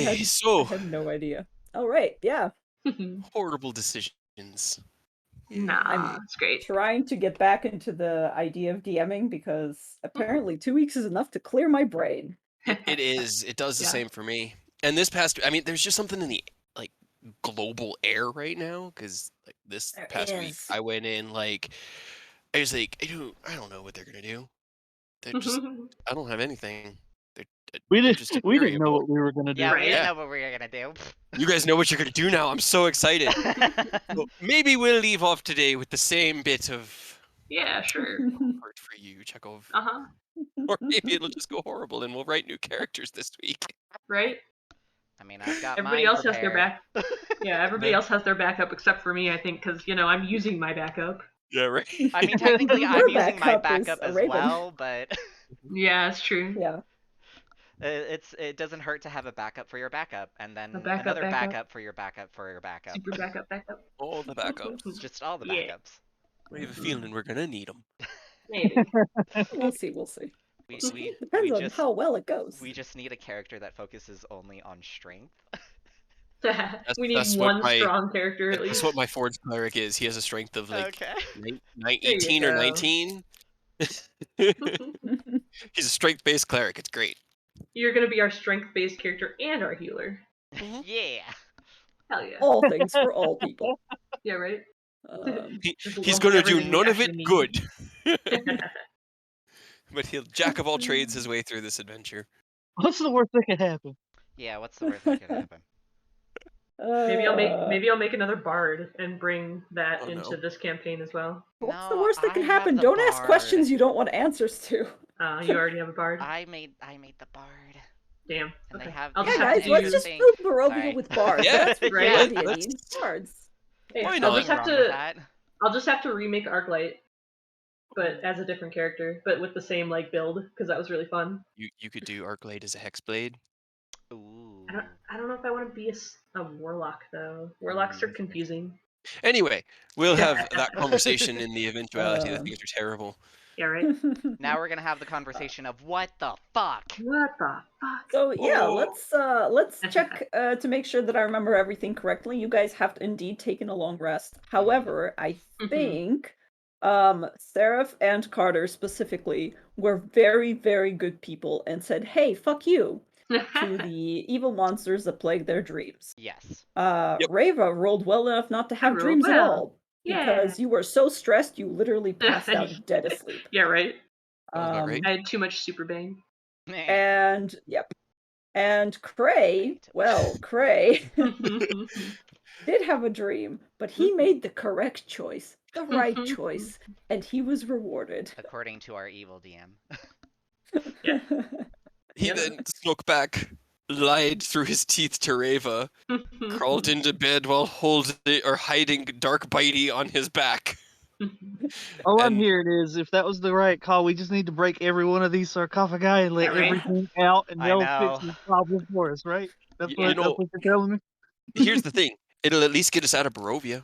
I so had no idea. Oh, right, yeah. horrible decisions. Nah, I'm it's great. trying to get back into the idea of DMing because apparently 2 weeks is enough to clear my brain. It is. It does the Yeah. same for me. And this past, I mean, there's just something in the like global air right now because like this There past week is. I went in like I was like I don't know what they're gonna do. They're just I don't have anything. They're We they're didn't just we didn't know variable. what we were gonna do. Yeah, we Right. didn't Yeah. know what we were gonna do. You guys know what you're gonna do now. I'm so excited. So maybe we'll leave off today with the same bit of Yeah, sure. art for you, Chekhov. Uh-huh. Or maybe it'll just go horrible and we'll write new characters this week. Right? I mean, I've got Everybody mine else has their prepared. back. Yeah, everybody else has their backup except for me, I think, because, I'm using my backup. Yeah, right. I mean, technically, Your I'm using my backup is backup a as raven. well, but Yeah, it's true. Yeah. it doesn't hurt to have a backup for your backup, and then A backup, another backup. backup for your backup for your backup. Super backup. All the backups. Just all the Yeah. backups. I have a feeling we're gonna need them. Maybe. We'll see. We Depends on just how well it goes. we just need a character that focuses only on strength. We need that's what one my- strong character at That's least. what my Forge cleric is. He has a strength of like Okay. you 18 or go. 19. He's a strength-based cleric. It's great. You're gonna be our strength-based character and our healer. Yeah. Hell yeah. All things for all people. Yeah, right? Just He's lump gonna do everything we none of it actually need. good. But he'll jack of all trades his way through this adventure. What's the worst that could happen? Yeah. What's the worst that could happen? Maybe I'll make another bard and bring that Oh, into no. this campaign as well. What's the No, worst that I could have happen? the Don't ask bard. questions you don't want answers to. You already have a bard. I made the bard. Damn. And Okay. they have I'll these just Yeah, have guys, to let's use. just thing. fill Barovia Sorry. with bards. Yeah, That's what right. the idea Let's- needs. Bards. Hey, Why I'll not? just have Nothing wrong with to. that. I'll just have to remake Arclight, but as a different character, but with the same build, because that was really fun. You could do Arclight as a hexblade. Ooh. I don't know if I want to be a warlock though. Warlocks are confusing. Anyway, we'll have that conversation in the eventuality that things are terrible. Yeah, right. Now we're gonna have the conversation of what the fuck. What the fuck? So yeah, Oh. let's check to make sure that I remember everything correctly. You guys have indeed taken a long rest. However, I think Seraph and Carter specifically were very, very good people and said, "Hey, fuck you," to the evil monsters that plague their dreams. Yes. Yep. Rava rolled well enough not to have rolled dreams at well. all Yeah. because you were so stressed you literally passed out dead asleep. Yeah, right. Sounds about right. I had too much super bang. And yep. And Cray, well, Cray did have a dream, but he made the correct choice, the right choice, and he was rewarded. According to our evil DM. Yeah. He then snuck back, lied through his teeth to Reva, crawled into bed while hiding Dark Bitey on his back. All I'm And- hearing is, if that was the right call, we just need to break every one of these sarcophagi and let Yeah, right. everything out, and I they'll know. fix the problem for us, right? That's You what know- you're telling me? Here's the thing. It'll at least get us out of Barovia.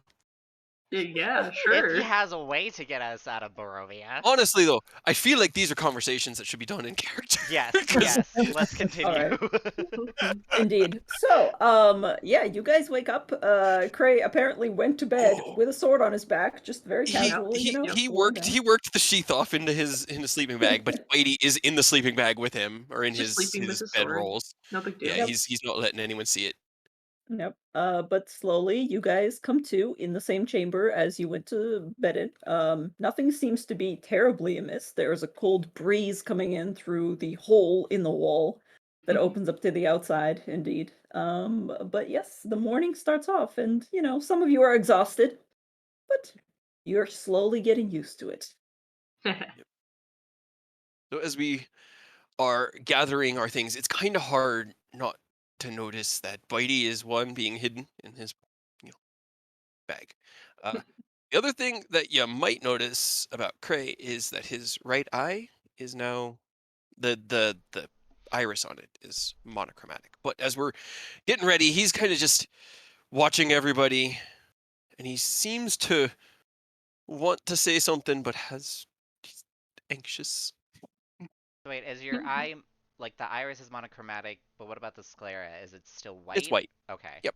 Yeah, sure. If he has a way to get us out of Barovia. Honestly, though, I feel like these are conversations that should be done in character. Yes, 'Cause- yes. Let's continue. Indeed. So, yeah, you guys wake up. Cray apparently went to bed with a sword on his back, just very casually, He lying worked down. he worked the sheath off into his sleeping bag, but Bitey is in the sleeping bag with him, or in Just his sleeping with his bed sword. rolls. No big deal. Yeah, he's not letting anyone see it. Yep. But slowly you guys come to in the same chamber as you went to bed in. Nothing seems to be terribly amiss. There's a cold breeze coming in through the hole in the wall that opens up to the outside, indeed. But yes, the morning starts off, and some of you are exhausted, but you're slowly getting used to it. So as we are gathering our things, it's kind of hard not to notice that Bitey is one being hidden in his bag. The other thing that you might notice about Cray is that his right eye is now the iris on it is monochromatic. But as we're getting ready, he's kind of just watching everybody, and he seems to want to say something, but he's anxious. Wait, is your eye like the iris is monochromatic, but what about the sclera? Is it still It's white? white. Okay. Yep.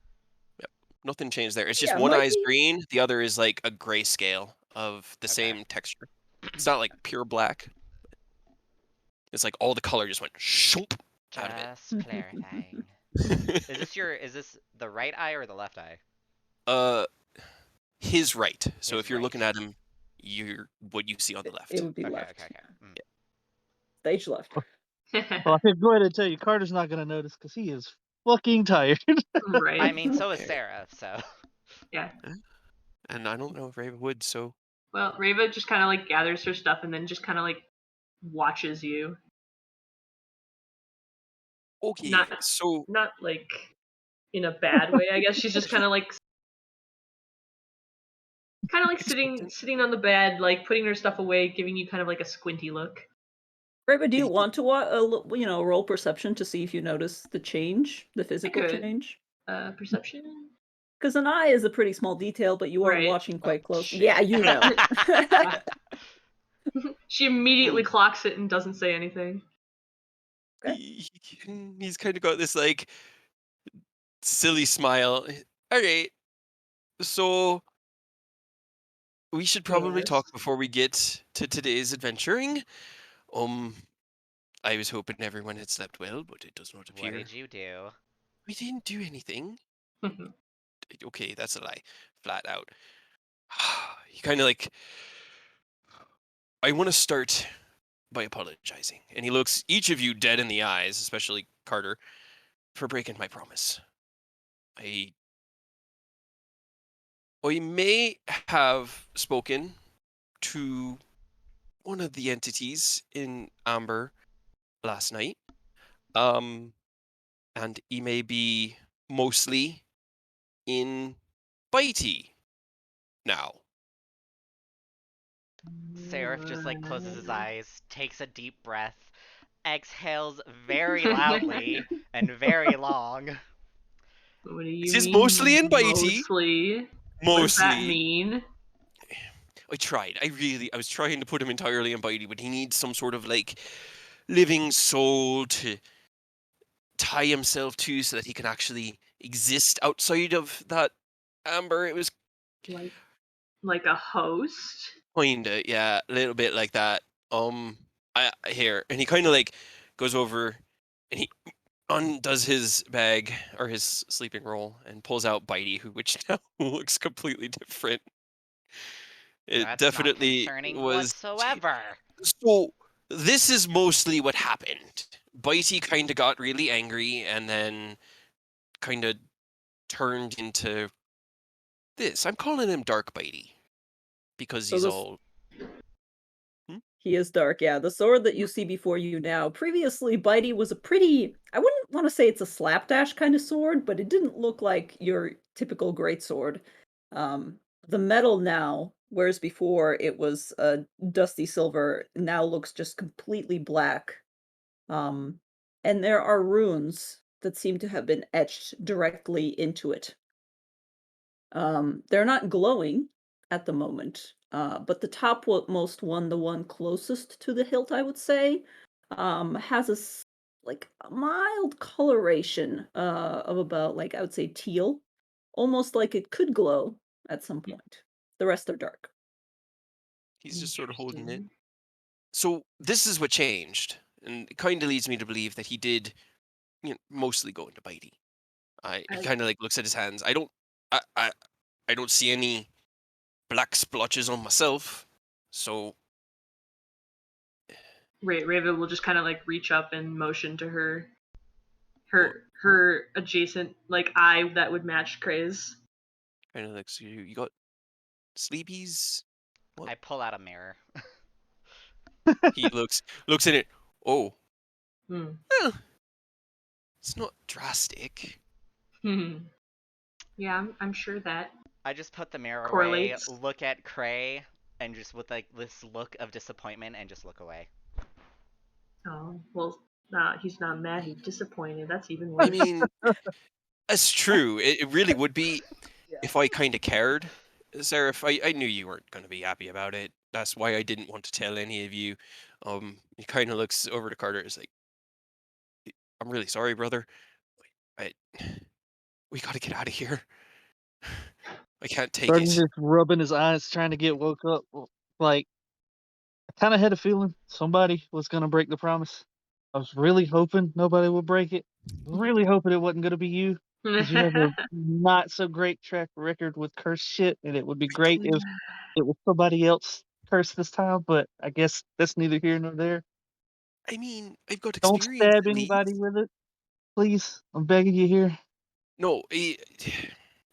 Yep. Nothing changed there. It's just Yeah, one might eye's be. green, the other is like a grayscale of the Okay. same texture. It's not like pure black. It's like all the color just went shoop out of it. Just clarifying. Is this the right eye or the left eye? Uh, his right. So His if you're looking right. at him, you're what you see on the It left. would be Okay, okay, left. okay. Mm. Stage left. Well, I can go ahead and tell you, Carter's not gonna notice because he is fucking tired. I Right. mean, so is Okay. Sarah, so. Yeah. And I don't know if Raven would, so Well, Reva just kind of like gathers her stuff and then just kind of like watches you. okay. Not So not like in a bad way, I guess. She's just kind of like expectant. sitting on the bed, like putting her stuff away, giving you kind of like a squinty look. Raven, do you I- want to roll perception to see if you notice the change, the physical could. change? Perception. Because an eye is a pretty small detail, but you are Right. watching Oh, quite close. shit. Yeah, you know. She immediately Hmm. clocks it and doesn't say anything. Okay. He's kind of got this like silly smile. All right. So we should probably Yes. talk before we get to today's adventuring. Um, I was hoping everyone had slept well, but it does not What appear. did you do? We didn't do anything. Okay, that's a lie. Flat out. He kind of like, I want to start by apologizing. And he looks each of you dead in the eyes, especially Carter, for breaking my promise. I I may have spoken to one of the entities in Amber last night. Um, and he may be mostly in Bitey now. Seraph just like closes his eyes, takes a deep breath, exhales very loudly and very long. What do you This is mostly in mean Bitey. mostly? What does that Mostly. mean? I tried. I was trying to put him entirely in Bitey, but he needs some sort of like living soul to tie himself to so that he can actually exist outside of that Amber. It was Like a host? kinda, yeah, a little bit like that. I here, and he kind of like goes over and he undoes his bag or his sleeping roll and pulls out Bitey, which now looks completely different. It That's not definitely concerning was. whatsoever. So this is mostly what happened. Bitey kind of got really angry and then kind of turned into this. I'm calling him Dark Bitey because So he's this all. Hmm? he is dark, yeah. The sword that you see before you now. Previously, Bitey was a pretty I wouldn't want to say it's a slapdash kind of sword, but it didn't look like your typical greatsword. Um, the metal now, whereas before it was a dusty silver, now looks just completely black. Um, and there are runes that seem to have been etched directly into it. They're not glowing at the moment, but the topmost one, the one closest to the hilt, I would say, has like a mild coloration of about like I would say teal, almost like it could glow at some point. The rest are dark. He's just sort of holding it. Interesting. So this is what changed, and it kind of leads me to believe that he did, mostly go into Bitey. He As kind of like looks at his hands. I don't see any black splotches on myself. So Raven will just kind of like reach up and motion to her what, her adjacent like eye that would match Craze. kind of like, so you got sleepies? What? I pull out a mirror. He looks in it. Oh, Hmm. well, it's not drastic. Hmm. Yeah, I'm sure that I just put the mirror away, correlates. look at Cray, and just with like this look of disappointment and just look away. Oh well, he's not mad. He's disappointed. That's even I worse. mean, that's true. It really would be if I kind of cared. Seraph, I knew you weren't going to be happy about it. That's why I didn't want to tell any of you. He kind of looks over to Carter. Is like, I'm really sorry, brother. I we gotta get out of here. I can't take Started it. just rubbing his eyes, trying to get woke up. Like, I kind of had a feeling somebody was gonna break the promise. I was really hoping nobody would break it. Really hoping it wasn't gonna be you, because you have a not so great track record with curse shit, and it would be I great don't if it was somebody else cursed this time. But I guess that's neither here nor there. I mean, I've got Don't experience stab at anybody least. with it, please. I'm begging you here. No,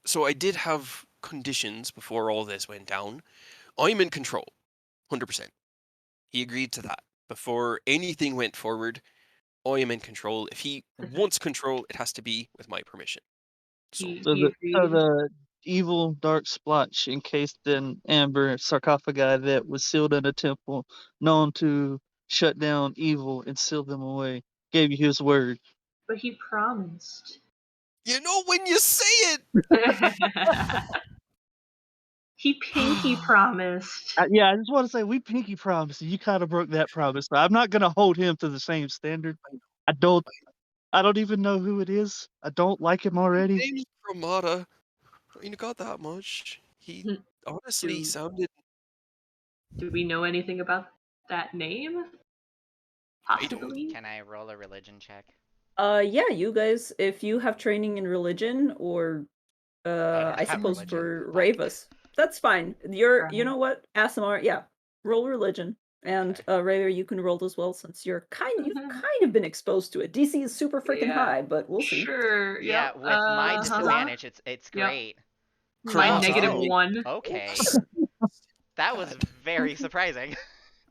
so I did have conditions before all this went down. I'm in control, 100%. He agreed to that. Before anything went forward, I am in control. If he wants control, it has to be with my permission. So, he So agreed. the evil dark splotch encased in amber sarcophagi that was sealed in a temple known to shut down evil and seal them away gave you his word. But he promised. when you say He pinky it. promised. Yeah, I just want to say we pinky promised, and you kind of broke that promise. So I'm not going to hold him to the same standard. I don't. I don't even know who it is. I don't like him His already. name's Ramada. I mean, got that much. He honestly do sounded. do we know anything about that name? I don't. Possibly. Can I roll a religion check? Yeah, you guys, if you have training in religion or I don't I have suppose religion. for Fuck. Ravus, that's fine. You Right. know what? Asimar, yeah. Roll religion. And Okay. Raver, you can roll as well since you've kind of been exposed to it. DC is super freaking Yeah. high, but we'll see. Sure. Yeah, Yep. with my Haha. disadvantage, it's Yep. great. My Oh, Cremata, negative oh, I one. okay. almost That was had very surprising.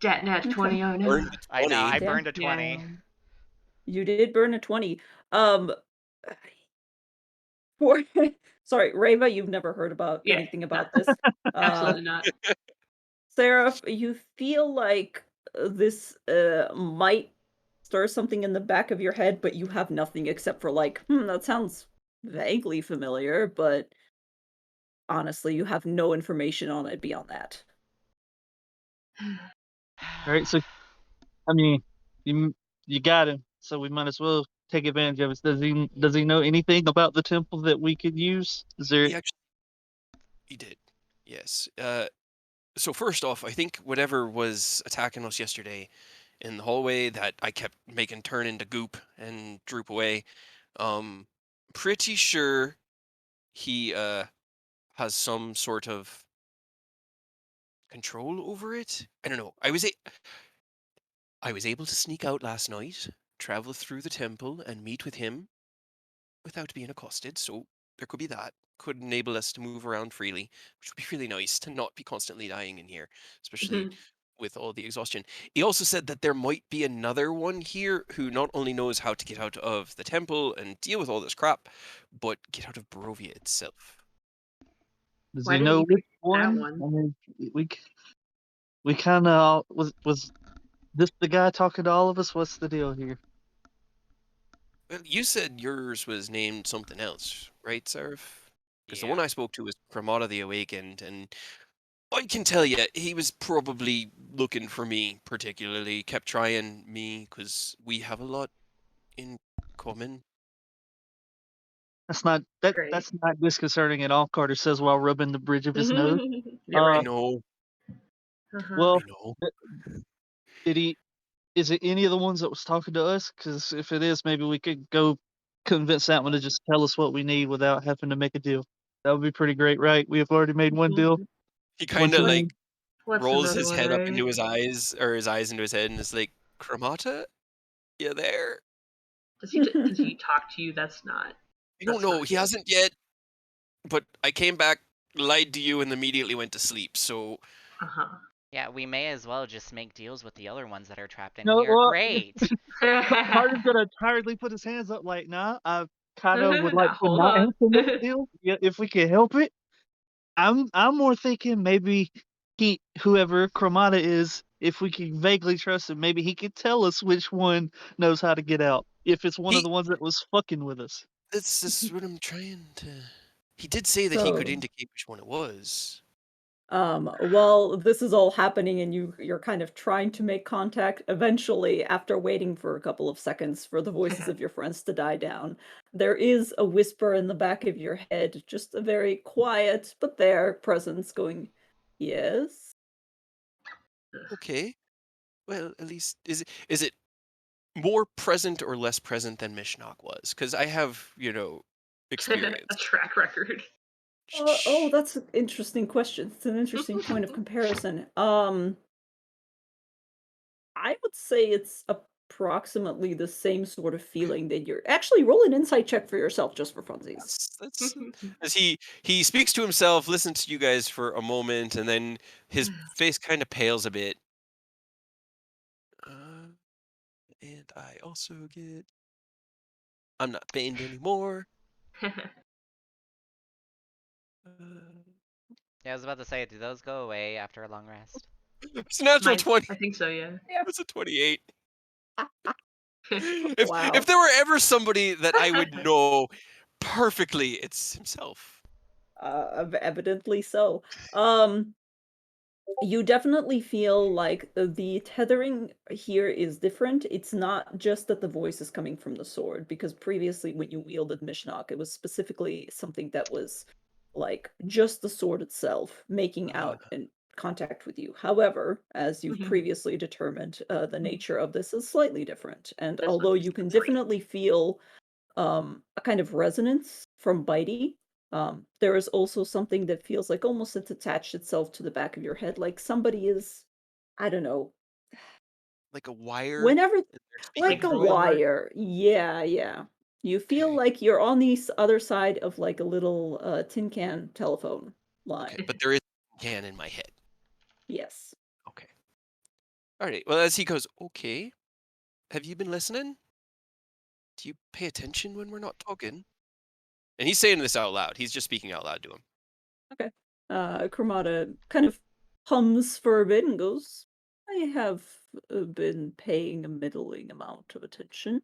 Dat nat Okay. 20. Oh burned no. the I know, I 20. Damn. burned a 20. Damn. You did burn a 20. Um for sorry, Rava, you've never heard about Yeah. anything No. about this. Uh Absolutely not. Seraph, you feel like this might stir something in the back of your head, but you have nothing except for like, that sounds vaguely familiar, but honestly, you have no information on it beyond that. All right, so I mean, you you got him, so we might as well take advantage of it. Does he know anything about the temple that we could use? Is there He actually he did. Yes. So first off, I think whatever was attacking us yesterday in the hallway that I kept making turn into goop and droop away. Um, pretty sure he has some sort of control over it. I don't know. I was able to sneak out last night, travel through the temple, and meet with him without being accosted. So there could be that. Could enable us to move around freely, which would be really nice to not be constantly dying in here, especially with all the exhaustion. He also said that there might be another one here who not only knows how to get out of the temple and deal with all this crap, but get out of Barovia itself. does Why he did know he which pick that one? one? I mean, we kind of was this the guy talking to all of us? What's the deal here? Well, you said yours was named something else, right, Seraph? Because the Yeah. one I spoke to was Cremata the Awakened, and I can tell you, he was probably looking for me particularly, kept trying me, because we have a lot in common. Great. That's not disconcerting at all. Carter says while rubbing the bridge of his nose. Yeah, I Uh, right. know, Uh-huh. I well, know. th- did he? Is it any of the ones that was talking to us? Because if it is, maybe we could go convince that one to just tell us what we need without having to make a deal. That would be pretty great, right? We have already made one deal, He one kind of What, like team. what's rolls another his one, head up right? into his eyes, or his eyes into his head, and is like, Cremata, you there? Does he talk to you? I don't That's not know. He good. hasn't yet, but I came back, lied to you, and immediately went to sleep. So Uh-huh. Yeah, we may as well just make deals with the other ones that are trapped in No, here. well, Great. Carter's gonna tiredly put his hands up, like, nah. I kind of would like Now to hold not have on. to make a deal, yeah, if we can help it. I'm more thinking maybe whoever Cremata is, if we can vaguely trust him, maybe he could tell us which one knows how to get out. If it's one of he the ones that was fucking with us. this is what I'm trying to. He did say that he could So, indicate which one it was. While this is all happening and you're kind of trying to make contact, eventually, after waiting for a couple of seconds for the voices of your friends to die down, there is a whisper in the back of your head, just a very quiet but there presence going, "Yes?" Okay. Well, at least is it more present or less present than Mishnock was? Because I have, A experience. track record. Oh, Shh. that's an interesting question. It's an interesting point of comparison. I would say it's approximately the same sort of Okay. feeling that you're actually roll an insight check for yourself just for funsies. That's as he speaks to himself, listens to you guys for a moment, and then his face kind of pales a bit. Uh, and I also get I'm not pained anymore. Uh, Yeah, I was about to say, do those go away after a long rest? it's a natural 20. I think so, yeah. Yeah. It's a 28. If Wow. there were ever somebody that I would know perfectly, it's himself. Evidently so. Um, you definitely feel like the tethering here is different. It's not just that the voice is coming from the sword, because previously when you wielded Mishnok, it was specifically something that was like just the sword itself making Uh, out in contact with you. However, as you've previously determined, the nature of this is slightly different. And That's what although this you can is like. definitely feel a kind of resonance from Bitey. There is also something that feels like almost it's attached itself to the back of your head, like somebody is, I don't know, like a wire, whenever, and they're speaking like Like a through it. Voldemort. wire. Yeah, yeah. You feel Okay, like you're on the other side of like a little tin can telephone okay, line. but there is a can in my head. Yes. Okay. All right. Well, as he goes, okay. Have you been listening? Do you pay attention when we're not talking? And he's saying this out loud. He's just speaking out loud to him. Okay. Cremata kind of hums for a bit and goes, I have been paying a middling amount of attention.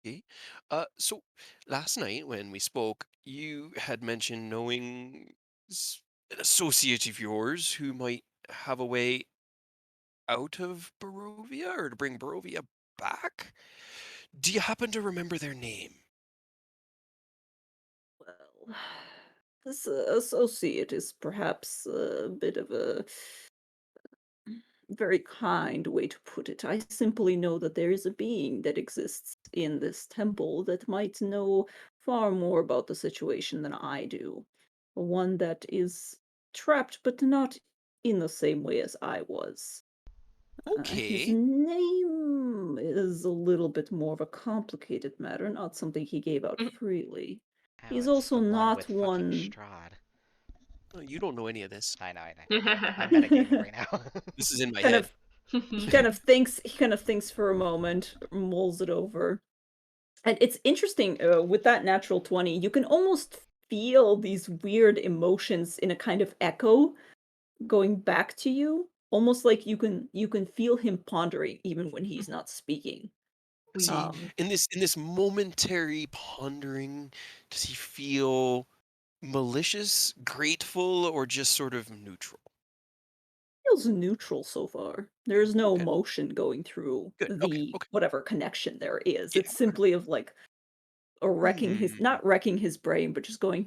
Okay. So last night when we spoke, you had mentioned knowing an associate of yours who might have a way out of Barovia or to bring Barovia back. Do you happen to remember their name? Well, this associate is perhaps a bit of a very kind way to put it. I simply know that there is a being that exists in this temple that might know far more about the situation than I do. One that is trapped, but not in the same way as I was. His Okay. name is a little bit more of a complicated matter, not something he gave out freely. Oh, He's it's also the one not with fucking one. Strahd. You don't know any of this. I know, I know. I'm metagaming right now. This is in my kind head. of he kind of thinks for a moment, mulls it over. And it's interesting, with that natural 20, you can almost feel these weird emotions in a kind of echo going back to you, almost like you can feel him pondering even when he's not speaking. Does he Weird. in this momentary pondering, does he feel malicious, grateful, or just sort of neutral? Feels neutral so far. There's no Okay, emotion going through good. Okay, the okay. whatever connection there is. Yeah. It's simply of like wrecking his Hmm. not wrecking his brain, but just going,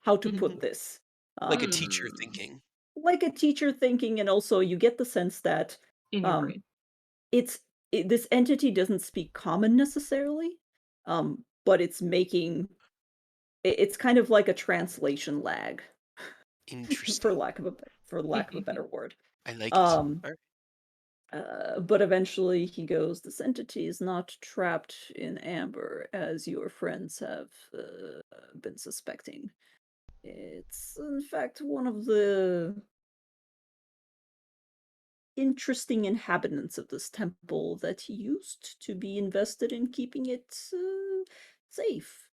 how to put this. Like a Um, teacher Hmm. thinking. like a teacher thinking, and also you get the sense that In your um brain. this entity doesn't speak common necessarily, but it's making it's kind of like a translation lag, for Interesting. lack of a for lack of a better word. I like it. Um, All right. but eventually he goes, "This entity is not trapped in amber as your friends have been suspecting. It's in fact one of the interesting inhabitants of this temple that used to be invested in keeping it safe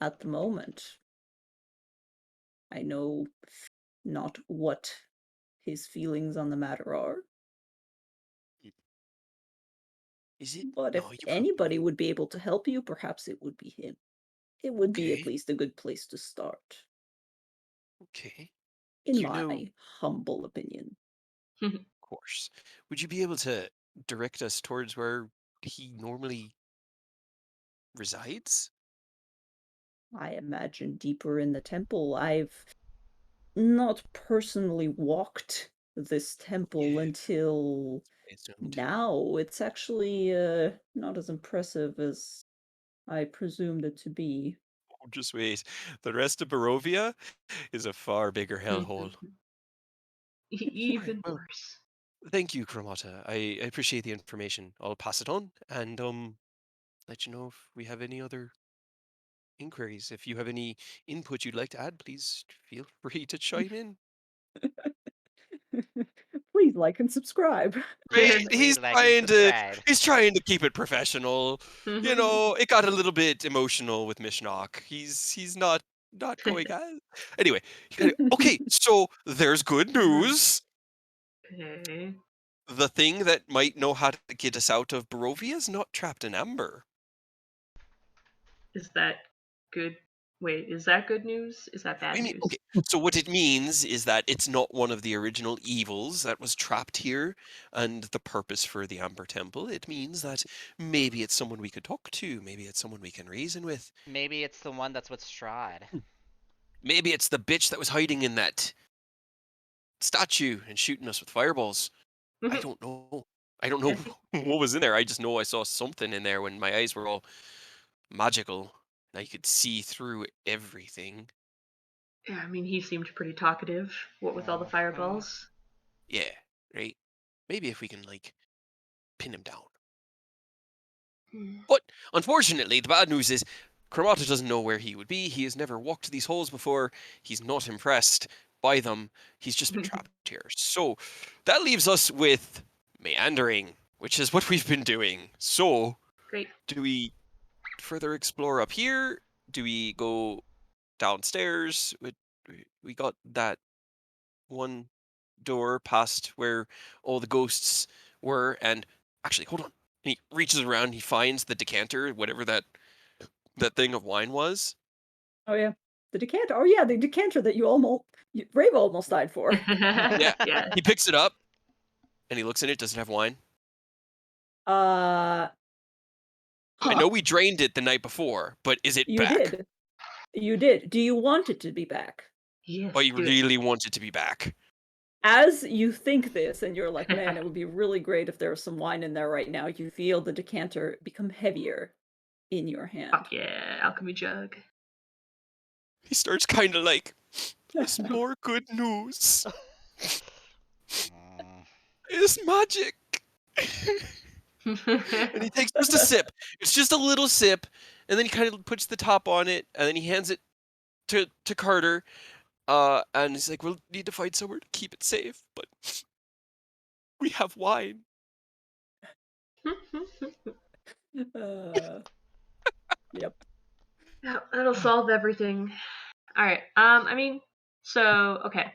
at the moment. I know not what his feelings on the matter are, Mm. Is it? but No, if you probably anybody wouldn't. would be able to help you, perhaps it would be him. It would be at Okay. least a good place to start." Okay. in You know, my humble opinion. of course. Would you be able to direct us towards where he normally resides? I imagine deeper in the temple. I've not personally walked this temple Yeah, until I assumed. now. It's actually not as impressive as I presumed it to be. Oh, just wait. The rest of Barovia is a far bigger hellhole. All right. Even Well, worse. thank you, Cremata. I appreciate the information. I'll pass it on and let you know if we have any other inquiries. If you have any input you'd like to add, please feel free to chime in. Please like and subscribe. Right? Please like and subscribe. He's trying to keep it professional. You know, it got a little bit emotional with Mishnock. He's not going anyway, okay, so there's good news. Okay. The thing that might know how to get us out of Barovia is not trapped in amber. Is that good? Wait, is that good news? Is that I bad mean, news? okay, so what it means is that it's not one of the original evils that was trapped here and the purpose for the Amber Temple. It means that maybe it's someone we could talk to, maybe it's someone we can reason with. Maybe it's the one that's with Strahd. Maybe it's the bitch that was hiding in that statue and shooting us with fireballs. I don't know. I don't know I think. what was in there. I just know I saw something in there when my eyes were all magical and I could see through everything. Yeah, I mean, he seemed pretty talkative. What with all the Mhm. fireballs? Yeah, right? Maybe if we can, like, pin him down. Hmm. But unfortunately, the bad news is Cremata doesn't know where he would be. He has never walked these holes before. He's not impressed by them. He's just been trapped here. So that leaves us with meandering, which is what we've been doing. So Great. do we further explore up here? Do we go downstairs? We got that one door past where all the ghosts were, and actually, hold on. And he reaches around, he finds the decanter, whatever that thing of wine was. Oh yeah, the decanter. Oh yeah, the decanter that Rave almost died for. Yeah, Yeah. he picks it up and he looks in it. Does it have wine? Uh, I huh. know we drained it the night before, but is it You back? did. You did. Do you want it to be back? Yes, I do it. really want it to be back. As you think this, and you're like, man, it would be really great if there was some wine in there right now. You feel the decanter become heavier in your hand. Fuck yeah, alchemy jug. He starts kind of like, there's more good news. Mm. It's magic. And he takes just a sip. It's just a little sip, and then he kind of puts the top on it, and then he hands it to Carter. And he's like, "We'll need to find somewhere to keep it safe, but we have wine." uh, yep. Yeah, that'll solve everything. All right. I mean, so okay.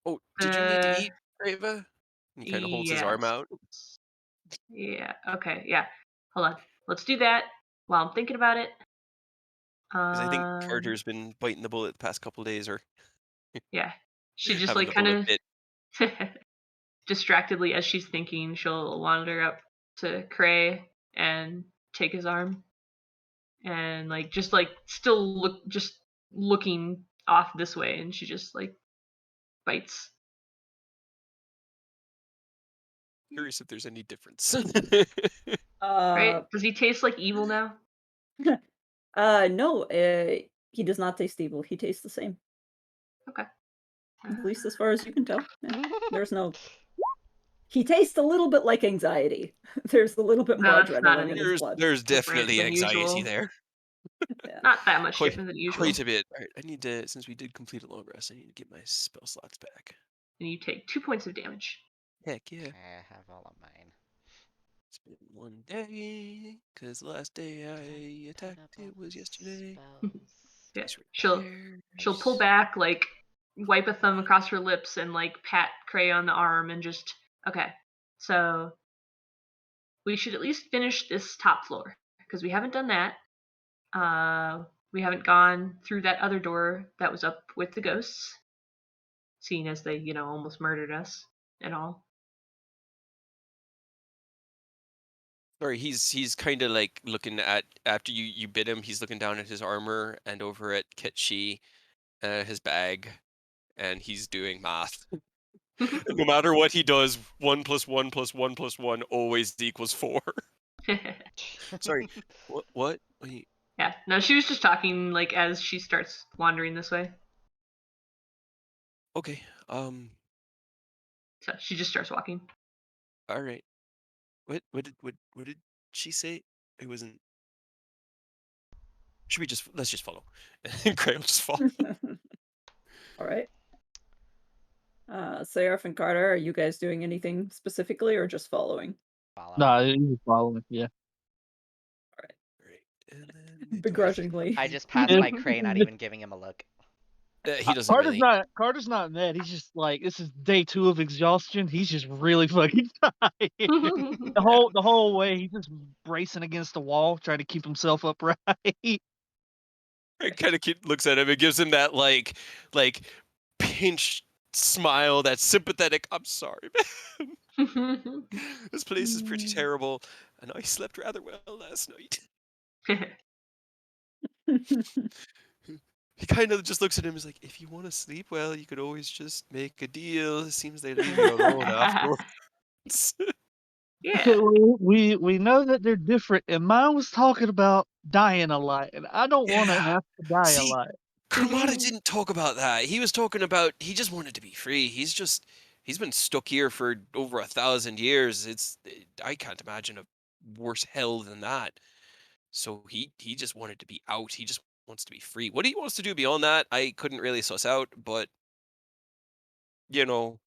Oh, did you need to Uh, eat, Rava? He kind of holds his arm yes. out Yeah. Okay. Yeah. Hold on. Let's do that while I'm thinking about it. because I think Um. Carter's been biting the bullet the past couple days, or Yeah. She just having like the kind bullet of bit. distractedly as she's thinking, she'll wander up to Cray and take his arm and like just like still looking off this way, and she just like bites. Curious if there's any difference. Right? Uh, Does he taste like evil now? no, he does not taste evil. He tastes the same, Okay. at least as far as you can tell. Yeah. There's no. He tastes a little bit like anxiety. There's a little bit No, more that's not adrenaline in any his blood. There's different definitely than anxiety usual. there. Yeah. Not that much Quite different than quite usual. a bit. All right, I need to, since we did complete a long rest, I need to get my spell slots back. And you take 2 points of damage. Heck yeah. I have all of mine. It's been one day, because the last day I attacked Incredible it was yesterday. spells. Yeah. Dice She'll pull repairs. back, like wipe a thumb across her lips and like pat Cray on the arm and just okay. So we should at least finish this top floor because we haven't done that. We haven't gone through that other door that was up with the ghosts. seeing as they, almost murdered us and all. Sorry, he's kind of like looking at after you bit him. He's looking down at his armor and over at Kitschy, his bag, and he's doing math. No matter what he does, 1 + 1 + 1 + 1 always equals 4. Sorry, what? What? Wait, Yeah, no, she was just talking like as she starts wandering this way. okay. So she just starts walking. All right. What did she say? It wasn't. Should we just let's just follow? And Craig will just follow. All right. Seraph and Carter, are you guys doing anything specifically or just following? Following. Nah, he was following. Yeah. All right. Right, and then we Begrudgingly. I just passed It, by Cray, not even giving him a look. he doesn't really. Carter's not mad. He's just like, this is day 2 of exhaustion. He's just really fucking tired. The whole way he's just bracing against the wall, trying to keep himself upright. Craig kind of looks at him and gives him that like pinched smile, that sympathetic. I'm sorry, man. This place is pretty terrible, and I slept rather well last night. He kind of just looks at him and is like, if you want to sleep well, you could always just make a deal. It seems they leave you alone afterwards. Yeah. We know that they're different, and mine was talking about dying a lot, and I don't want to Yeah. have to die a See, lot. Kurumada didn't talk about that. He was talking about he just wanted to be free. He's been stuck here for over 1,000 years. I can't imagine a worse hell than that. So he just wanted to be out. He just wants to be free. What he wants to do beyond that, I couldn't really suss out, but you know,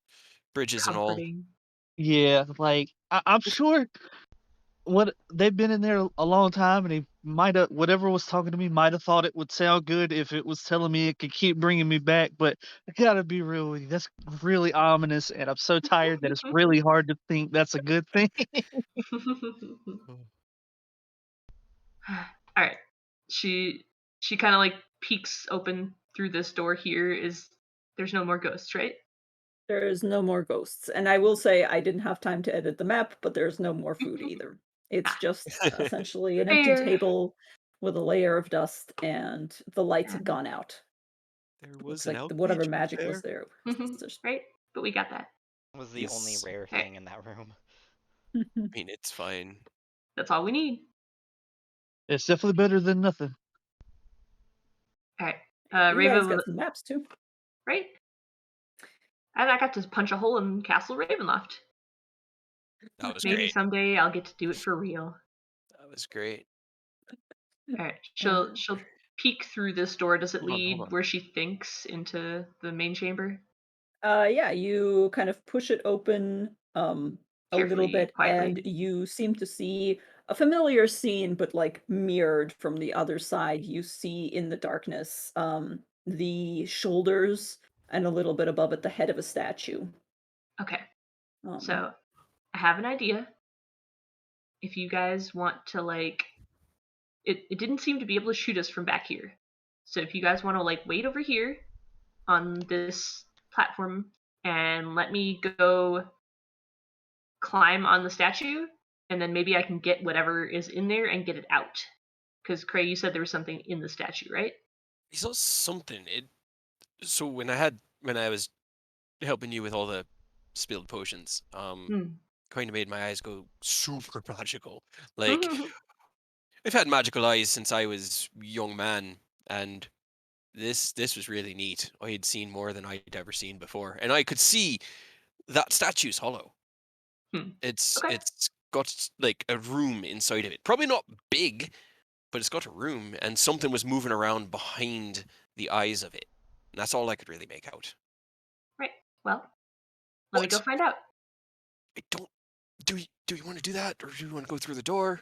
bridges and all. Comforting. Yeah, like I'm sure what they've been in there a long time, and he might have whatever was talking to me might have thought it would sound good if it was telling me it could keep bringing me back. But I gotta be real with you, that's really ominous, and I'm so tired that it's really hard to think that's a good thing. Oh. All right. She kind of like peeks open through this door here. There's no more ghosts, right? There's no more ghosts. And I will say I didn't have time to edit the map, but there's no more food either. It's Ah, just essentially an empty fair. table with a layer of dust, and the lights have Yeah. gone out. There Looks was an like alchemy whatever joke magic was there. there. Right? But we got that. Was the only Yes. rare Okay. thing in that room. I mean, it's fine. That's all we need. It's definitely better than nothing. All right. You guys Raven, got some maps too. right? And I got to punch a hole in Castle Ravenloft. That was Maybe great. someday I'll get to do it for real. That was great. All right. Uh, She'll peek through this door. Does it Hold lead on. where she thinks into the main chamber? yeah, you kind of push it open a little Carefully, bit, and quietly. you seem to see a familiar scene, but like mirrored from the other side. You see in the darkness the shoulders and a little bit above it the head of a statue. Okay. Um, So I have an idea. If you guys want to like it didn't seem to be able to shoot us from back here. So if you guys want to like wait over here on this platform and let me go climb on the statue, and then maybe I can get whatever is in there and get it out. Because Cray, you said there was something in the statue, right? He saw something. So when I was helping you with all the spilled potions, Hmm. kind of made my eyes go super magical. Like I've had magical eyes since I was young man, and this was really neat. I had seen more than I'd ever seen before, and I could see that statue's hollow. Hmm. It's Okay. it's got like a room inside of it. Probably not big, but it's got a room, and something was moving around behind the eyes of it. And that's all I could really make out. Right. Well, let me go What? find out. I don't. Do you want to do that, or do you want to go through the door?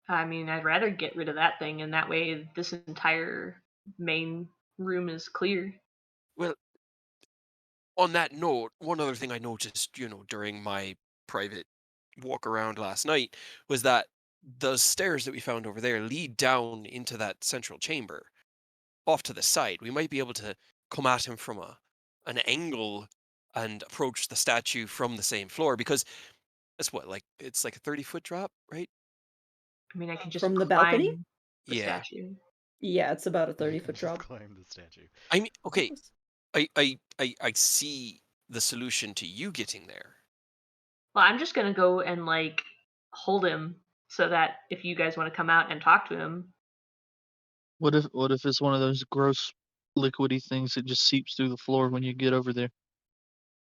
I mean, I'd rather get rid of that thing, and that way this entire main room is clear. Well, on that note, one other thing I noticed, during my private walk around last night was that the stairs that we found over there lead down into that central chamber off to the side. We might be able to come at him from an angle and approach the statue from the same floor because that's what, like, it's like a 30-foot drop, right? I mean, I can just From the balcony? climb the Yeah. statue. Yeah, it's about a You 30-foot just drop. climb the statue. I mean, okay, Yes. I see the solution to you getting there. Well, I'm just gonna go and like hold him so that if you guys want to come out and talk to him, What if it's one of those gross liquidy things that just seeps through the floor when you get over there?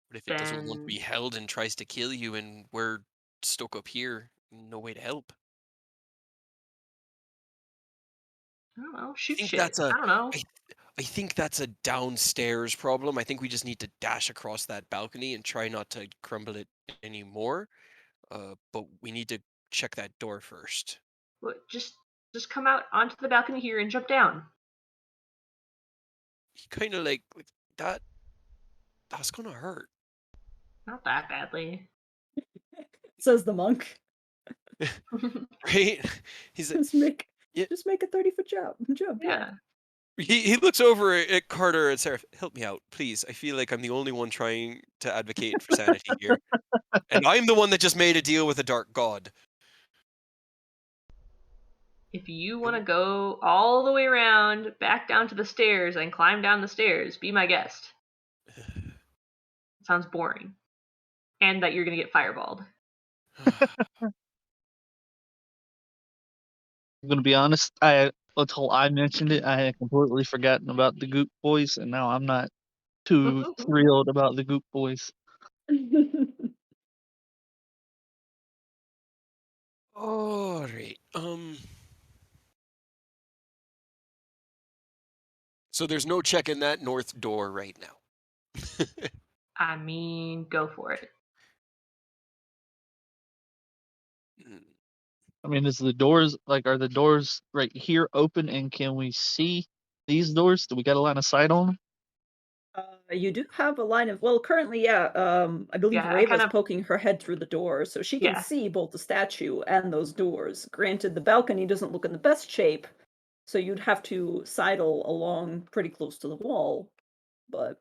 What if it doesn't want to be then held and tries to kill you and we're stuck up here? No way to help. I don't know, I shoot think shit. that's a I don't know. I I think that's a downstairs problem. I think we just need to dash across that balcony and try not to crumble it anymore. But we need to check that door first. What, just come out onto the balcony here and jump down. He kind of like that. That's gonna hurt, Not that badly. Says the monk. right? He's like, Just make yeah. just make a 30-foot jump, yeah. Yeah. He looks over at Carter and Sarah. Help me out, please. I feel like I'm the only one trying to advocate for sanity here, and I'm the one that just made a deal with a dark god. If you want to go all the way around, back down to the stairs, and climb down the stairs, be my guest. It sounds boring. And that you're going to get fireballed. I'm gonna be honest. Until I mentioned it, I had completely forgotten about the Goop Boys, and now I'm not too thrilled about the Goop Boys. All right. So there's no checking that north door right now. I mean, go for it. Mm, I mean, are the doors right here open, and can we see these doors? Do we got a line of sight on them? You do have a line of, well, currently, yeah, I believe Yeah, I kind Rava's of, poking her head through the door, so she can yeah. see both the statue and those doors. Granted, the balcony doesn't look in the best shape, so you'd have to sidle along pretty close to the wall, but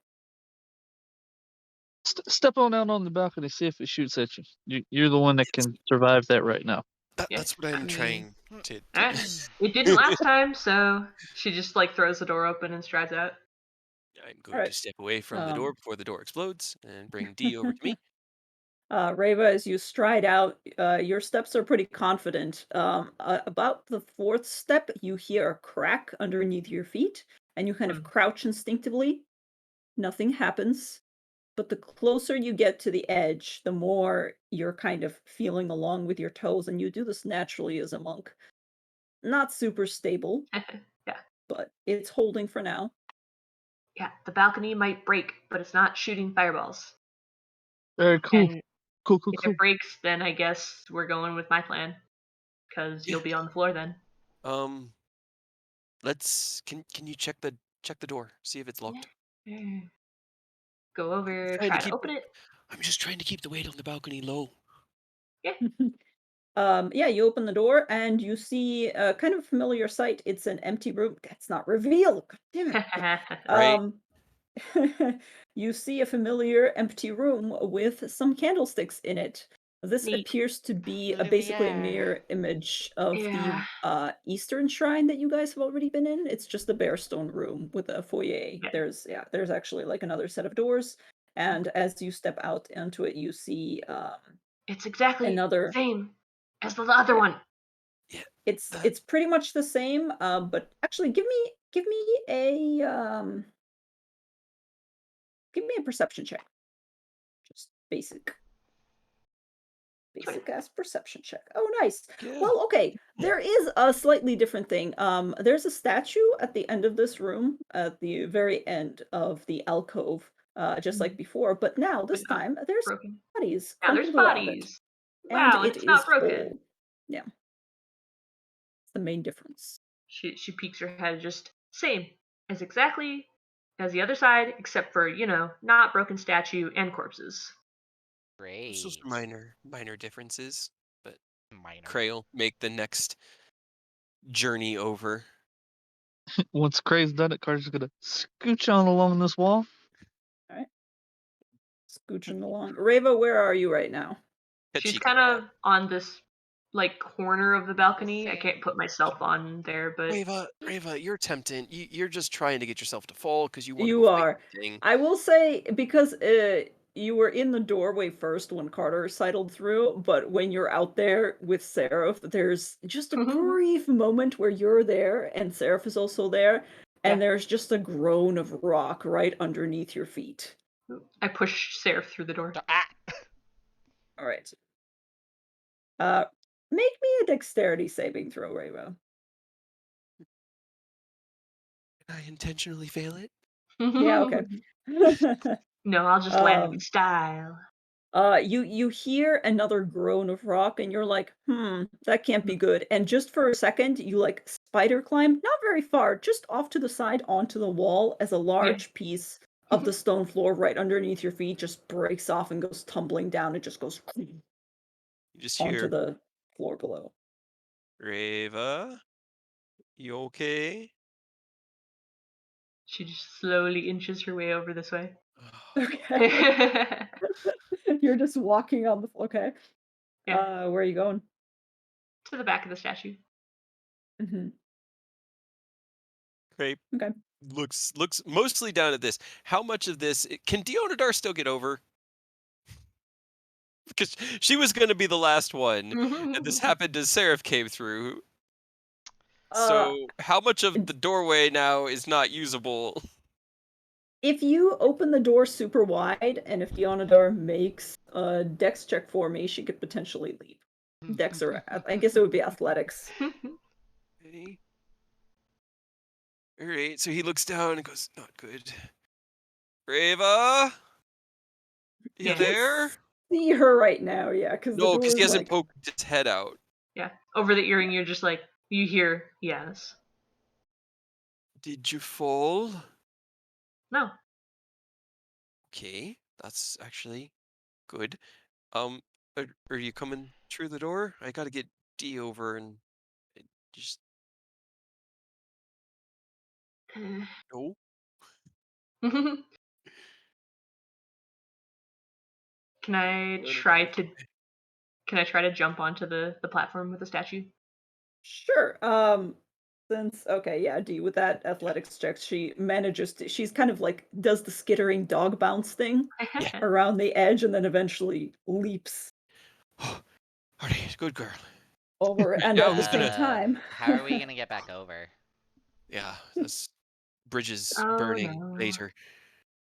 Step on out on the balcony, see if it shoots at you. You're the one that It's can survive that right now. Yeah. that's what I I'm mean, trying to do. it didn't last time, so she just like throws the door open and strides out. I'm going to alright. step away from the door Um, before the door explodes and bring D over to me. Rava, as you stride out, your steps are pretty confident. About the fourth step, you hear a crack underneath your feet, and you kind of Hmm. crouch instinctively. Nothing happens. But the closer you get to the edge, the more you're kind of feeling along with your toes, and you do this naturally as a monk. Not super stable, Yeah. but it's holding for now. Yeah. The balcony might break, but it's not shooting fireballs. Very cool. And Cool, cool, if cool. it breaks, then I guess we're going with my plan. Because Yeah. you'll be on the floor then. Um. Let's. Can you check the door? See if it's locked. Yeah. Go I'm over, trying to try to keep. open it. I'm just trying to keep the weight on the balcony low. Yeah. Yeah, you open the door and you see a kind of familiar sight. It's an empty room. That's not revealed. God damn it. Okay. Right. Um, you see a familiar empty room with some candlesticks in it. This Neat. appears to be basically a Lumiere. mirror image of the Yeah. Eastern shrine that you guys have already been in. It's just a bare stone room with a foyer. Yeah. There's actually like another set of doors, and as you step out into it, you see It's exactly the another. same as the other Yeah, one. Yeah. it's That. it's pretty much the same. But actually, give me a perception check. Just 20. basic ass perception check. Oh, nice. Yeah. Well, okay. There is a slightly different thing. There's a statue at the end of this room, at the very end of the alcove, just like before. But now, But this not time, there's broken. bodies Now there's crumpled around it, bodies. and Wow, and it it's is not broken. whole. Yeah, it's the main difference. She peeks her head, just same as exactly as the other side, except for, not broken statue and corpses. Those Great. are minor differences, but Minor. Cray'll make the next journey over. Once Cray's done it, Carter's gonna scooch on along this wall. All right. scooching along. Reva, where are you right now? She's Kachiko. kind of on this like corner of the balcony. I can't put Same. myself on there, but Reva, you're tempting. You're just trying to get yourself to fall because you want to go You fight are. the thing. I will say because you were in the doorway first when Carter sidled through, but when you're out there with Seraph, there's just a brief moment where you're there and Seraph is also there, and yeah, there's just a groan of rock right underneath your feet. I pushed Seraph through the door. Ah! All right. Uh, make me a dexterity saving throw, Reva. Did I intentionally fail it? Yeah, okay. No, I'll just land with um, style. you hear another groan of rock, and you're like, that can't be good. And just for a second, you like spider climb, not very far, just off to the side onto the wall, as a Yeah. large piece of the stone floor right underneath your feet just breaks off and goes tumbling down. It just goes You just onto hear, the floor below. Reva, you okay? She just slowly inches her way over this way. Okay. You're just walking on the okay. Yeah, Where are you going? to the back of the statue. Mhm. Okay. Okay. Looks mostly down at this. How much of this can Dionadar still get over? Because she was going to be the last one, and this happened as Seraph came through. Uh, So how much of the doorway now is not usable? if you open the door super wide, and if Dionadar makes a dex check for me, she could potentially leave. Dex or I guess it would be athletics. Okay. All right. So he looks down and goes, "Not good." Reva, You you Yeah, can't there? see her right now, yeah, because the No, door because he is hasn't like, poked his head out. yeah. Over the yeah. earring, you're just like, you hear yes. Did you fall? No. Okay, that's actually good. Um, are you coming through the door? I gotta get D over and just no. Can I No, no, no. try to jump onto the platform with the statue? Sure. Since okay, yeah, D with that athletics check, she manages to. She's kind of like does the skittering dog bounce thing Yeah. around the edge, and then eventually leaps Alright, good girl. over. And Now at the who's same gonna? time, How are we gonna get back over? Yeah, this bridges Oh burning no. later.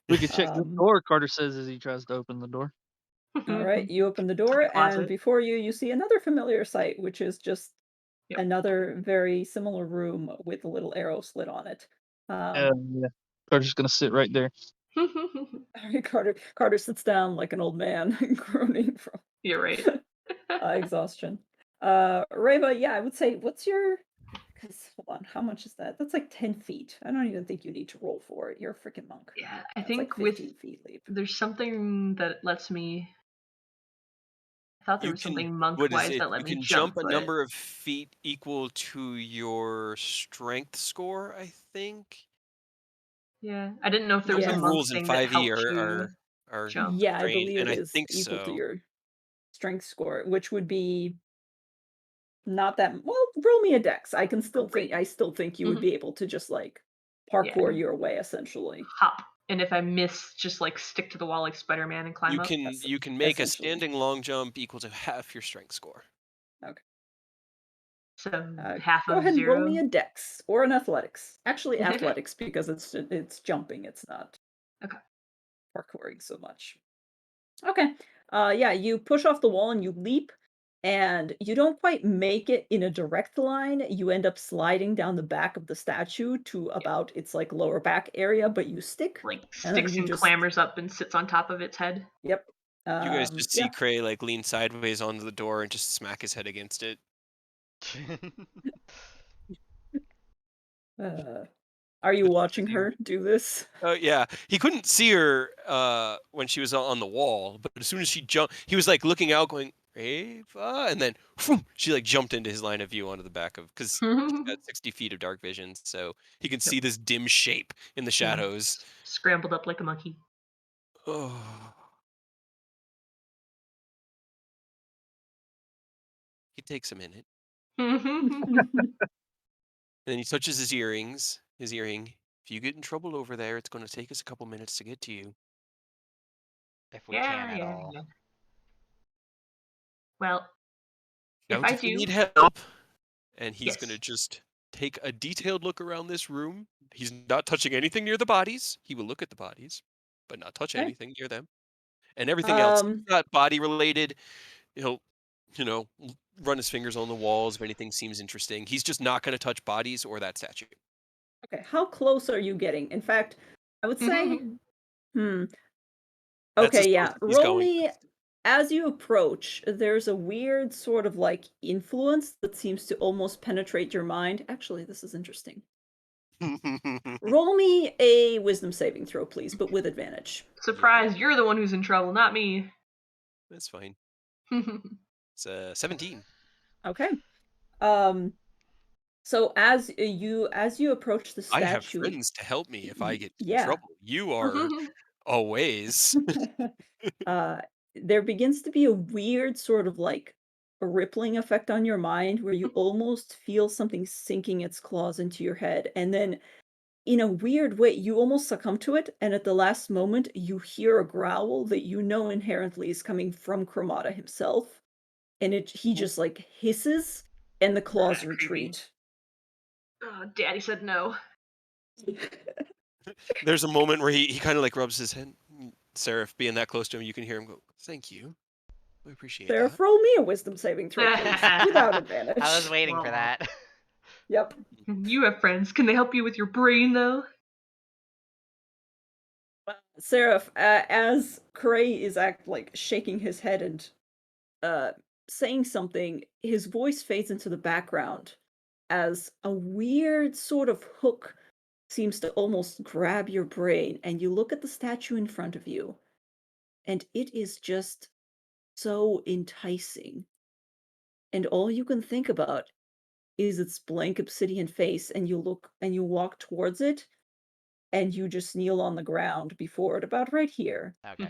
We could check this um, door, Carter says as he tries to open the door. all right, you open the It's like a door, and closet. before you, you see another familiar sight, which is just Yep. another very similar room with a little arrow slit on it. Yeah. Carter's gonna sit right there. Carter sits down like an old man, groaning from You're right. exhaustion. Reva, yeah, I would say, what's your? Because hold on, how much is that? That's like 10 feet. I don't even think you need to roll for it. You're a freaking monk. Yeah, I That's like think with 15 feet leap. there's something that lets me. I thought there You was can something what is monk-wise it? that let You me can jump, jump a but number of feet equal to your strength score, I think. yeah, I didn't know if there was a Some Yes, monk rules in thing that 5e helped you are jump. yeah, I strange, believe and it I is think equal to so. your strength score, which would be not that well. Roll me a dex. Great. I still think you would be able to just like Yeah, parkour your way essentially. hop. And if I miss, just like stick to the wall like Spider-Man and climb You up. can That's you can make a essentially standing long jump equal to half your strength score. okay. So half Go of ahead and roll me 0. a dex or an athletics. Actually, athletics because it's jumping. It's not Okay. parkouring so much. Okay. Yeah, you push off the wall and you leap, and you don't quite make it in a direct line. You end up sliding down the back of the statue to Yeah. about its like lower back area, but you stick, Like and then sticks you and just clambers up and sits on top of its head. yep. You guys just see Yeah. Cray like lean sideways onto the door and just smack his head against it. Uh, are you Just as watching you her do this? Oh yeah, he couldn't see her when she was on the wall, but as soon as she jumped, he was like looking out, going Ava, and then whoom, she like jumped into his line of view onto the back of because he's got 60 feet of dark vision, so he can Yep. see this dim shape in the Yeah. shadows. Scrambled up like a monkey. Oh, takes a minute. And then he touches his earrings, his earring. If you get in trouble over there, it's going to take us a couple minutes to get to you. If we can Yeah, at yeah, all. yeah. Well, if Shout I if you need do, help. And he's going to yes. just take a detailed look around this room. He's not touching anything near the bodies. He will look at the bodies, but not touch Okay. anything near them. And everything else, Um, not body related, he'll, run his fingers on the walls if anything seems interesting. He's just not going to touch bodies or that statue. okay, how close are you getting? In fact, I would say, hmm. That's as Okay, close yeah. as he's Roll going. me as you approach, there's a weird sort of like influence that seems to almost penetrate your mind. Actually, this is interesting. Roll me a wisdom saving throw, please, but with advantage. Surprise, you're the one who's in trouble, not me. That's fine. It's 17. Okay. Um so as you approach the I have statue, friends to help me if I get in yeah. trouble. You are always. uh there begins to be a weird sort of like a rippling effect on your mind where you almost feel something sinking its claws into your head, and then in a weird way you almost succumb to it, and at the last moment you hear a growl that you know inherently is coming from Chromata himself, and he just like hisses and the claws Creepy. retreat. Oh, Daddy said no. There's a moment where he kind of like rubs his head. Seraph, being that close to him, you can hear him go, "Thank you. I appreciate Sarah, that." roll me a wisdom saving throw, please, without advantage. I was waiting for Aw. that. Yep. You have friends. Can they help you with your brain, though? Seraph, as Cray is like shaking his head and uh saying something, his voice fades into the background as a weird sort of hook seems to almost grab your brain, and you look at the statue in front of you, and it is just so enticing. And all you can think about is its blank obsidian face, and you look and you walk towards it, and you just kneel on the ground before it, about right here. Okay.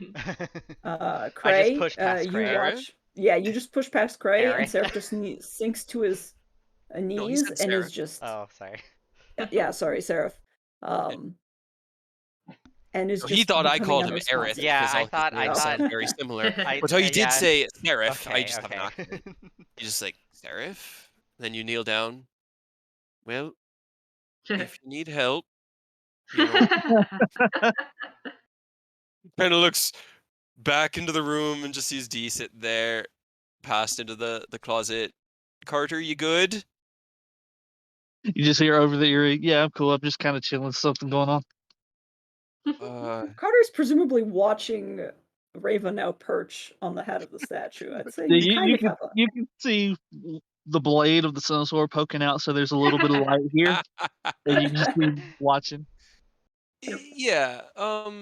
I just Cray, pushed past you Cray. Sarah? watch. Yeah, you just push past Cray, and Aaron. Seraph just sinks to his No, he knees said and is Sarah. just Oh, sorry. yeah. Sorry, Seraph. Yeah. Um, and is No, he just thought I becoming called him Aerith unresponsive. Yeah, because I all his thought names Oh. sound very similar. I But how he did yeah. say Seraph, I Okay, just have an okay. accent. You just like, Seraph? Then you kneel down. Well, if you need help, you know, kind of looks back into the room and just sees D sit there, passed into the closet. Carter, you good? You just hear over the ear, yeah, I'm cool. I'm just kind of chilling. Something going on. Carter's presumably watching Raven now perch on the head of the statue. I'd say Yeah, you kind of have a you can see the blade of the sun sword poking out, so there's a little bit of light here, and you just be watching. Yeah. Well,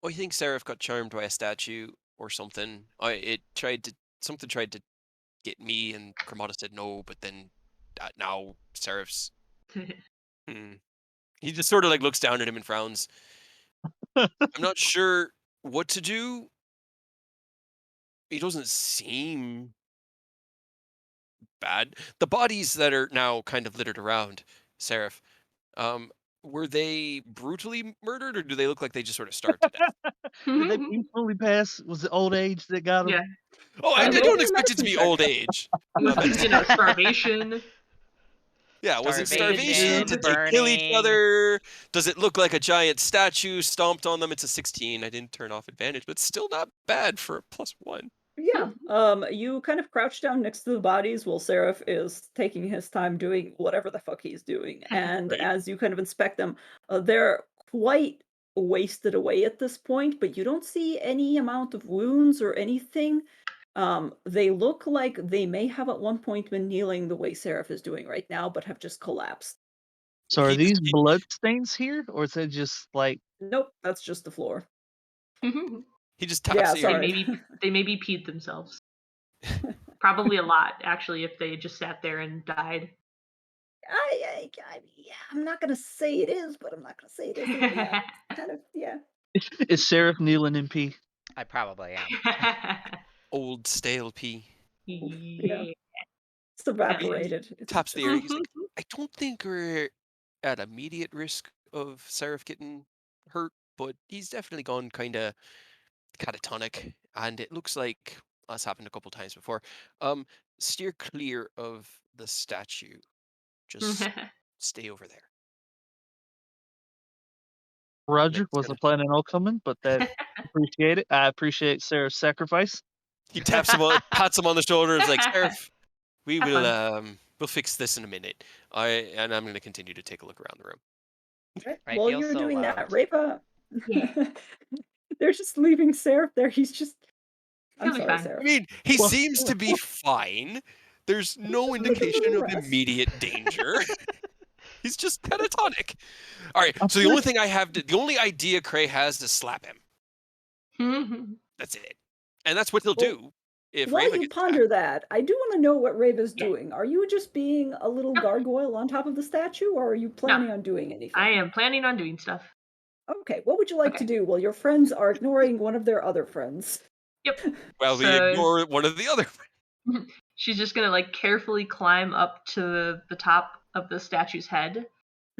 I think Seraph got charmed by a statue or something. Something tried to get me, and Cremata said no, but then now Seraph's. Hmm. He just sort of like looks down at him and frowns. I'm not sure what to do. He doesn't seem bad. The bodies that are now kind of littered around, Seraph, um, were they brutally murdered, or do they look like they just sort of starved to death? Did they peacefully pass? Was it old age that got them? Yeah. Oh, I I roll think don't me a expect it to medicine be check. old age. it was, That's starvation. yeah. Was it They get starvation? Starvation, noob. Did they kill each burning. other? Does it look like a giant statue stomped on them? It's a 16. I didn't turn off advantage, but still not bad for a +1. Yeah. You kind of crouch down next to the bodies while Seraph is taking his time doing whatever the fuck he's doing. And Right. as you kind of inspect them, they're quite wasted away at this point, but you don't see any amount of wounds or anything. They look like they may have at one point been kneeling the way Seraph is doing right now, but have just collapsed. So are He just these blood stains here, or is it just like Nope, that's just the floor. he just taps Yeah, at your. they sorry. maybe peed themselves. Probably a lot, actually, if they just sat there and died. Yeah, I'm not gonna say it is, but I'm not gonna say it isn't. Yeah, kind of. Yeah. is Seraph kneeling in pee? I probably am. Old stale pee. Yeah. Yeah. It's evaporated. It's taps the air. He's like, Mhm. I don't think we're at immediate risk of Seraph getting hurt, but he's definitely gone kind of catatonic, and it looks like that's happened a couple times before. Steer clear of the statue. Just stay over there. Roger, It's gonna. wasn't planning on coming, but that appreciate it. I appreciate Sarah's sacrifice. He taps him on, pats him on the shoulder. It's like, Seraph, we Have will fun. we'll fix this in a minute. I'm going to continue to take a look around the room. Right. I While feel you're so doing that, loved. Reva, Yeah. they're just leaving Seraph there. He's just. I'm He'll be sorry, fine. I Seraph. mean, he Well, seems to be fine. There's He's no just looking indication for of a rest. immediate danger. He's just catatonic. All right. I'm So the sure only thing I have, the only idea Cray has is slap him. Mhm. That's it, and that's what he'll Well, do if while Reva you gets attacked. ponder that, I do want to know what Reva's Yeah. doing. Are you just being a little Nope. gargoyle on top of the statue, or are you No, planning on doing I anything? am planning on doing stuff. Okay, what would you like to Okay. do while your friends are ignoring one of their other friends? Yep. Well, we So ignore one of the other. she's just gonna like carefully climb up to the top of the statue's head,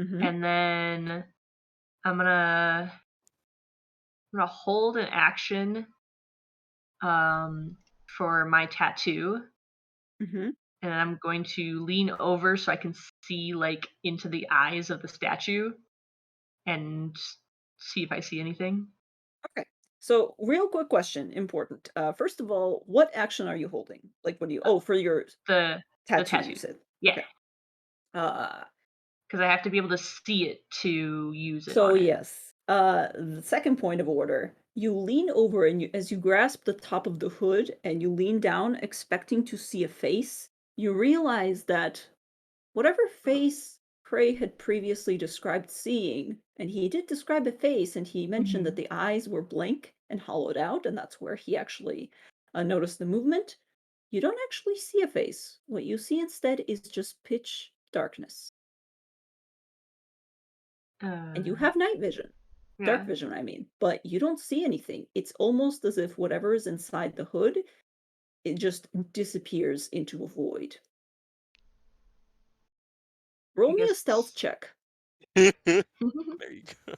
Mm-hmm. and then I'm gonna hold an action for my tattoo, Mm-hmm. and I'm going to lean over so I can see like into the eyes of the statue and see if I see anything. Okay. So, real quick question, important. First of all, what action are you holding? Like, when you? Uh, Oh, for your the the tattoo, you tattoo. said. Yeah, Okay. Uh, because I have to be able to see it to use it so on it. yes. The second point of order, you lean over and as you grasp the top of the hood and you lean down, expecting to see a face, you realize that whatever face Prey had previously described seeing, and he did describe a face, and he mentioned that Mhm. the eyes were blank and hollowed out, and that's where he actually noticed the movement. You don't actually see a face. What you see instead is just pitch darkness. And you Uh, have night vision. Dark yeah. vision, I mean, but you don't see anything. It's almost as if whatever is inside the hood, it just disappears into a void. I Roll me a stealth guess. check. There you go.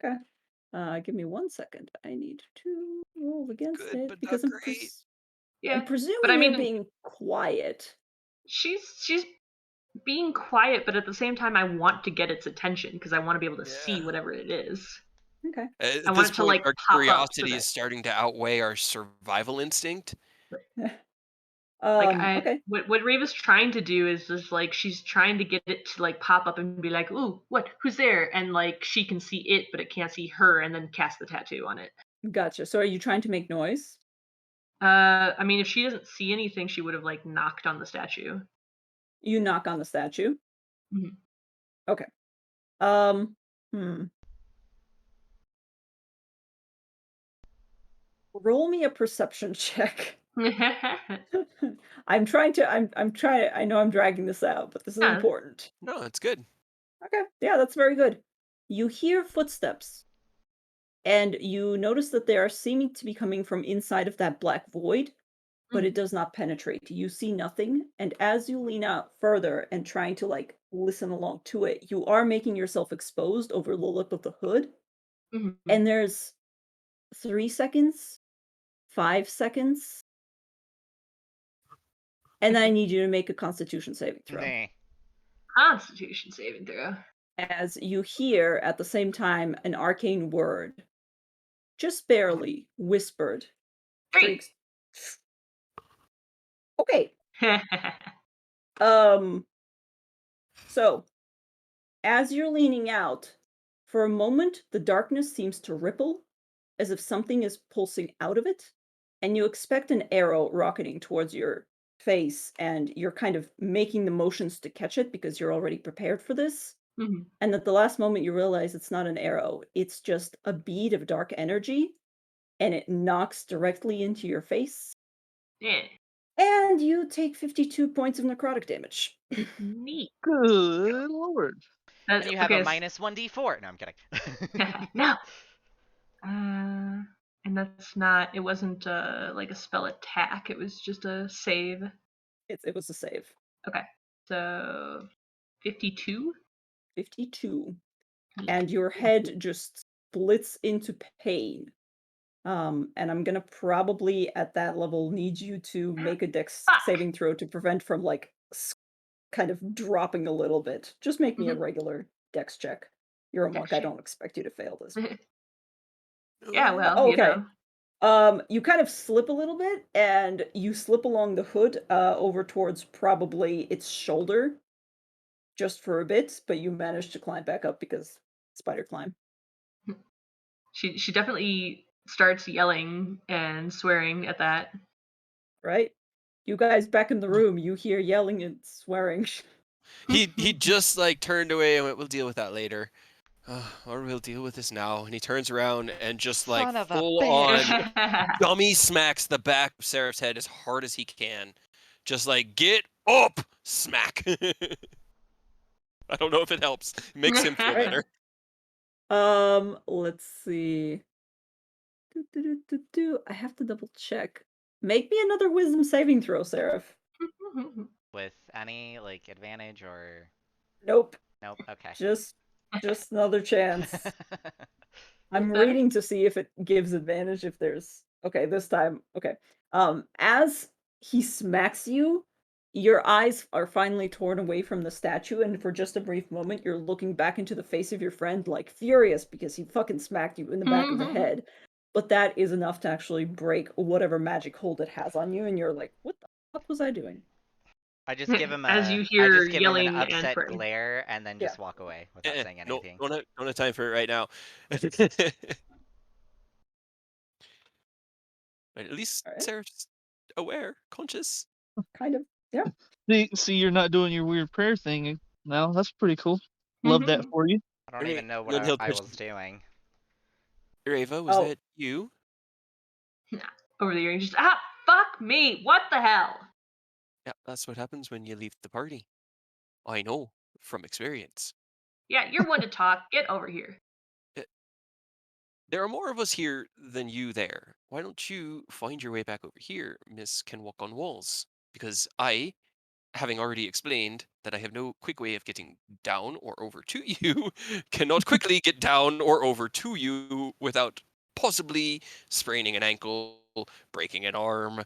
Okay. Give me 1 second. I need to roll against Good, it but not because great. I'm Yeah, but presuming I you're mean, being quiet. she's being quiet, but at the same time, I want to get its attention because I want to be able to see Yeah. whatever it is. Okay. I At want this it to point, like our pop up so curiosity that is starting to outweigh our survival instinct. like Okay. what Reva's trying to do is just like she's trying to get it to like pop up and be like, ooh, what? Who's there? And like she can see it, but it can't see her, and then cast the tattoo on it. Gotcha. So are you trying to make noise? I mean, if she doesn't see anything, she would have like knocked on the statue. You knock on the statue. Mhm. Okay. Um, hmm. Roll me a perception check. I'm trying I know I'm dragging this out, but this is Yeah. important. No, it's good. Okay. Yeah, that's very good. You hear footsteps and you notice that they are seeming to be coming from inside of that black void, but it Mhm. does not penetrate. You see nothing, and as you lean out further and trying to like listen along to it, you are making yourself exposed over the lip of the hood, Mhm. and there's 3 seconds, 5 seconds, and then I need you to make a constitution saving throw. Nah. Constitution saving throw. As you hear at the same time an arcane word, just barely whispered, 3. shrieks. Okay. Um so as you're leaning out, for a moment the darkness seems to ripple as if something is pulsing out of it, and you expect an arrow rocketing towards your face, and you're kind of making the motions to catch it because you're already prepared for this. Mhm. And at the last moment, you realize it's not an arrow, it's just a bead of dark energy, and it knocks directly into your face. Yeah. And you take 52 points of necrotic damage. Neat. good lord. And you have a Okay. minus 1d4. No, I'm kidding. No. Uh, And that's not. It wasn't like a spell attack. It was just a save. It was a save. Okay, so 52. 52. Yeah. And your head just splits into pain. And I'm gonna probably at that level need you to make a dex Fuck. saving throw to prevent from like kind of dropping a little bit. Just make me a regular dex check. You're a monk. Dex I check. don't expect you to fail this. Yeah, No. well, Oh, you okay. know. You kind of slip a little bit, and you slip along the hood, over towards probably its shoulder, just for a bit, but you manage to climb back up because spider climb, She definitely starts yelling and swearing at that. right? You guys back in the room, you hear yelling and swearing. He just like turned away and went, "We'll deal with that later." Or we'll deal with this now. And he turns around and just like Son of a full on bitch. dummy smacks the back of Seraph's head as hard as he can. Just like, get up! Smack. I don't know if it helps. It makes him feel Right. better. Let's see. I have to double check. Make me another wisdom saving throw, Seraph. With any like advantage or Nope. nope. Okay. Just another chance. I'm Better? reading to see if it gives advantage if there's okay, this time. Okay. As he smacks you, your eyes are finally torn away from the statue, and for just a brief moment, you're looking back into the face of your friend, like furious because he fucking smacked you in the back of the head. But that is enough to actually break whatever magic hold it has on you, and you're like, what the fuck was I doing? As you I hear just give him an yelling and upset swearing. glare and then Yeah. just walk away without saying No, anything. don't have time for it right now. But at least All right. Seraph's aware, conscious. Kind of. Yeah. See, you're not doing your weird prayer thing now. That's pretty cool. Love that for you. I don't even know what Then he'll I twitch. was doing. Rava, was Oh, that you? Over the ear, just fuck me! What the hell? Yeah, that's what happens when you leave the party. I know from experience. Yeah, you're one to talk. Get over here. Uh, There are more of us here than you there. Why don't you find your way back over here, Miss Can Walk on Walls? Because I, having already explained that I have no quick way of getting down or over to you, cannot quickly get down or over to you without possibly spraining an ankle, breaking an arm,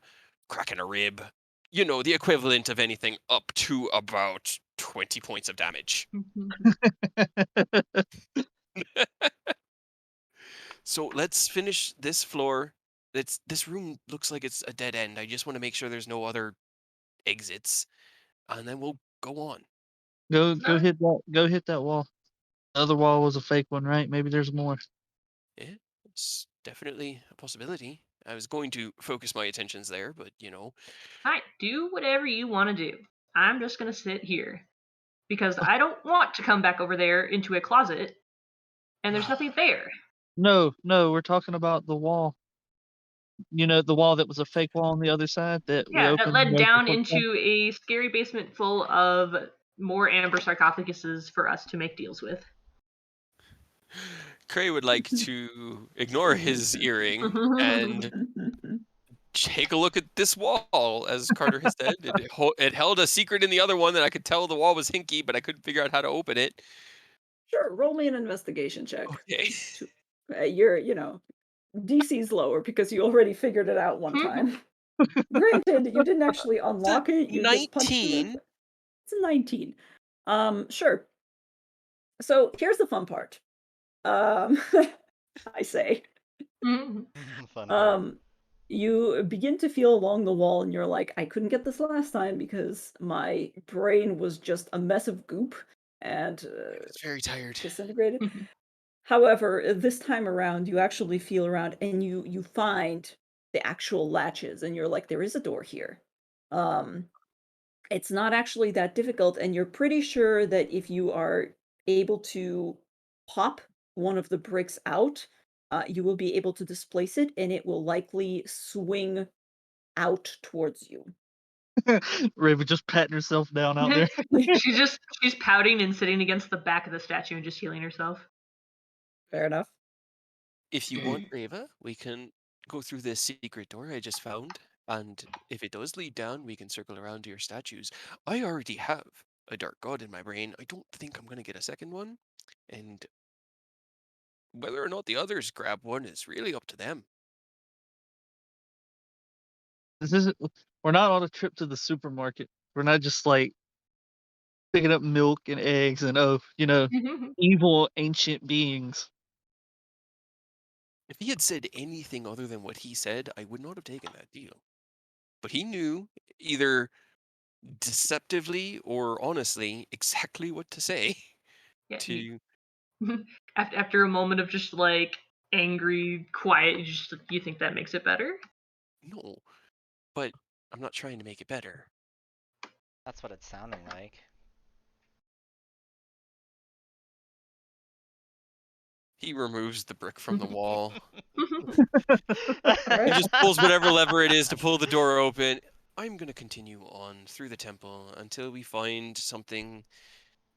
cracking a rib. You know, the equivalent of anything up to about 20 points of damage. So let's finish this floor. This room looks like it's a dead end. I just want to make sure there's no other exits, and then we'll go on. Go hit that wall. The other wall was a fake one, right? Maybe there's more. Yeah, it's definitely a possibility. I was going to focus my attentions there, but you know, Alright, do whatever you want to do. I'm just gonna sit here. Because I don't want to come back over there into a closet and there's nothing there. No, we're talking about the wall. You know, the wall that was a fake wall on the other side that we Yeah, that opened. led There's the down first one. into a scary basement full of more amber sarcophaguses for us to make deals with. Cray would like to ignore his earring and take a look at this wall, as Carter has said. It held a secret in the other one that I could tell the wall was hinky, but I couldn't figure out how to open it. Sure, roll me an investigation check. Okay. You're, DC's lower because you already figured it out one time. Granted, you didn't actually It's a unlock it, you just punched it in. 19. It's a 19. Sure. So here's the fun part. Um, I say. Mhm. Fun part. You begin to feel along the wall and you're like, I couldn't get this last time because my brain was just a mess of goop and It's very tired. disintegrated. However, this time around, you actually feel around and you find the actual latches, and you're like, there is a door here. Um, it's not actually that difficult, and you're pretty sure that if you are able to pop one of the bricks out, you will be able to displace it, and it will likely swing out towards you. Raven just patting herself down out there. She's pouting and sitting against the back of the statue and just healing herself. Fair enough. If you want, Rava, we can go through this secret door I just found, and if it does lead down, we can circle around to your statues. I already have a dark god in my brain. I don't think I'm gonna get a second one, and whether or not the others grab one is really up to them. This isn't. We're not on a trip to the supermarket. We're not just like picking up milk and eggs and evil ancient beings. If he had said anything other than what he said, I would not have taken that deal. But he knew, either deceptively or honestly, exactly what to say Yeah, to after a moment of just like angry quiet, you think that makes it better? no, but I'm not trying to make it better. That's what it's sounding like. He removes the brick from the wall. He Right. just pulls whatever lever it is to pull the door open. I'm going to continue on through the temple until we find something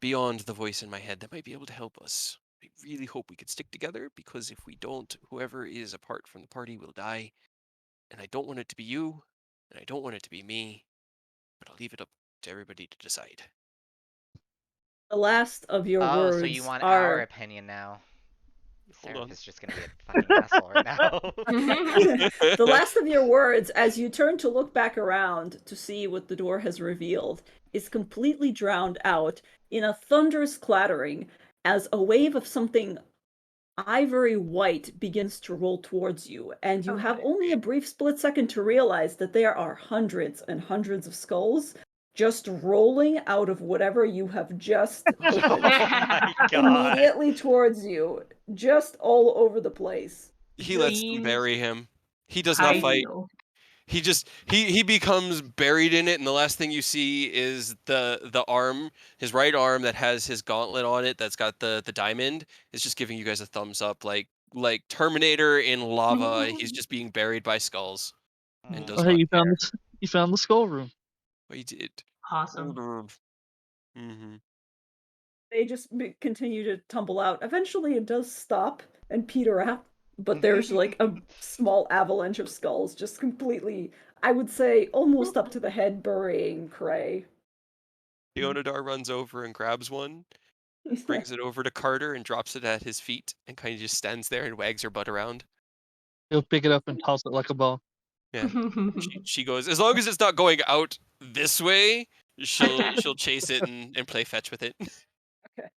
beyond the voice in my head that might be able to help us. I really hope we could stick together, because if we don't, whoever is apart from the party will die. And I don't want it to be you, and I don't want it to be me, but I'll leave it up to everybody to decide. The last of your Oh, so you words want our are opinion now? Hold Seraph on. is just gonna be a fucking asshole right now. the last of your words, as you turn to look back around to see what the door has revealed, is completely drowned out in a thunderous clattering as a wave of something ivory white begins to roll towards you, and you Oh have my. only a brief split second to realize that there are hundreds and hundreds of skulls just rolling out of whatever you have just Oh opened my god. immediately towards you, just all over the place. He lets them Seems bury him. He does not fight. ideal. He becomes buried in it, and the last thing you see is the arm, his right arm that has his gauntlet on it, that's got the diamond, is just giving you guys a thumbs up, like Terminator in lava. He's just being buried by skulls and Oh, does hey, not you found care. this. You found the skull room. What he did. Awesome. Mm-hmm. They just continue to tumble out. Eventually, it does stop and peter out, but there's like a small avalanche of skulls just completely, I would say, almost up to the head, burying Cray. Leonidar runs over and grabs one, brings it over to Carter and drops it at his feet, and kind of just stands there and wags her butt around. He'll pick it up and toss it like a ball. Yeah. She goes, as long as it's not going out this way, she'll chase it and play fetch with it. Okay.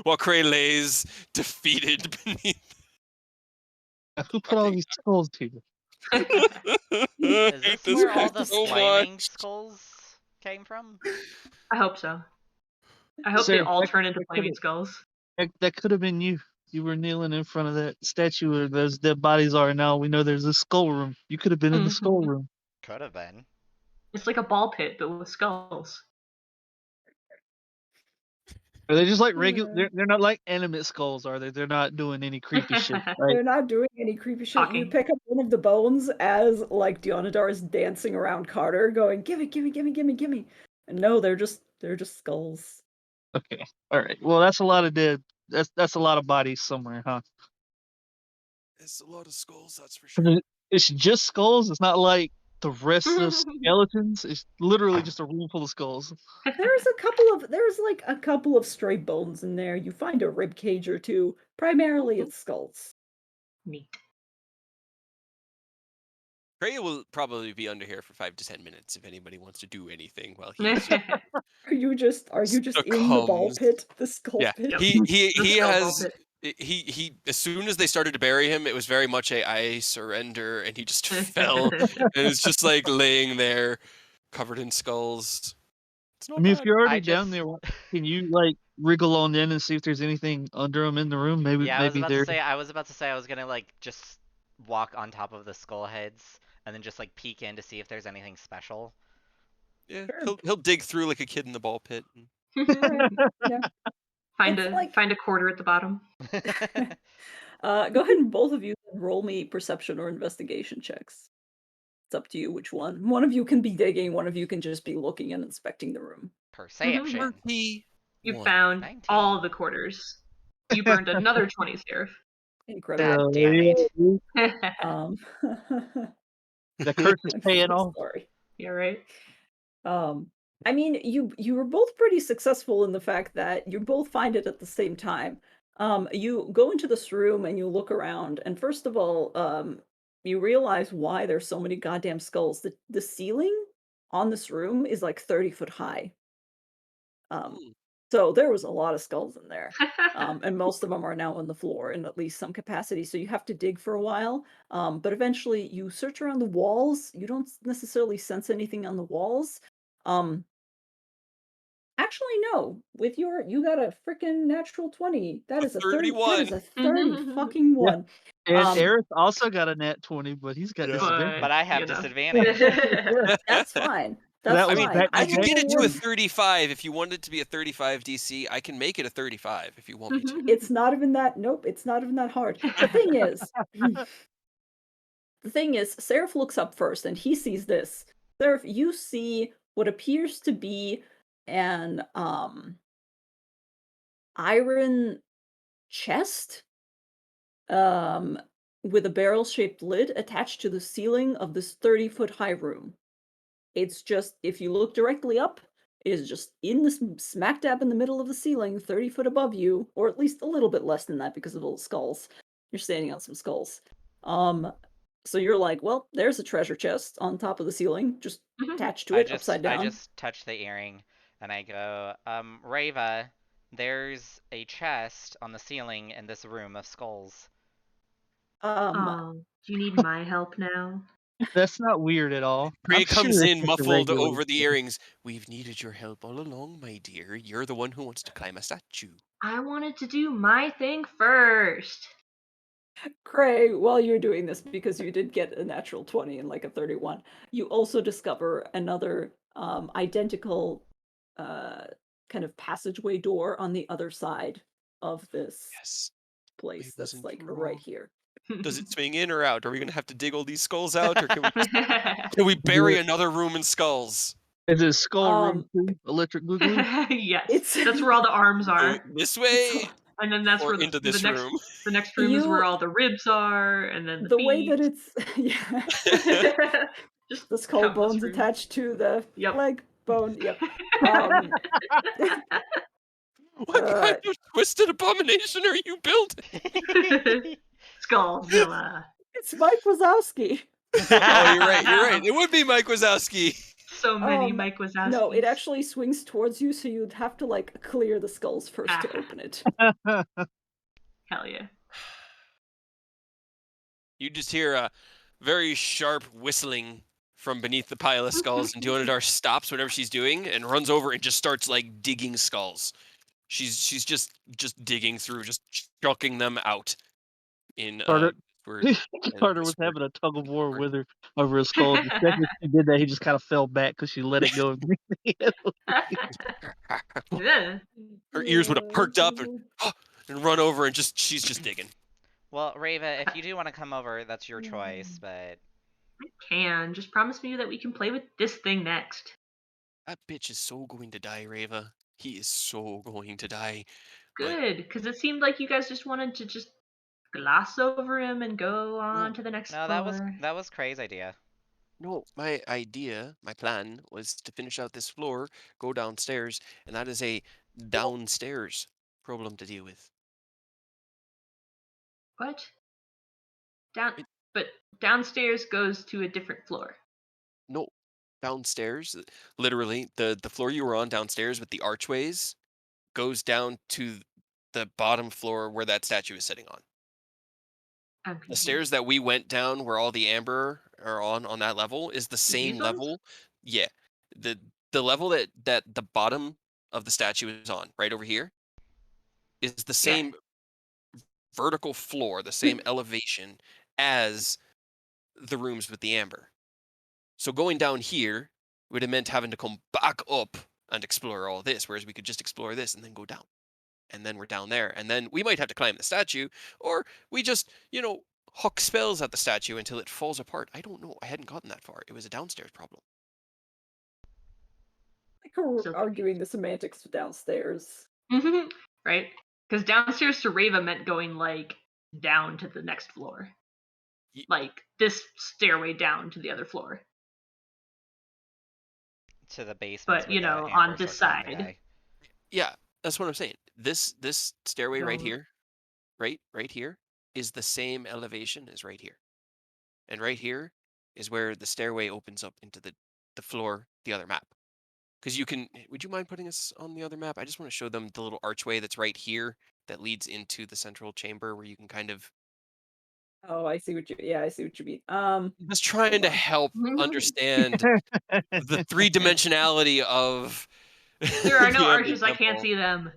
While Cray lays defeated beneath. Now, who put all these skulls here? I Is hate this this where You guy all have the to so flaming much. skulls came from? I hope so. I hope they Sarah, all that, turn into that flaming could skulls. that could have been you. You were kneeling in front of that statue where those dead bodies are now. We know there's a skull room. You could have been in the skull room. Could have been. It's like a ball pit, but with skulls. Are they just like regular? Uh, They're not like animate skulls, are they? They're not doing any creepy shit, right? They're not doing any creepy shit. You Talking. pick up one of the bones as like Dionadar is dancing around Carter, going, "Gimme, gimme, gimme, gimme, gimme!" And no, they're just skulls. Okay, all right. Well, that's a lot of dead. That's a lot of bodies somewhere, huh? It's a lot of skulls, that's for And sure. it's just skulls. It's not like the rest of skeletons. It's literally just a room full of skulls. There's like a couple of stray bones in there. You find a rib cage or two. Primarily, it's skulls. Neat. Cray will probably be under here for 5 to 10 minutes if anybody wants to do anything while he Are you just in the ball succumbs. pit, the skull Yeah, pit? Yep. The he skull ball has pit. he as soon as they started to bury him, it was very much a I surrender, and he just fell, and it's just like laying there, covered in skulls. It's I not mean, if bad. you're I already down just there, can you like wriggle on in and see if there's anything under them in the room? Maybe Yeah, maybe there. I was about to say I was gonna like just walk on top of the skull heads and then just like peek in to see if there's anything special. Yeah, Sure. he'll dig through like a kid in the ball pit. Right. Yeah. find It's a like find a quarter at the bottom. go ahead and both of you roll me perception or investigation checks. It's up to you which one. One of you can be digging, one of you can just be looking and inspecting the room. You 31. found all 19. the quarters. You burned another 20, Seraph. Incredible. God damn yeah, it. dude. Um, The curse is I'm paying so off. sorry. Yeah, right. Um, I mean, you were both pretty successful in the fact that you both find it at the same time. You go into this room and you look around, and first of all, you realize why there's so many goddamn skulls. The ceiling on this room is like 30 foot high. Um, Hmm. so there was a lot of skulls in there. And most of them are now on the floor in at least some capacity. So you have to dig for a while. But eventually you search around the walls. You don't necessarily sense anything on the walls. Um, Actually, no. With you got a freaking natural 20. That A is a 30. That is 31. a 30 fucking Yeah. one. And Um, Aerith also got a nat 20, but he's got Yeah. disadvantage. But I have You know. disadvantage. that's fine. So That's that I was mean, fine. back I I to can will back. get it to a reward 35 if you want it to be a 35 DC. I can make it a 35 if you want me to. it's not even that nope, it's not even that hard. The thing is, Seraph looks up first and he sees this. Seraph, you see what appears to be an iron chest um with a barrel-shaped lid attached to the ceiling of this 30-foot high room. It's just if you look directly up, it is just in this smack dab in the middle of the ceiling, 30 foot above you, or at least a little bit less than that because of all the skulls. You're standing on some skulls. Um, so you're like, well, there's a treasure chest on top of the ceiling, just attached to I it, just upside I down. just touch the earring and I go, Rava, there's a chest on the ceiling in this room of skulls. Um, Oh, do you need my help now? That's not weird at all. I'm Prey sure comes it's in just a muffled regular. over the earrings. We've needed your help all along, my dear. You're the one who wants to climb a statue. I wanted to do my thing first. Cray, while you're doing this, because you did get a natural 20 and like a 31, you also discover another identical uh, kind of passageway door on the other side of this Yes, I place that's wasn't like right wrong. here. Does it swing in or out? Are we gonna have to dig all these skulls out, or can we bury another room in skulls? Is it Skull Room Um, 2? Electric Boogaloo? Yes, it's that's where all the arms Go are, this it's way and then that's or where into the this next room? the next room is where you all the ribs are, and then the the way feet. that it's yeah, Just the skull countless bones rooms. attached to the Yep. leg bone. Yep. Um, What kind of twisted abomination are you building? Skullzilla. it's Mike Wazowski. Oh, you're right. You're right. Wow. It would be Mike Wazowski. So many Mike No, it Wazowskis. actually swings towards you, so you'd have to like clear the skulls first to Ah, open it. hell yeah. You just hear a very sharp whistling from beneath the pile of skulls, and Duonadar stops whatever she's doing and runs over and just starts like digging skulls. She's just digging through, just chucking them out in Carter, word and Carter was whisper. having a tug of war word. with her over a skull. The second she did that, he just kind of fell back because she let it go. Yeah. Her ears would have perked up and run over and she's just digging. Well, Rava, if you do want to come over, that's your choice, but I can. Just promise me that we can play with this thing next. That bitch is so going to die, Rava. He is so going to die. But Good, because it seemed like you guys just wanted to just gloss over him and go on no, to the next no, floor. that was Craig's idea. no, my plan was to finish out this floor, go downstairs, and that is a downstairs problem to deal with. What? Down, It, but downstairs goes to a different floor. no, downstairs, literally, the floor you were on downstairs with the archways goes down to the bottom floor where that statue is sitting on. I'm The confused. stairs that we went down where all the amber are on that level is the These same ones? level. Yeah. The the level that the bottom of the statue is on, right over here, is the Yeah. same vertical floor, the same elevation as the rooms with the amber. So going down here would have meant having to come back up and explore all this, whereas we could just explore this and then go down. And then we're down there. And then we might have to climb the statue, or we just, huck spells at the statue until it falls apart. I don't know. I hadn't gotten that far. It was a downstairs problem. Like we're So arguing the semantics downstairs. confused. Right? Because downstairs to Rava meant going like down to the next floor. Ye- Like this stairway down to the other floor. To the basements But, where the on Ambers this are trying to side. die. Yeah, that's what I'm saying. This stairway right Don't. here, right here, is the same elevation as right here. And right here is where the stairway opens up into the floor, the other map. Because would you mind putting us on the other map? I just want to show them the little archway that's right here that leads into the central chamber where you can kind of Oh, I see what I see what you mean. just trying Hold to on. help understand the three-dimensionality of There are no the Ember arches, I can't Temple. see them.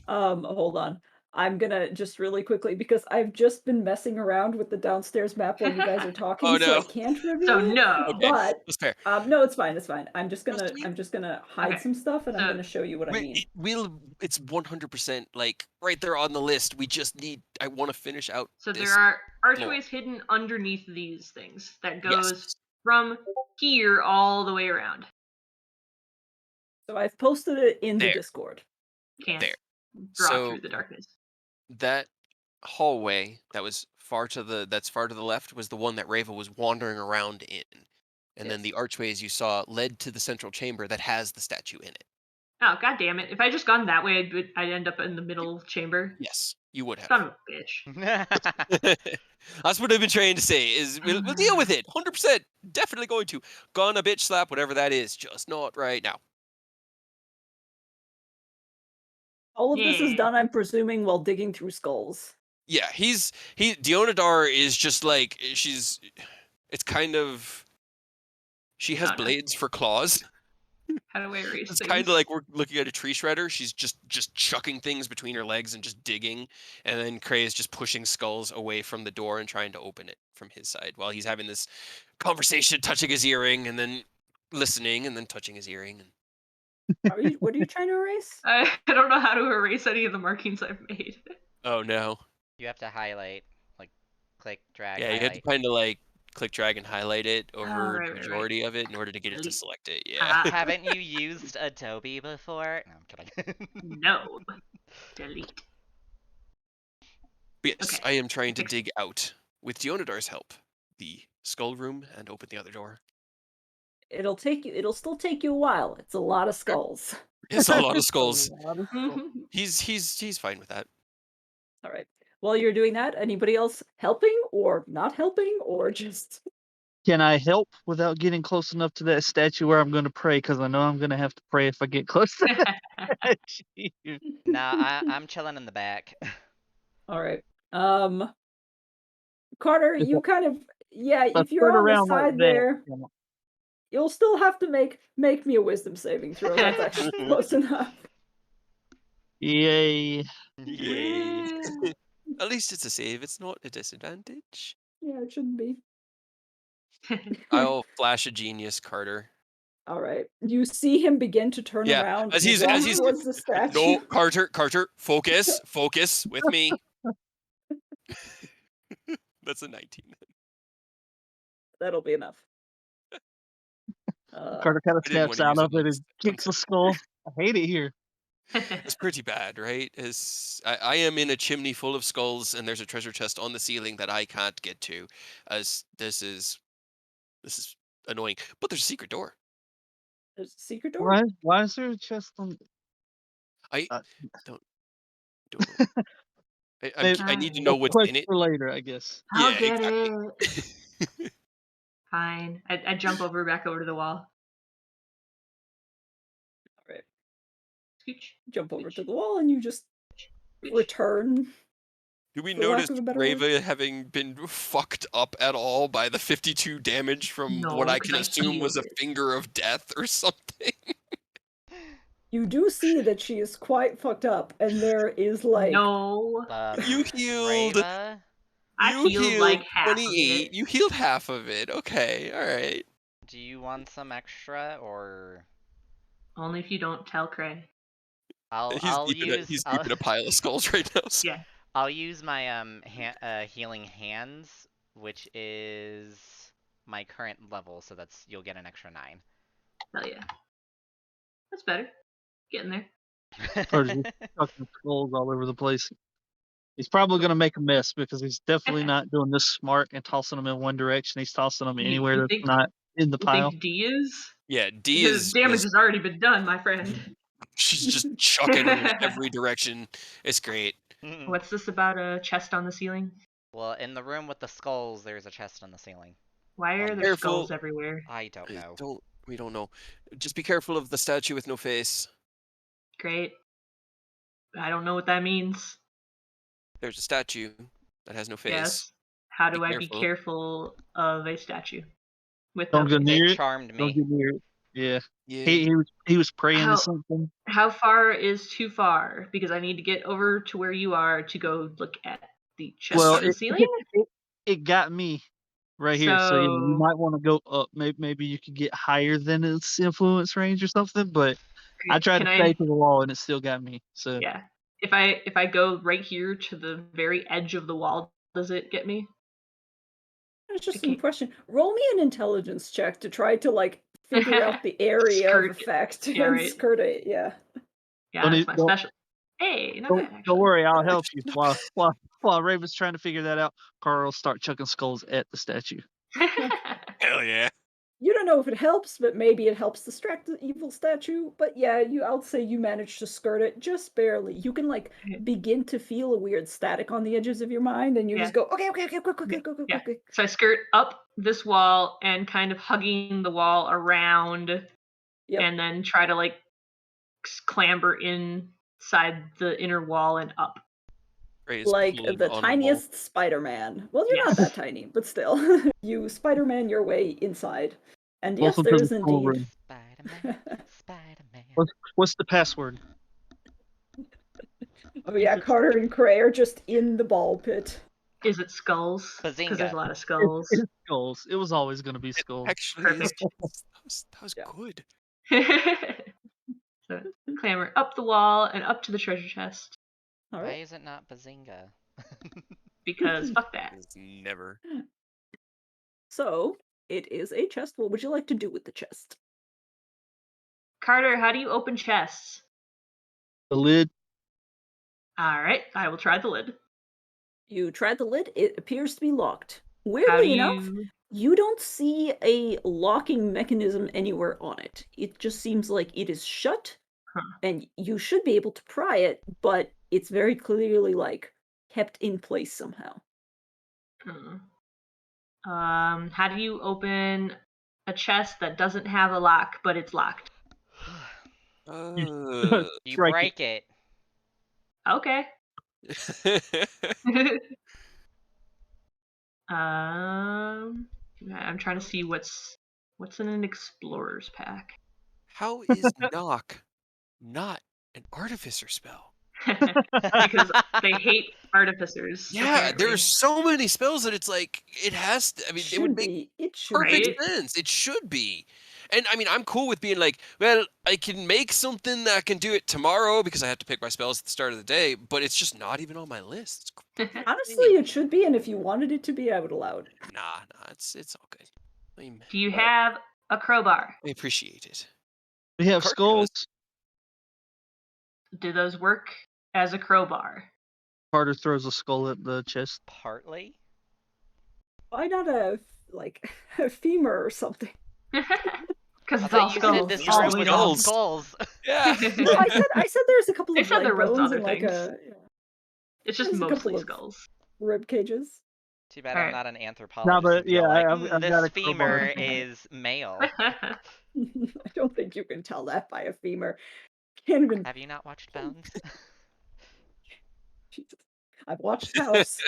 Hold on. I'm gonna just really quickly because I've just been messing around with the downstairs map while you guys are talking, Oh so I no. can't So reveal it. no. Okay, But that's fair. no, it's fine. It's fine. I'm just Trust me. gonna hide Okay. some stuff, and I'm So gonna show you what I mean. It's 100% like right there on the list. I want to finish out so there this are floor. archways hidden underneath these things that goes Yes. from here all the way around. So I've posted it in the There. Discord. Can't There. draw So through the darkness. that hallway that's far to the left was the one that Rava was wandering around in. And then Yes. the archways you saw led to the central chamber that has the statue in it. Oh, god damn it. If I just gone that way, I'd end up in the You- middle chamber. Yes, you would have. Son of a bitch. That's what I've been trying to say is we'll deal with it. 100%. Definitely going to. Gonna bitch slap, whatever that is. Just not right now. All of this is Yeah. done, I'm presuming, while digging through skulls. Yeah, Dionadar is just like it's kind of she has Oh, no. blades for claws. How do I erase It's things? kind of like we're looking at a tree shredder. She's just chucking things between her legs and just digging, and then Cray is just pushing skulls away from the door and trying to open it from his side while he's having this conversation, touching his earring and then listening and then touching his earring. What are you trying to erase? I don't know how to erase any of the markings I've made. Oh no! You have to highlight, like, click, drag, Yeah, you have to highlight. kind of like click, drag, and highlight it Oh, over right, the right, right. majority of it in order to get it to Delete. select it. Yeah. Ah. Haven't you used Adobe before? No, I'm kidding. No. Delete. But yes, Okay. I am trying to Fix- dig out with Dionadar's help the skull room and open the other door. It'll still take you a while. It's a lot of skulls. It's a lot of skulls. Mhm. He's fine with that. All right. While you're doing that, anybody else helping or not helping or just Can I help without getting close enough to that statue where I'm going to pray? Because I know I'm going to have to pray if I get close to that statue. Nah, I'm chilling in the back. All right. Carter, If you kind of I if you're turn on the around like side that, there, you know. you'll still have to make me a wisdom saving throw. That's actually close enough. Yay. Yay. At least it's a save. It's not a disadvantage. Yeah, it shouldn't be. I'll flash a genius, Carter. All right. You see him begin to turn Yeah, around as and he's walk as he's towards the statue. no, Carter, focus with me. That's a 19. That'll be enough. Carter kind of I didn't snaps want to out use it of it on and kicks the second. skull. I hate it here. It's pretty bad, right? As I am in a chimney full of skulls, and there's a treasure chest on the ceiling that I can't get to. As this is annoying, but there's a secret door. There's a secret door. Why is there a chest on? I Uh, don't know. I need to know a what's quest in it. for later, I guess. I'll Yeah, get exactly. it. Fine. I jump back over to the wall. All right. Scooch. Jump over to the wall and you just return. Do we For lack notice of a better word. Rava having been fucked up at all by the 52 damage from what No, I 'cause can I assume was a healed it. finger of death or something? You do see that she is quite fucked up, and there is like No. You healed Rava? I you healed like healed half of 28. it. You healed half of it. Okay, all right. Do you want some extra, or Only if you don't tell Cray. I'll use He's deep in a pile of skulls right now. So. Yeah. I'll use my healing hands, which is my current level, so you'll get an extra 9. Hell yeah. That's better. Getting there. Carter's just chucking skulls all over the place. He's probably gonna make a mess because he's definitely not doing this smart and tossing them in one direction. He's tossing them You, anywhere you that's think not in the you pile. think D is? Yeah, D Because is damage has already been done, my friend. she's just chucking them in every direction. It's great. What's this about a chest on the ceiling? Well, in the room with the skulls, there's a chest on the ceiling. Why are there Careful. skulls everywhere? I don't know. We don't know. Just be careful of the statue with no face. Great. I don't know what that means. There's a statue that has no face. Yes. How Be do I be careful. careful of a statue with Don't no go face? near It it. charmed Don't me. get near it. Yeah. Yeah. He was praying to How something. how far is too far? Because I need to get over to where you are to go look at the chest Well, on the ceiling. it got me right here. So yeah, you So might want to go up. Maybe you could get higher than its influence range or something. But I tried can to stay I? to the wall and it still got me. So Yeah. If I go right here to the very edge of the wall, does it get me? Interesting Okay. question. Roll me an intelligence check to try to like figure out the area of Skirt it. effect Yeah, and right. skirt it. Yeah. Yeah, don't that's e- my don't special. Hey, not bad don't, actually. don't worry. I'll Yeah, help you. not While Raven's trying to figure that out, Carl will start chucking skulls at the statue. Hell yeah. You don't know if it helps, but maybe it helps distract the evil statue. But yeah, I'll say you managed to skirt it just barely. You can like begin to feel a weird static on the edges of your mind, and you Yeah. just go, okay, quick, Yeah, go, yeah. quick. So I skirt up this wall and kind of hugging the wall around, Yep. and then try to like clamber inside the inner wall and up. Ray is Like pulled the on the wall. tiniest Spider-Man. Well, you're not Yes. that tiny, but still. You Spider-Man your way inside. And yes, Welcome there to the is school indeed. room. Spider-Man, Spider-Man. What's the password? Oh yeah, Is it- Carter and Cray are just in the ball pit. Is it skulls? Because Bazinga. there's a lot of skulls. It's skulls. It was always going to be It skulls. actually is. Perfect. That was Yeah. good. So clamber up the wall and up to the treasure chest. All Why right. is it not Bazinga? Because fuck that. It's never. So it is a chest. What would you like to do with the chest? Carter, how do you open chests? The lid. Alright, I will try the lid. You tried the lid. It appears to be locked. How do Weirdly enough, you you don't see a locking mechanism anywhere on it. It just seems like it is shut, Huh. and you should be able to pry it, but it's very clearly like kept in place somehow. how do you open a chest that doesn't have a lock but it's locked? Uh, You Strike break it. Okay. I'm trying to see what's in an explorer's pack. How is knock not an artificer spell? Because they hate artificers. Yeah, apparently. there's so many spells that it's like it has to. I mean, it would Should make be. It should perfect be. Right? sense. It should be. And I mean, I'm cool with being like, well, I can make something that can do it tomorrow because I have to pick my spells at the start of the day, but it's just not even on my list. Honestly, it should be, and if you wanted it to be, I would allow it. Nah, it's all good. Do you have a crowbar? I appreciate it. We have Cart skulls. does. Do those work as a crowbar? Carter throws a skull at the chest. Partly? Why not a a femur or something? Because I it's all thought you said skulls. this All room was all skulls. Yeah. No, I said there's a couple They of said leg there was bones other and like things. It's just There's a couple mostly of- skulls. rib cages. Too bad Alright. I'm not an anthropologist. but and go yeah, like, I've got this a crowbar." femur is male. I don't think you can tell that by a femur. Can't even. Have you not watched Bones? Jesus. I've watched House.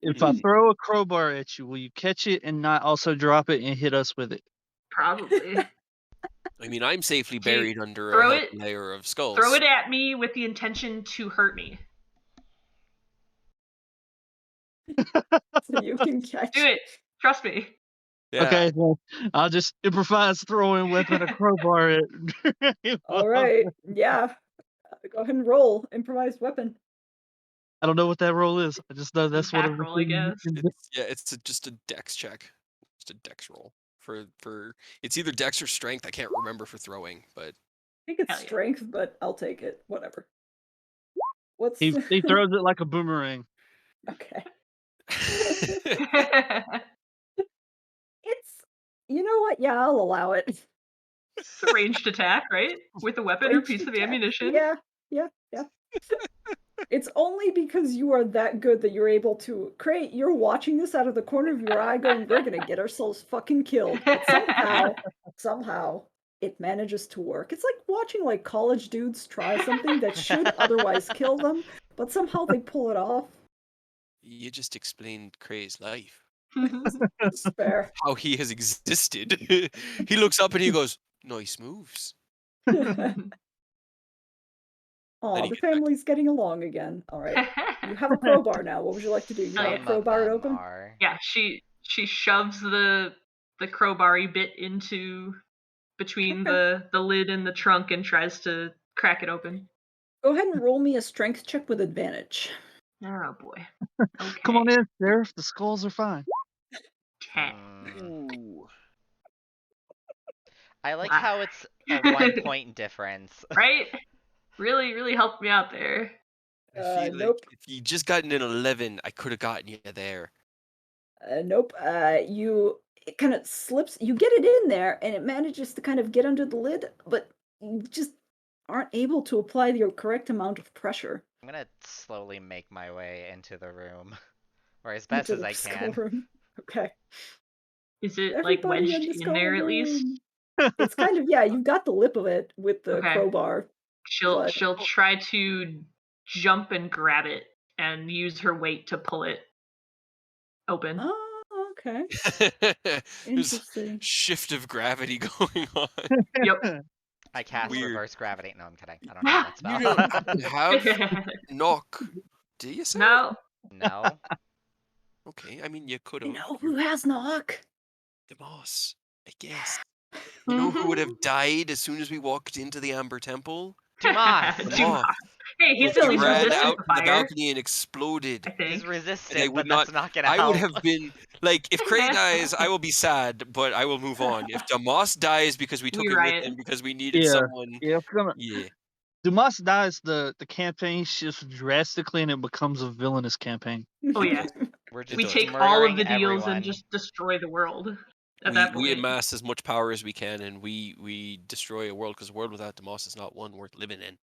If I throw a crowbar at you, will you catch it and not also drop it and hit us with it? Probably. I mean, I'm safely Do you buried under throw a it- healthy layer of skulls. Throw it at me with the intention to hurt me. So you can catch. Do it. Trust me. Yeah. Okay, well, I'll just improvise throwing weapon a crowbar at. All right. Yeah. Go ahead and roll improvised weapon. I don't know what that roll is. I just know that's what Attack roll, I guess. It's just a dex check. Just a dex roll for it's either dex or strength. I can't remember for throwing, but I think it's Hell yeah. strength, but I'll take it. Whatever. What's He throws it like a boomerang. okay. It's you know what? Yeah, I'll allow it. It's a ranged attack, right? With a weapon or Ranged piece of attack. ammunition. Yeah, yeah, yeah. It's only because you are that good that you're able to create. You're watching this out of the corner of your eye, going, "We're gonna get ourselves fucking killed," but somehow, it manages to work. It's like watching like college dudes try something that should otherwise kill them, but somehow they pull it off. You just explained Cray's life, It's fair. how he has existed. He looks up and he goes, "Nice moves." Then Aw, he the gets back. family's getting along again. All right. You have a crowbar now. What would you like to do? You Oh, want to yeah. Some of crowbar it them open? are. Yeah, she shoves the crowbar bit into between Okay. the lid and the trunk and tries to crack it open. Go ahead and roll me a strength check with advantage. Oh boy. Come on Okay. in, Sheriff. The skulls are fine. 10. Ooh. I like Wow. how it's a 1 point difference. Right? Really, really helped me out there. I feel like Nope. if you just gotten an 11, I could have gotten you there. Nope. It kind of slips. You get it in there, and it manages to kind of get under the lid, but you just aren't able to apply the correct amount of pressure I'm gonna slowly make my way into the room, or as best into as the I skull can. room. Okay. Is it like Everybody in wedged the in skull there at least? room. It's kind of, yeah, you've got the lip of it with the Okay. crowbar, but She'll try to jump and grab it and use her weight to pull it open. oh, okay. There's Interesting. shift of gravity going on. Yep. I cast Weird. reverse gravity. No, I'm kidding. I don't have that You spell. don't have knock, do you, Sarah? No. No. Okay, I mean, you could You have. know who has knock? The boss, I guess. You know who would have died as soon as we walked into the Amber Temple? Dumas! The Dumas. moth. Hey, he's We're at He feeling least ran better. resistant out to from the fire, balcony and exploded. I He's think. And I resistant, would but not. that's not gonna I would help. have been like, if Cray dies, I will be sad, but I will move on. If Damas dies because we took We him with riot. him because we needed Yeah. someone, Yeah, it's gonna yeah. Dumas dies, the campaign shifts drastically and it becomes a villainous campaign. Oh yeah. We're It just We does. take all of murdering the deals and everyone. just destroy the world at We that we point. amass as much power as we can, and we destroy a world because a world without Damas is not one worth living in.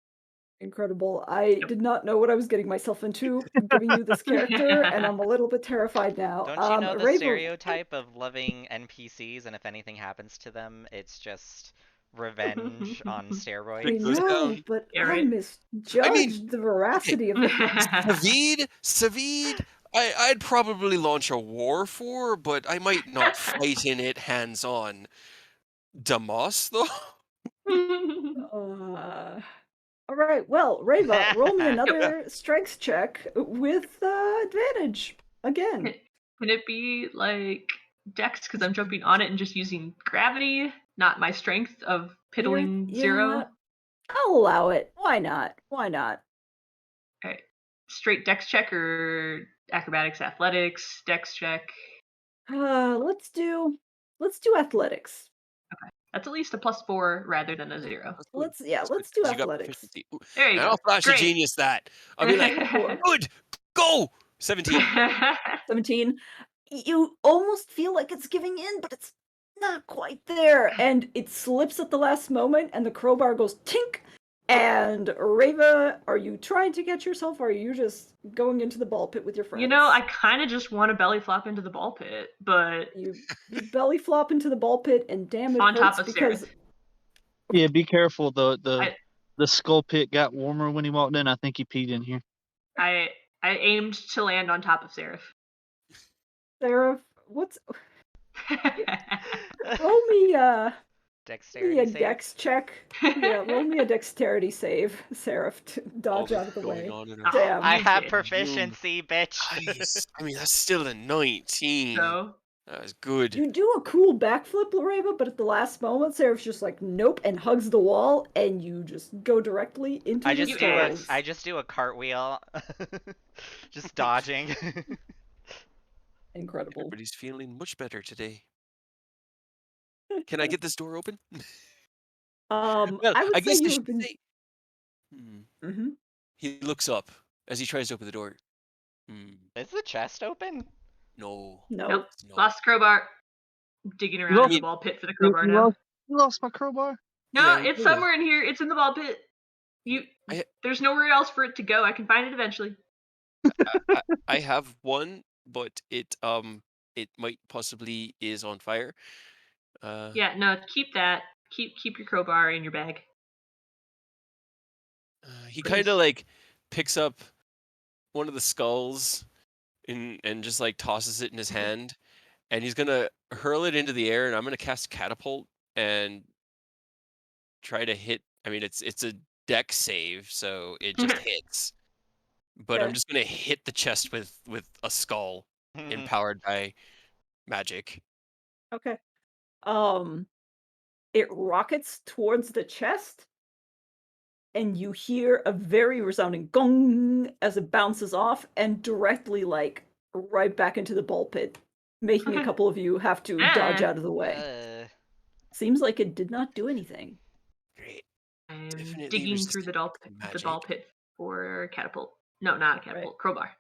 Incredible. I Yep. did not know what I was getting myself into giving you this character, and I'm a little bit terrified now. Don't you know the Rava, stereotype of loving NPCs, and if anything happens to them, it's just revenge on I Shit steroids? goes know, down. but Yeah, I right. I mean, misjudged the okay, veracity of that. Savid, I'd probably launch a war for, but I might not fight in it hands on. Damas, though? Uh, all right, well, Rava, roll me Yep. another strength check with advantage again. Can it be like Dex because I'm jumping on it and just using gravity, not my strength of piddling Yeah, 0? I'll allow it. Why not? Why not? Alright. Straight Dex check or acrobatics, athletics, Dex check? Let's do athletics. That's at least a +4 rather than a 0. That's good. Let's That's good do because you got athletics. proficiency. Ooh, There you and go. I'll flash a Great. genius that. I'll be like, Sure. good, go! 17. 17. You almost feel like it's giving in, but it's not quite there. And it slips at the last moment, and the crowbar goes tink. And Rava, are you trying to catch yourself, or are you just going into the ball pit with your friends? You know, I kind of just want to belly flop into the ball pit, but You belly flop into the ball pit, and damn, it on top hurts of because Seraph. Yeah, be careful. I, The skull pit got warmer when he walked in. I think he peed in here. I aimed to land on top of Seraph. Seraph, roll me a Dexterity save? dex check. Yeah, roll me a dexterity save, Seraph, to All dodge this out of the going way. on in Oh, her. Damn. I you have bitch. proficiency, bitch. Nice. I mean, that's still a 19. So, That was good. You do a cool backflip, Loreva, but at the last moment, Seraph's just like, nope, and hugs the wall, and you just go directly into I the just skulls. do a cartwheel. Just dodging. Incredible. Everybody's feeling much better today. Can I get this door open? Well, I I would say guess I you should have been. say. Hmm. Mhm. He looks up as he tries to open the door. Hmm, Is the chest open? no. No. Nope. No. Lost crowbar. Digging around You in the mean- ball pit for the You, crowbar you now. lost, you lost my crowbar. No, Yeah, it's kinda. somewhere in here. It's in the ball pit. I- There's nowhere else for it to go. I can find it eventually. I have one, but it might possibly is on fire. Yeah, no, keep that. Keep your crowbar in your bag. He Please. kind of like picks up one of the skulls and just like tosses it in his hand, and he's gonna hurl it into the air, and I'm gonna cast catapult and try to hit. I mean, it's a deck save, so it just hits. But I'm Okay. just gonna hit the chest with a skull empowered by magic. Okay. It rockets towards the chest, and you hear a very resounding gong as it bounces off and directly, like, right back into the ball pit, making a couple of you have to dodge out of the way. Seems like it did not do anything. Great. I'm Definitely digging through the ball magic. pit for catapult. No, not a catapult. Crowbar.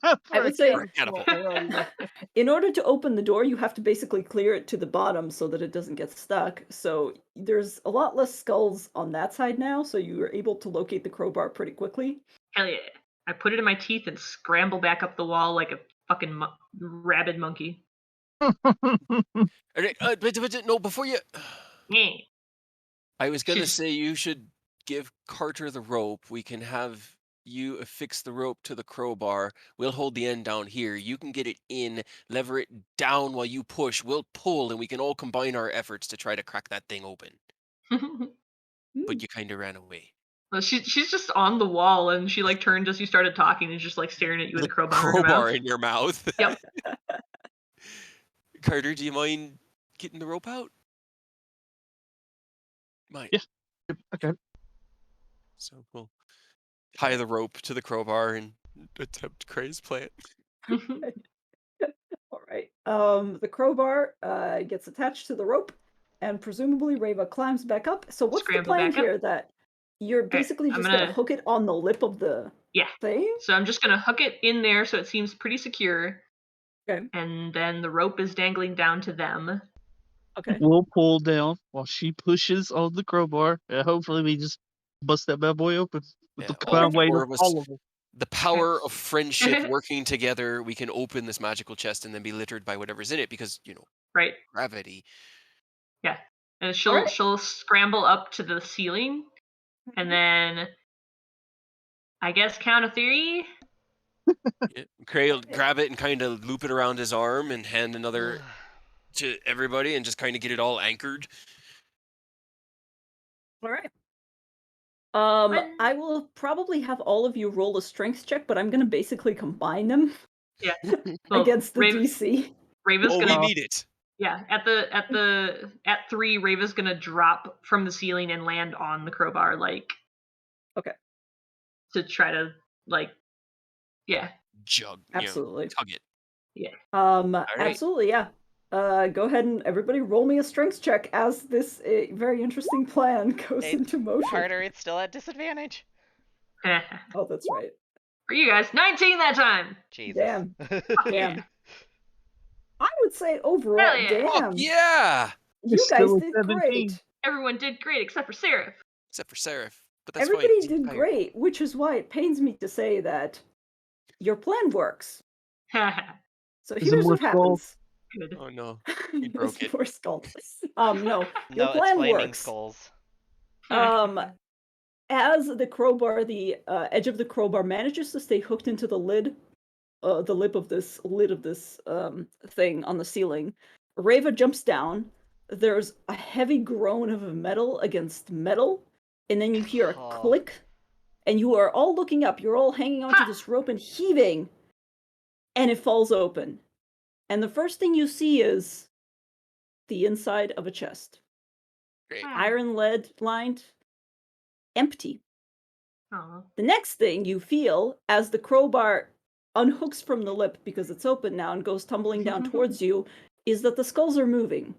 I would say Catapult. in order to open the door, you have to basically clear it to the bottom so that it doesn't get stuck. So there's a lot less skulls on that side now, so you are able to locate the crowbar pretty quickly. Hell yeah! I put it in my teeth and scramble back up the wall like a fucking rabid monkey. Okay, but no, before you. Yeah. I was gonna She's- say you should give Carter the rope. We can have you affix the rope to the crowbar. We'll hold the end down here. You can get it in, lever it down while you push. We'll pull, and we can all combine our efforts to try to crack that thing open. But you kind of ran away. Well, she's just on the wall, and she like turned as you started talking, and just like staring at you with The a crowbar in her mouth. in your mouth. Yep. Carter, do you mind getting the rope out? Mine. Yeah. Okay. So we'll tie the rope to the crowbar and attempt Cray's plan. All right. The crowbar gets attached to the rope, and presumably Reva climbs back up. So what's Scramble the plan back up. here? That you're basically I'm just gonna gonna- hook it on the lip of the Yeah. thing? So I'm just gonna hook it in there so it seems pretty secure. Okay. And then the rope is dangling down to them. Okay. We'll pull down while she pushes on the crowbar, and hopefully we just bust that bad boy open with Yeah, the all combined weight four of of us. all of them. The power of friendship working together, we can open this magical chest and then be littered by whatever's in it because, Right. gravity. Yeah. And she'll Alright. she'll scramble up to the ceiling, and then I guess count of 3. Yeah. Cray will grab it and kind of loop it around his arm and hand another to everybody and just kind of get it all anchored. All right. When- I will probably have all of you roll a strength check, but I'm gonna basically combine them Yeah. Well, against the Raven- DC. Raven's Oh, gonna we need it. Yeah, at 3, Raven's gonna drop from the ceiling and land on the crowbar, like. Okay. To try to yeah. Jug. Absolutely. Tug it. Absolutely, yeah. Go ahead and everybody roll me a strength check as this very interesting plan goes Hey, into motion. Carter, it's still at disadvantage. Oh, that's right. For you guys, 19 that time. Jesus. Damn. Fuck Damn. yeah. I would say overall, Hell yeah. damn. Fuck yeah! You It's guys still a did 17. great. Everyone did great except for Seraph. Except for Seraph. But that's Everybody fine. did great, which is why it pains me to say that your plan works. So Is it here's more what happens. Good. Oh no. He broke There's it. more skulls. No, your No, it's plan flaming works. skulls. As the crowbar, the edge of the crowbar manages to stay hooked into the lid of this thing on the ceiling, Reva jumps down. There's a heavy groan of metal against metal, and then you hear a Oh. click, and you are all looking up. You're all hanging onto Ha! this rope and heaving, and it falls open. And the first thing you see is the inside of a chest. Great. Iron lead lined, empty. Aw. The next thing you feel as the crowbar unhooks from the lip because it's open now and goes tumbling down towards you is that the skulls are moving.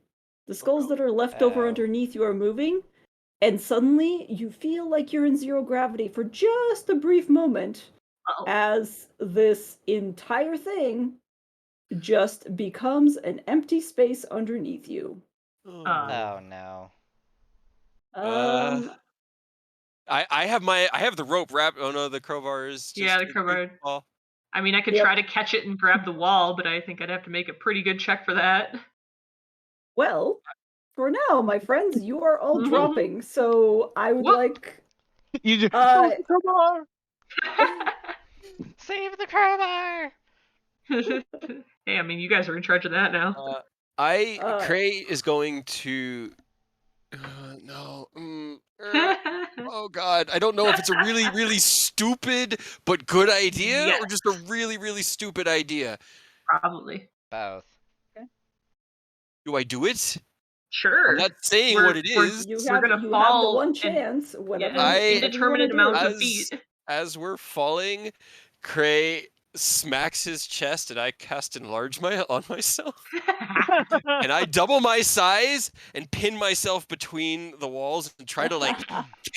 The skulls that are left over Oh. underneath you are moving, and suddenly you feel like you're in zero gravity for just a brief moment, Uh-oh. as this entire thing just becomes an empty space underneath you. Oh, Oh no. no. Um, I have the rope wrapped. Oh no, the crowbar is just Yeah, the 3 crowbar. feet tall. I mean, I could Yep. try to catch it and grab the wall, but I think I'd have to make a pretty good check for that. well, for now, my friends, you are all Mhm. dropping, so I would Whoop. like You just uh come on. Save the crowbar! Hey, I mean, you guys are in charge of that now. Cray is going to. No. Oh God, I don't know if it's a really, really stupid but good idea or just a Yes. really, really stupid idea. Probably. Both. Do I do it? I'm Sure. not saying what it We're is. you we're have gonna the fall one and chance, whatever an I- whatever you want to indeterminate amount do. of feet. As we're falling, Cray smacks his chest, and I cast enlarge on myself, and I double my size and pin myself between the walls and try to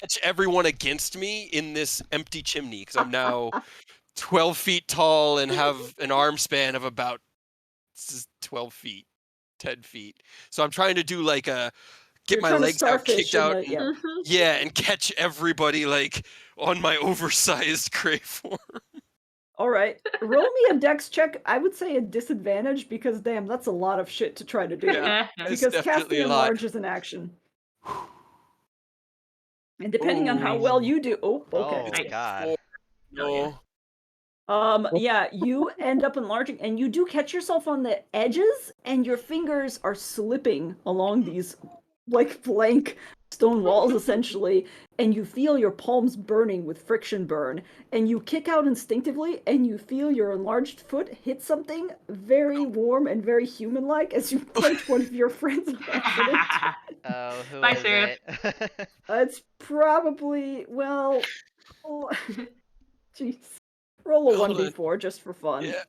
catch everyone against me in this empty chimney because I'm now 12 feet tall and have an arm span of about 12 feet, 10 feet. So I'm trying to do get You're my trying to legs out, starfish kicked in out, the and, yeah. yeah, and catch everybody on my oversized Cray form. All right. Roll me a dex check. I would say a disadvantage because damn, that's a lot of shit to try to do. Yeah, it's Because definitely casting a lot. enlarge is an action. And depending on how Ooh. well you do, okay. Oh Nice. god. No. Yeah, you end up enlarging and you do catch yourself on the edges and your fingers are slipping along these blank stone walls essentially, and you feel your palms burning with friction burn, and you kick out instinctively and you feel your enlarged foot hit something very warm and very human-like as you punch one of your friends on accident. Oh, who Bye, is Sarah. it? It's probably, well, jeez. Roll a Hold on. 1d4 just for fun. Yeah.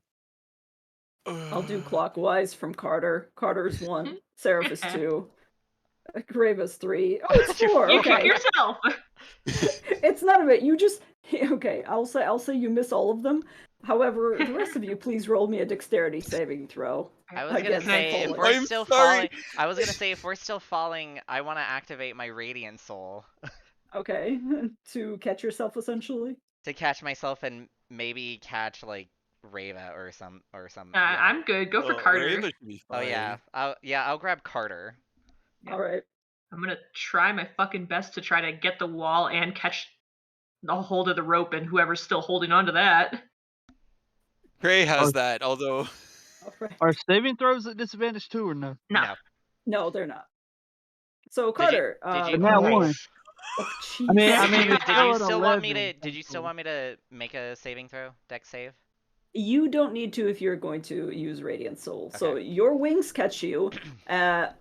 I'll do clockwise from Carter. Carter's 1, Seraph is 2, Grava's 3. Oh, it's 4. You Okay. kick yourself. It's none of it. You just okay. I'll say you miss all of them. However, the rest of you, please roll me a dexterity saving throw. I was gonna Against say if falling. we're I'm still sorry. falling, I was gonna say if we're still falling, I want to activate my radiant soul Okay, to catch yourself essentially. to catch myself and maybe catch Rava or some yeah. I'm good. Go for Carter. Raven should be Oh fine. yeah, I'll grab Carter. Yeah. All right. I'm gonna try my fucking best to try to get the wall and catch the hold of the rope and whoever's still holding onto that. Cray has Oh. that, although All right. Are saving throws at disadvantage too, or no? No. No, they're not. So Did you- Carter, did you- But now okay. one. oh, jeez. I mean, Did it's Did still you at still want me 11, to? Did you still want me to make a saving throw, dex save? You don't need to if you're going to use Radiant Soul. So Okay. your wings catch you.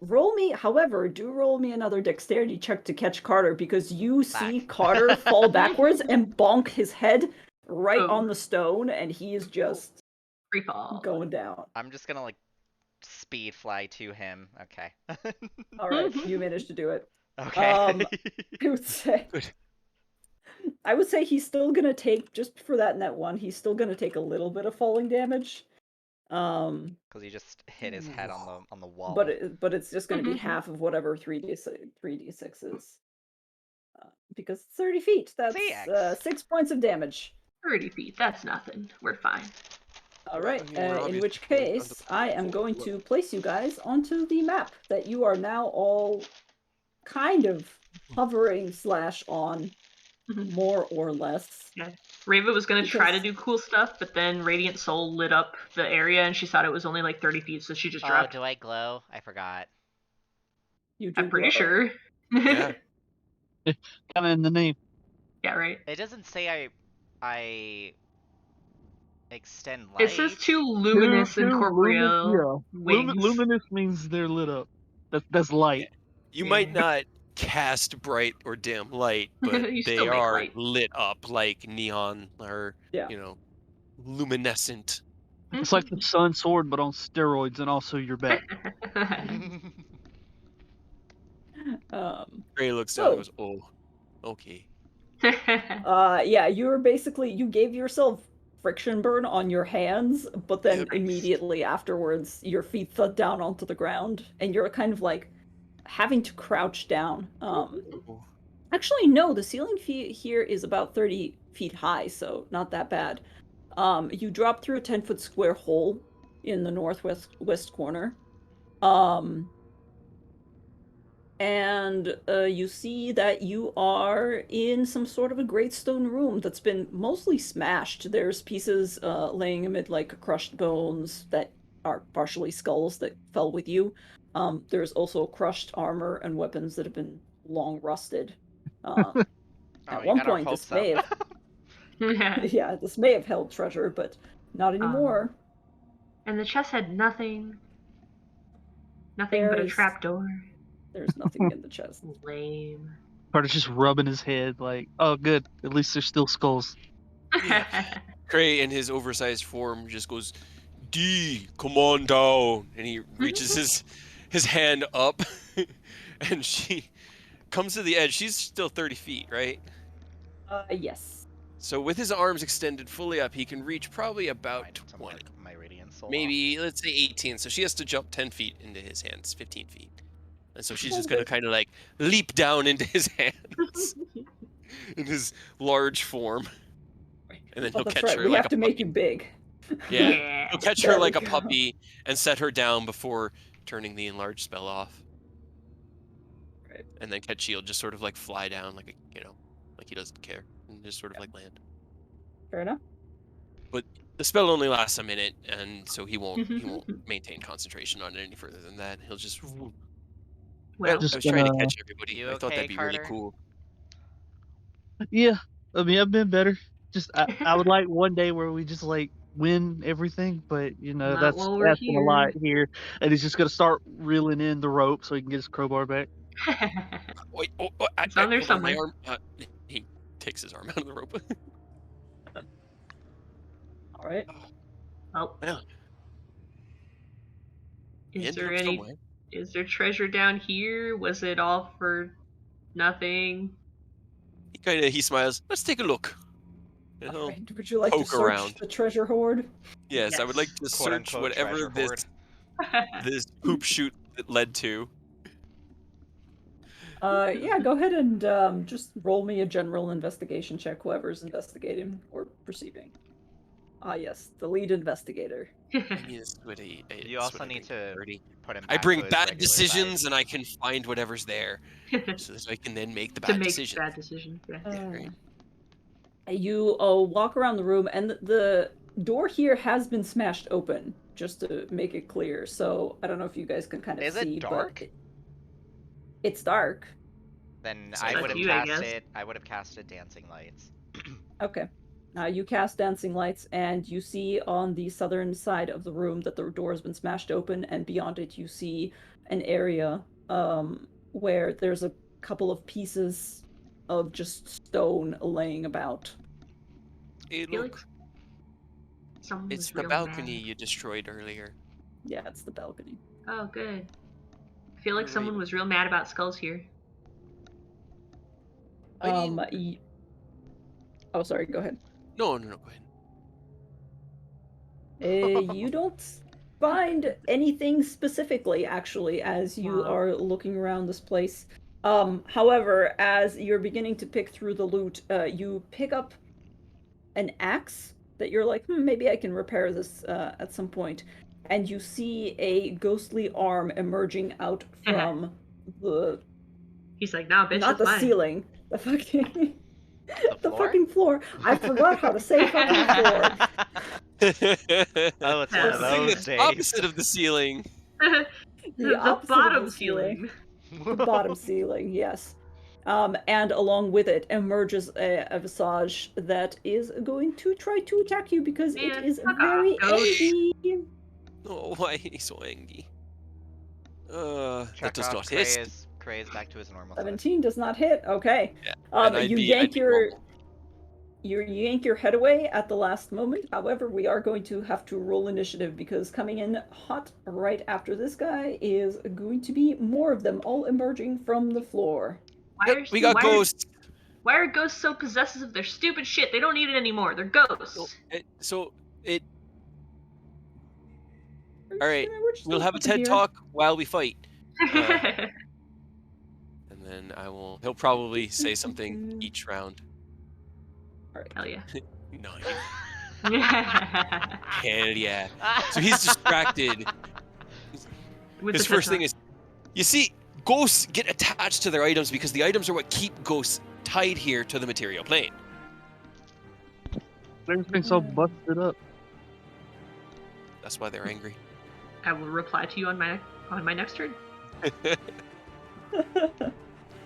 Roll me, however, do roll me another dexterity check to catch Carter because you see Fuck. Carter fall backwards and bonk his head right Oh. on the stone, and he is just Free fall. going down. I'm just gonna speed fly to him. Okay. All right, you managed to do it. Okay. I would say he's still gonna take, just for that net one, he's still gonna take a little bit of falling damage. Because he just hit his head on the wall. But it's just gonna be half of whatever 3d6 is. Because it's 30 feet. That's CX. 6 points of damage. 30 feet. That's nothing. We're fine. All right. I mean, we're In which obviously going case, I am going to place you guys onto the map that you are now all kind of hovering / on, more or less. Yeah. Rava was going to try to Because- do cool stuff, but then Radiant Soul lit up the area and she thought it was only 30 feet, so she just Oh, dropped. do I glow? I forgot. You do I'm pretty glow. sure. Yeah. kind of in the name. Yeah, right. It doesn't say I extend light. It says too luminous and corporeal wings. Luminous means they're lit up. That's light. You Yeah. might not cast bright or dim light, but You they still make are light. lit up like neon or Yeah. luminescent. It's like the sun sword, but on steroids, and also your back. Gray looks down and So, goes, "Oh, okay." yeah, you gave yourself friction burn on your hands, but then Yep. immediately afterwards, your feet thud down onto the ground, and you're kind of like having to crouch down. Ooh. Actually, no, the ceiling here is about 30 feet high, so not that bad. You drop through a 10-foot square hole in the northwest corner. And you see that you are in some sort of a great stone room that's been mostly smashed. There's pieces laying amid like crushed bones that are partially skulls that fell with you. There's also crushed armor and weapons that have been long rusted. Oh, At you one got our point, this hopes may up. have yeah, this may have held treasure, but not anymore. And the chest had nothing but a There's trapdoor. there's nothing in the chest. Lame. Carter's just rubbing his head like, oh, good. At least there's still skulls. Yeah. Cray in his oversized form just goes, D, come on down. And he reaches his hand up and she comes to the edge. She's still 30 feet, right? Yes. So with his arms extended fully up, he can reach probably about I need to 20. mark my radiant soul. Maybe, let's say 18. So she has to jump 10 feet into his hands, 15 feet. And so she's just Sounds going to good. kind of like leap down into his hands in his large form. And then Oh, he'll that's catch right. her We like have a to make puppy. you big. Yeah. Yeah. He'll catch There her we like a go. puppy and set her down before turning the enlarged spell off. Right. And then catch shield just sort of like fly down like like he doesn't care and just sort of like land. Fair enough. But the spell only lasts a minute, and so he won't maintain concentration on it any further than that. He'll just Well, I Just was trying to gonna, catch everybody. You I thought okay, that'd be really Carter? cool. yeah. I mean, I've been better. Just I would like one day where we just like win everything, but not that's while we're asking a lot here. here. And he's just gonna start reeling in the rope so he can get his crowbar back. Wait, It's on there hold on, my somewhere. arm. He takes his arm out of the rope. All right. Oh, Yeah, he is ended there up somewhere. is there treasure down here? Was it all for nothing? He smiles. Let's take a look. And All he'll right. Would you like to poke search around. the treasure hoard? Yes, I would like Yes. to Quote search unquote whatever treasure hoard. this poop shoot that led to. Yeah, go ahead and just roll me a general investigation check, whoever's investigating or perceiving. Ah, yes, the lead investigator. I need a sweaty. You also need to put him I back bring to his bad regular decisions size. and I can find whatever's there, so that I can then make the to bad make decision. bad decisions. Yeah. Right. You walk around the room, and the door here has been smashed open, just to make it clear. So I don't know if you guys can kind of Is see, it dark? but it's dark. Then So I that's would have you, I guess. casted dancing lights. Okay. You cast dancing lights, and you see on the southern side of the room that the door has been smashed open, and beyond it you see an area where there's a couple of pieces of just stone laying about. Hey, I feel like look, someone it's was the real balcony mad. you destroyed earlier. Yeah, it's the balcony. Oh, good. I feel like You're someone right. was real mad about skulls here. I mean, Oh, sorry, go ahead. no, go ahead. You don't find anything specifically, actually, as you Wow. are looking around this place. However, as you're beginning to pick through the loot, you pick up an axe that you're like, maybe I can repair this at some point. And you see a ghostly arm emerging out from the He's like, nah, bitch, not that's the mine. ceiling, the fucking The the floor? fucking floor. I forgot how to say fucking floor. Oh, it's one Yeah. of Something those that's days. opposite of the ceiling. The opposite of bottom the ceiling. The bottom ceiling, yes. And along with it emerges a visage that is going to try to attack you because it Man, is fuck very off, ghost. angry. Oh, why he's so angry? That Check does off not hit. Cray is back to his normal size. 17 does not hit. Okay. Yeah, and I'd You be yank normal. you yank your head away at the last moment. However, we are going to have to roll initiative because coming in hot right after this guy is going to be more of them all emerging from the floor. Why Yep, are we got why are- ghosts. Why are ghosts so possessive of their stupid shit? They don't need it anymore. They're ghosts. So it. We're All just right, we'll gonna have a up in TED here. talk while we fight, and then he'll probably say something each round. All right. Hell yeah. 9. Hell yeah. So he's distracted. With His the first TED thing is, you see, ghosts get attached to their items because the items are what keep ghosts tied here to the material plane. Everything's so busted up. That's why they're angry. I will reply to you on my next turn.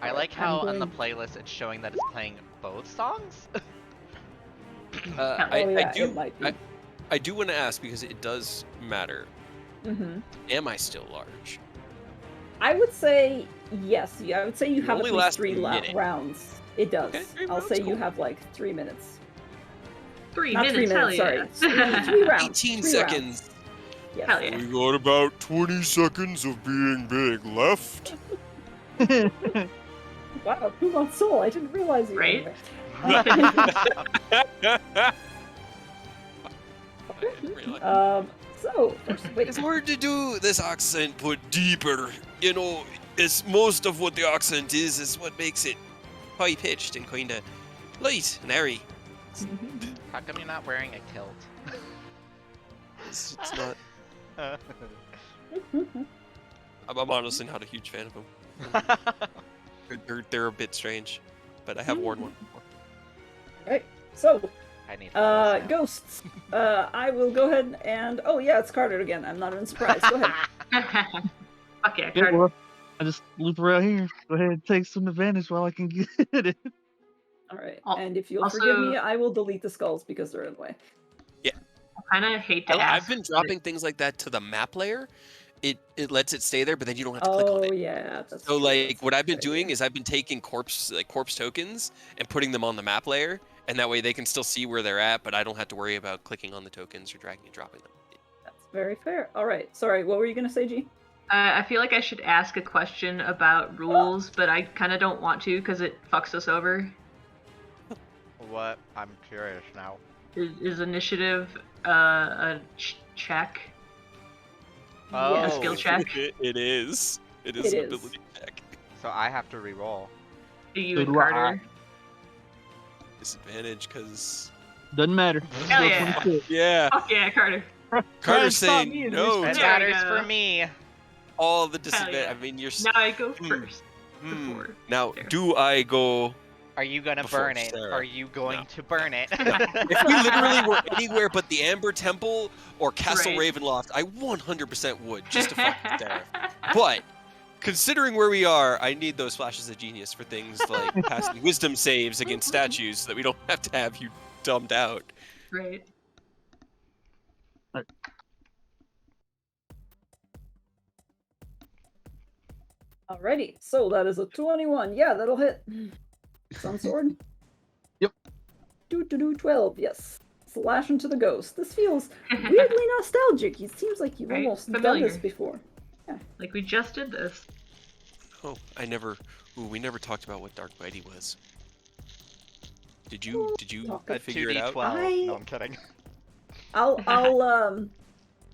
I like I'm how on the going- playlist it's showing that it's playing both songs. Oh yeah, it might be. I do want to ask because it does matter. Mm-hmm. Am I still large? I would say yes. Yeah, I would say you have only at least last 3 a minute. rounds. It does. Okay, 3 I'll rounds, say you cool. have like 3 minutes. 3 Not 3 minutes, hell minutes, yeah. sorry. 3 rounds. 18 3 seconds. Rounds. Yes. Hell yeah. We got about 20 seconds of being big left. Wow, 2 months soul. I didn't realize you. Right? So wait. It's hard to do this accent put deeper. You know, it's most of what the accent is what makes it high pitched and kind of light and airy. How come you're not wearing a kilt? It's not. I'm honestly not a huge fan of them. They're a bit strange, but I have worn one before. Right. So, I need those now. ghosts. I will go ahead and oh yeah, it's Carter again. I'm not even surprised. Go ahead. Fuck yeah, Yeah, Carter. well, I just loop around here. Go ahead and take some advantage while I can get it. All right. Al- And if you'll also- forgive me, I will delete the skulls because they're in the way. I kind of hate to ask. I've been dropping things like that to the map layer. It lets it stay there, but then you don't have to click on Oh it. yeah, that's So true. like That's what a I've been good doing idea. is I've been taking corpse tokens and putting them on the map layer, and that way they can still see where they're at, but I don't have to worry about clicking on the tokens or dragging and dropping them. That's very fair. All right. Sorry, what were you gonna say, G? I feel like I should ask a question about rules, but I kind of don't want to because it fucks us over. What? I'm curious now. Is initiative a check? Oh, A skill check? It is. It is It an is. ability check. So I have to re-roll. Do you So and do I. Carter? Disadvantage because Doesn't matter. Hell Go yeah. 26. yeah, Fuck yeah, Carter. Try and Carter's stop saying me in no There That to we matters go. for me. all the Hell disadvantage. yeah. I mean, you're Now I go Hmm. first. Hmm. Before. Now, There. do I go? Are you gonna Before burn it? Sarah. Are you going No. to burn it? If we literally were anywhere but the Amber Temple or Castle Right. Ravenloft, I 100% would just to fuck with Sarah. But considering where we are, I need those flashes of genius for things like passing wisdom saves against statues, so that we don't have to have you dumbed out. Right. Alrighty. So that is a 21. Yeah, that'll hit. Sun sword. Yep. 12. Yes. Slash into the ghost. This feels weirdly nostalgic. It seems like you've Right, almost done familiar. this before. Like we just did this. Oh, we never talked about what Dark Mighty was. Did you Talk A figure it out? 2d12. No, I'm kidding.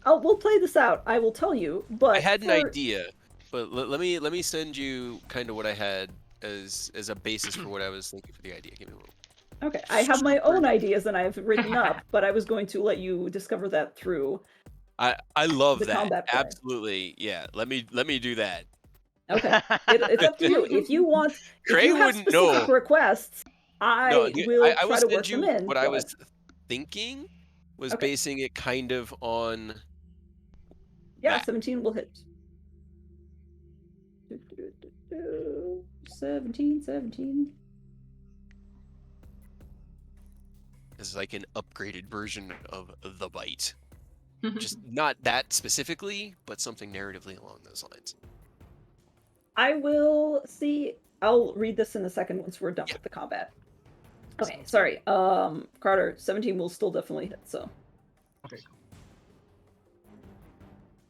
We'll play this out. I will tell you, but I had an for- idea, but let me send you kind of what I had as a basis for what I was thinking for the idea. Give me a moment. Okay, I have my own ideas and I've written up, but I was going to let you discover that through. I love The that. combat play. Absolutely, yeah. Let me do that. Okay, it's up to you. If you want, if Cray you have wouldn't specific know. requests, I No, will I try will to send work you them in. what I but- was thinking was Okay. basing it kind of on. Yeah, that. 17 will hit. 17. As like an upgraded version of the bite. Just not that specifically, but something narratively along those lines. I will see. I'll read this in a second once we're done Yeah. with the combat. Okay, sorry. Carter, 17 will still definitely hit, so.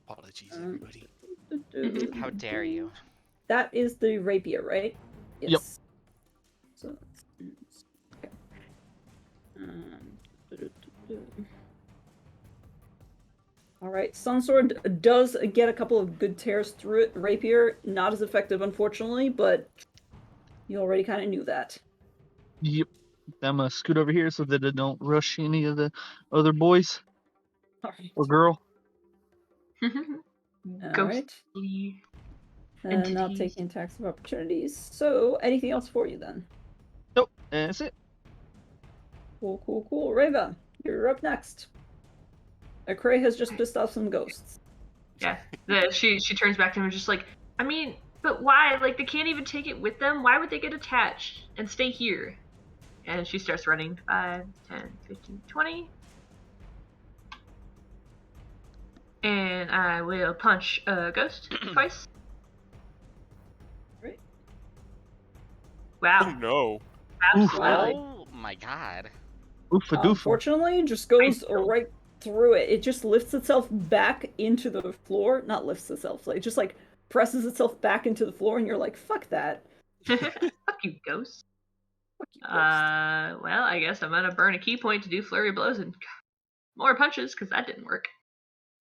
Apologies, Um, everybody. How dare you? That is the rapier, right? Yep. Yes. So, All right, Sunsword does get a couple of good tears through it. Rapier, not as effective, unfortunately, but you already kind of knew that. Yep. I'm gonna scoot over here so that I don't rush any of the other boys All right. or girl. Ghostly Not entities. taking attacks of opportunities. So, anything else for you then? Nope, that's it. Cool. Reva, you're up next. Cray has just pissed off some ghosts. Yeah. She turns back to him and just like, I mean, but why? Like, they can't even take it with them? Why would they get attached and stay here? And she starts running 5, 10, 15, 20. And I will punch a ghost twice. Right. Oh Wow. no. Absolutely. Oh my god. Oofa doofa. Unfortunately, just goes Nice. right through it. It just lifts itself back into the floor. Not lifts itself, like, it just like presses itself back into the floor, and you're like, fuck that. Fuck you, ghost. Fuck you, ghost. Well, I guess I'm gonna burn a key point to do flurry of blows and more punches, because that didn't work.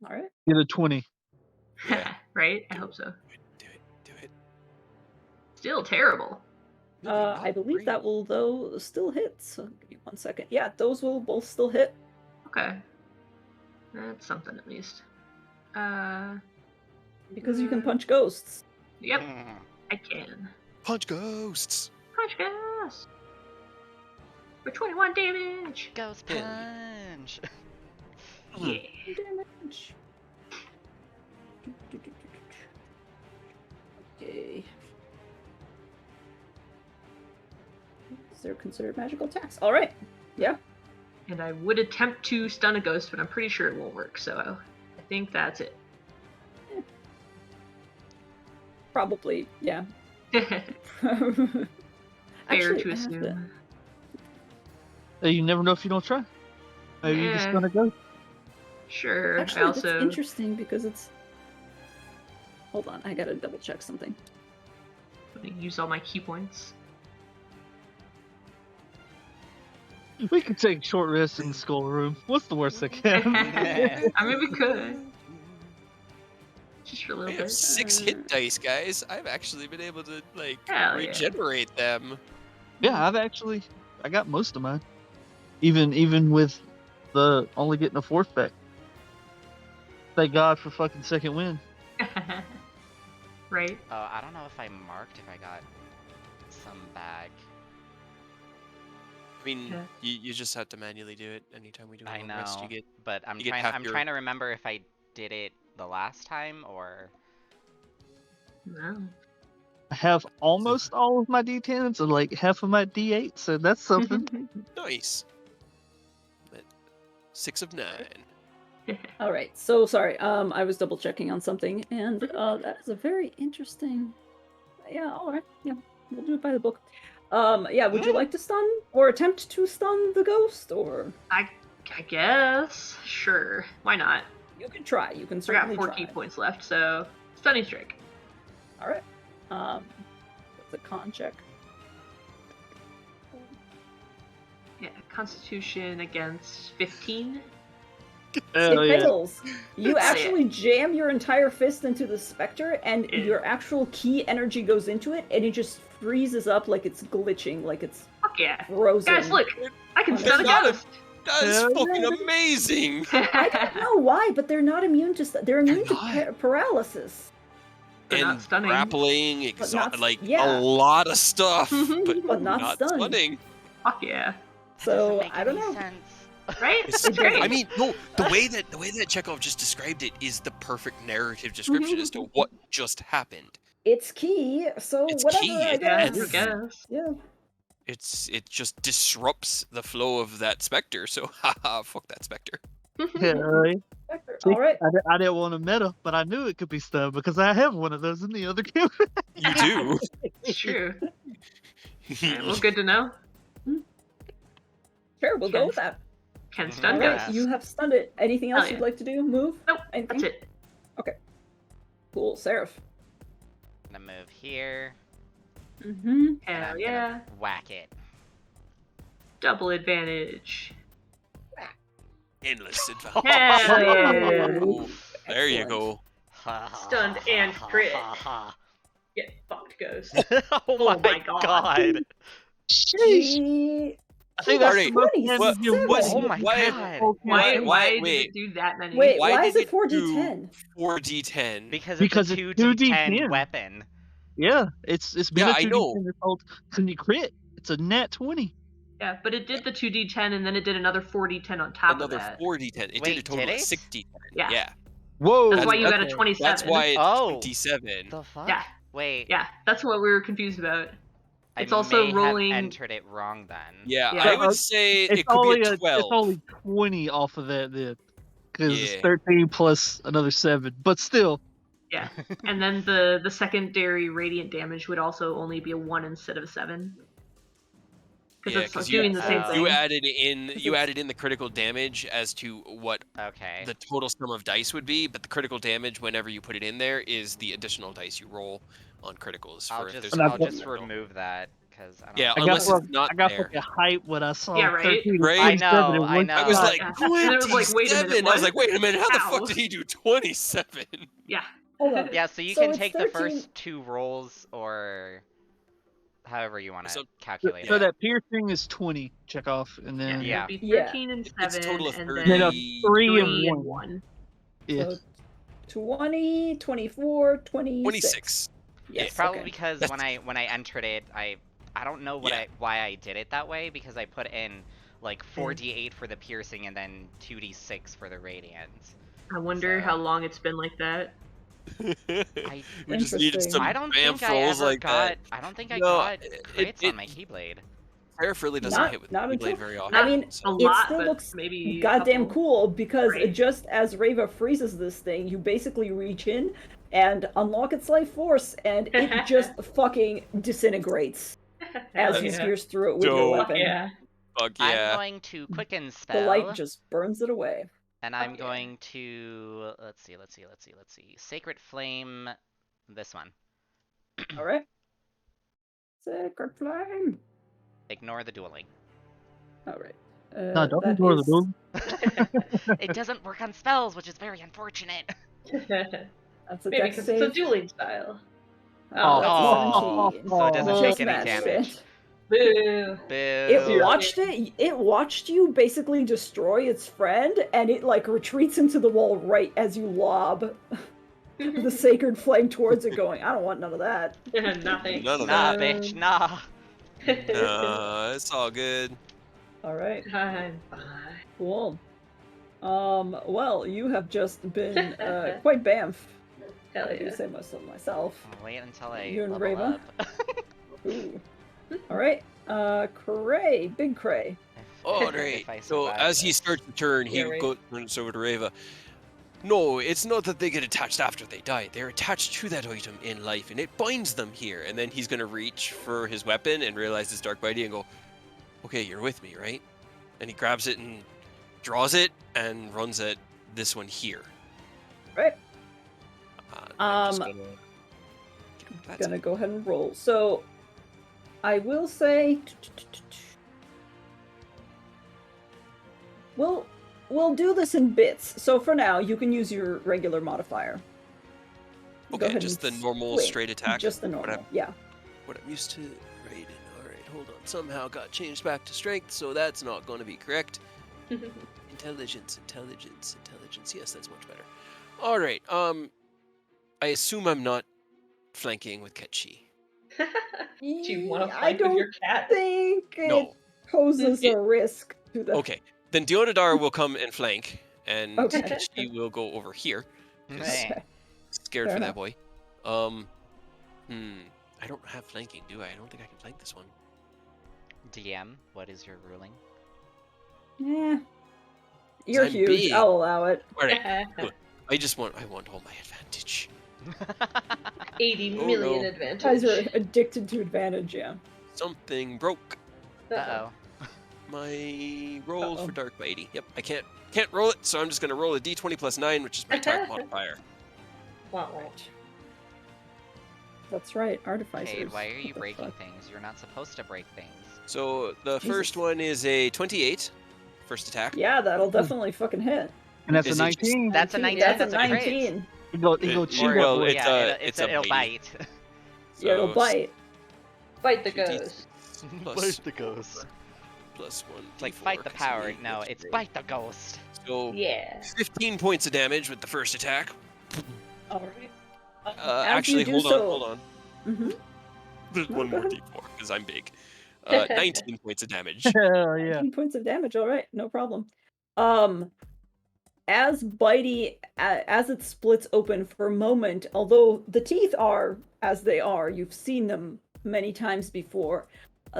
All right. Get a 20. Yeah. Right? I hope so. Do it. Still terrible. No, they're I not believe great. that will, though, still hit. So, give me 1 second. Yeah, those will both still hit. Okay. That's something at least. Because you can punch ghosts. Yep, I can. Punch ghosts. Punch ghost! For 21 damage! Ghost Yeah. punch. Yeah. Damage. Okay. They're considered magical attacks. All right. Yeah. And I would attempt to stun a ghost, but I'm pretty sure it won't work, so I think that's it. Probably. Yeah. Fair Actually, to I have assume. You never know if you don't try. Maybe you're just Yeah. gonna go. Sure. Actually, I also. that's interesting because it's. Hold on, I gotta double check something. Let me use all my key points. We can take short rests in the schoolroom. What's the worst that can happen? I mean, we could. Just for a I little have bit. 6 hit dice, guys. I've actually been able to like Hell yeah. regenerate them. Yeah, I got most of mine. Even with the only getting a fourth back. Thank God for fucking second win. Right? Oh, I don't know if I marked if I got some back. I mean, Yeah. you just have to manually do it anytime we do a I long rest. know, You get but I'm you get trying. half I'm your- trying to remember if I did it the last time or. No. I have almost all of my D10s and like half of my D8, so that's something. nice. But 6 of 9. All right. So sorry. I was double checking on something, and that is a very interesting. Yeah. All right. Yeah. We'll do it by the book. Yeah. Would you like to stun or attempt to stun the ghost, or I guess. Sure. Why not? you can try. You can I certainly got 4 try. key points left, so stunning strike. All right. That's a con check. Yeah, Constitution against 15. Hell It yeah. fails. You Hell yeah. actually jam your entire fist into the specter, and Yeah. your actual key energy goes into it, and it just freezes up like it's glitching, like it's Fuck yeah. frozen. Guys, look! I can It's stun a not a- ghost! That is Hell fucking yeah. amazing. I don't know why, but they're not immune to they're immune to not. paralysis. They're not And stunning. grappling, But not- like yeah. a lot of stuff, but, But not stunned. stunning. Fuck yeah. That So, doesn't make I don't any know. sense. Right? It's It's great. I mean, no, the way that Chekhov just described it is the perfect narrative description as to what just happened. It's key, so It's whatever, key, I it yeah, guess. I guess. Yeah. It just disrupts the flow of that specter. So, haha, fuck that specter. Hell yeah. Spectre. See, All right. I didn't want to meta, but I knew it could be stunned because I have one of those in the other game. You do. It's true. Alright, well, good to know. Sure, we'll go with that. Can Mhm. stun All Yeah. right, ghosts. you have stunned it. Anything else Hell you'd yeah. like to do? Move? Nope, Anything? that's it. Cool, Seraph. I'm gonna move here Mm-hmm. and Hell I'm yeah. gonna whack it. Double advantage. endless advantage. Hell yeah. Oh, there you Excellent. go. Stunned and crit. Get fucked, Ghost. Oh Oh my my god. god. Sheesh. Gee, I think he that's got the Alright, most damage you what, Oh seven. my why, god. Why did wait, it do that many? Wait, why why did is it it do 4d10? 4d10? Because it's a Because it's 2d10 2d10. weapon. Yeah, it's been Yeah, a I 2d10 know. this whole can you crit? It's a net 20. Yeah, but it did the 2d10 and then it did another 4d10 on top Another of that. 4d10. It did a Wait, total did of it? 6d10. Yeah. Yeah. Whoa. That's why you got a okay. 27. That's why it's Oh. 27. The fuck? Yeah. Wait. Yeah, that's what we were confused about. I It's also may rolling. have entered it wrong then. Yeah, Yeah. I would say It's it could be only a 12. it's only 20 off of that then. Because it's Yeah. 13 plus another 7. But still. Yeah, and then the secondary radiant damage would also only be a 1 instead of a 7. Because Yeah, it's because doing the same Oh. thing. you added in the critical damage as to what Okay. the total sum of dice would be, but the critical damage whenever you put it in there is the additional dice you roll on criticals. I'll For if just there's And a I've I'll got- just remove that because I don't. Yeah, I got unless fuck- it's not I got there. fucking hype when I saw Yeah, right? 13 Right? I 27 know, in I one know. I was shot. like, Yeah. 27. And it was like, wait a minute, I was what? like, wait a minute, how the How? fuck did he do 27? Yeah. Hold on. Yeah, so you So can it's take 13 the first 2 rolls or however you want to So- calculate So Yeah. it. that piercing is 20, check off, and Yeah, then Yeah. it'd be Yeah. 13 and 7, It's a total of and 30. then No, 3 and 3 and 1. 1. Yeah. So 20, 24, 26. 26. Yes, Probably okay. because That's- when I entered it, I don't know Yeah. why I did it that way because I put in like 4d8 for the piercing and then 2d6 for the radiant. I wonder So- how long it's been like that. we just needed Interesting. some I don't bamf think I rolls ever like got that. I don't think I No, got it- crits it- on my keyblade. Seraph really doesn't Not- hit with not the until- Keyblade very often. Not I mean, a so- lot, still but looks maybe a goddamn couple. cool because Right. just as Reva freezes this thing, you basically reach in and unlock its life force, and it just fucking disintegrates as Hell he yeah. spears through it with your Dope. Fuck weapon. yeah. Fuck I'm yeah. going to quicken The spell. light just burns it away. And I'm Fuck yeah. going to let's see. Sacred Flame this one. All right. Sacred flame. Ignore the dueling. All right. No, don't that ignore the is- duel. It doesn't work on spells, which is very unfortunate. That's a Maybe dex because it's a save. dueling style. Oh, that's Oh, 17. so it doesn't Well, take Just any matched damage. it. Boo. Boo. It watched it. It watched you basically destroy its friend, and it like retreats into the wall right as you lob the sacred flame towards it, going, "I don't want none of that." Nothing. None of Nah, that. bitch, nah. Nah, it's all good. All right, I'm fine. cool. Well, you have just been quite bamf. Hell I do yeah. say myself. I'll wait until I You and level Reva? up. Ooh. All right, Cray, big Cray. All If right. I So survive as he this. starts to turn, he Yeah, right. turns over to Reva. No, it's not that they get attached after they die. They're attached to that item in life, and it binds them here. And then he's gonna reach for his weapon and realize it's Dark Bitey and go, "Okay, you're with me, right?" And he grabs it and draws it and runs at this one here. Right. I'm just that's Gonna go ahead and roll. So, I will say, we'll do this in bits. So for now, you can use your regular modifier. Go okay. ahead Just the and normal swing. straight attack. Just the normal, yeah. What I'm used to. Right. All right. Hold on. Somehow got changed back to strength, so that's not going to be correct. Intelligence. Yes, that's much better. All right. I assume I'm not flanking with Ketchi. Do you want to I fight with don't your cat? think it No. poses a risk to the. Okay. Then Dionadar will come and flank, and Okay. Ketchi will go over here. Meh. Okay. Scared Fair for enough. that boy. I don't have flanking, do I? I don't think I can flank this one. DM, what is your ruling? Yeah. You're I'm huge. big. I'll allow it. All right. I want all my advantage. 80 Oh, million no. advantage. Guys are addicted to advantage, yeah. Something broke. Uh-oh. My roll Uh-oh. for Dark Bitey. Yep, I can't roll it, so I'm just gonna roll a d20 plus 9, which is my attack modifier. Wah, wah. That's right, artificers. Cade, why are you What the breaking fuck? things? You're not supposed to break things. So the Jesus. first one is a 28 first attack. Yeah, that'll definitely fucking hit. And that's a Is it just- 19. That's a 19. Yeah. That's a That's a crit. 19. He go It- cheetah Or, well, boy. it's yeah, a it'll bitey. bite. Yeah, it'll bite. Fight the 2d6 ghost. plus the ghost. plus 1. It's like fight the power. No, it's bite the ghost. So Yeah. 15 points of damage with the first attack. All right. Actually, hold on, hold on. Mm-hmm. There's No, one go more ahead. d4 because I'm big. 19 points of damage. Hell yeah. 19 points of damage. All right, no problem. As Bitey, as it splits open for a moment, although the teeth are as they are, you've seen them many times before.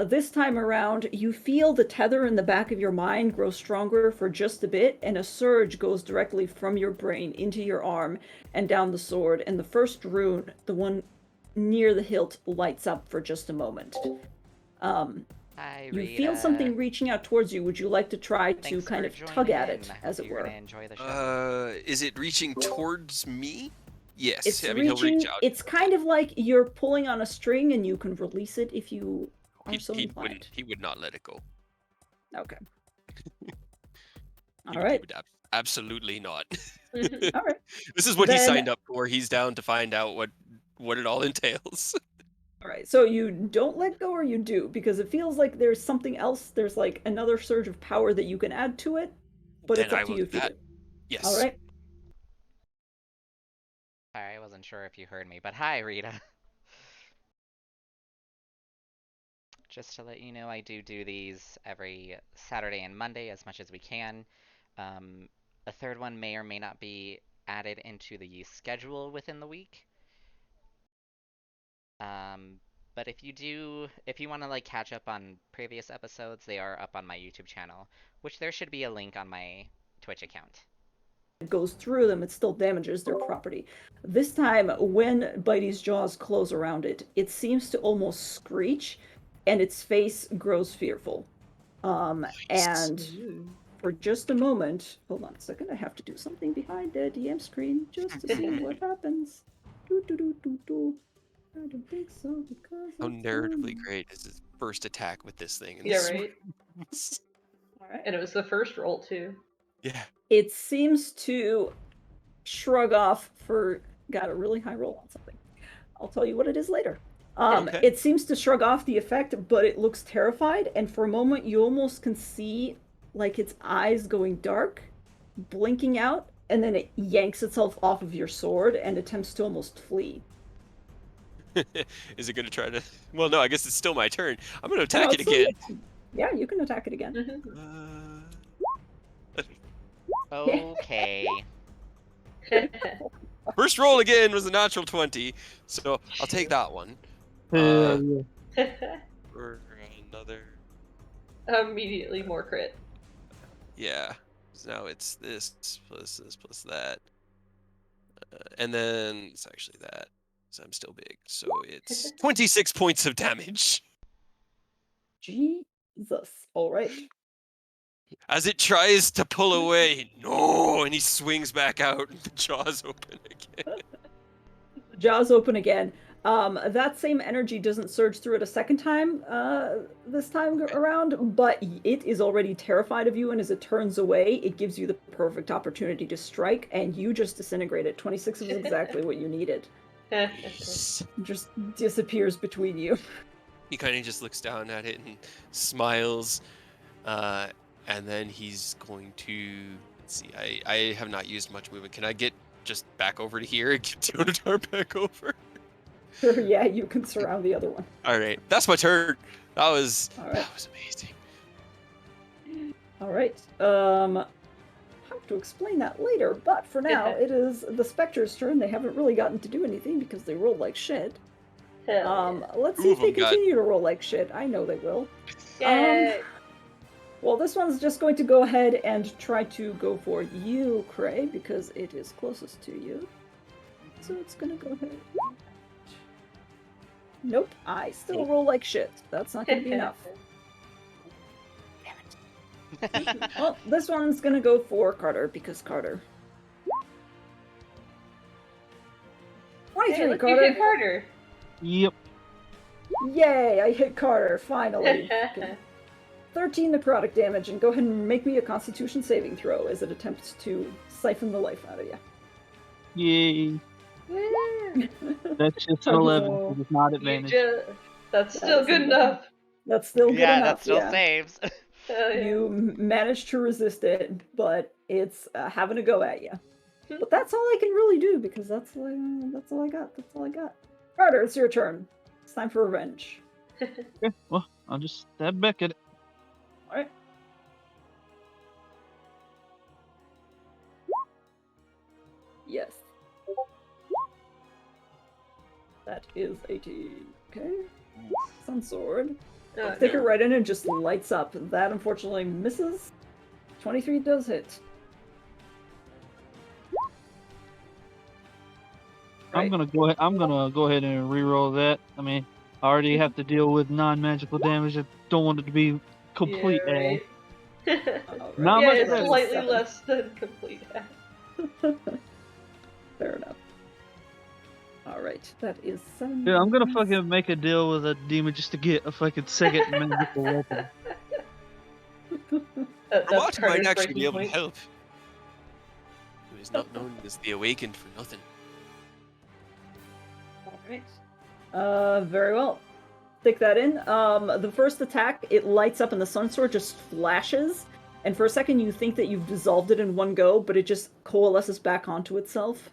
This time around, you feel the tether in the back of your mind grow stronger for just a bit, and a surge goes directly from your brain into your arm and down the sword. And the first rune, the one near the hilt, lights up for just a moment. Hi, You feel something reaching out towards you. Would you like to try to Thanks kind for of joining tug at in. it, I as hope it you're were? gonna enjoy the show. Is it reaching towards me? Yes. It's I mean, he'll reaching. reach out. It's kind of like you're pulling on a string, and you can release it if you are so inclined. He would not let it go. Okay. He All would- right. He would absolutely not. All right. This is what he Then- signed up for. He's down to find out what it all entails. All right. So you don't let go, or you do, because it feels like there's something else. There's like another surge of power that you can add to it, but Then it's up I to will you do if you that. do. Yes. All right. Sorry, I wasn't sure if you heard me, but hi, Rita. Just to let you know, I do these every Saturday and Monday as much as we can. A third one may or may not be added into the schedule within the week. But if you want to like catch up on previous episodes, they are up on my YouTube channel, which there should be a link on my Twitch account. It goes through them, it still damages their property. This time, when Bitey's jaws close around it, it seems to almost screech, and its face grows fearful. And for just a moment, hold on a second, I have to do something behind the DM screen just to see what happens. I don't think so, because How it's narratively done. great is his first attack with this thing? And Yeah, this right. All right. And it was the first roll too. Yeah. It seems to shrug off for got a really high roll on something. I'll tell you what it is later. Okay. It seems to shrug off the effect, but it looks terrified, and for a moment you almost can see like its eyes going dark, blinking out, and then it yanks itself off of your sword and attempts to almost flee. Is it going to try to? Well, no. I guess it's still my turn. I'm going to No, attack it it's still again. Yeah, you can attack it again. Okay. First roll again was a natural 20, so I'll take that one. Hell yeah. Or another. Immediately more crit. Yeah. So now it's this plus that. And then it's actually that. So I'm still big. So it's 26 points of damage. Jesus. All right. As it tries to pull away, no, and he swings back out, and the jaws open again. Jaws open again. That same energy doesn't surge through it a second time this time around, but it is already terrified of you, and as it turns away, it gives you the perfect opportunity to strike, and you just disintegrate it. 26 was exactly what you needed. Nice. Just disappears between you. He kind of just looks down at it and smiles, and then he's going to. Let's see. I have not used much movement. Can I get just back over to here and get Deodatar back over? Sure, yeah, you can surround the other one. All right, that's my turn. That was All right. that was amazing. All right. Have to explain that later, but for now, it is the Spectre's turn. They haven't really gotten to do anything because they rolled like shit. Hell Let's Two see of if they them got- continue to roll like shit. I know they will. yeah. Well, this one's just going to go ahead and try to go for you, Cray, because it is closest to you. So it's gonna go ahead. Nope, I still roll like shit. That's not gonna be enough. Well, this one's gonna go for Carter, because Carter. 23, Hey, look, you Carter! hit Carter. Yep. Yay, I hit Carter, finally. 13 necrotic damage, and go ahead and make me a Constitution saving throw as it attempts to siphon the life out of you. Yay. Yeah. That's just an 11, so it's not advantage. That's That still is good an enough. That's still good Yeah, enough. that still Yeah. saves. Hell yeah. You managed to resist it, but it's having a go at you. But that's all I can really do because that's all I got. That's all I got. Carter, it's your turn. It's time for revenge. Okay, well, I'll just stab back at it. All right. Yes. That is 18. Okay. Sun sword. Oh, Stick it no. right in and just lights up. That unfortunately misses. 23 does hit. I'm Right. gonna go ahead and reroll that. I mean, I already have to deal with non-magical damage. I don't want it to be complete Yeah, ass. right. All Not right. Yeah, much it's better. slightly 7. less than complete half. Fair enough. All right. That is 7. Yeah, I'm gonna damage. fucking make a deal with a demon just to get a fucking second magical weapon. That's Ramati might Carter's actually breaking be able to point. help. Who is not known as the Awakened for nothing. All right. Very well. Stick that in. The first attack, it lights up and the sun sword just flashes. And for a second, you think that you've dissolved it in one go, but it just coalesces back onto itself.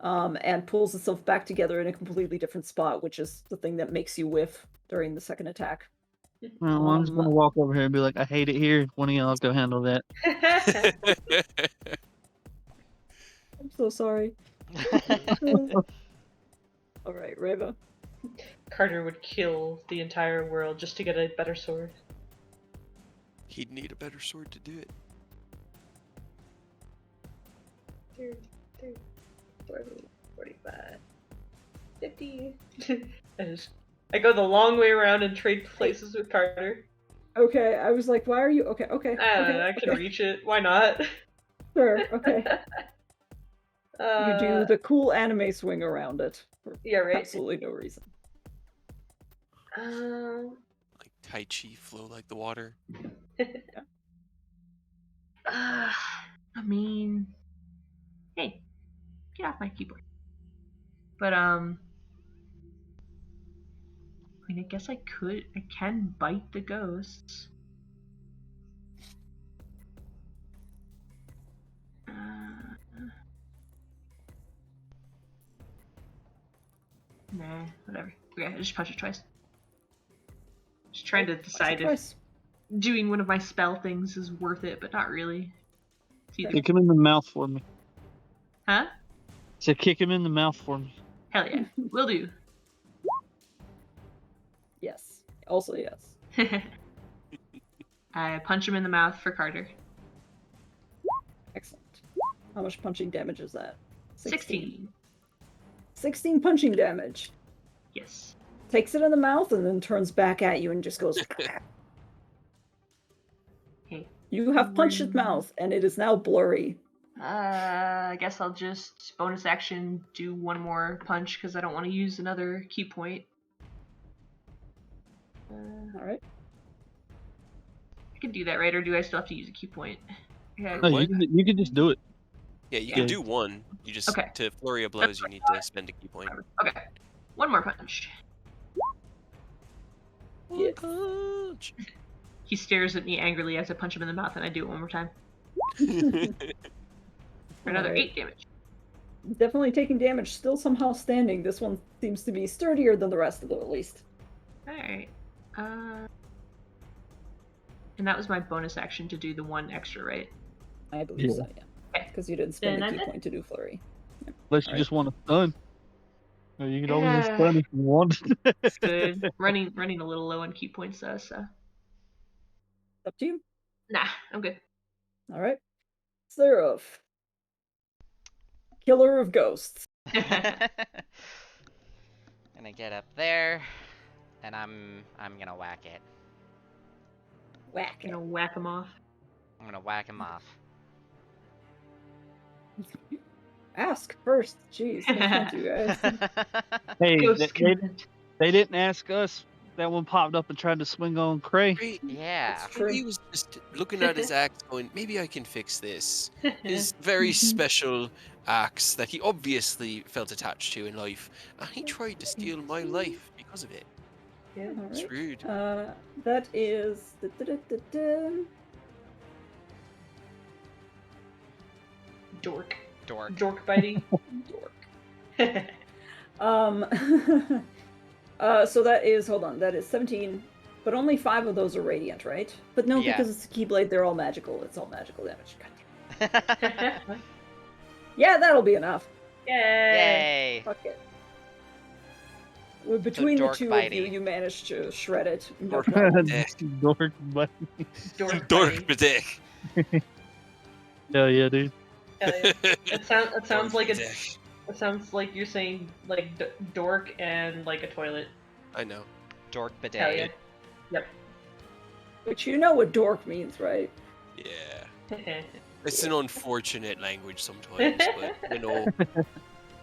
And pulls itself back together in a completely different spot, which is the thing that makes you whiff during the second attack. Well, I'm just gonna walk over here and be like, I hate it here. One of y'all go handle that. I'm so sorry. All right, Reva. Carter would kill the entire world just to get a better sword. He'd need a better sword to do it. 30, 40, 45, 50. I go the long way around and trade places with Carter. Okay, I was like, why are you? Okay. I can reach it. Why not? Sure, okay. You do Uh, the cool anime swing around it for yeah, right. absolutely no reason. Like Tai Chi flow like the water. I mean, hey, get off my keyboard. But I mean, I guess I can bite the ghosts. Nah, whatever. Okay, I just punch it twice. Just trying to decide if Twice. doing one of my spell things is worth it, but not really. It's either, Kick him in the mouth for me. huh? So kick him in the mouth for me. Hell yeah, will do. Yes. Also yes. I punch him in the mouth for Carter. Excellent. How much punching damage is that? 16. 16 punching damage. Yes. Takes it in the mouth and then turns back at you and just goes. Okay. You have punched its mouth and it is now blurry. I guess I'll just bonus action do one more punch because I don't want to use another key point. All right. I can do that, right? Or do I still have to use a key point? Okay. No, What? you can just do it. Yeah, you Yeah. can do one. You just, Okay. to flurry of blows, you need to spend a key point. Okay. One more punch. Yes. Punch! He stares at me angrily as I punch him in the mouth, and I do it one more time. For another Alright. 8 damage. Definitely taking damage, still somehow standing. This one seems to be sturdier than the rest of them, at least. Alright. And that was my bonus action to do the one extra, right? I believe Yeah. so, yeah. Okay. Because you didn't spend Then a I'm key dead. point to do flurry. Unless you Alright. just want to stun. Or you could always Yeah. stun if you wanted. It's good. running a little low on key points though, so. Up to you. Nah, I'm good. Alright. Seraph. Killer of ghosts. Gonna get up there, and I'm gonna whack it. Whack it. Gonna whack him off. I'm gonna whack him off. Ask first. Jeez, no offense, you guys. Hey, Ghost they command. didn't ask us. that one popped up and tried to swing on Cray. Right. Yeah. That's Maybe true. he was just looking at his axe going, maybe I can fix this. His very special axe that he obviously felt attached to in life. And he tried to steal my life because of it. Yeah. All It's right. rude. That is Dork. Dork. Dork bitey. dork. So that is, hold on, that is 17, but only 5 of those are radiant, right? But no, Yeah. because it's a Keyblade, they're all magical. It's all magical damage. God damn it. Yeah, that'll be enough. Yay! Yay! Fuck it. Well, between the Dork two of you, bitey. you managed to shred it. No Dork problem. Dork, but Dork Dork bitey. Badek. hell yeah, dude. Hell yeah. It sounds like Badek. it sounds like you're saying like dork and like a toilet. I know. Dork Hell bidet. yeah. Yep. Which you know what dork means, right? Yeah. It's an unfortunate language sometimes, but you know,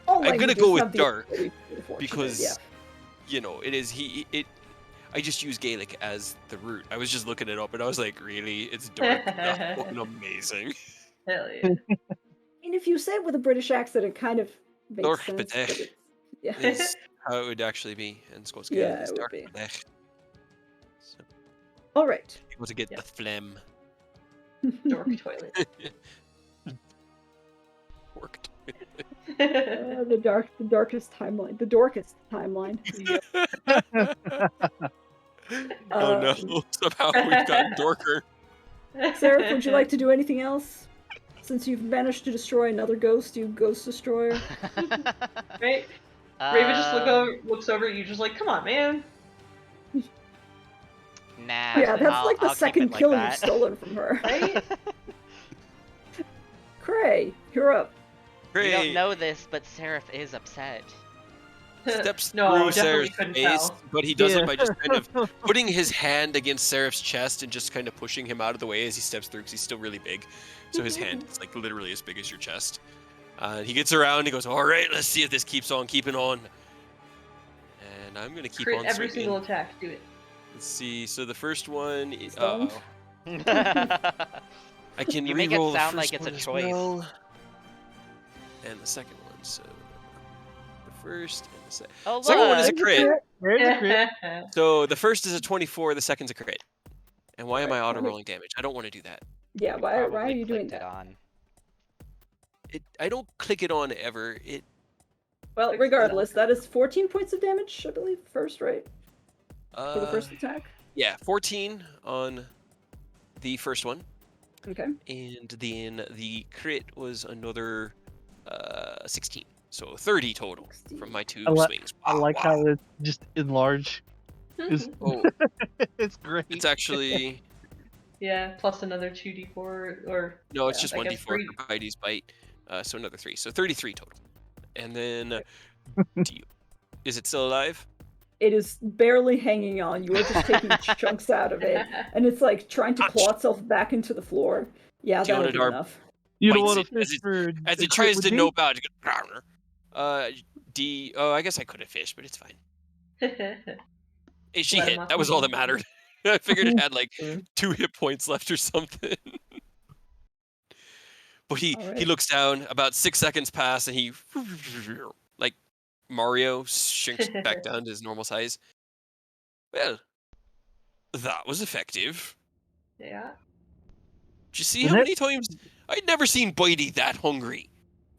All I'm gonna languages go with have the dark ability to be unfortunate, because yeah. you know it is I just use Gaelic as the root. I was just looking it up and I was like, really? It's dark? That's fucking amazing. Hell yeah. And if you say it with a British accent, it kind of makes Dork sense. But Badek it's, yeah. is how it would actually be in Scots Yeah, Gaelic. It's it would Dark be. Badek. So All right. able to get Yeah. the phlegm Dork toilet. worked. The darkest timeline. The dorkest timeline. Oh no, somehow we've gotten dorker. Seraph, would you like to do anything else? Since you've managed to destroy another ghost, you ghost destroyer. Right? Raven just looks over at you, just like, come on, man. Nah. Yeah, that's like the I'll keep second it like kill that. you've stolen from her. Right? Cray, you're up. You Great. don't know this, but Seraph is upset. Steps No, through definitely Seraph's couldn't face, tell. but he does Yeah. it by just kind of putting his hand against Seraph's chest and just kind of pushing him out of the way as he steps through because he's still really big. So his hand is like literally as big as your chest. He gets around, he goes, all right, let's see if this keeps on keeping on. And I'm going to keep Crit on every swinging. single attack. Do it. Let's see. So the first one, Don't. I can You make it re-roll the sound first like it's a one as choice. well. And the second one, so the first and the second. Oh, Second one is a look! crit. There's a crit. So the first is a 24, the second's a crit. And why am I Alright, auto-rolling damage? I don't want to do that. Yeah, You why are probably you doing clicked it that? on. I don't click it on ever. Well, Fix regardless, that is 14 points of damage, I believe, first, right? For the Uh, first attack? yeah, 14 on the first one, Okay. and then the crit was another 16. So 30 total from my two swings. I Wow, like wow. how it's just enlarged. It's, Oh, it's great. it's actually Yeah, plus another 2d4 or no, it's Yeah, just I 1d4 guess three. for Bitey's bite. So another 3. So 33 total. And then is it still alive? It is barely hanging on. You are just taking chunks out of it, and it's like trying to claw itself back into the floor. Yeah, that'll be Deonadar enough. You don't bites want to it as fish for As a it crit tries with to D? nope out, it goes, oh, I guess I could have fished, but it's fine. She Let hit. him off That was the all that hook. mattered. I figured it had like Mm. 2 hit points left or something. But he Alright. looks down, about 6 seconds pass, and he, like Mario, shrinks back down to his normal size. Well, that was effective. Yeah. Did you see The how next- many times? I'd never seen Bitey that hungry.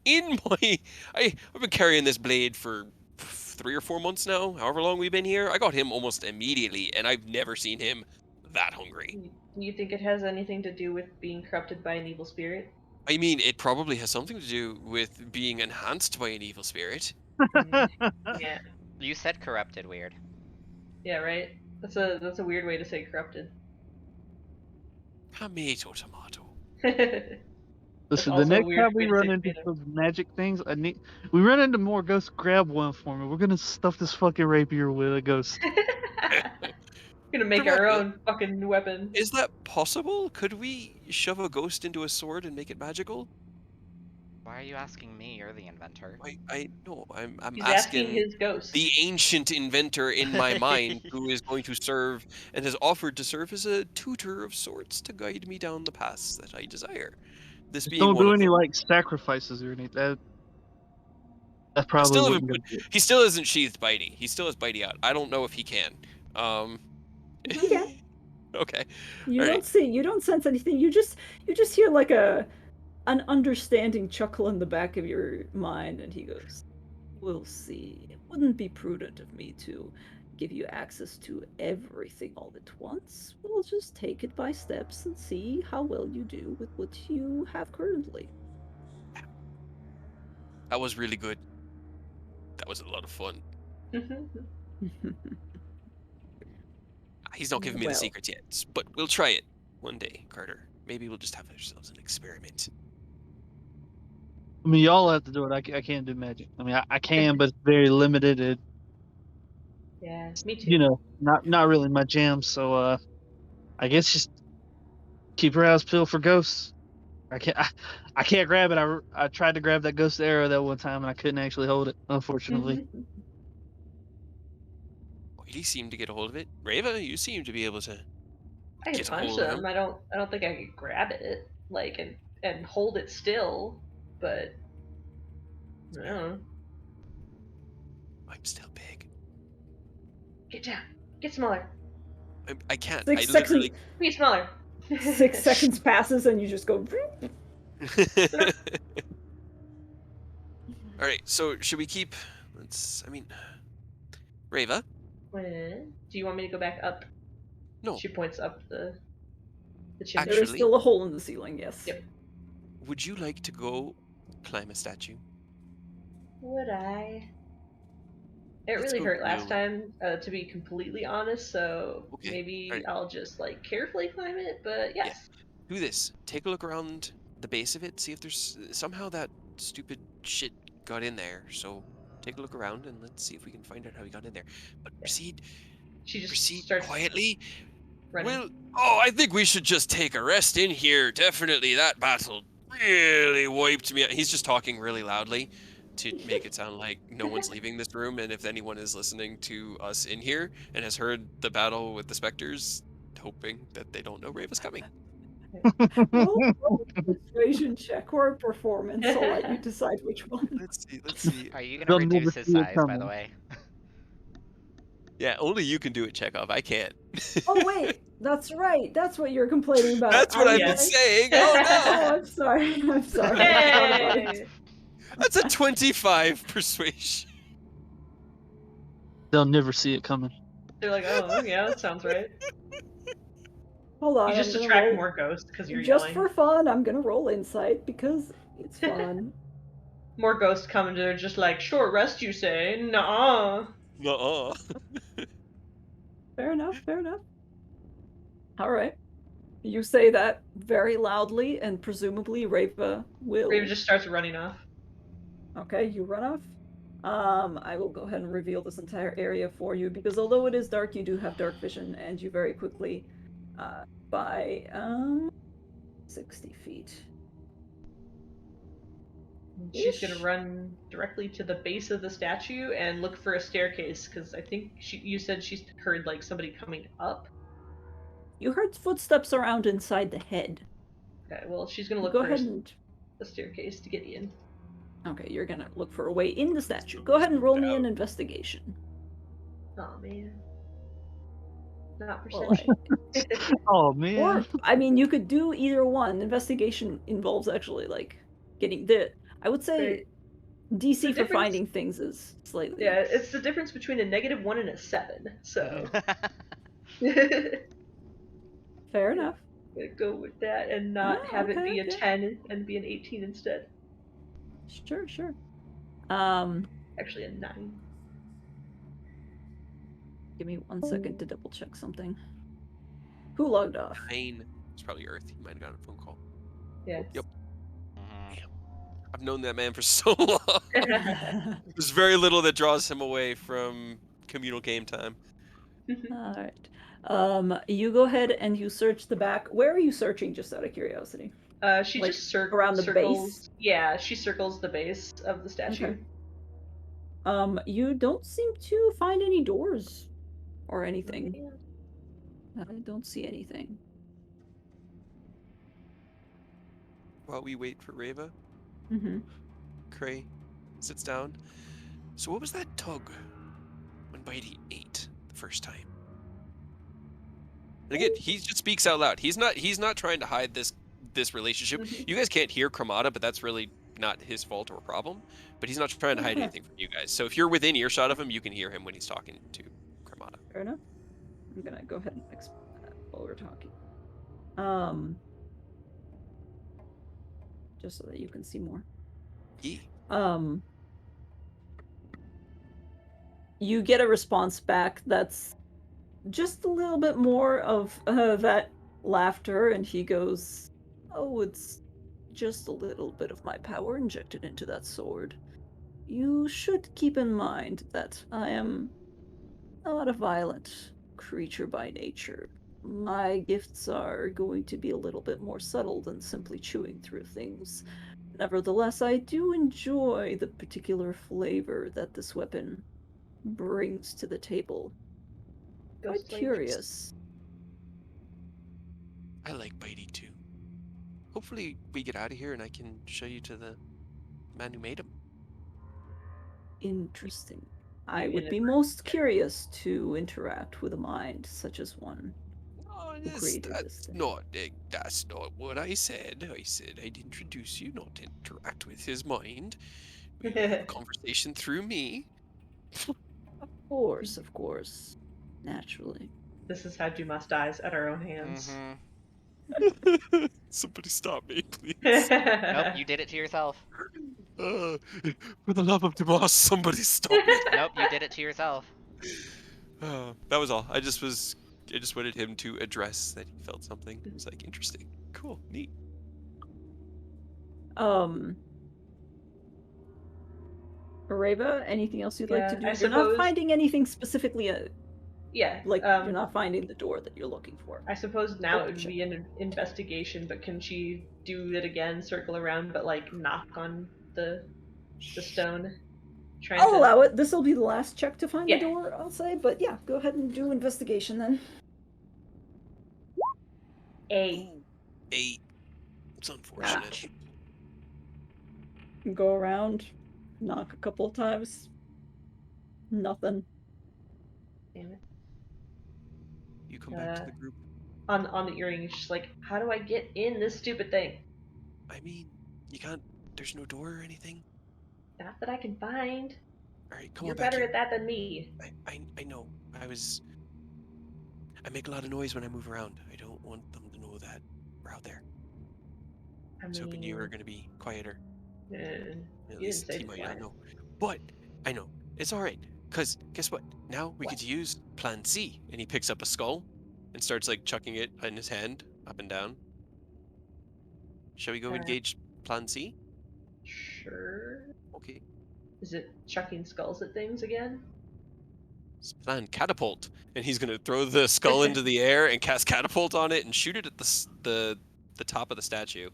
I've been carrying this blade for 3 or 4 months now, however long we've been here. I got him almost immediately, and I've never seen him that hungry. Do you think it has anything to do with being corrupted by an evil spirit? I mean, it probably has something to do with being enhanced by an evil spirit. Yeah. You said corrupted weird. Yeah, right? That's a weird way to say corrupted. Tomato, tomato. Listen, also the a next weird time we way to run say into tomato. those magic things, we run into more ghosts. Grab one for me. We're gonna stuff this fucking rapier with a ghost. We're gonna make our own fucking weapon. Is that possible? Could we shove a ghost into a sword and make it magical? Why are you asking me? You're the inventor. I know. I'm He's asking asking his ghost. the ancient inventor in my mind who is going to serve and has offered to serve as a tutor of sorts to guide me down the paths that I desire. This Just being don't one do of any them. like sacrifices or anything. That I probably still haven't wouldn't go put. good. He still isn't sheathed Bitey. He still has Bitey out. I don't know if he can. Um. He can. Okay. You All right. don't see, you don't sense anything. You just hear like an understanding chuckle in the back of your mind, and he goes, "We'll see. It wouldn't be prudent of me to give you access to everything all at once. We'll just take it by steps and see how well you do with what you have currently." That was really good. That was a lot of fun. He's not giving me the Well, secrets yet, but we'll try it one day, Carter. Maybe we'll just have ourselves an experiment. I mean, y'all have to do it. I can't do magic. I mean, I can, but it's very limited. It, Yeah, me you too. know, not really my jam. So I guess just keep your eyes peeled for ghosts. I can't grab it. I tried to grab that ghost arrow that one time and I couldn't actually hold it, unfortunately. He seemed to get a hold of it. Reva, you seem to be able to I can get a punch hold of them. him. I don't think I could grab it like and hold it still, but I don't know. I'm still big. Get down. Get smaller. I can't. I 6 seconds. literally. Be smaller. 6 seconds passes, and you just go. All right. So should we keep? I mean, Reva. Do you want me to go back up? No, She points up the chimney. There is actually, still a hole in the ceiling. Yes. Yep. would you like to go climb a statue? Would I? It Let's really go hurt last real. time, to be completely honest. So Okay. All maybe right. I'll just like carefully climb it. But Yeah. yes. Do this. Take a look around the base of it. See if there's somehow that stupid shit got in there. So take a look around and let's see if we can find out how he got in there. But Yeah. proceed She just proceed starts quietly. running. I think we should just take a rest in here. Definitely, that battle really wiped me out. He's just talking really loudly to make it sound like no one's leaving this room. And if anyone is listening to us in here and has heard the battle with the specters, hoping that they don't know Rave is coming. Roll a persuasion check or a performance. I'll let you decide which one. Let's see. Let's see. Are you gonna They'll never reduce his see it size, by the coming. way? Yeah, only you can do it, Chekhov. I can't. Oh wait, that's right. That's what you're complaining about. That's what I I've was been Yes. like, saying. Oh oh, no! I'm sorry. I'm sorry. I forgot about it. Yay! That's a 25 persuasion. They'll never see it coming. They're like, oh yeah, that sounds right. Hold on. You I'm just gonna attract roll. more ghosts because you're Just yelling. for fun, I'm gonna roll insight because it's fun. More ghosts come and they're just like, short rest, you say? Nuh-uh. Nuh-uh. Fair enough. Fair enough. All right. You say that very loudly, and presumably Rava will. Raven just starts running off. Okay, you run off. I will go ahead and reveal this entire area for you because although it is dark, you do have dark vision, and you very quickly, by 60 feet. She's gonna run directly to the base of the statue and look for a staircase because I think you said she's heard like somebody coming up. You heard footsteps around inside the head. Okay, well she's gonna look Go for ahead and. a staircase to get in. Okay, you're gonna look for a way in the statue. Go ahead and roll me an investigation. Oh man. Not Well, perception. Oh man. Or, I mean, you could do either one. Investigation involves actually, like, getting the. I would say Right. DC The for difference- finding things is slightly. Yeah, it's the difference between a -1 and a 7. So Fair enough. gonna go with that and not Oh, have it okay, be a okay. 10 and be an 18 instead. Sure, sure. Actually a 9. Give me 1 second to double check something. Who logged off? Fine. It's probably Earth. He might have gotten a phone call. Yeah. Yep. Mhm. I've known that man for so long. There's very little that draws him away from communal game time. All right. You go ahead and you search the back. Where are you searching, just out of curiosity? She Like, just around the circles. base? Yeah, she circles the base of the statue. Okay. You don't seem to find any doors or anything. I don't see anything. While we wait for Reva, Mm-hmm. Cray sits down. So what was that tug when Bitey ate the first time? And again, he just speaks out loud. He's not trying to hide this relationship. You guys can't hear Kramada, but that's really not his fault or problem. But he's not trying to hide anything from you guys. So if you're within earshot of him, you can hear him when he's talking to Kramada. Fair enough. I'm gonna go ahead and explain that while we're talking. Just so that you can see more. Yeah. You get a response back that's just a little bit more of that laughter, and he goes, "Oh, it's just a little bit of my power injected into that sword. You should keep in mind that I am not a violent creature by nature. My gifts are going to be a little bit more subtle than simply chewing through things. Nevertheless, I do enjoy the particular flavor that this weapon brings to the table. Quite Ghost flavors. curious. I like Bitey too. Hopefully we get out of here and I can show you to the man who made him. Interesting. I would in be it. most curious to interact with a mind such as one Oh, who created this thing. that's not what I said. I said I'd introduce you, not interact with his mind. We have a conversation through me. Of course. Naturally. This is how Dumas dies at our own hands. Somebody stop me, please. Nope, you did it to yourself. For the love of Tomas, somebody stop me. Nope, you did it to yourself. That was all. I just wanted him to address that he felt something. It was like, interesting, cool, neat. Areva, anything else you'd like to do? I You're not suppose- finding anything specifically, Yeah. you're not finding the door that you're looking for. I suppose now Oh, it would shit. be an investigation, but can she do it again, circle around, but like knock on the stone? I'll allow it. This will be the last check to find Yeah. the door, I'll say. But yeah, go ahead and do investigation then. A. 8. It's unfortunate. Go around, knock a couple of times. Nothing. Damn it. You come back to the group. On the earring, it's just like, how do I get in this stupid thing? I mean, you can't. There's no door or anything. Not that I can find. All right, come You're on back better here. at that than me. I know. I make a lot of noise when I move around. I don't want them to know that we're out there. I was hoping you were going to be quieter. At least he might not know. But I know. It's all right. Because guess what? Now we could use Plan C. And he picks up a skull and starts like chucking it in his hand up and down. Shall we go engage Plan C? Sure. Okay. Is it chucking skulls at things again? It's Plan Catapult. And he's going to throw the skull into the air and cast Catapult on it and shoot it at the top of the statue.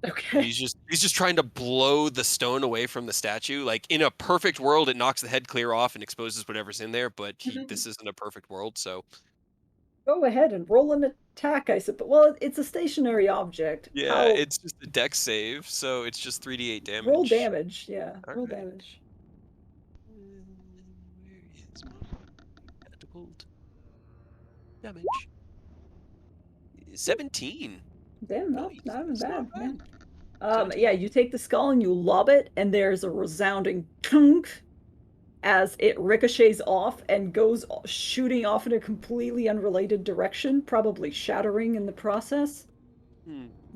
Okay. He's just trying to blow the stone away from the statue. Like in a perfect world, it knocks the head clear off and exposes whatever's in there. But this isn't a perfect world, so Go ahead and roll an attack, I suppose. Well, it's a stationary object. yeah, it's just a dex save, so it's just 3d8 damage. Roll damage, yeah. All roll right. damage. Where is my catapult? Damage. 17. Damn, Nice. not even That's bad. not Man. bad. 17. Yeah, you take the skull and you lob it, and there's a resounding clunk as it ricochets off and goes shooting off in a completely unrelated direction, probably shattering in the process.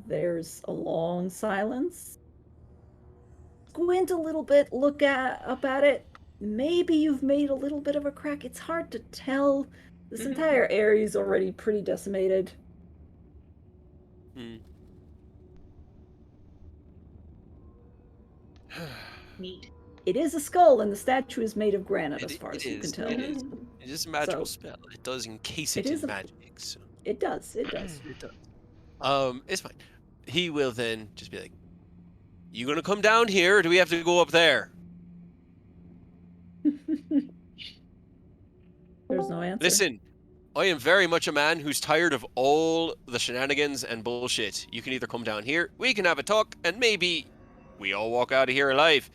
There's a long silence. Squint a little bit, look up at it. Maybe you've made a little bit of a crack. It's hard to tell. This entire area is already pretty decimated. Neat. It is a skull, and the statue is made of granite, as far as you can tell. It is. It is a magical spell. It does encase it in magic. So. It does. It does. It's fine. he will then just be like, "You gonna come down here, or do we have to go up there?" There's no answer. Listen, I am very much a man who's tired of all the shenanigans and bullshit. You can either come down here, we can have a talk, and maybe we all walk out of here alive.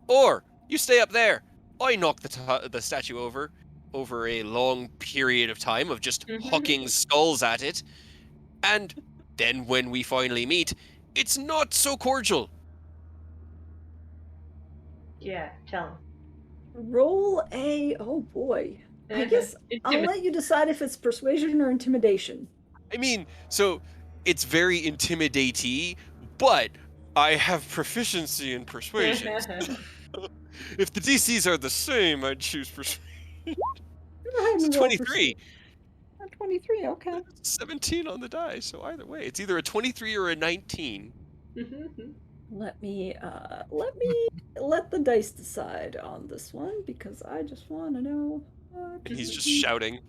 Or you stay up there. I knock the statue over a long period of time of just hucking skulls at it. And then when we finally meet, it's not so cordial. Yeah, tell him. Roll a. Oh boy. I guess I'll let you decide if it's persuasion or intimidation. I mean, so it's very intimidating, but I have proficiency in persuasion. If the DCs are the same, I'd choose persuasion. Go ahead It's a and roll 23. 23, okay. 17 on the die, so either way, it's either a 23 or a 19. Let me let the dice decide on this one because I just want to know. And he's just shouting.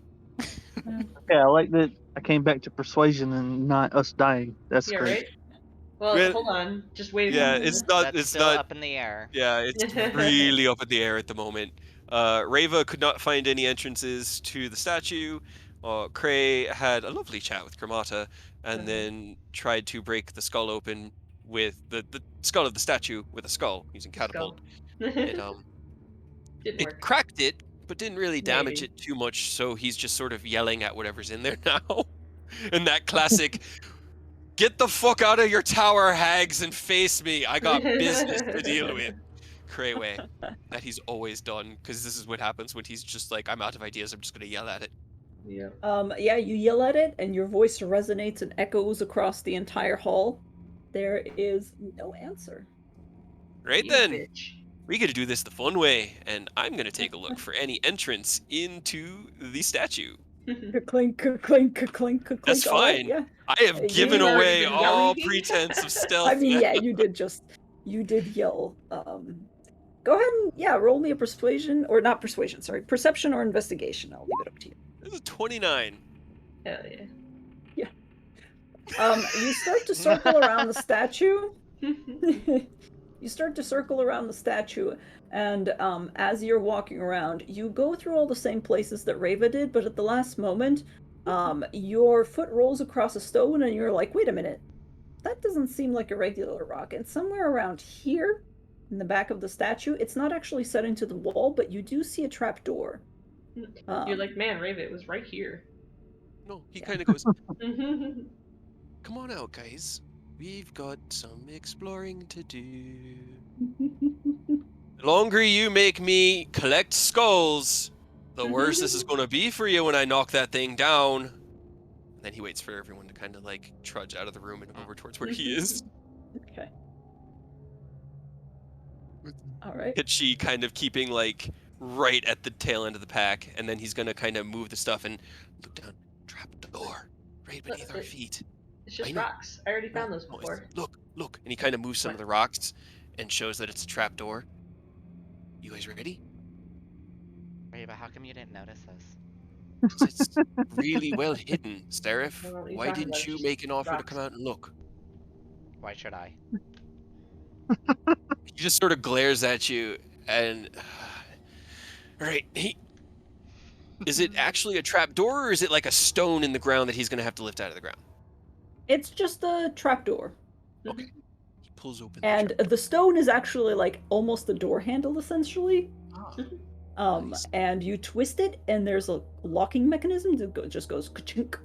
Yeah, I like that I came back to persuasion and not us dying. That's Yeah, great. right? Well, Well, hold on. Just wait a Yeah, minute. it's not. That's It's still not. up in the air. Yeah, it's really up in the air at the moment. Rava could not find any entrances to the statue. Cray had a lovely chat with Gramata, and then tried to break the skull open with the skull of the statue with a skull using catapult. It Didn't it work. cracked it, but didn't really damage Maybe. it too much. So he's just sort of yelling at whatever's in there now. And that classic, "Get the fuck out of your tower, hags, and face me. I got business to deal with." Krayway that he's always done, because this is what happens when he's just like, "I'm out of ideas. I'm just gonna yell at it." Yeah. Yeah, you yell at it, and your voice resonates and echoes across the entire hall. There is no answer. Right You then, bitch. we get to do this the fun way, and I'm gonna take a look for any entrance into the statue. Clink, clink, clink, clink. That's All right, fine. yeah. I have You given already away been all yelling? pretense of stealth. I mean, now. yeah, you did yell. Go ahead and roll me a persuasion or not persuasion. Sorry, perception or investigation. I'll leave it up to you. This is 29. Hell yeah. You start to circle around the statue. You start to circle around the statue, and as you're walking around, you go through all the same places that Rava did, but at the last moment, your foot rolls across a stone, and you're like, wait a minute, that doesn't seem like a regular rock. And somewhere around here, in the back of the statue, it's not actually set into the wall, but you do see a trap door. You're like, man, Rave, it was right here. No, he kind of goes, "Come on out, guys. We've got some exploring to do. The longer you make me collect skulls, the worse this is going to be for you when I knock that thing down." And then he waits for everyone to kind of like trudge out of the room and over towards where he is. Okay. All right. Hitchy kind of keeping like right at the tail end of the pack, and then he's going to kind of move the stuff and look down. Trap door right beneath our feet. It's just I know. rocks. I already found those No, before. look. And he kind of moves some of the rocks and shows that it's a trap door. You guys ready? Wait, but how come you didn't notice this? 'Cause it's really well hidden, Seraph. I don't know what you're Why talking didn't about, you just make an offer to rocks. come out and look? Why should I? He just sort of glares at you and right, is it actually a trap door, or is it like a stone in the ground that he's gonna have to lift out of the ground? It's just a trap door. Okay. He pulls open the And trap the stone is actually like almost a door handle, essentially. Nice. And you twist it, and there's a locking mechanism that just goes ka-chink,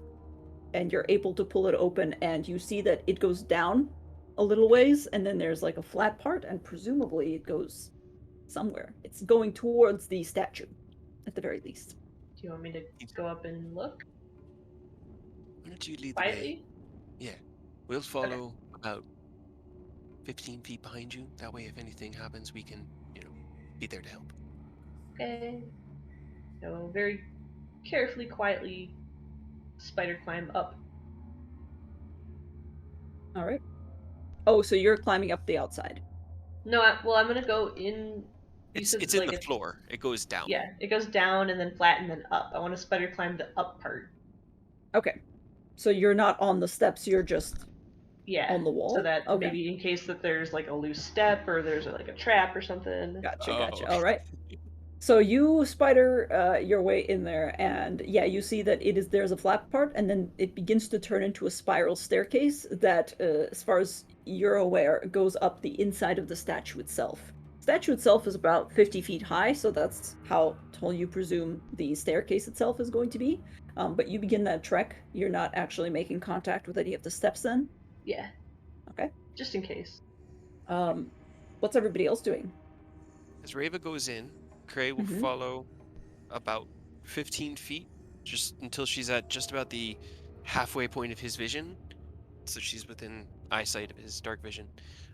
and you're able to pull it open, and you see that it goes down a little ways, and then there's like a flat part, and presumably it goes somewhere. It's going towards the statue, at the very least. Do you want me to go up and look Why don't you lead the way? quietly? Yeah. We'll follow about 15 feet behind you. That way, if anything happens, we can, be there to help. Okay. So very carefully, quietly, spider climb up. All right. Oh, so you're climbing up the outside. No, I'm gonna go in. It's in the floor. It goes down. Yeah, it goes down and then flat and then up. I want to spider climb the up part. Okay. So you're not on the steps, you're just Yeah. On the So wall? that Okay. maybe in case that there's like a loose step or there's like a trap or something. Gotcha, Oh, gotcha. okay. All right. So you spider your way in there, and yeah, you see that there's a flat part, and then it begins to turn into a spiral staircase that, as far as you're aware, goes up the inside of the statue itself. Statue itself is about 50 feet high, so that's how tall you presume the staircase itself is going to be. But you begin that trek. You're not actually making contact with any of the steps then. Yeah. Okay. Just in case. Um, what's everybody else doing? As Reva goes in, Cray will Mm-hmm. follow about 15 feet, just until she's at just about the halfway point of his vision. So she's within eyesight of his dark vision.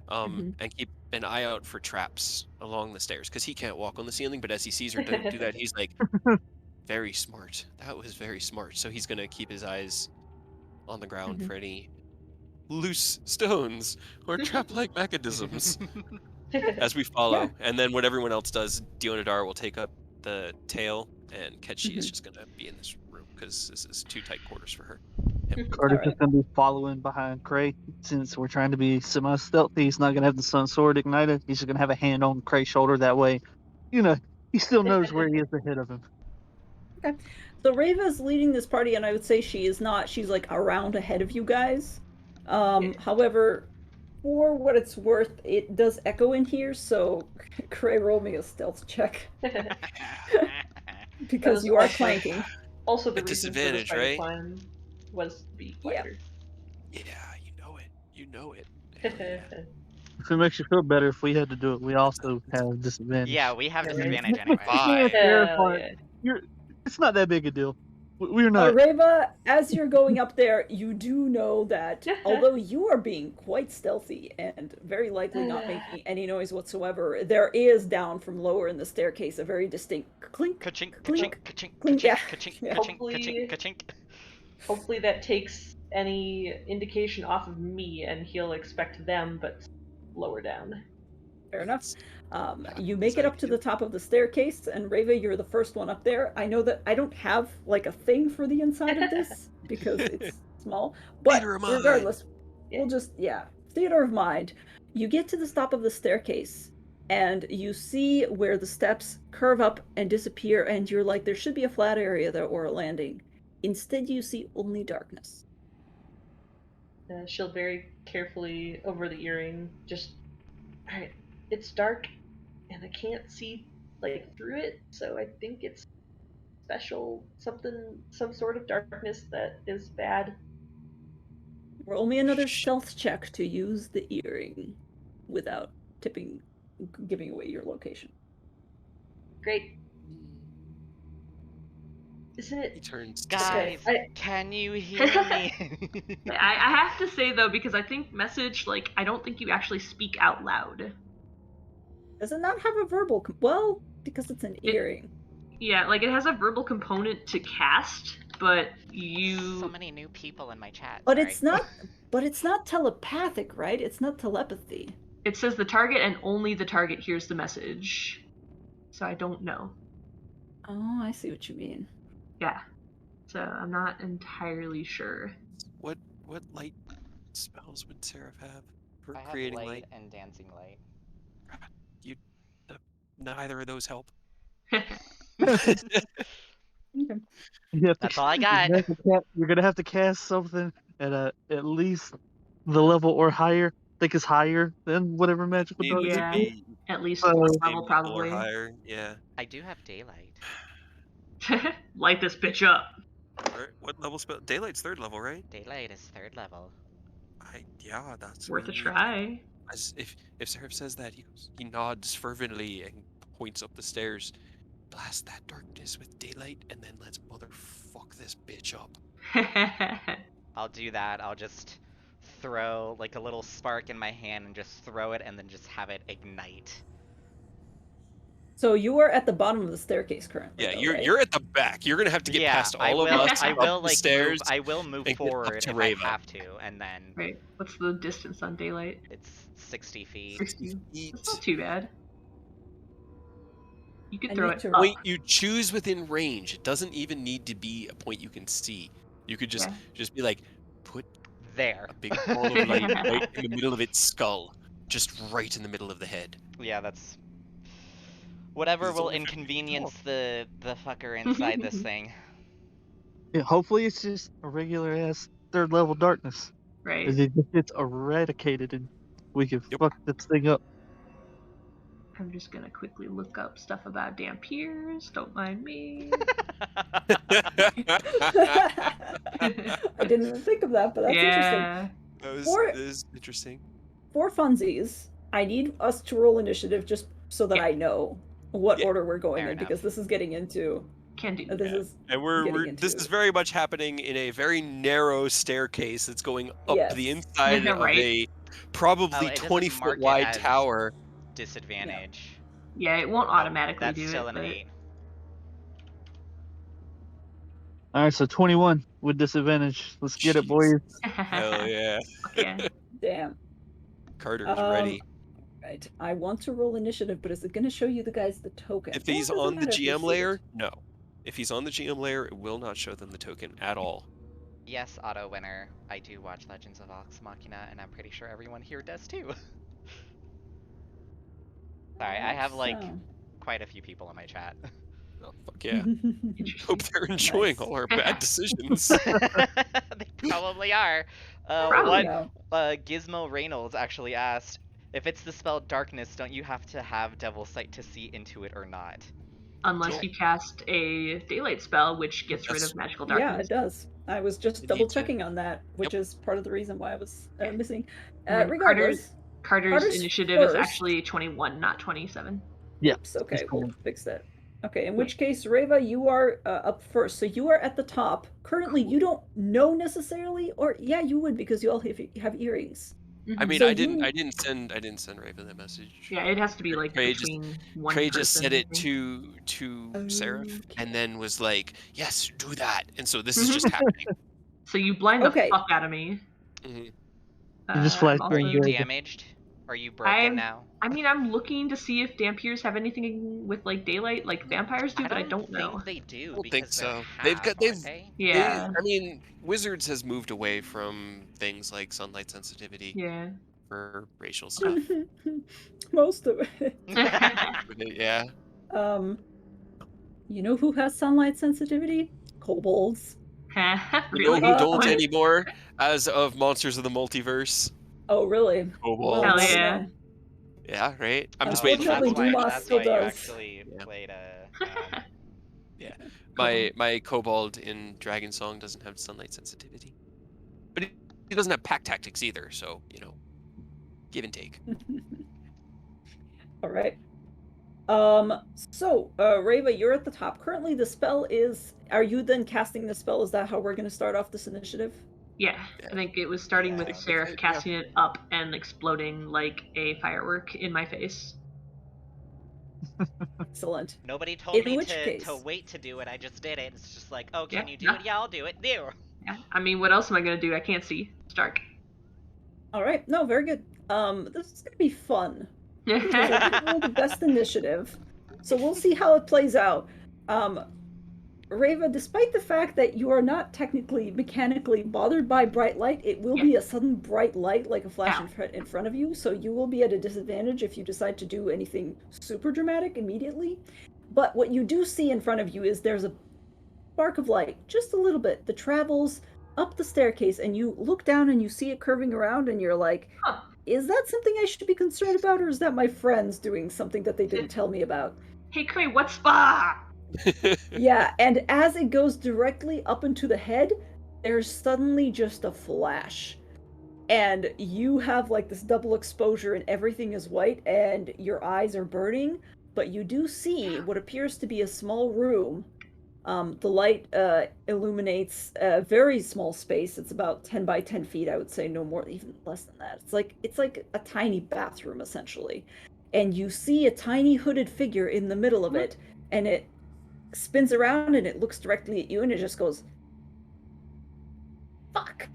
Mm-hmm. And keep an eye out for traps along the stairs, because he can't walk on the ceiling, but as he sees her do that, he's like, very smart. That was very smart. So he's gonna keep his eyes on the ground Mm-hmm. for any loose stones or trap-like mechanisms as we Yeah. follow. And then what everyone else does, Dionadar will take up the tail, and Ketchi is Mm-hmm. just gonna be in this room because this is too tight quarters for her. All Carter's right. just gonna be following behind Cray. Since we're trying to be semi-stealthy, he's not gonna have the sun sword ignited. He's just gonna have a hand on Cray's shoulder. That way, you know, he still knows where he is ahead of him. Okay. So Rava's leading this party, and I would say she is not. She's like around ahead of you guys. However, for what it's worth, it does echo in here. So, Cray, roll me a stealth check That because was you are clanking. also the At reason for the disadvantage, spider right? climb was to be Yeah. quieter. Yeah, you know it. You know it. Hell yeah. If it makes you feel better, if we had to do it, we also have disadvantage. Yeah, we have Right. disadvantage But anyway. keep me in Bye. Hell terrified. yeah. It's not that big a deal. We're not. Rava, as you're going up there, you do know that although you are being quite stealthy and very likely not making any noise whatsoever, there is down from lower in the staircase a very distinct clink, Ka-chink, clink, ka-chink, ka-chink, clink. ka-chink, Yeah. ka-chink, Yeah. ka-chink, Hopefully- ka-chink, ka-chink. Hopefully that takes any indication off of me and he'll expect them, but lower down. Fair enough. That You is make it up to the ideal. top of the staircase, and Rava, you're the first one up there. I know that I don't have like a thing for the inside of this because it's small, but Theater of mind. regardless, Yeah. we'll just theater of mind. You get to the top of the staircase, and you see where the steps curve up and disappear, and you're like, there should be a flat area there or a landing. Instead, you see only darkness. She'll very carefully over the earring just, alright, it's dark and I can't see like through it, so I think it's special something, some sort of darkness that is bad. Roll me another stealth check to use the earring without giving away your location. Great. Isn't He it? turns to Guys, I- can you hear me? I have to say though, because I think message, like, I don't think you actually speak out loud. Does it not have a verbal? Well, because it's an earring. Yeah, like it has a verbal component to cast, but So many new people in my chat. But sorry. it's not. But it's not telepathic, right? It's not telepathy. It says the target and only the target hears the message. So I don't know. Oh, I see what you mean. Yeah. So I'm not entirely sure. What light spells would Seraph have for I have creating light light? and dancing light. You, neither of those help. Okay. You have That's to, all I got. You're gonna have to cast something at at least the level or higher. I think it's higher than whatever magical Need darkness. to Yeah. be At least So- fourth same level, level or probably. higher. Yeah. I do have daylight. Light this bitch up. Alright, what level spell? Daylight's third level, right? Daylight is 3rd level. Yeah, that's Worth a really try. As if Seraph says that, he nods fervently and points up the stairs. Blast that darkness with daylight, and then let's motherfuck this bitch up. I'll do that. I'll just throw like a little spark in my hand and just throw it and then just have it ignite. So you are at the bottom of the staircase currently. Yeah, though, right? you're at the back. You're gonna have to get past all of us I up will the like stairs. move. I will move and get up forward to if Rava. I have to, and then Right. What's the distance on daylight? it's 60 feet. 60. Feet. That's not too bad. You could And throw you it to- up. Point you choose within range. It doesn't even need to be a point you can see. You could just Yeah. just be like, put There. A big ball of light right in the middle of its skull. Just right in the middle of the head. Yeah, that's whatever It's will only 50 feet tall. inconvenience the fucker inside this thing. Yeah, hopefully it's just a regular ass third level darkness. Right. It just gets eradicated and we can Yep. fuck this thing up. I'm just gonna quickly look up stuff about Dampiers. Don't mind me. I didn't even think of that, but that's interesting. Yeah. For That is interesting. for funsies, I need us to roll initiative just so that Yeah. I know what Yeah. order we're going Fair in, because enough. this is getting into Can do. this Yeah. is And this into is very much happening in a very narrow staircase that's going up the yes. inside of Right. a probably it doesn't 20-foot mark it wide as tower. disadvantage. Yeah, it won't Nope, automatically that's do still it, an but 8. Alright, so 21 with disadvantage. Let's get it, boys. Hell yeah. Fuck yeah. Damn. Carter's ready. Right. I want to roll initiative, but is it going to show you the guys the token? If Or he's does it on the matter if they GM see layer, it? no. If he's on the GM layer, it will not show them the token at all. Yes, Auto Winner. I do watch Legends of Vox Machina, and I'm pretty sure everyone here does too. Sorry, I have like So. quite a few people in my chat. Oh, fuck yeah. Interesting. Hope they're enjoying Nice. all our bad decisions. They probably are. Probably. No. Gizmo Reynolds actually asked, if it's the spell Darkness, don't you have to have Devil Sight to see into it or not? Unless you cast a daylight spell, which gets rid That's- of magical Yeah, darkness. it does. I was just You double need to- checking on that, which Yep. is part of the reason why I was missing. And then Regardless. Carter's initiative is first. actually 21, not 27. Yeah. Oops, okay, it's we'll fine. fix that. Okay, in which case, Reva, you are up first. So you are at the top. Currently, you don't know necessarily, or yeah, you would because you all have earrings. I mean, So I didn't send Raven that message. Yeah, it has to be like Trey just- between one Trey person. just said I it think. to Seraph, Okay. and then was like, "Yes, do that." And so this is just happening. So you blind the Okay. fuck out of me. Mhm. You just I'm flash Are bang you Dragon. damaged? Are you broken now? I mean, I'm looking to see if Dampiers have anything with like daylight, like vampires do, but I don't know. think they do I don't because think so. they're They've got aren't they? Yeah. I mean, Wizards has moved away from things like sunlight sensitivity Yeah. for racial stuff. Most of it. Yeah. You know who has sunlight sensitivity? Kobolds. You know Really? who don't What? anymore, as of Monsters of the Multiverse? Oh, really? Kobolds. Hell now we yeah. know. Yeah, right. I'm just Oh, waiting so for Unfortunately, them. Dumas that's still why you does. actually Yeah. played a. My kobold in Dragon Song doesn't have sunlight sensitivity, but he doesn't have pack tactics either. So give and take. All right. So, Reva, you're at the top. Currently, the spell is. Are you then casting the spell? Is that how we're going to start off this initiative? Yeah, I think it was starting Yeah. with Seraph casting it up and exploding like a firework in my face. Excellent. Nobody told In me which to case- wait to do it. I just did it. It's just like, oh, can Yeah, you do yeah. it? Yeah, I'll do it. Do. Yeah. I mean, what else am I gonna do? I can't see. It's dark. All right. No, very good. This is going to be fun. Because I didn't roll the best initiative. So we'll see how it plays out. Reva, despite the fact that you are not technically mechanically bothered by bright light, it will be a sudden bright light like a flash in front of you, so you will be at a disadvantage if you decide to do anything super dramatic immediately. But what you do see in front of you is there's a spark of light, just a little bit, that travels up the staircase, and you look down and you see it curving around, and you're like, Huh. is that something I should be concerned about, or is that my friends doing something that they didn't tell me about? Hey, Cray, what spa? Yeah, and as it goes directly up into the head, there's suddenly just a flash. And you have like this double exposure and everything is white and your eyes are burning, but you do see what appears to be a small room. The light illuminates a very small space. It's about 10 by 10 feet, I would say, no more, even less than that. It's like a tiny bathroom, essentially. And you see a tiny hooded figure in the middle of it, and it spins around and it looks directly at you and it just goes, fuck.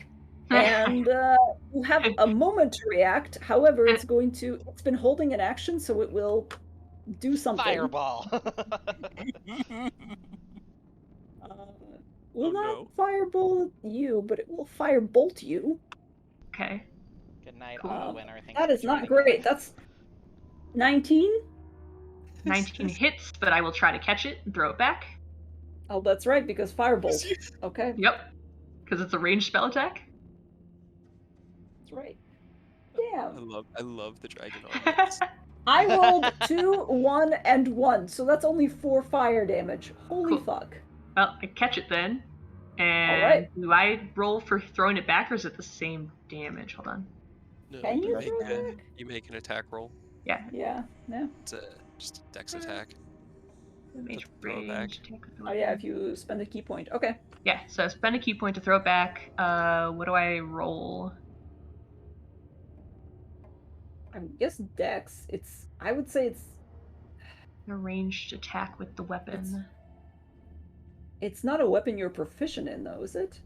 And you have a moment to react. However, it's been holding an action, so it will do something. Fireball. Will not firebolt you, but it will firebolt you. Okay. Good night, Cool. auto winner. Thanks That for is not joining great. in. That's 19. 19 hits, but I will try to catch it and throw it back. Oh, that's right, because firebolt. Okay, Yep. Because it's a ranged spell attack. that's right. I Damn. love the dragon armies. I rolled 2, 1, and 1, so that's only 4 fire damage. Holy Cool. fuck. Well, I catch it then. And Alright. do I roll for throwing it back, or is it the same damage? Hold on. No, Can you make throw a, it back? you make an attack roll. Yeah. Yeah, no. It's just a dex attack. Mage throw it back. range, attack with the Oh yeah, weapon. if you spend a key point. Okay. Yeah, so spend a key point to throw it back. What do I roll? I guess dex, I would say it's A ranged attack with the weapon. it's not a weapon you're proficient in though, is it?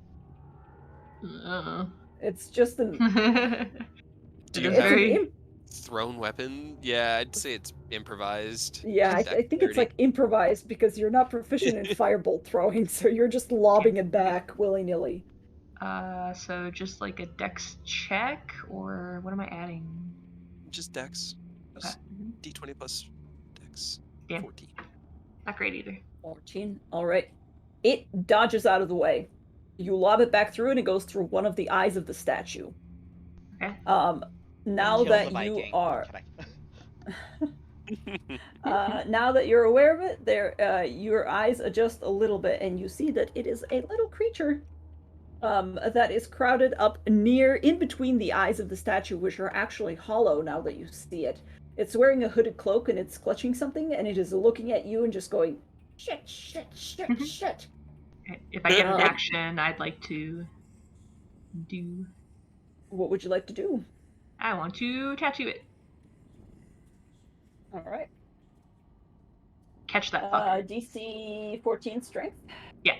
Uh. It's just an Do It you is it's have an very. thrown weapon? Yeah, I'd say it's improvised. yeah, I think it's Dexterity. like improvised because you're not proficient in firebolt throwing, so you're just lobbing it back willy-nilly. So just like a dex check, or what am I adding? Just dex. Okay. Just d20 plus dex. Damn. 14. Not great either. 14. Alright. It dodges out of the way. You lob it back through and it goes through one of the eyes of the statue. Okay. Now Kills that the you Viking. are Kidding. now that you're aware of it, your eyes adjust a little bit and you see that it is a little creature that is crowded up in between the eyes of the statue, which are actually hollow now that you see it. It's wearing a hooded cloak and it's clutching something and it is looking at you and just going, shit, shit, shit, shit. If I get an action, I'd like to do. What would you like to do? I want to tattoo it. Alright. Catch that fucker. DC 14 strength? Yeah.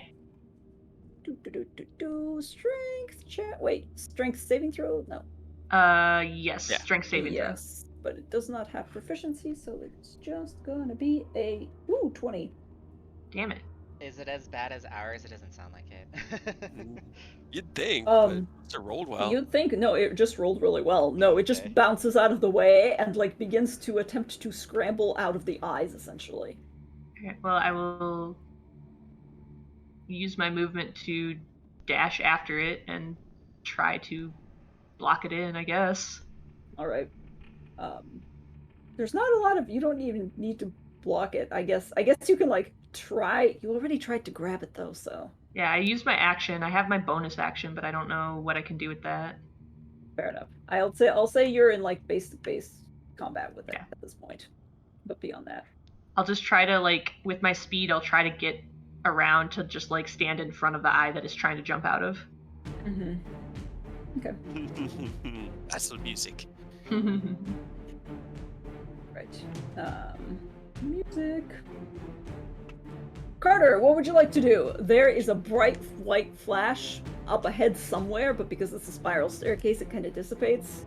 Strength check. Wait, strength saving throw? No. Yes. Yeah. Strength saving throw. Yes, but it does not have proficiency, so it's just gonna be a 20. Damn it. Is it as bad as ours? It doesn't sound like it. You'd think, but it rolled well. You'd think, no, it just rolled really well. No, it just Okay. bounces out of the way and like begins to attempt to scramble out of the eyes, essentially. Okay, well, I will use my movement to dash after it and try to block it in, I guess. All right. There's not a lot of. You don't even need to block it. I guess you can like try. You already tried to grab it though, so. Yeah, I used my action. I have my bonus action, but I don't know what I can do with that. Fair enough. I'll say you're in like base combat with it at this point, but beyond that, I'll just try to like with my speed. I'll try to get around to just like stand in front of the eye that is trying to jump out of. Mm-hmm. Okay. That's the music. Right. Music. Carter, what would you like to do? There is a bright light flash up ahead somewhere, but because it's a spiral staircase, it kind of dissipates.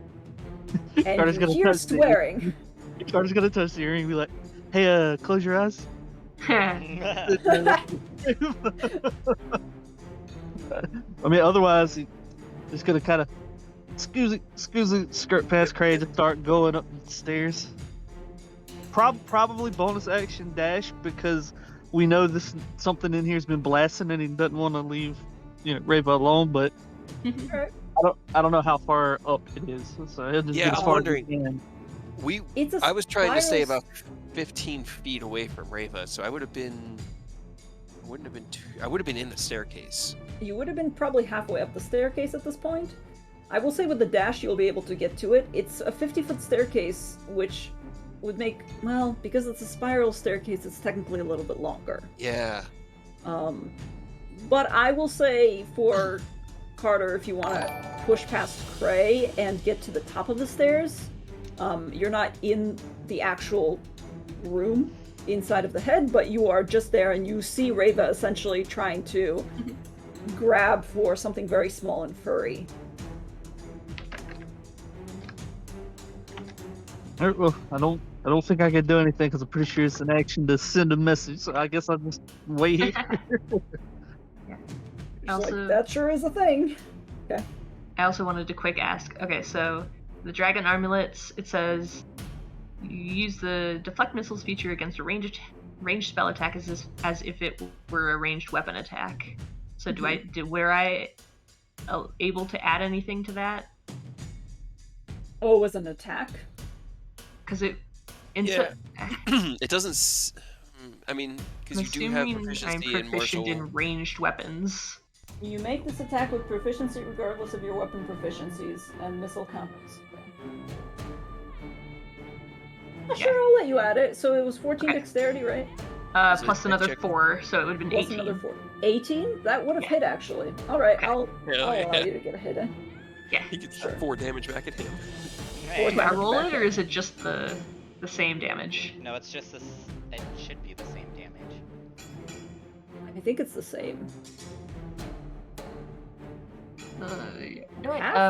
And Carter's you gonna hear touch the- swearing. Carter's gonna touch the earring and be like, "Hey, close your eyes." I mean, otherwise, he's just gonna kind of scoozy skirt past Craig and start going up the stairs. Probably bonus action dash because we know this something in here's been blasting and he doesn't want to leave, Reva alone. But Alright. I don't know how far up it is, so he'll just Yeah, get as I'm far wondering. as he can. I was trying to stay spiral about 15 feet away from Reva, so I would have been. I would have been in the staircase. You would have been probably halfway up the staircase at this point. I will say with the dash, you'll be able to get to it. It's a 50-foot staircase, which would make, well, because it's a spiral staircase, it's technically a little bit longer. Yeah. But I will say for Carter, if you want to push past Cray and get to the top of the stairs, you're not in the actual room inside of the head, but you are just there and you see Reva essentially trying to grab for something very small and furry. Alright, well, I don't think I can do anything because I'm pretty sure it's an action to send a message. So I guess I'll just wait here. She's Also- like, that sure is a thing. Okay. I also wanted to quick ask. Okay, so the dragon amulets, it says you use the deflect missiles feature against a ranged spell attack as if it were a ranged weapon attack. So were I able to add anything to that? Oh, it was an attack? Because it It doesn't. I mean, because I'm you do have assuming I'm proficiency in proficient martial. in ranged weapons. You make this attack with proficiency regardless of your weapon proficiencies and missile counters. Sure, I'll let you add it. So it was 14 dexterity, right? Plus another 4, so it would have been Plus 18. another 4. 18? That would have hit, actually. Alright, I'll allow you to get a hit in. Yeah. He gets 4 damage back at him. Do I roll it, or is it just the same damage? No, it's just this. It should be the same damage. I think it's the same.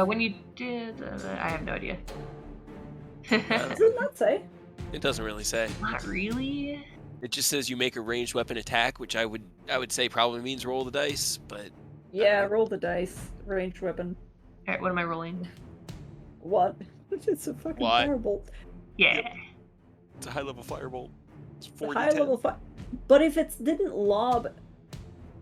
When you did, I have no idea. Does it not say? It doesn't really say. Not really. It just says you make a ranged weapon attack, which I would say probably means roll the dice, but Yeah, roll the dice. Ranged weapon. Alright, what am I rolling? What? It's a fucking What? firebolt. Yeah. it's a high level firebolt. It's The 4d10. high level fire. But if it didn't lob.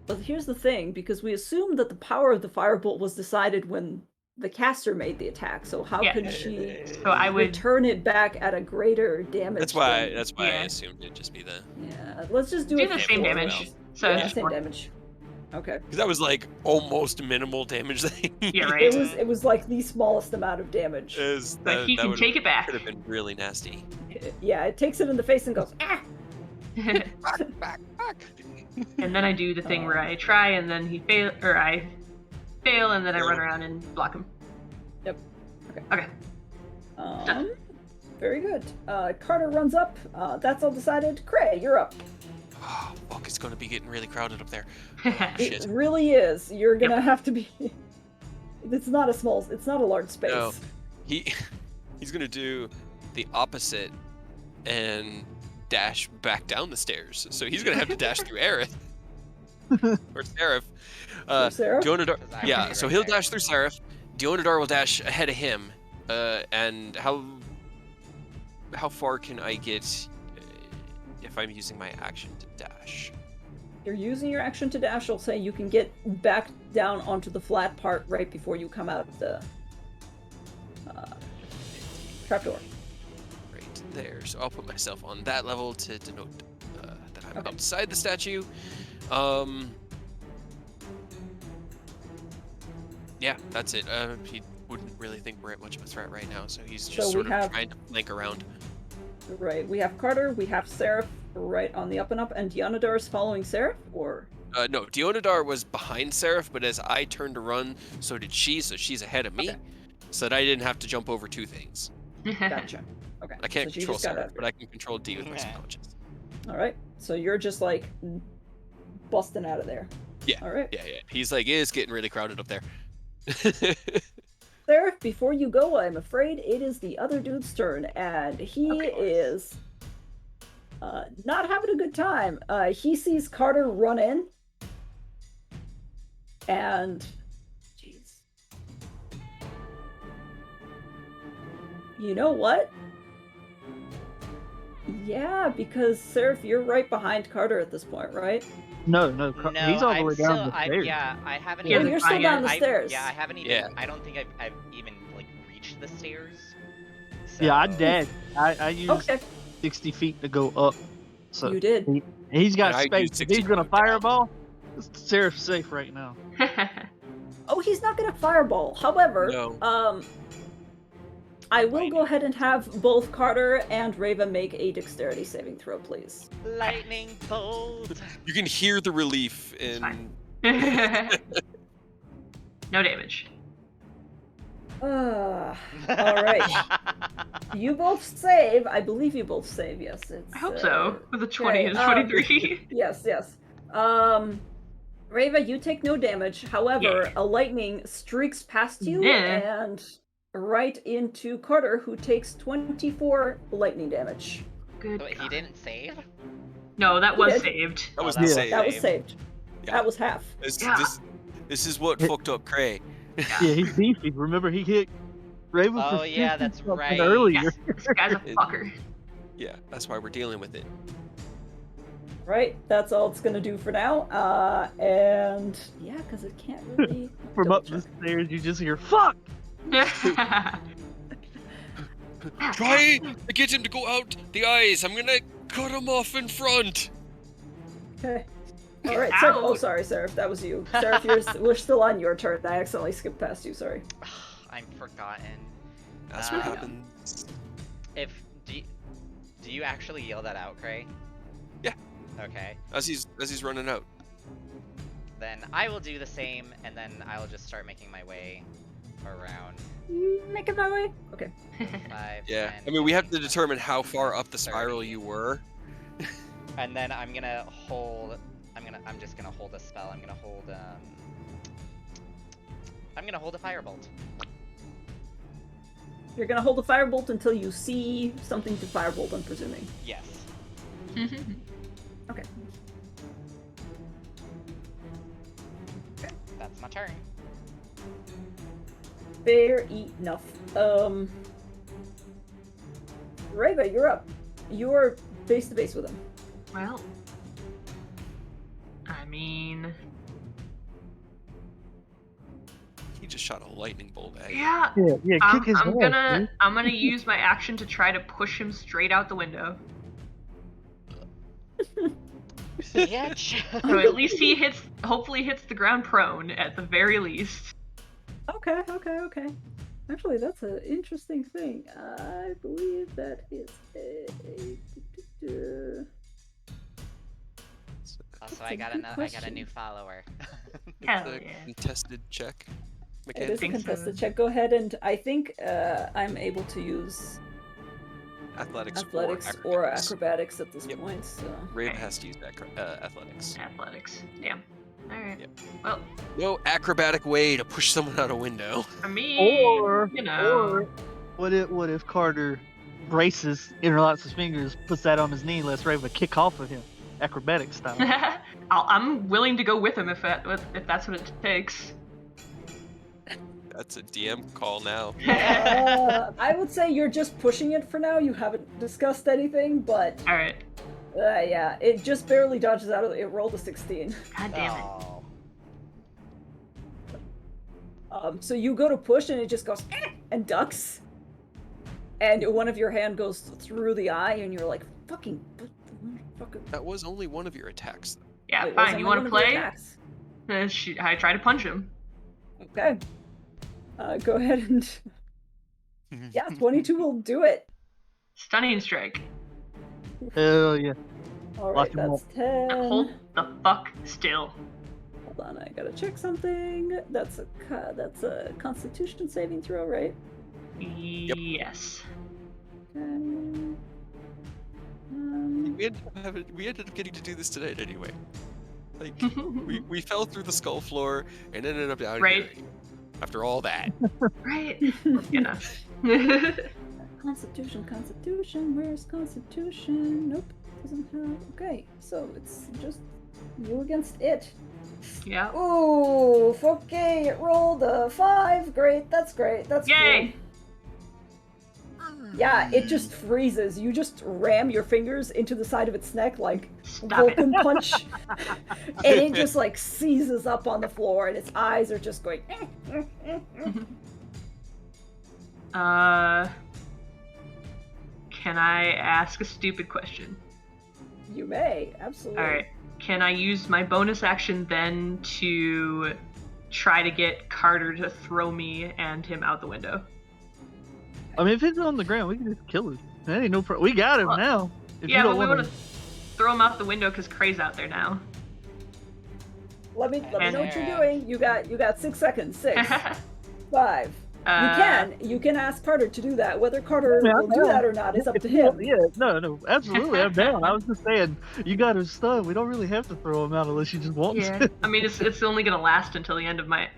But here's the thing, because we assumed that the power of the firebolt was decided when the caster made the attack. So how could she So I would return it back at a greater damage? That's why than- I Yeah. assumed it'd just be the. Yeah, let's just do do it the for same four. damage. So Yeah, just same 4. damage. Okay. Because that was like almost minimal damage. Yeah, right. It was like the smallest amount of damage. But he can take it back. Could have been really nasty. Yeah, it takes it in the face and goes, ah! Back. And then I do the thing where I try and then I fail and then I run around and block him. Yep. Okay. Very good. Carter runs up. That's all decided. Cray, you're up. Oh, fuck, it's going to be getting really crowded up there. It Shit. really is. You're gonna have to be. It's not a large space. No. He's going to do the opposite and dash back down the stairs. So he's going to have to dash through Aerith. Or Seraph. Seraph? Dionadar, 'Cause I'm yeah, already so right he'll there. dash through Seraph. Dionadar will dash ahead of him. And how far can I get if I'm using my action to dash? You're using your action to dash. I'll say you can get back down onto the flat part right before you come out of the trapdoor. Right there. So I'll put myself on that level to denote that I'm Okay. outside the statue. Yeah, that's it. He wouldn't really think we're at much of a threat right now, so he's just So we sort of have- trying to flank around. Right. We have Carter. We have Seraph right on the up and up, and Dionadar is following Seraph, or No, Dionadar was behind Seraph, but as I turned to run, so did she, so she's ahead of me, Okay. so that I didn't have to jump over 2 things. gotcha. Okay. I can't so she control just got Seraph, out. but I can control D with my Yeah. subconscious. All right. So you're just like busting out of there. Yeah. All right. Yeah. He's like, it's getting really crowded up there. Seraph, before you go, I'm afraid it is the other dude's turn, and he is not having a good time. He sees Carter run in, and jeez, you know what? Yeah, because Seraph, you're right behind Carter at this point, right? No, No, he's all the way I'm down still, the stairs. I haven't Yeah, even. you're still down the stairs. Yeah, I haven't even. Yeah. I don't think I've even like reached the stairs. Yeah, I so- dashed. I used Okay, 60 feet to go up. So you did. he's got And I space. used If 60 he's gonna to go down. fireball, Seraph's safe right now. Oh, he's not gonna fireball. However, No. I will go ahead and have both Carter and Reva make a dexterity saving throw, please. Lightning bolt. You can hear the relief in. fine. No damage. All right. You both save. I believe you both save. Yes, it's. I hope so. With a 20 okay, and a 23. Yes. Reva, you take no damage. However, Yeah. a lightning streaks past you Yeah. and right into Carter, who takes 24 lightning damage. Good. Wait, he God. didn't save? No, that He was did. saved. That was that was insane. That was Save. saved. Yeah. That was half. This, Yeah. this is what fucked up Cray. Yeah, he's beefy. Remember, he hit Raven for Oh, yeah, 50 that's something right. earlier. This guy's a fucker. Yeah, that's why we're dealing with it. Right, that's all it's gonna do for now. And yeah, because it can't really. From double up the check. stairs, you just hear "fuck." Try to get him to go out the eyes. I'm gonna cut him off in front. Okay. All right. Seraph. Oh, Ow. sorry, Seraph. That was you. Seraph, we're still on your turn. I accidentally skipped past you. Sorry. I'm forgotten. That's what Uh, happens. Do you actually yell that out, Cray? Yeah. Okay. As he's running out. Then I will do the same, and then I'll just start making my way around. Making my way. Okay. 5, Yeah. 10, I mean, we have to 15, determine how far up the 30. spiral you were. And then I'm gonna hold. I'm just gonna hold a spell. I'm gonna hold a firebolt. You're gonna hold a firebolt until you see something to firebolt. I'm presuming. Yes. Okay. That's my turn. Fair enough. Reva, you're up. You're face to face with him. Well, I mean, He just shot a lightning bolt at you. yeah. Yeah, kick his ass, dude. I'm gonna use my action to try to push him straight out the window. Yeah. So at least he hopefully hits the ground prone at the very least. Okay. Actually, that's an interesting thing. I believe that is a. Also, That's I a got good a question. new follower. Hell It's a yeah. contested check. It is a Mackenzie. contested check. Go ahead, and I think I'm able to use Athletics or acrobatics at this Yep. point. So Raven Okay. has to use athletics. Athletics. Damn. Alright. Yep. Well, No acrobatic way to push someone out a window. I mean, Or you know. what if Carter braces, interlocks his fingers, puts that on his knee, and lets Raven kick off of him, acrobatic style. I'm willing to go with him if that's what it takes. That's a DM call now. I would say you're just pushing it for now. You haven't discussed anything, but Alright. yeah, it just barely dodges out of it. It rolled a 16. God damn it. Oh. So you go to push and it just goes and ducks. And one of your hand goes through the eye and you're like, fucking. That was only one of your attacks, though. Yeah, It was fine. only You want one to of your play? attacks. I try to punch him. Okay. Go ahead and. Yeah, 22 will do it. Stunning strike. Hell yeah. Alright, Lock him that's 10. Hold the fuck still. Hold on, I gotta check something. That's a Constitution saving throw, right? Yes. Okay. We ended up getting to do this tonight anyway. Like, we fell through the skull floor and ended up down Right. here. After all that. Right. You know. Constitution, where's Constitution? Nope, doesn't have. Okay, so it's just you against it. Yeah. Ooh, okay, it rolled a 5. Great, that's great. That's Yay! cool. Yeah, it just freezes. You just ram your fingers into the side of its neck like Stop it. Vulcan punch, and it just like seizes up on the floor, and its eyes are just going. Can I ask a stupid question? You may, absolutely. Alright. Can I use my bonus action then to try to get Carter to throw me and him out the window? I mean, if he's on the ground, we can just kill him. That ain't no problem. We got him Well, now. If Yeah, you but don't we want want to throw him out the window because Cray's out there now. Let me know what you're Yeah. doing. You got 6 seconds. 6, 5. You can ask Carter to do that. Whether Carter Yeah, will do that or not is up to him. Yeah, no, absolutely, I'm down. I was just saying, you got him stunned. We don't really have to throw him out unless you just want Yeah. to. I mean, it's only gonna last until the end of my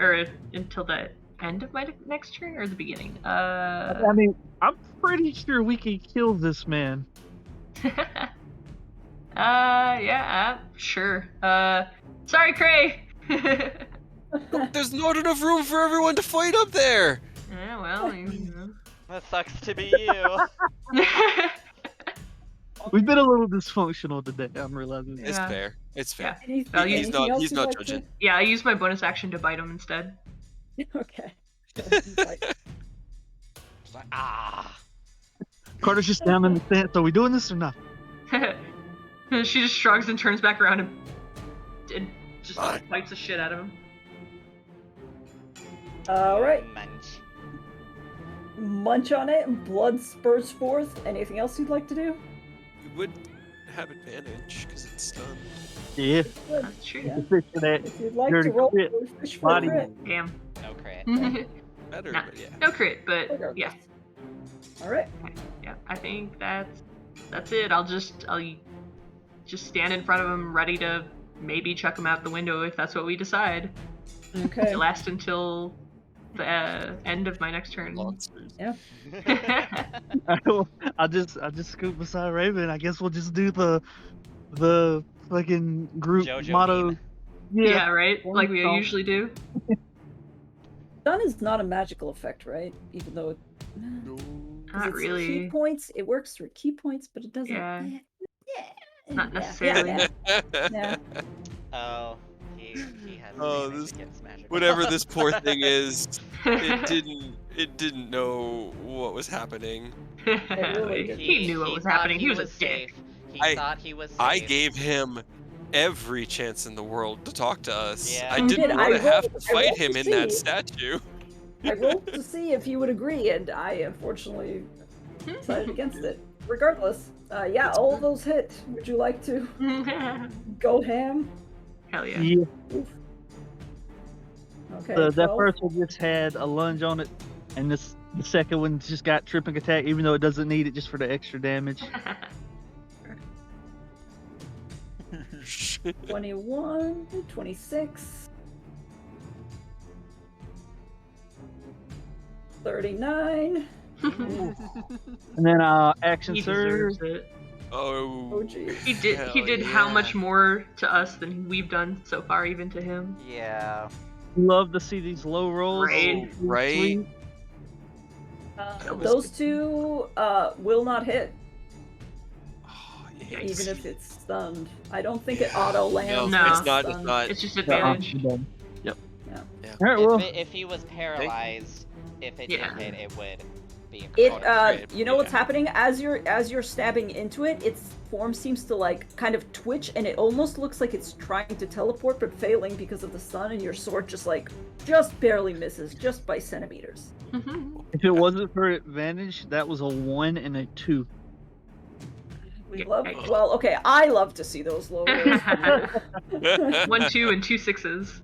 next turn or the beginning. I mean, I'm pretty sure we can kill this man. Yeah, sure. Sorry, Cray. There's not enough room for everyone to fight up there. Yeah, well, you know. That sucks to be you. We've been a little dysfunctional today. I'm realizing. It's Yeah. fair. It's Yeah. fair. I'll He's use- not. else He's you'd not like judging. Yeah, I used my bonus action to bite him instead. Okay. Go ahead and bite. Just like, ah. Carter's just down in the stance. Are we doing this or not? She just shrugs and turns back around and just Fine. bites the shit out of him. All right. Munch. Munch on it, and blood spurts forth. Anything else you'd like to do? We would have advantage because it's stunned. Yeah. Good. That's true. Yeah. Just fixing that. If you'd like Dirty to roll crit. for fish for a Body. crit. Damn. No crit. Better, Nah. but yeah. No crit, but Regardless. yeah. All right. Yeah, I think that's it. I'll just stand in front of him, ready to maybe chuck him out the window if that's what we decide. Okay. It lasts until the end of my next turn. Monsters. I'll just scoot beside Raven. I guess we'll just do the fucking group JoJo motto. meme. Yeah, right? One Like we stomp. usually do. Stun is not a magical effect, right? Even though it, No. 'cause Not it's really. key points. It works for key points, but it doesn't. Yeah. Yeah. Not Yeah, necessarily. Yeah. Oh, he has Oh, advantage this- against magic. Whatever this poor thing is, it didn't know what was happening. really didn't. he knew what was thought happening. He was a dick. safe. He I- thought he was safe. I gave him every chance in the world to talk to us. Yeah. I You didn't did. want to I have rolled- to I fight rolled him to in that see. statue. I rolled to see if you would agree, and I unfortunately decided against it. Regardless, yeah, all of those hit. Would you like to go ham? Hell yeah. Yeah. Okay. So that 12. first one just had a lunge on it, and the second one just got tripping attack, even though it doesn't need it, just for the extra damage. 21, 26, 39. And then action He surge. deserves it. Oh, Oh, jeez. He did. He Hell did how yeah. much more to us than we've done so far, even to him. Yeah. Love to see these low rolls. Right. Right. Sweet. That was Those good. two will not hit, Oh, Yikes. even if it's stunned. I don't think it auto lands. No. when it's not- stunned. It's just Uh-uh, advantage. I'm done. Yep. Yeah. All right. Well, If he was paralyzed, if it Yeah. did hit, it would be. It Right, you know what's yeah. happening as you're stabbing into it, its form seems to like kind of twitch, and it almost looks like it's trying to teleport but failing because of the sun, and your sword just barely misses, just by centimeters. if it wasn't for advantage, that was a 1 and a 2. We Yeah, love yikes. well, okay, I love to see those low rolls. 1, 2, and 2 6s.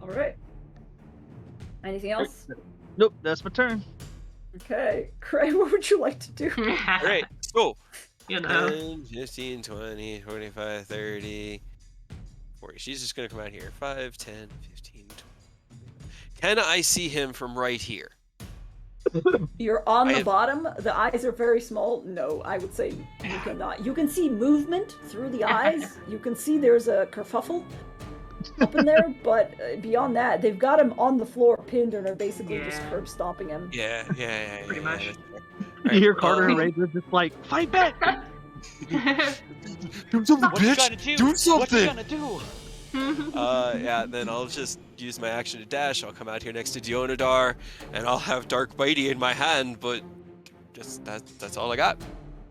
All right. Anything else? Nope, that's my turn. Okay, Craig, what would you like to do? Great. So, You know. 10, 15, 20, 25, 30, 40. She's just going to come out here. 5, 10, 15, 20. Can I see him from right here? You're on I the have- bottom. The eyes are very small. No, I would say you cannot. You can see movement through the eyes. You can see there's a kerfuffle up in there, but beyond that, they've got him on the floor, pinned, and are basically just Yeah. curb stomping him. Yeah. Pretty much. that's fair. You hear Alright, Carter and well, Raven just like, fight back! Do something, What you bitch! gonna do? Do What you something! gonna do? yeah, then I'll just use my action to dash. I'll come out here next to Dionadar, and I'll have Dark Bitey in my hand, but just that's all I got.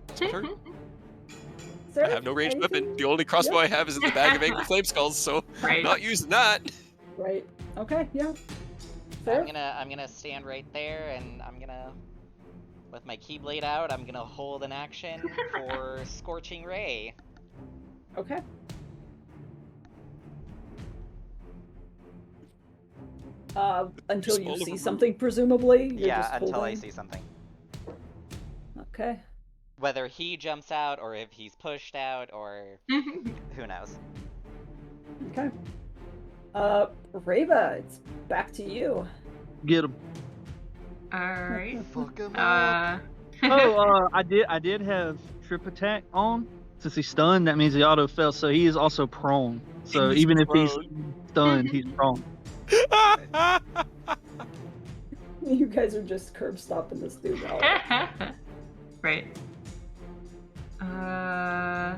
That's my turn. I Sarah, have no ranged anything? weapon. The only crossbow I have is in the bag of angry flame skulls, so Right. not using that. Right. Okay. Yeah. I'm Sarah. gonna stand right there, and I'm gonna, with my keyblade out, I'm gonna hold an action for Scorching Ray. Okay. Until Just you all over see room. something, presumably. You're Yeah, just until I holding. see something. Okay. Whether he jumps out, or if he's pushed out, or who knows. Okay. Reva, it's back to you. Get him. Alright. Fuck him Uh, Oh, I did have trip attack on. since he's stunned, that means he auto fell, so he is also prone. So is even if he's prone. stunned, he's prone. You guys are just curb stopping this dude. All right. Right. I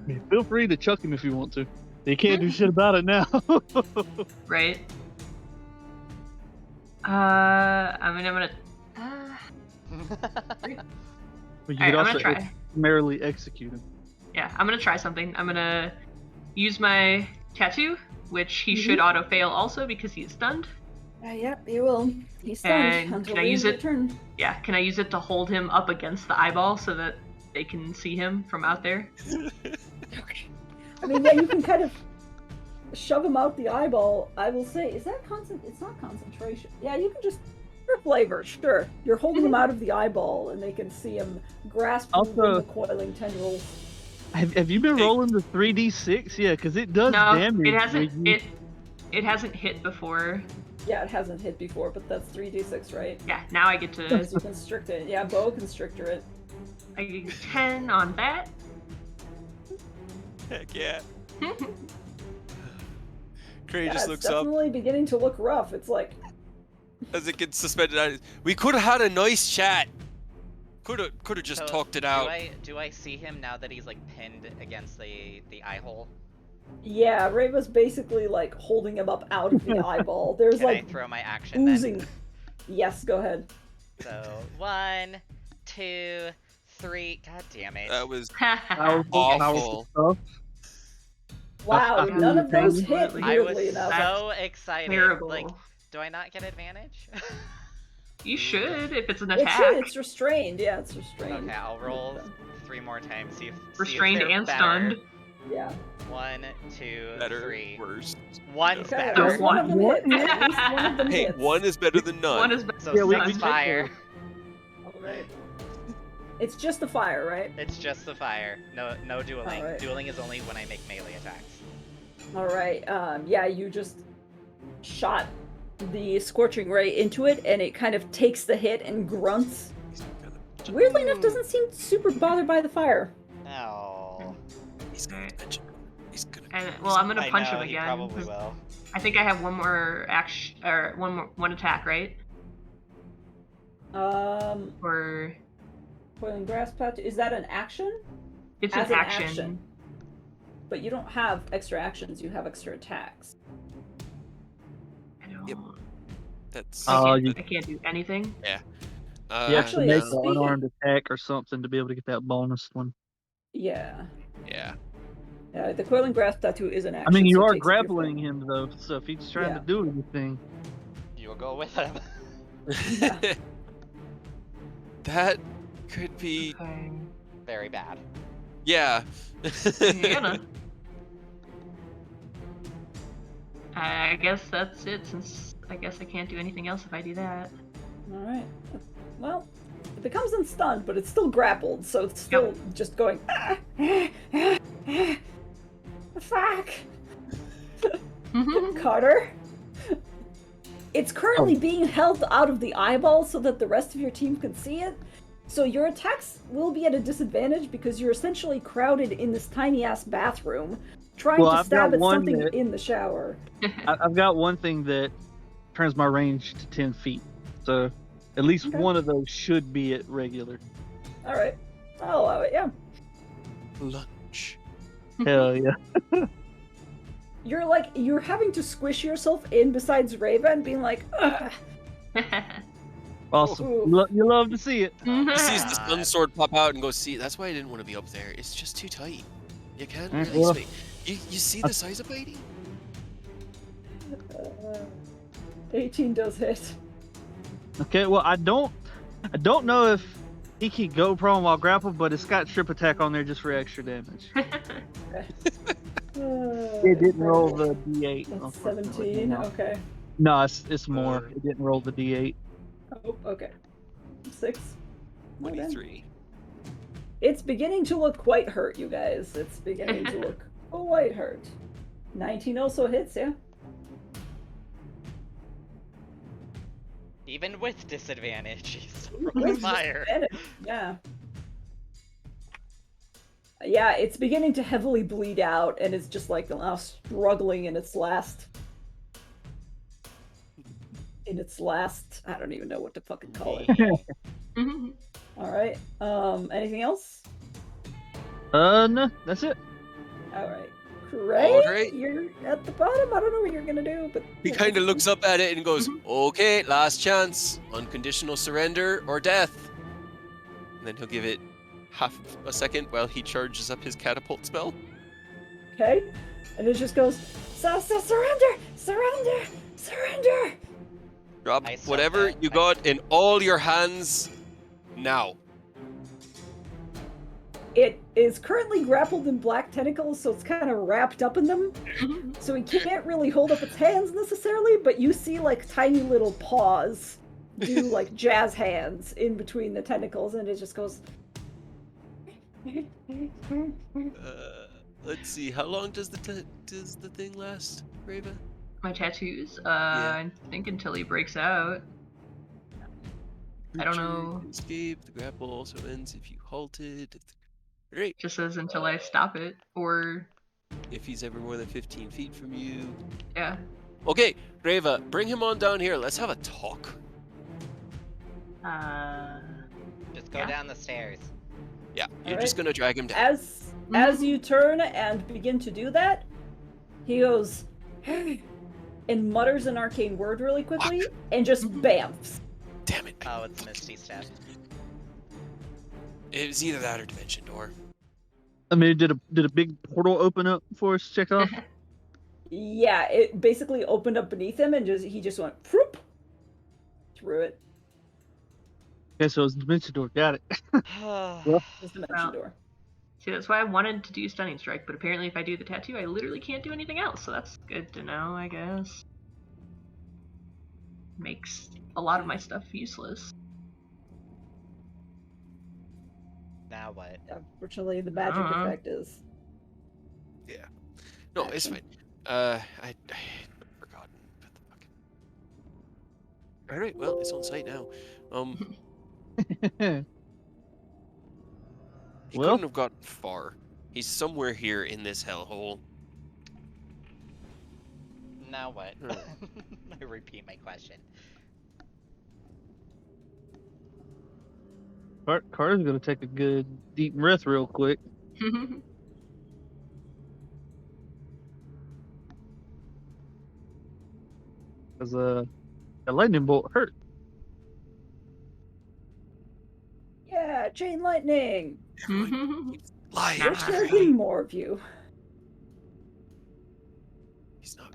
mean, feel free to chuck him if you want to. You can't do shit about it now. Right. I mean, I'm gonna. But you Alright, could I'm also gonna try. merely execute him. Yeah, I'm gonna try something. I'm gonna use my tattoo, which he should auto fail also because he's stunned. Yep, you will. He's stunned And until can I the end use of your it? turn. Yeah, can I use it to hold him up against the eyeball so that they can see him from out there? I mean, yeah, you can kind of shove him out the eyeball. I will say, is that It's not concentration. Yeah, you can just for flavor, sure. You're holding him out of the eyeball, and they can see him grasp Also- the coiling tendrils. Have you been Hey. rolling the 3d6? Yeah, because it does No, damage. it hasn't. when you- It hasn't hit before. Yeah, it hasn't hit before, but that's 3d6, right? Yeah, now I get to. As you constrict it. Yeah, bow constrictor it. I get 10 on that. Heck yeah. Cray Yeah, just it's looks up definitely beginning to look rough. It's like, as it gets suspended. We could have had a nice chat. Could have just So, talked it out. Do I see him now that he's like pinned against the eye hole? yeah, Ray was basically like holding him up out of the eyeball. There's Can I like throw my action then? oozing. Yes, go ahead. So 1, 2, 3. God damn it. That was Powerful awful. stuff. Wow, I none of those absolutely- hit, I was weirdly enough. so excited. Terrible. Like, do I not get advantage? You should if it's an It attack. should, it's restrained. Yeah, it's restrained. Okay, I'll roll 3 more times. See if Restrained see if they're and better. stunned. Yeah. 1, 2, Better, 3. worse. One's Okay, at better. least one of them What? hits. At least one of them Hey, hits. one is better than none. One is better. So Yeah, we- 6 we fire. Alright. It's just the fire, right? It's just the fire. No dueling. Alright. Dueling is only when I make melee attacks. Alright, yeah, you just shot the scorching ray into it, and it kind of takes the hit and grunts. Weirdly enough, doesn't seem super bothered by the fire. No. He's gonna mention. He's gonna. And well, I'm gonna I punch know, him he again. probably will. I think I have one more action or one attack, right? Or Coiling grass patch, is that an action? it's As an an action. action. But you don't have extra actions, you have extra attacks. I don't. Yep. That's. Oh, I can't do anything. You have Actually, to make speaking- an unarmed attack or something to be able to get that bonus one. Yeah. Yeah. Yeah, the coiling grass tattoo is an I action. mean, you so it are takes up your grappling him though, so if he's trying Yeah. to do anything, You'll go with him. Yeah. That could be. Okay. Very bad. Yeah. Hannah. I guess that's it, since I guess I can't do anything else if I do that. Alright. Well, it becomes unstunned, but it's still grappled, so it's still just going. Fuck! Carter? It's currently being held out of the eyeball so that the rest of your team can see it. So your attacks will be at a disadvantage because you're essentially crowded in this tiny ass bathroom, trying Well, to I've stab got at one something that- in the shower. I've got one thing that turns my range to 10 feet. So at least Okay. one of those should be at regular. Alright. I'll allow it, yeah. Lunch. Hell yeah. You're having to squish yourself in besides Raven, being like, ugh. Awesome. Ooh. You love to see it. He sees the sun sword pop out and goes, see, that's why I didn't want to be up there. It's just too tight. You can't Mm, really well- speak. You see the size of Bitey? 18 does hit. Okay, well I don't know if he can go prone while grappled, but it's got strip attack on there just for extra damage. It didn't roll the D8. That's unfortunately. 17, okay. No, it's more. It didn't roll the D8. Oh, okay. 6. Well then. 23. It's beginning to look quite hurt, you guys. It's beginning to look quite hurt. 19 also hits, yeah? Even with disadvantage, he still With rolls fire. disadvantage, yeah. Yeah, it's beginning to heavily bleed out, and it's just like now struggling in its last. I don't even know what to fucking call it. Mhm. All right. Anything else? No, that's it. All right. All Cray, right. you're at the bottom. I don't know what you're gonna do, but He you know, kind of looks up at it and goes, Mhm. "Okay, last chance. Unconditional surrender or death." And then he'll give it half of a second while he charges up his catapult spell. Okay, and it just goes, surrender, surrender, surrender. Drop I start whatever to- you I- got in all your hands now. It is currently grappled in black tentacles, so it's kind of wrapped up in them. Mhm. So it can't really hold up its hands necessarily, but you see like tiny little paws do like jazz hands in between the tentacles, and it just goes. Let's see. How long does the thing last, Rava? My tattoos. Yeah. I think until he breaks out. I don't Creature know. can escape. The grapple also ends if you halted. Great. Just says until I stop it, or If he's ever more than 15 feet from you. yeah. Okay, Rava, bring him on down here. Let's have a talk. Just go Yeah. down the stairs. Yeah, you're Alright. just gonna drag him down. As you turn and begin to do that, he goes and mutters an arcane word really quickly and just bamfs. Damn it. Oh, it's Misty Step. It was either that or Dimension Door. I mean, did a big portal open up for us to check off? Yeah, it basically opened up beneath him and he just went whoop through it. Okay, so it's Dimension Door. Got it. Just dimension Well, door. See, that's why I wanted to do Stunning Strike, but apparently if I do the tattoo, I literally can't do anything else, so that's good to know, I guess. Makes a lot of my stuff useless. Now what? Unfortunately, the magic Uh-huh. effect is. Yeah. No, it's fine. I'd forgotten about the fucking. Alright, well, it's on site now. He Well- couldn't have gotten far. He's somewhere here in this hellhole. Now what? Huh. I repeat my question. Carter's gonna take a good deep breath real quick. Cause a lightning bolt hurt. Yeah, chain lightning. Everyone keeps lying. Nah. Wish there had been more of you. He's not.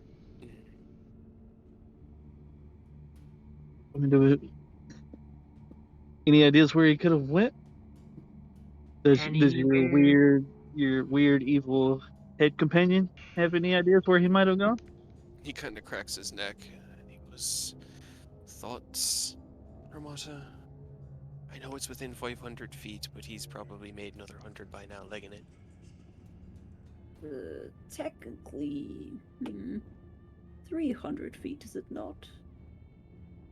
I mean, any ideas where he could have went? Does Anywhere. your weird evil head companion have any ideas where he might have gone? He kind of cracks his neck. And he goes, "Thoughts, Ramata? I know it's within 500 feet, but he's probably made another 100 by now, legging it." Technically, 300 feet, is it not?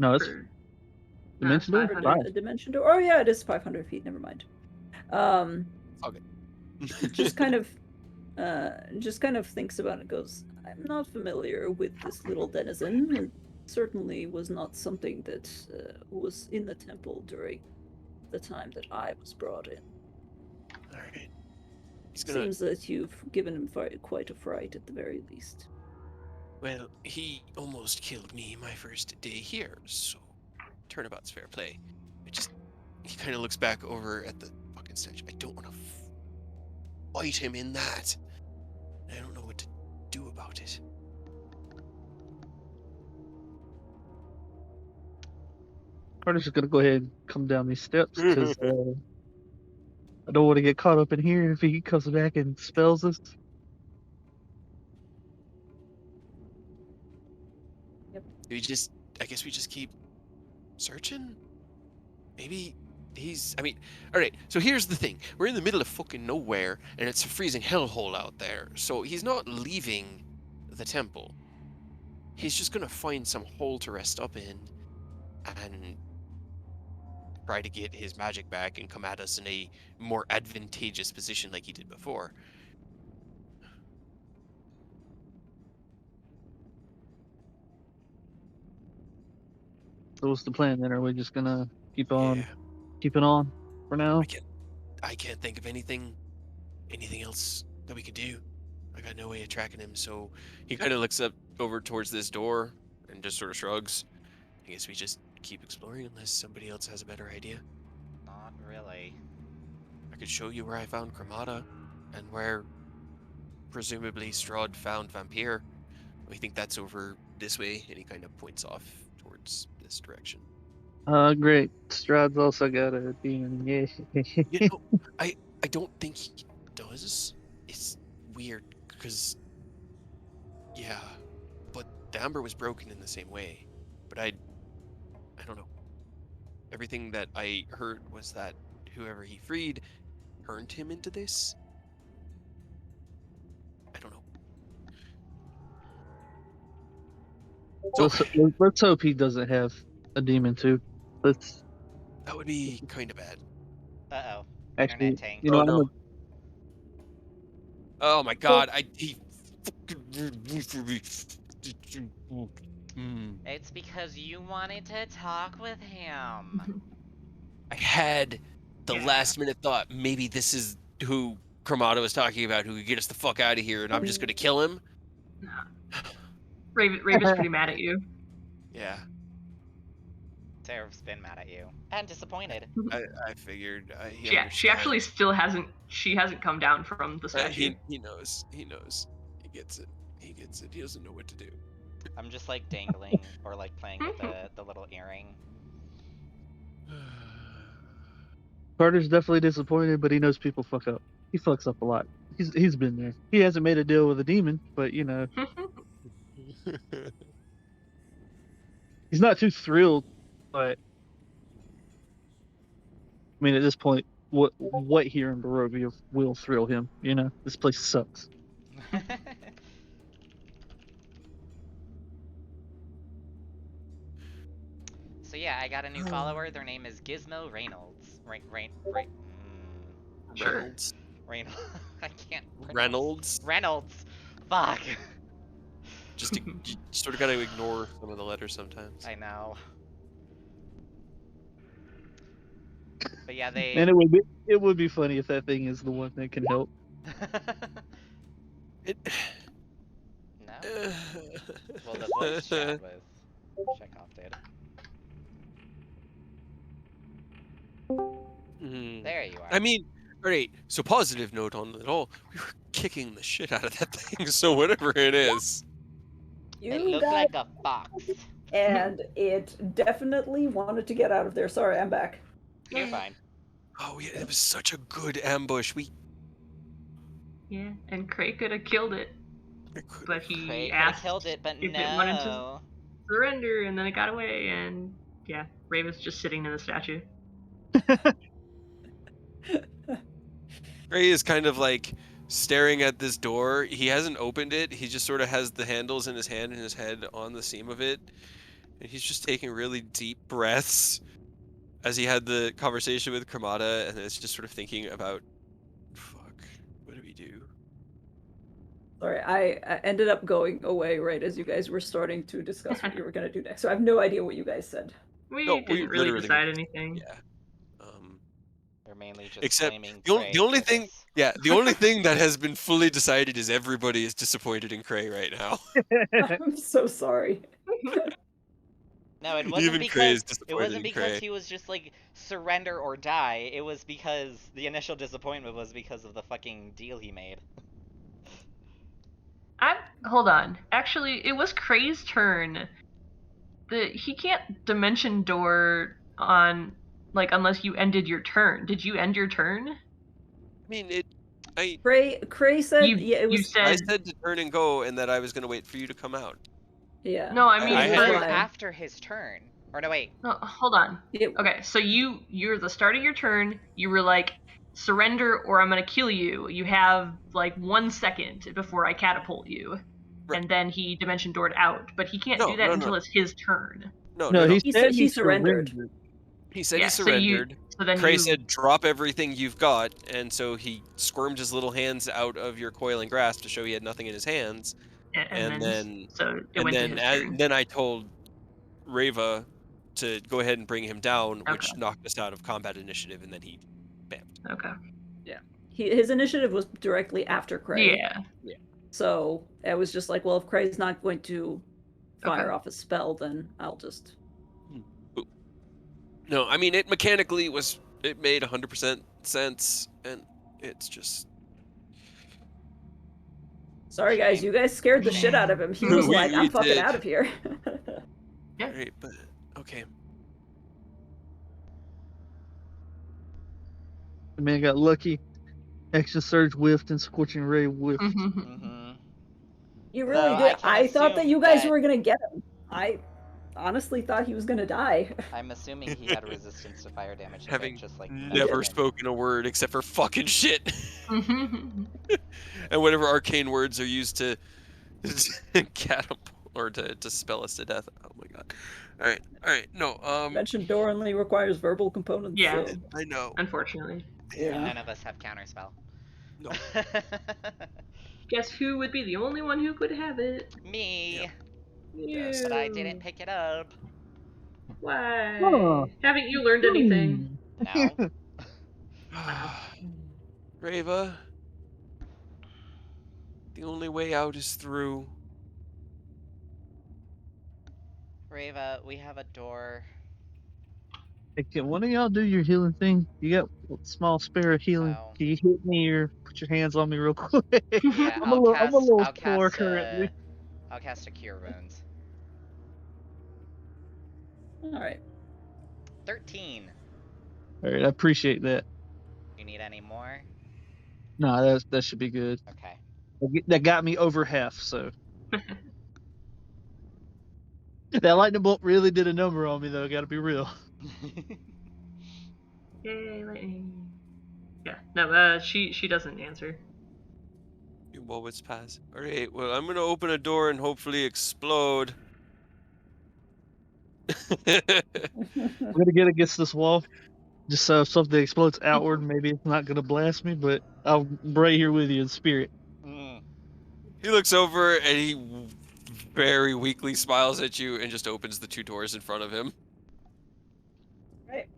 No, it's Or- Dimension No, Door. it's 500 Five. a dimension door. Oh yeah, it is 500 feet. Never mind. Okay. Just kind of thinks about it. Goes, I'm not familiar with this little denizen. It certainly was not something that was in the temple during the time that I was brought in. Alright. He's gonna. Seems that you've given him quite a fright at the very least. Well, he almost killed me my first day here, so turnabout's fair play. He kind of looks back over at the fucking statue. I don't want to fight him in that. I don't know what to do about it. Carter's just gonna go ahead and come down these steps because I don't want to get caught up in here if he comes back and spells us. I guess we just keep searching? Maybe I mean, alright, so here's the thing. We're in the middle of fucking nowhere, and it's a freezing hellhole out there, so he's not leaving the temple. He's just gonna find some hole to rest up in, and try to get his magic back and come at us in a more advantageous position like he did before. So what's the plan then? Are we just gonna keep Yeah, keeping on for now? I can't think of anything else that we could do. I got no way of tracking him, so he kind of looks up over towards this door and just sort of shrugs. I guess we just keep exploring unless somebody else has a better idea. Not really. I could show you where I found Cremata and where presumably Strahd found Vampire. We think that's over this way, and he kind of points off towards this direction. Great. Strahd's also got a demon. Yeah. You know, I don't think he does. It's weird because yeah, but the amber was broken in the same way. But I don't know. Everything that I heard was that whoever he freed turned him into this. I don't know. So Let's hope he doesn't have a demon too. Let's that would be kind of bad. Uh-oh. actually, Internet tank. you know, Oh I'm no. a, Oh my god, he It's because you wanted to talk with him. I had the Yeah. last minute thought maybe this is who Cremata was talking about, who could get us the fuck out of here, and I'm just gonna kill him. Raven's pretty mad at you. Yeah, Serap's been mad at you. And disappointed. I figured he She understands. actually still hasn't come down from the statue. He knows. He gets it. He gets it. He doesn't know what to do. I'm just like dangling or like playing with the little earring. Carter's definitely disappointed, but he knows people fuck up. He fucks up a lot. He's been there. He hasn't made a deal with a demon, but you know, he's not too thrilled. But I mean, at this point, what here in Barovia will thrill him? You know, this place sucks. So yeah, I got a new follower. Their name is Gizmo Reynolds. Reynolds. Reynolds. I can't. Reynolds. Reynolds. Fuck. Just you sort of gotta ignore some of the letters sometimes. I know. But yeah, they. And it would be funny if that thing is the one that can help. It. No. Well, the voice chat with Chekhov did. There you are. I mean, alright, so positive note on it all. We were kicking the shit out of that thing, so whatever it is. it You looked got like a fox. and it definitely wanted to get out of there. Sorry, I'm back. You're fine. Oh yeah, it was such a good ambush. Yeah, and Cray could have killed it, but he Craig could asked have killed it, but if it wanted to no. surrender, and then it got away, and yeah, Raven's just sitting in the statue. Ray is kind of like staring at this door. He hasn't opened it. He just sort of has the handles in his hand and his head on the seam of it. And he's just taking really deep breaths as he had the conversation with Cremata, and it's just sort of thinking about, fuck, what do we do? Sorry, I ended up going away right as you guys were starting to discuss what you were going to do next. So I have no idea what you guys said. We No, didn't really literally decide just- anything. Yeah. They're mainly just Except blaming the Craig only for thing, this. yeah, the only thing that has been fully decided is everybody is disappointed in Cray right now. I'm so sorry. No, it wasn't Even Cray is because disappointed in Cray. he was just like surrender or die. It was because the initial disappointment was because of the fucking deal he made. Hold on. Actually, it was Cray's turn. He can't dimension door on unless you ended your turn. Did you end your turn? I mean, Cray said, You yeah, it you was. said I said to turn and go, and that I was gonna wait for you to come out. Yeah. no. I mean, I It had- was Fine. after his turn. Or no, wait. no, hold on. It- Okay, so you're the start of your turn. You were like, surrender or I'm gonna kill you. You have like 1 second before I catapult you, Right. and then he dimension doored out. But he can't No, do that no, until no. it's his turn. No, No, no, no. he said He surrendered. He said he Yeah. surrendered. So then Cray you. said, "Drop everything you've got," and so he squirmed his little hands out of your coiling grasp to show he had nothing in his hands. And And then then, so it and went to then, his turn. then I told Reva to go ahead and bring him down, Okay. which knocked us out of combat initiative, and then he bammed. Okay. His initiative was directly after Cray. Yeah. So it was just like, well, if Cray's not going to fire Okay. off a spell, then I'll just. No, I mean, it mechanically it made 100% sense, and it's just. Sorry, guys, Shame. you guys scared the shit out of him. He was We- like, we I'm fucking did. out of here. Yeah. Alright, but okay. The man got lucky. Action Surge whiffed and Scorching Ray whiffed. Mm-hmm. You really Though did. I can I thought that assume you guys that- were gonna get him. I honestly thought he was gonna die. I'm assuming he had resistance to fire damage, Having just like never Benjamin. spoken a word except for fucking shit. Mhm. And whatever arcane words are used to catapult or to spell us to death. Oh my god. Alright, no, Mentioned door only requires verbal components. Yeah. So. I know. Unfortunately. Yeah. And none of us have counterspell. No. Guess who would be the only one who could have it? Me. Yep. You. But I didn't pick it up. Why? Huh. Haven't you learned anything? No. Reva. The only way out is through. Reva, we have a door. Hey, can one of y'all do your healing thing? You got a small spare of healing. No. Can you hit me or put your hands on me real quick? Yeah, I'm a little I'll sore cast currently. I'll cast a cure wounds. All right. 13. All right, I appreciate that. You need any more? No, that should be good. Okay. That got me over half. So that lightning bolt really did a number on me, though. Got to be real. Yay, lightning. Yeah. No. She doesn't answer. Few moments pass. Alright, well, I'm gonna open a door and hopefully explode. I'm gonna get against this wall, just so if something explodes outward, maybe it's not gonna blast me, but I'll right here with you in spirit. Mm. He looks over and he very weakly smiles at you and just opens the two doors in front of him. Right.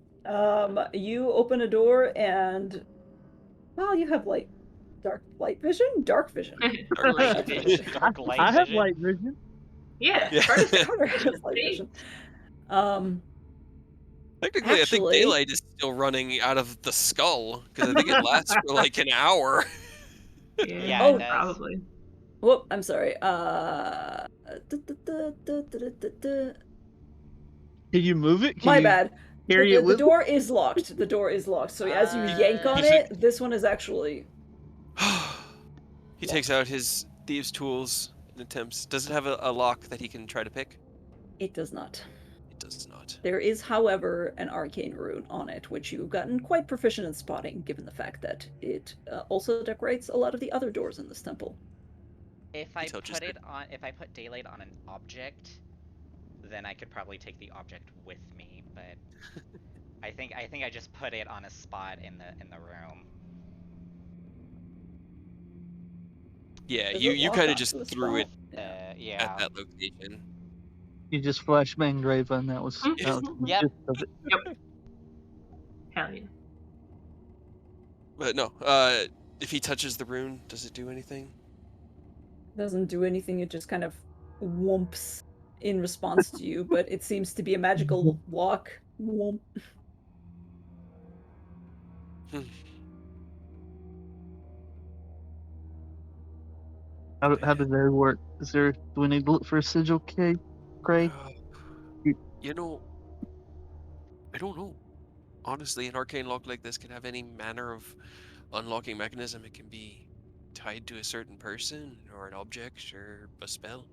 You open a door and, well, you have dark vision. Dark vision. Dark light I have vision. light vision. Yeah. Yeah. Part of it. Carter has light vision. Technically, I think Actually- daylight is still running out of the skull because I think it lasts for like an hour. Yeah, Oh, it does. Probably. Whoop, I'm sorry. Can you move it? Can My you bad. carry The it with door is locked. The door is locked. So as you yank on He's like- it, this one is actually. He takes out his thieves' tools and attempts. Does it have a lock that he can try to pick? It does not. It does not. There is, however, an arcane rune on it, which you've gotten quite proficient in spotting, given the fact that it also decorates a lot of the other doors in this temple. If I touches put it. if I put daylight on an object, then I could probably take the object with me, but I think I just put it on a spot in the room. Yeah, Does you it lock kind of onto just the threw it spot? Yeah. Yeah. at that location. You just flashbang Rava, and that was the Yep. gist of it. Hell yeah. But no, if he touches the rune, does it do anything? Doesn't do anything, it just kind of whomps in response to you, but it seems to be a magical lock. Whomp. How does that work? Do we need to look for a sigil, Craig? You know, I don't know. Honestly, an arcane lock like this can have any manner of unlocking mechanism. It can be tied to a certain person, or an object, or a spell.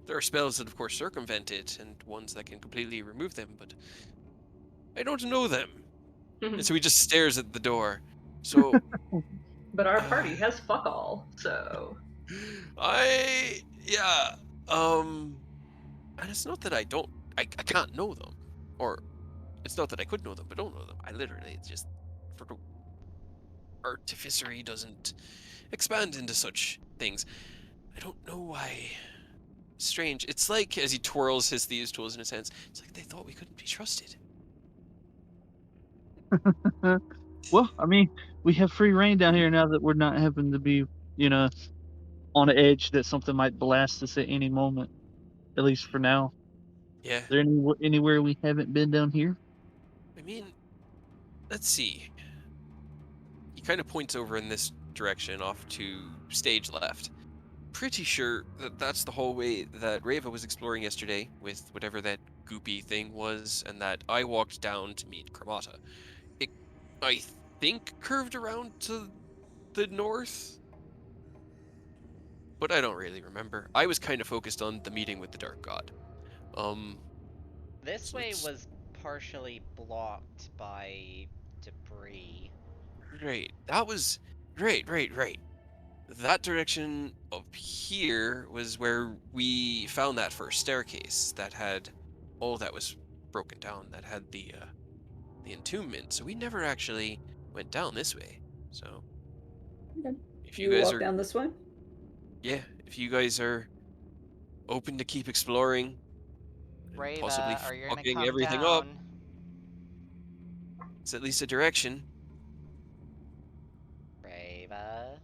There are spells that, of course, circumvent it, and ones that can completely remove them, but I don't know them. And so he just stares at the door. So, But our party has fuck all, so. and it's not that I don't I can't know them. Or it's not that I could know them, but don't know them. I literally, it's just artificery doesn't expand into such things. I don't know why. Strange. It's like as he twirls his thieves' tools in his hands, it's like they thought we couldn't be trusted. Well, I mean, we have free reign down here now that we're not having to be, you know, on the edge that something might blast us at any moment. At least for now. Yeah. Is there anywhere we haven't been down here? I mean, let's see. He kind of points over in this direction off to stage left. Pretty sure that that's the hallway that Reva was exploring yesterday with whatever that goopy thing was, and that I walked down to meet Cremata. It, I think, curved around to the north, but I don't really remember. I was kind of focused on the meeting with the Dark God. This So way it's was partially blocked by debris. right. That was right. That direction up here was where we found that first staircase that had all that was broken down, that had the entombment. So we never actually went down this way. So Okay. if you You guys walk are, down this way. yeah, if you guys are open to keep exploring and possibly Rava, are you gonna fucking come everything up, down? it's at least a direction. Rava.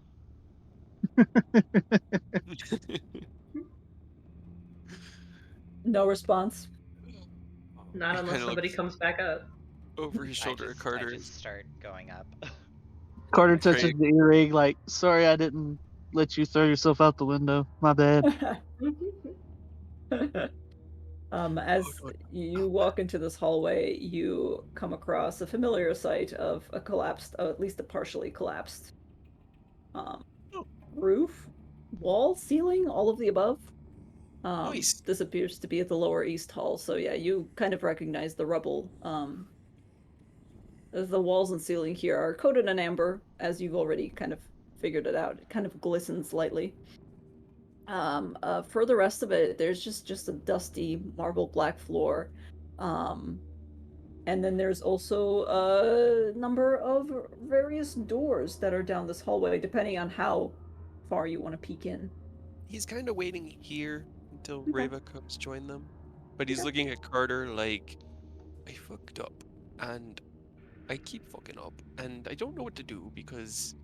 No response. Not He unless kind of somebody looks comes back up. over his shoulder at I Carter and just start going up. Carter touches right. the earring like, sorry I didn't let you throw yourself out the window. My bad. Oh, As God. you walk into this hallway, you come across a familiar sight of a collapsed, at least a partially collapsed um, Oh, roof, wall, ceiling, all of the above. nice. This appears to be at the lower east hall, so yeah, you kind of recognize the rubble. The walls and ceiling here are coated in amber, as you've already kind of figured it out. It kind of glistens slightly. For the rest of it, there's just a dusty marble black floor. And then there's also a number of various doors that are down this hallway, depending on how far you want to peek in. He's kind of waiting here until Okay. Reva comes join them. But he's Okay. looking at Carter like, I fucked up. And I keep fucking up. And I don't know what to do because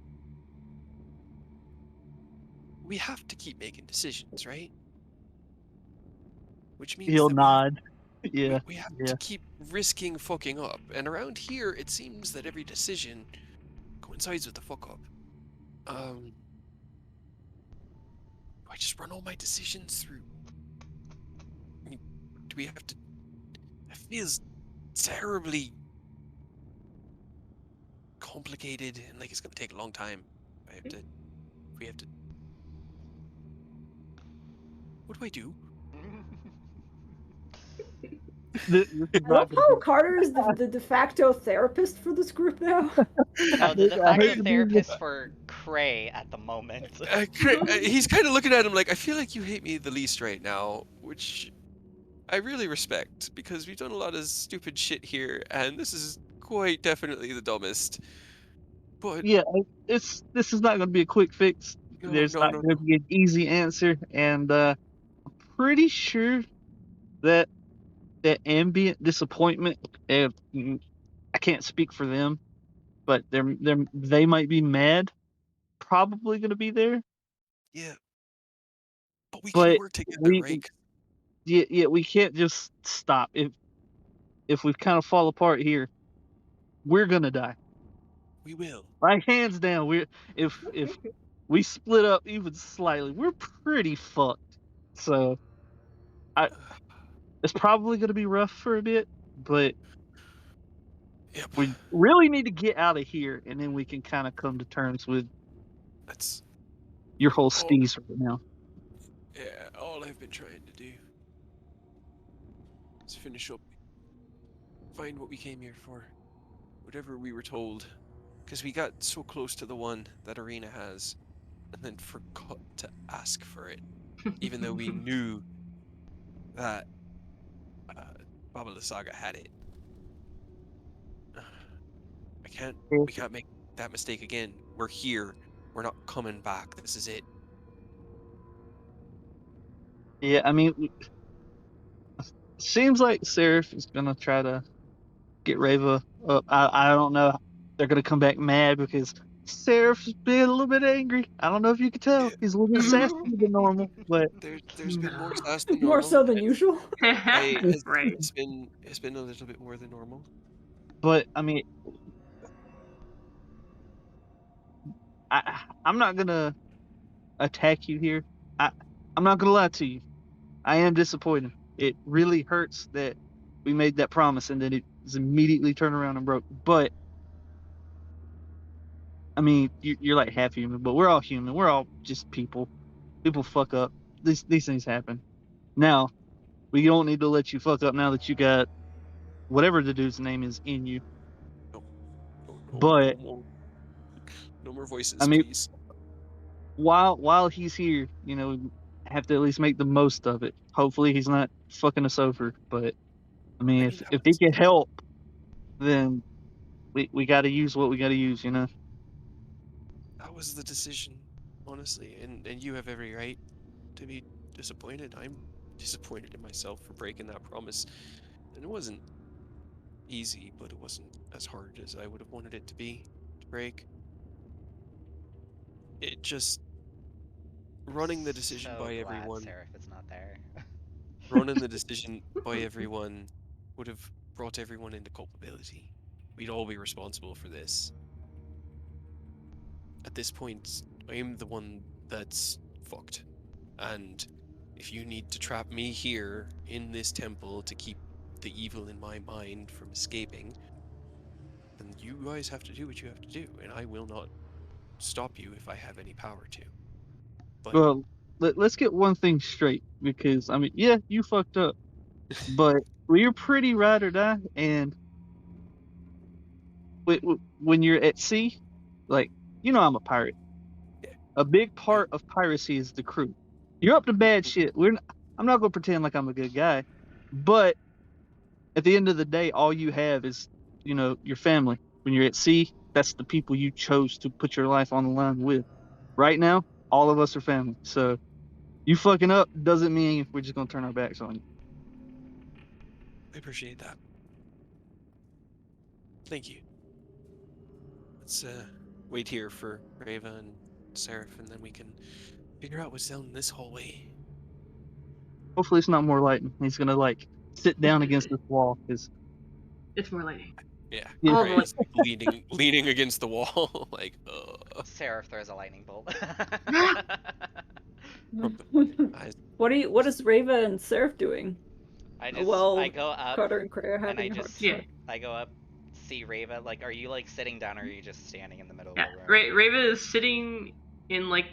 we have to keep making decisions, right? Which means He'll that we have nod. we, Yeah. we have to Yeah. keep risking fucking up. And around here it seems that every decision coincides with the fuck up. Do I just run all my decisions through? Do we have to? It feels terribly complicated and like it's gonna take a long time. I have to. We have to. What do I do? This is I love not gonna how be. Carter is the de facto therapist for this group now. No, the de I facto hate to be this. therapist for Cray at the moment. He's kind of looking at him like, I feel like you hate me the least right now, which I really respect because we've done a lot of stupid shit here, and this is quite definitely the dumbest. But Yeah, this is not gonna be a quick fix. no, There's no, not no, gonna no. be an easy answer, and pretty sure that that ambient disappointment. If I can't speak for them, but they might be mad. Probably gonna be there, Yeah, but we can but work together, we right? yeah, we can't just stop. If we kind of fall apart here, we're gonna die. We will. Like hands down, if we split up even slightly, we're pretty fucked. So I it's probably gonna be rough for a bit, but Yep. we really need to get out of here, and then we can kind of come to terms with That's your whole all. steez right now. Yeah, all I've been trying to do is finish up, find what we came here for, whatever we were told, because we got so close to the one that Arena has, and then forgot to ask for it, even though we knew that Baba Lysaga had it. Yeah. We can't make that mistake again. We're here. We're not coming back. This is it. Yeah, I mean, seems like Seraph is gonna try to get Reva up. I don't know. They're gonna come back mad because Seraph's being a little bit angry. I don't know if you could tell. Yeah, He's a little bit sassier than normal, but there's been more sass than More normal, so than and usual. I Right. it's been a little bit more than normal. I mean, I'm not gonna attack you here. I I'm not gonna lie to you. I am disappointed. It really hurts that we made that promise and then it was immediately turned around and broke. But I mean, you're like half human, but we're all human. We're all just people. People fuck up. These things happen. Now we don't need to let you fuck up now that you got whatever the dude's name is in you. No, no, no, But no more, no more I voices, mean, please. while he's here, we have to at least make the most of it. Hopefully, he's not fucking us over. But I I mean, mean, if he can help, then we got to use what we got to use. that was the decision, honestly, and you have every right to be disappointed. I'm disappointed in myself for breaking that promise, and it wasn't easy, but it wasn't as hard as I would have wanted it to be to break. It just running the decision So by glad everyone, Seraph is not there. running the decision by everyone would have brought everyone into culpability. We'd all be responsible for this. At this point, I'm the one that's fucked. And if you need to trap me here in this temple to keep the evil in my mind from escaping, then you guys have to do what you have to do, and I will not stop you if I have any power to. But Well, let's get one thing straight because I mean, yeah, you fucked up, but we're pretty ride or die, and when you're at sea, like I'm a pirate. yeah, A big I part of piracy is the crew. You're up to bad shit. I'm not gonna pretend like I'm a good guy, but at the end of the day, all you have is your family. When you're at sea, that's the people you chose to put your life on the line with. Right now, all of us are family. So you fucking up doesn't mean we're just gonna turn our backs on you. appreciate that. Thank you. Let's wait here for Reva and Seraph, and then we can figure out what's down this hallway. Hopefully, it's not more lighting. He's gonna like sit down against this wall because It's more lightning. Yeah, yeah, All the Gray way. is like leaning against the wall, like Seraph throws a lightning bolt. from the fucking eyes. What is Reva and Seraph doing? I Well, go up Carter and Cray are and having a hard Yeah. time. I go up, see Reva. Like, are you like sitting down or are you just standing in the middle Yeah. of the room? Rava is sitting in like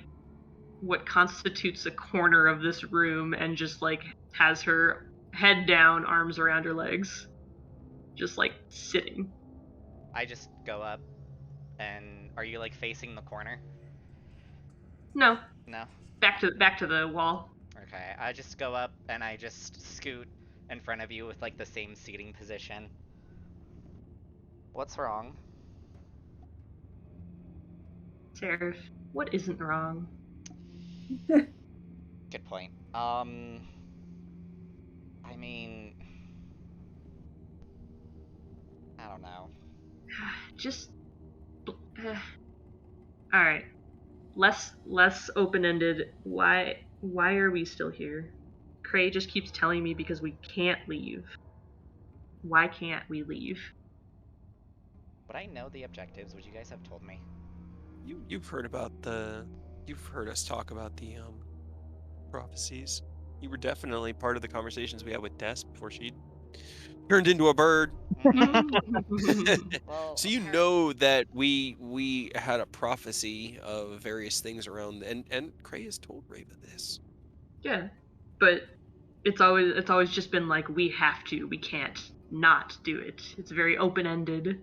what constitutes a corner of this room and just like has her head down, arms around her legs, just like sitting. I just go up and are you like facing the corner? No, No? back to the wall. Okay. I just go up and I just scoot in front of you with like the same seating position. What's wrong? Seraph, what isn't wrong? Good point. I mean, I don't know. Just all right. Less open-ended. Why are we still here? Cray just keeps telling me because we can't leave. Why can't we leave? Would I know the objectives? Would you guys have told me? You've heard us talk about the prophecies. You were definitely part of the conversations we had with Des before she turned into a bird. Well, So you know that we had a prophecy of various things around, and Cray has told Raven this. Yeah, but it's always just been like we have to, we can't not do it. It's very open-ended.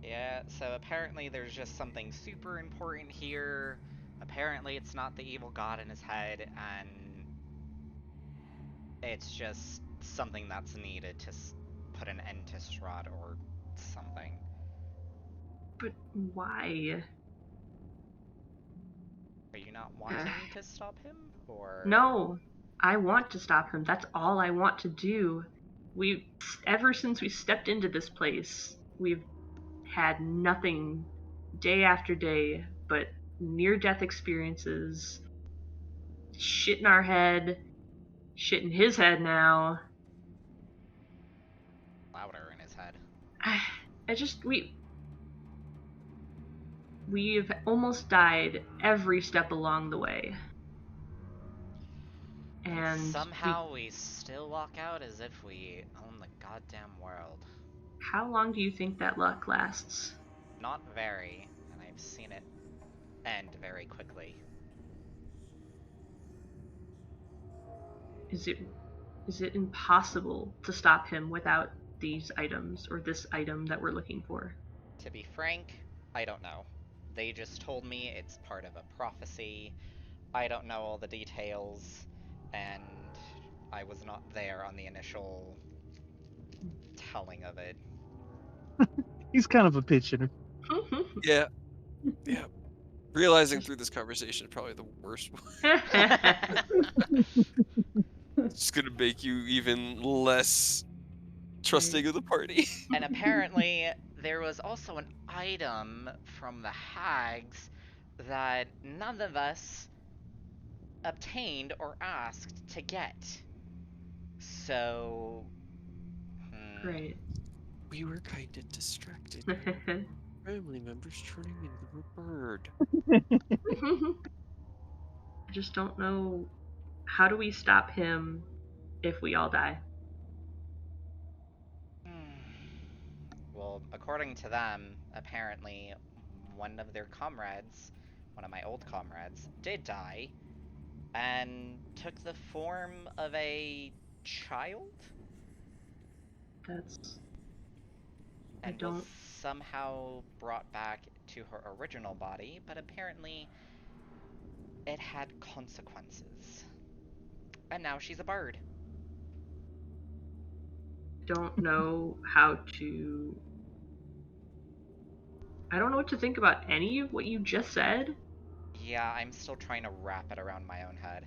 yeah, so apparently there's just something super important here. Apparently it's not the evil god in his head, and it's just something that's needed to put an end to Strahd or something. But why? Are you not wanting me to stop him, or No, I want to stop him. That's all I want to do. Ever since we stepped into this place, we've had nothing day after day but near-death experiences, shit in our head, shit in his head now. louder in his head? We've almost died every step along the way. And somehow we still walk out as if we own the goddamn world. How long do you think that luck lasts? Not very, and I've seen it end very quickly. Is it impossible to stop him without these items or this item that we're looking for? To be frank, I don't know. They just told me it's part of a prophecy. I don't know all the details, and I was not there on the initial telling of it. He's kind of a pitch hitter. Yeah. Yeah. Realizing through this conversation is probably the worst one. It's just gonna make you even less trusting of the party. And apparently, there was also an item from the hags that none of us obtained or asked to get. So. Great. We were kinda distracted. Family members turning into a bird. I just don't know. How do we stop him if we all die? Well, according to them, apparently one of their comrades, one of my old comrades, did die and took the form of a child That's. and was somehow brought back to her original body, but apparently it had consequences. And now she's a bird. Don't know how to. I don't know what to think about any of what you just said. Yeah, I'm still trying to wrap it around my own head.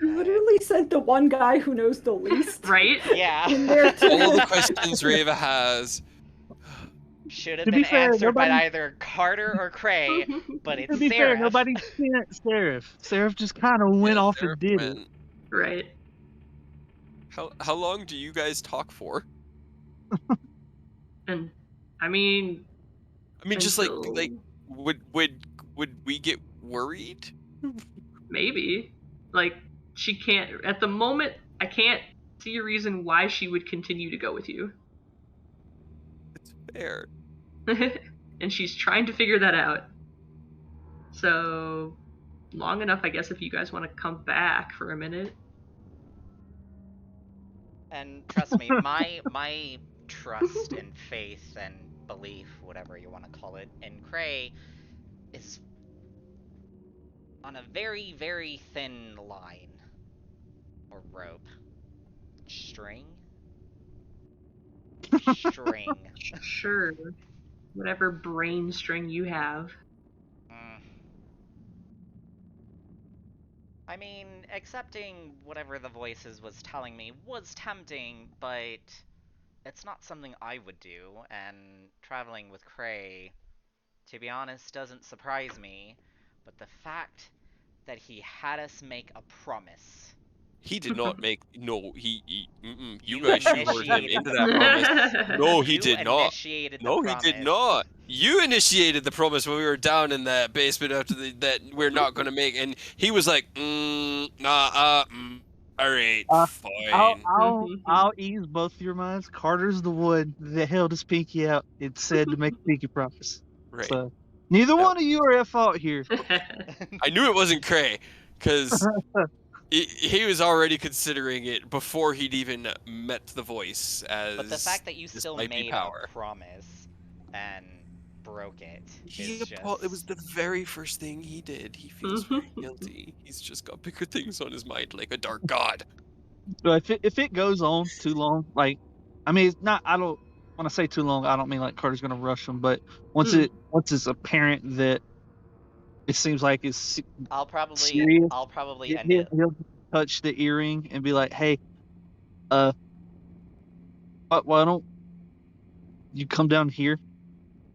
You literally sent the one guy who knows the least. Right? Yeah. In there too. All the questions Reva has. Should have To been be fair, answered by nobody- either Carter or Cray, but it's To be fair, Seraph. nobody sent Seraph. Seraph just kind of went off Seraph and did went. it. Right. How long do you guys talk for? And I mean, Just like until- would we get worried? maybe. Like, she can't. At the moment, I can't see a reason why she would continue to go with you. It's fair. And she's trying to figure that out. So, long enough, I guess, if you guys want to come back for a minute. And trust me, my trust and faith and belief, whatever you want to call it, in Cray is on a very, very thin line. Or rope. String? String. Sure. Whatever brain string you have. I mean, accepting whatever the voices was telling me was tempting, but it's not something I would do, and traveling with Cray, to be honest, doesn't surprise me, but the fact that he had us make a promise. He did not make. No, you You guys shoehorned him initiated into that promise. No, he You did not. initiated the No, he promise. did not. You initiated the promise when we were down in that basement after that we're not gonna make, and he was like, all right, fine. I'll ease both your minds. Carter's the one that held his pinky out and said to make a pinky promise. Right. So neither one of you are at fault here. I knew it wasn't Cray, because he was already considering it before he'd even met the voice as. But the fact that you this still might be made power. a promise, and broke it He is it was just the very first thing he did. He feels very guilty. He's just got bigger things on his mind, like a dark god. But if it goes on too long, like, I mean, it's not. I don't. When I say too long, I don't mean like Carter's gonna rush him. But once it's apparent that it seems like it's serious, I'll probably he- end he'll, it. he'll touch the earring and be like, "Hey, uh, why don't you come down here?"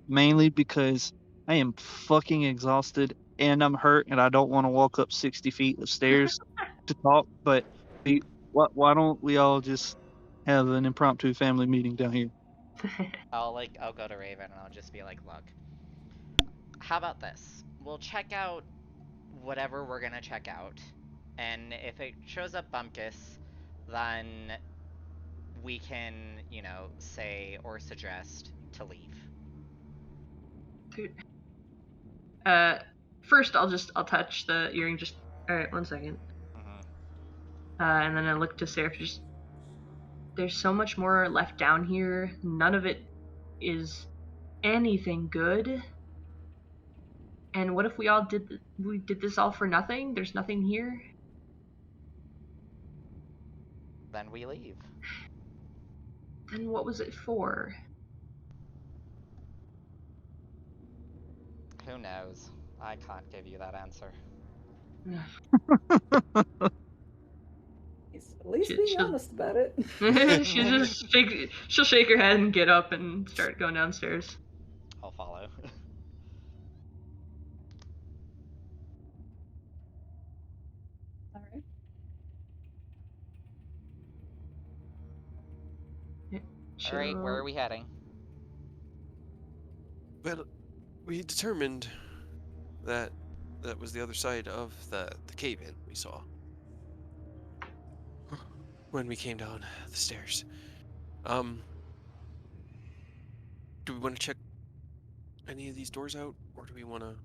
Mainly because I am fucking exhausted and I'm hurt and I don't want to walk up 60 feet of stairs to talk. But why don't we all just have an impromptu family meeting down here? I'll go to Raven and I'll just be like, look, how about this? We'll check out whatever we're gonna check out, and if it shows up Bumpkus, then we can, say or suggest to leave. First I'll touch the earring. Just all right. 1 second. Mm-hmm. And then I look to Seraph. Just there's so much more left down here. None of it is anything good. And what if we did this all for nothing? There's nothing here. Then we leave. Then what was it for? Who knows? I can't give you that answer. He's at least being She'll honest about it. she'll shake her head and get up and start going downstairs. I'll follow. All right. Alright, where are we heading? Well, we determined that that was the other side of the cave-in we saw when we came down the stairs. Do we want to check any of these doors out, or did we want to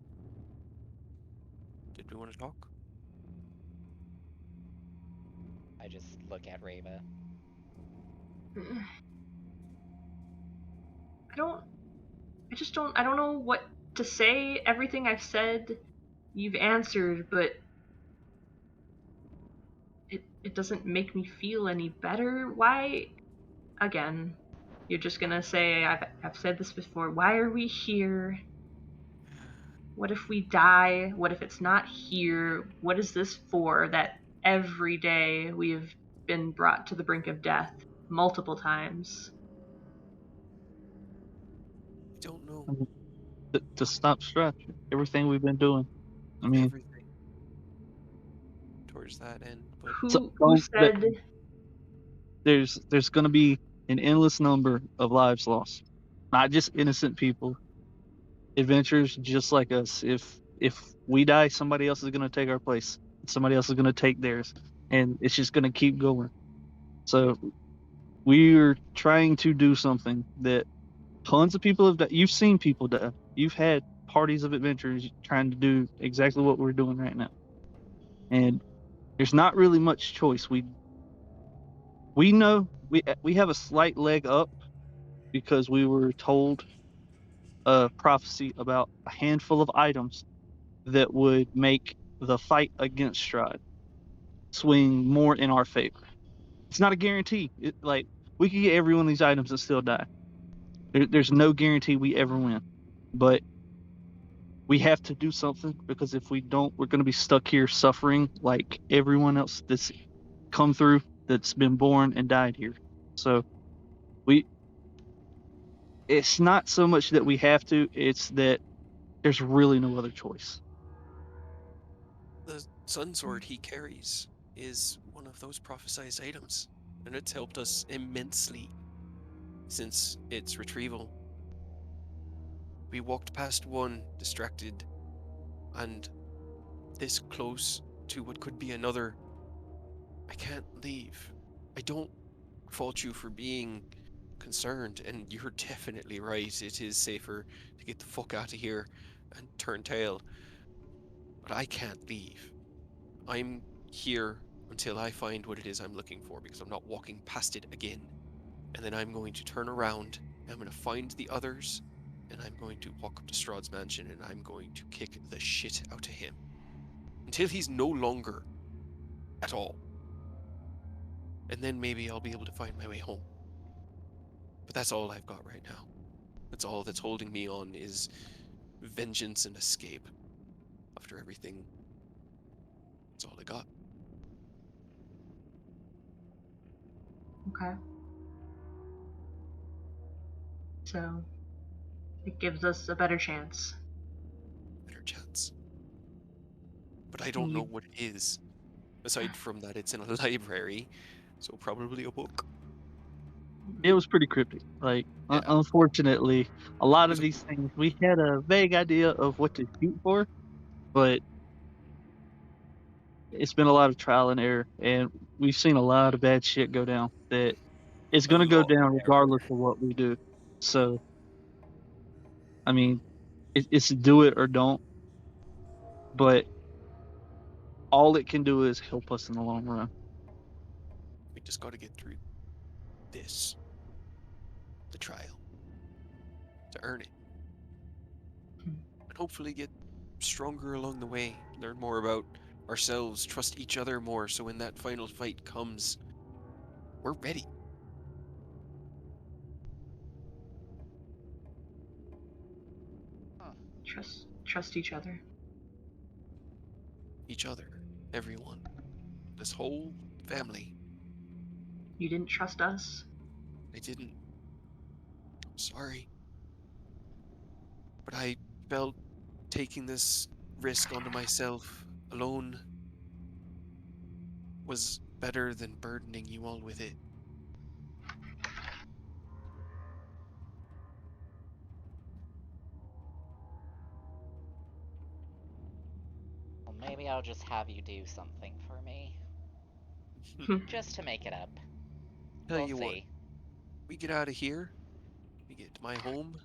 talk? I just look at Reva. I don't know what to say. Everything I've said, you've answered, but it doesn't make me feel any better. Why? Again, you're just gonna say I've said this before. Why are we here? What if we die? What if it's not here? What is this for? That every day we've been brought to the brink of death multiple times. I don't know. To stop Strahd, everything we've been doing. I mean, Everything towards that end, but Who that said? there's going to be an endless number of lives lost, not just innocent people, adventurers just like us. If we die, somebody else is going to take our place. Somebody else is going to take theirs, and it's just going to keep going. So we're trying to do something that tons of people have done. You've seen people die. You've had parties of adventurers trying to do exactly what we're doing right now, and there's not really much choice. We know we have a slight leg up because we were told a prophecy about a handful of items that would make the fight against Strahd swing more in our favor. It's not a guarantee. Like, we could get every one of these items and still die. There's no guarantee we ever win, but we have to do something, because if we don't, we're going to be stuck here suffering like everyone else that's come through, that's been born and died here. So we it's not so much that we have to, it's that there's really no other choice. the sun sword he carries is one of those prophesized items, and it's helped us immensely since its retrieval. We walked past one distracted and this close to what could be another. I can't leave. I don't fault you for being concerned, and you're definitely right. It is safer to get the fuck out of here and turn tail. But I can't leave. I'm here until I find what it is I'm looking for, because I'm not walking past it again. And then I'm going to turn around, and I'm going to find the others, and I'm going to walk up to Strahd's mansion and I'm going to kick the shit out of him until he's no longer at all. And then maybe I'll be able to find my way home. But that's all I've got right now. That's all that's holding me on is vengeance and escape. After everything, that's all I got. Okay. So it gives us a better chance. Better chance. But I Can don't know you what it is. Aside from that, it's in a library, so probably a book. It was pretty cryptic. Like, Yeah, unfortunately, a it lot of was a these things we had a vague idea of what to shoot for, but it's been a lot of trial and error, and we've seen a lot of bad shit go down that it's a gonna go lot of down error. regardless of what we do. So, I mean, it's do it or don't, but all it can do is help us in the long run. We just got to get through this, the trial, to earn it, and hopefully get stronger along the way. Learn more about ourselves, trust each other more, so when that final fight comes, we're ready. Huh. trust each other? Each other, everyone, this whole family. You didn't trust us? I didn't. I'm sorry, but I felt taking this risk onto myself alone was better than burdening you all with it. Well, maybe I'll just have you do something for me. Just to make it up. Tell We'll you what, see. we get out of here, we get to my home,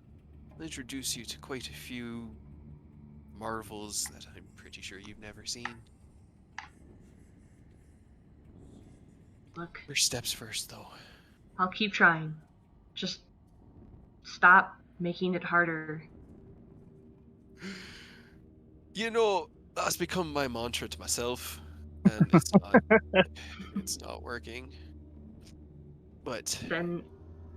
I'll introduce you to quite a few marvels that I'm pretty sure you've never seen. Look, First steps first, though. I'll keep trying. Just stop making it harder. You know, that's become my mantra to myself, and it's not working. But Then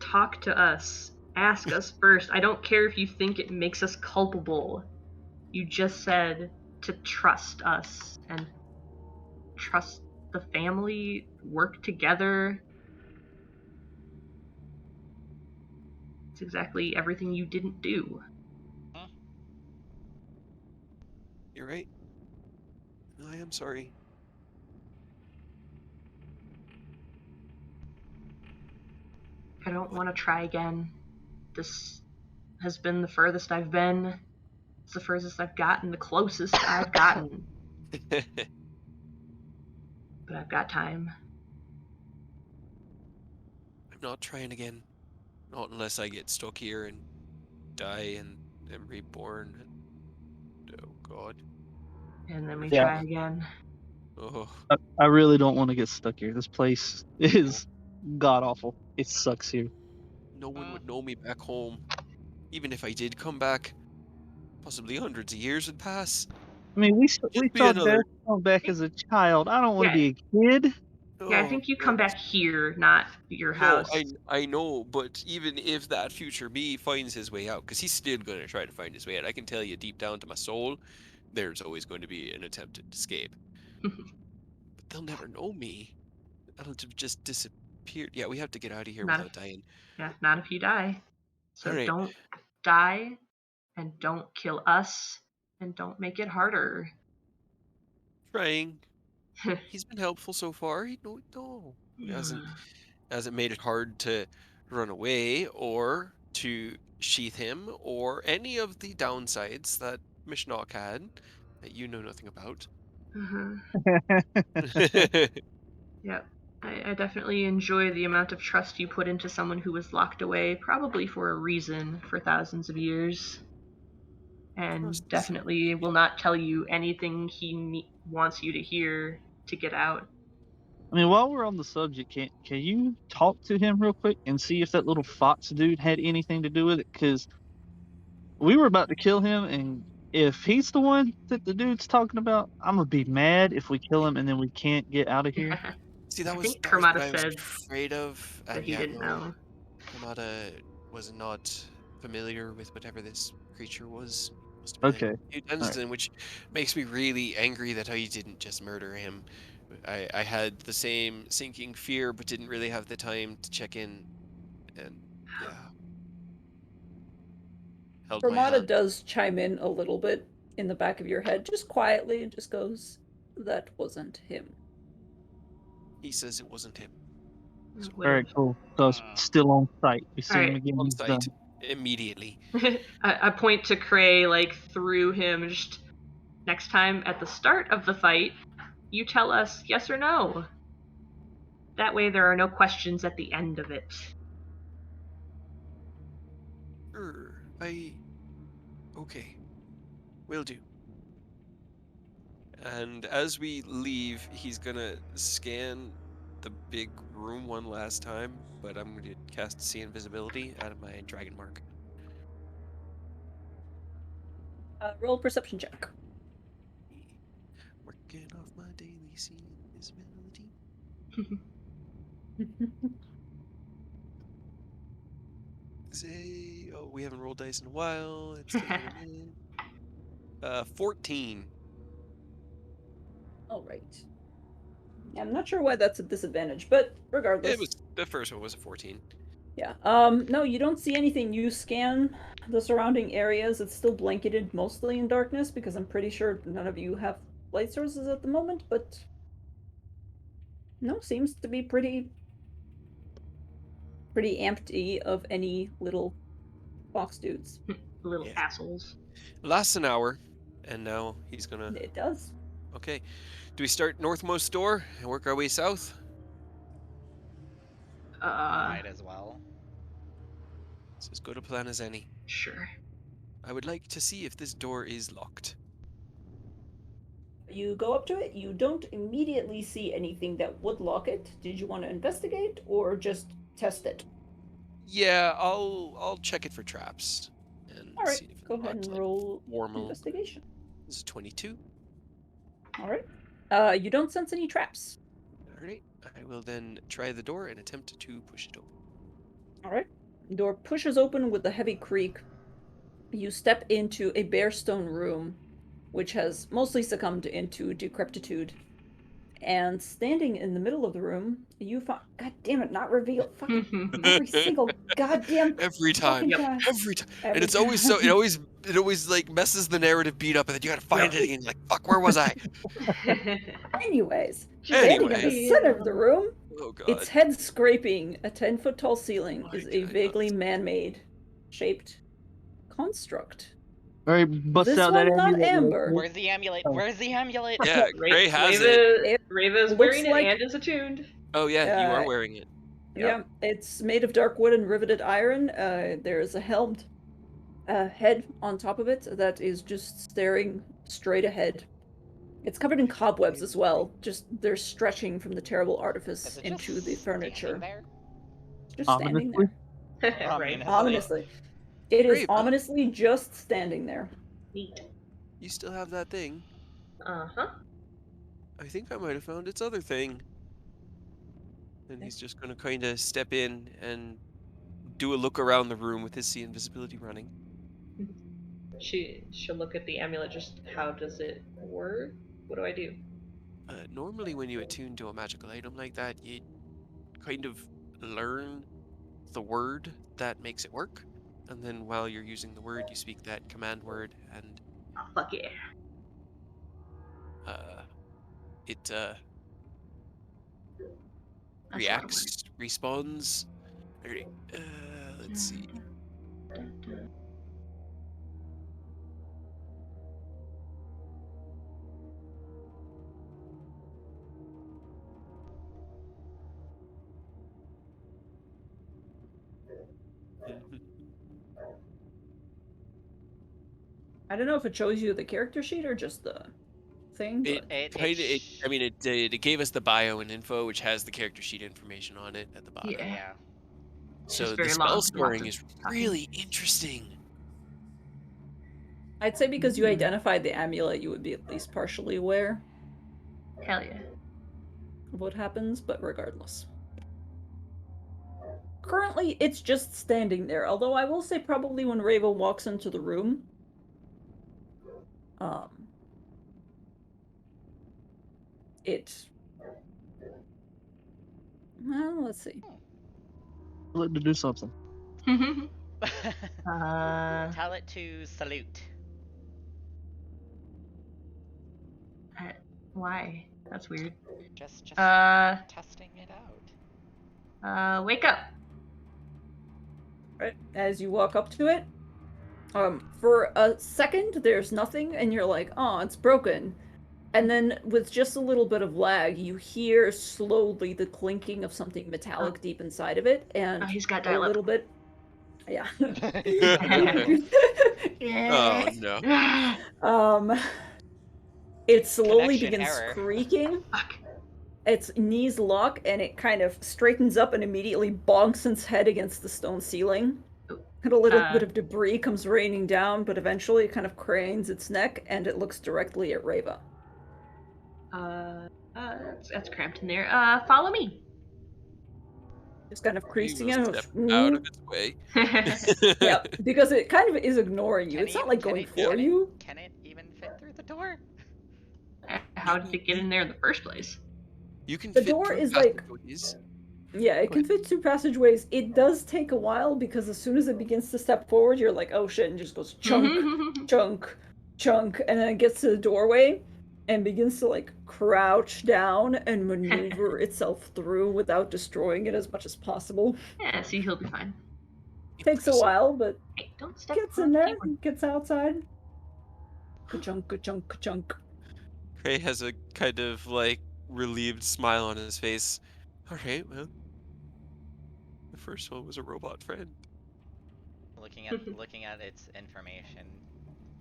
talk to us. Ask us first. I don't care if you think it makes us culpable. You just said to trust us and trust the family, work together. It's exactly everything you didn't do. Hmm? you're right. I am sorry. I don't But want to try again. This has been the furthest I've been. It's the furthest I've gotten, the closest I've gotten. I'm But I've got time. not trying again. Not unless I get stuck here and die and am reborn. Oh God. And then What we if I'm Yeah, try not? again. Oh I really don't want to get stuck here. This place no. is god awful. It sucks here. No one Hmm. would know me back home. Even if I did come back, possibly hundreds of years would pass. I mean, we Just be saw death another. come back as a child. I don't want to Yeah, be a kid. yeah. I Oh think you come God. back here, not your No, house. I know, but even if that future me finds his way out, because he's still going to try to find his way out, I can tell you deep down to my soul, there's always going to be an attempted escape. But they'll never know me. I'll just disappear. Yeah, we have to get out of here Not if, without dying. yeah, not if you die. All So right, don't die, and don't kill us, and don't make it harder. trying. He's been helpful so far. No, he hasn't made it hard to run away or to sheath him or any of the downsides that Mishnock had that you know nothing about. Uh-huh. Yep. I definitely enjoy the amount of trust you put into someone who was locked away, probably for a reason, for thousands of years. And Trust is something definitely will not tell you anything he wants you to hear to get out. I mean, while we're on the subject, can you talk to him real quick and see if that little fox dude had anything to do with it? Because we were about to kill him, and if he's the one that the dude's talking about, I'm gonna be mad if we kill him and then we can't get out of here. See, I that was think what Kermata I was said afraid of, that and he yeah, didn't no, know. Kamada was not familiar with whatever this creature was. Must have been Okay. a few All right. times, which makes me really angry that I didn't just murder him. I had the same sinking fear, but didn't really have the time to check in, and yeah, held my Ramada hand. does chime in a little bit in the back of your head, just quietly, and just goes, "That wasn't him." He says it wasn't him. So All right, cool. So it's still on site. We see him Alright. again. on He's done. site immediately. I point to Cray like through him. Just next time at the start of the fight, you tell us yes or no. That way there are no questions at the end of it. Sure, okay, will do. And as we leave, he's gonna scan the big room one last time, but I'm gonna cast See Invisibility out of my Dragon Mark. Roll a perception check. Working off my daily See Invisibility. Say, oh, we haven't rolled dice in a while. It's taking a minute. 14. All right. Yeah, I'm not sure why that's a disadvantage, but It regardless. was the first one was a 14. Yeah. No, you don't see anything. You scan the surrounding areas. It's still blanketed mostly in darkness because I'm pretty sure none of you have light sources at the moment, but no, seems to be pretty empty of any little fox dudes. Little Yeah. assholes. Lasts an hour, and now he's gonna. It does. Okay, do we start northmost door and work our way south? Might as well. It's as good a plan as any. Sure. I would like to see if this door is locked. You go up to it, you don't immediately see anything that would lock it. Did you want to investigate or just test it? Yeah, I'll check it for traps and All right, see if it's go ahead locked, and like roll formal. investigation. This is 22. All right. You don't sense any traps. All right, I will then try the door and attempt to push it open. All right. The door pushes open with a heavy creak. You step into a bare stone room, which has mostly succumbed into decrepitude. And standing in the middle of the room, you find. God damn it, not reveal. Fucking every single goddamn Every time, fucking time. every time, and Every it's always time. so. It always like messes the narrative beat up, and then you gotta find Yeah. it again. Like, fuck, where was I? Anyways, Just standing in Anyway. the center of the room, Oh god. its head scraping a 10-foot tall ceiling, Why is a did I not vaguely man-made shaped construct. All right, bust This out that one not amulet real amber. quick. Where's the amulet? Oh. Where's the amulet? Yeah, Gray has it. Reva is looks wearing it like- and is attuned. Oh yeah, you are Uh, wearing it. Yeah, it's made of dark wood and riveted iron. There's a helmed head on top of it that is just staring straight ahead. It's covered in cobwebs as well. Just they're stretching from the terrible Is artifice it just into the furniture. standing there? Just standing Ominously? there. Right. Ominously. It is Reva. ominously just standing there. Neat. You still have that thing. Uh-huh. I think I might have found its other thing. And he's just gonna kind of step in and do a look around the room with his See Invisibility running. She'll look at the amulet. Just how does it work? What do I do? Normally, when you attune to a magical item like that, you kind of learn the word that makes it work, and then while you're using the word, you speak that command word, and Oh, fuck yeah. it That's a lot of reacts, responds. Alright, let's see. I don't know if it shows you the character sheet or just the thing. It But... kind of, I mean, it gave us the bio and info, which has the character sheet information on it at the bottom. Yeah. Yeah. It's So just the very spell long, storing lots is of really interesting. I'd say because you identified the amulet, you would be at least partially aware Hell yeah. of what happens, but regardless. Currently, it's just standing there, although I will say probably when Reva walks into the room, it... Well, let's see. Tell it to do something. Tell it to salute. Why? That's weird. Just testing it out. Wake up. Right, as you walk up to it, for a second, there's nothing, and you're like, oh, it's broken. And then, with just a little bit of lag, you hear slowly the clinking of something metallic deep inside of it, and he's got a dial-up. little bit... Yeah. Oh no. It slowly Connection begins error. creaking. Fuck. Its knees lock, and it kind of straightens up and immediately bonks its head against the stone ceiling. And a little bit of debris comes raining down, but eventually it kind of cranes its neck, and it looks directly at Reva. That's cramped in there. Follow me. Just kind of You creasing will it. step out of its way. Yeah, because it kind of is ignoring you. Can It's not like going for you. Can it even fit through the door? How did it get in there in the first place? You can The fit door through is like... passageways. Yeah, it Go can ahead. fit through passageways. It does take a while because as soon as it begins to step forward, you're like, oh shit, and just goes chunk, chunk, chunk, and then it gets to the doorway and begins to like crouch down and maneuver itself through without destroying it as much as possible. Yeah, see, he'll be fine. Takes a while, but Hey, don't step gets on in the there, keyboard. gets outside. Ka-chunk, ka-chunk, ka-chunk. Cray has a kind of like relieved smile on his face. Alright, well. The first one was a robot friend. Looking at its information,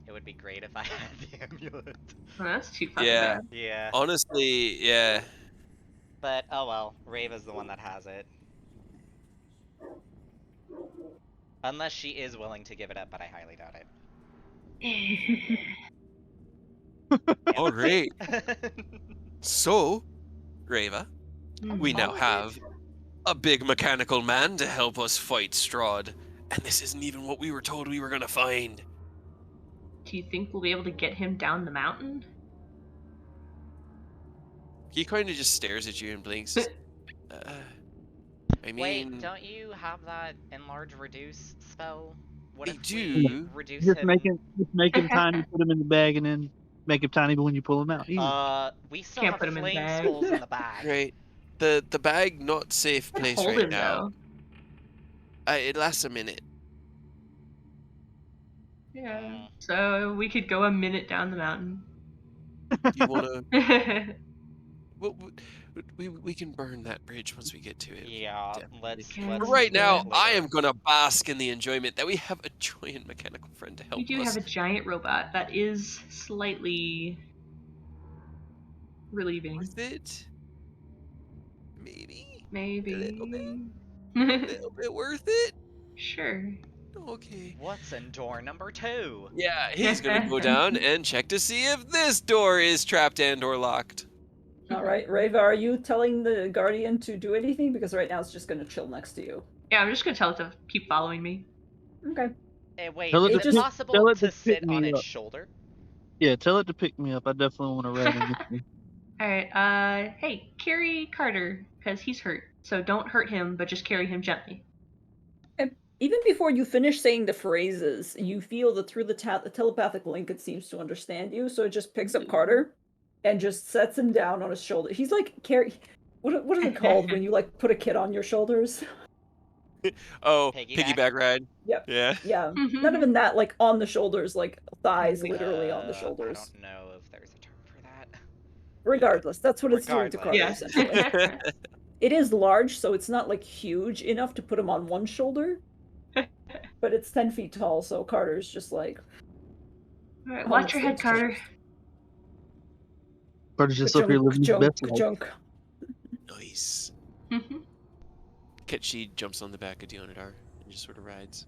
it would be great if I had the amulet. Well, that's too fucking Yeah. bad. Yeah. Honestly, yeah. But oh well, Reva's the one that has it. Unless she is willing to give it up, but I highly doubt it. Alright. So, Reva, we now have a big mechanical man to help us fight Strahd. And this isn't even what we were told we were gonna find. Do you think we'll be able to get him down the mountain? He kind of just stares at you and blinks. I mean... Wait, don't you have that enlarge reduce spell? What I if do. we reduce Just him? make him tiny, put him in the bag, and then make him tiny when you pull him out. Easy. We still Can't have put him in the flame bag. skulls in the bag. Right. The bag, not safe Let's place hold right him, now. though. It lasts a minute. Yeah. So we could go a minute down the mountain. Do you wanna... Yeah, we can burn that bridge once we get to it. Yeah, let's But right do now, it I later. am gonna bask in the enjoyment that we have a giant mechanical friend to help we do us. have a giant robot that is slightly relieving. Worth it? Maybe? Maybe. A little bit worth it? Sure. Okay. What's in door number 2? Yeah, he's gonna go down and check to see if this door is trapped and or locked. Alright, Reva, are you telling the Guardian to do anything? Because right now it's just gonna chill next to you. Yeah, I'm just gonna tell it to keep following me. Okay. Hey, wait, Tell it is to it pick- possible tell it to to pick sit on me its up. shoulder? Yeah, tell it to pick me up. I definitely want to ride in with you. Alright, hey, carry Carter, because he's hurt. So don't hurt him, but just carry him gently. Even before you finish saying the phrases, you feel that through the telepathic link it seems to understand you, so it just picks up Carter and just sets him down on his shoulder. He's like what is it called when you like put a kid on your shoulders? Oh, Piggyback? piggyback ride. Yep. Yeah. Yeah. Not even that, like on the shoulders, like thighs literally on the I shoulders. don't know if there's a term for that. Regardless, that's what it's doing to Carter, Yeah. essentially. It is large, so it's not like huge enough to put him on one shoulder. But it's 10 feet tall, so Carter's just like... Alright, watch your head, Carter. Carter's just up here living his best life. Ka-chunk. Nice. Ketchi jumps on the back of Deonadar and just sort of rides.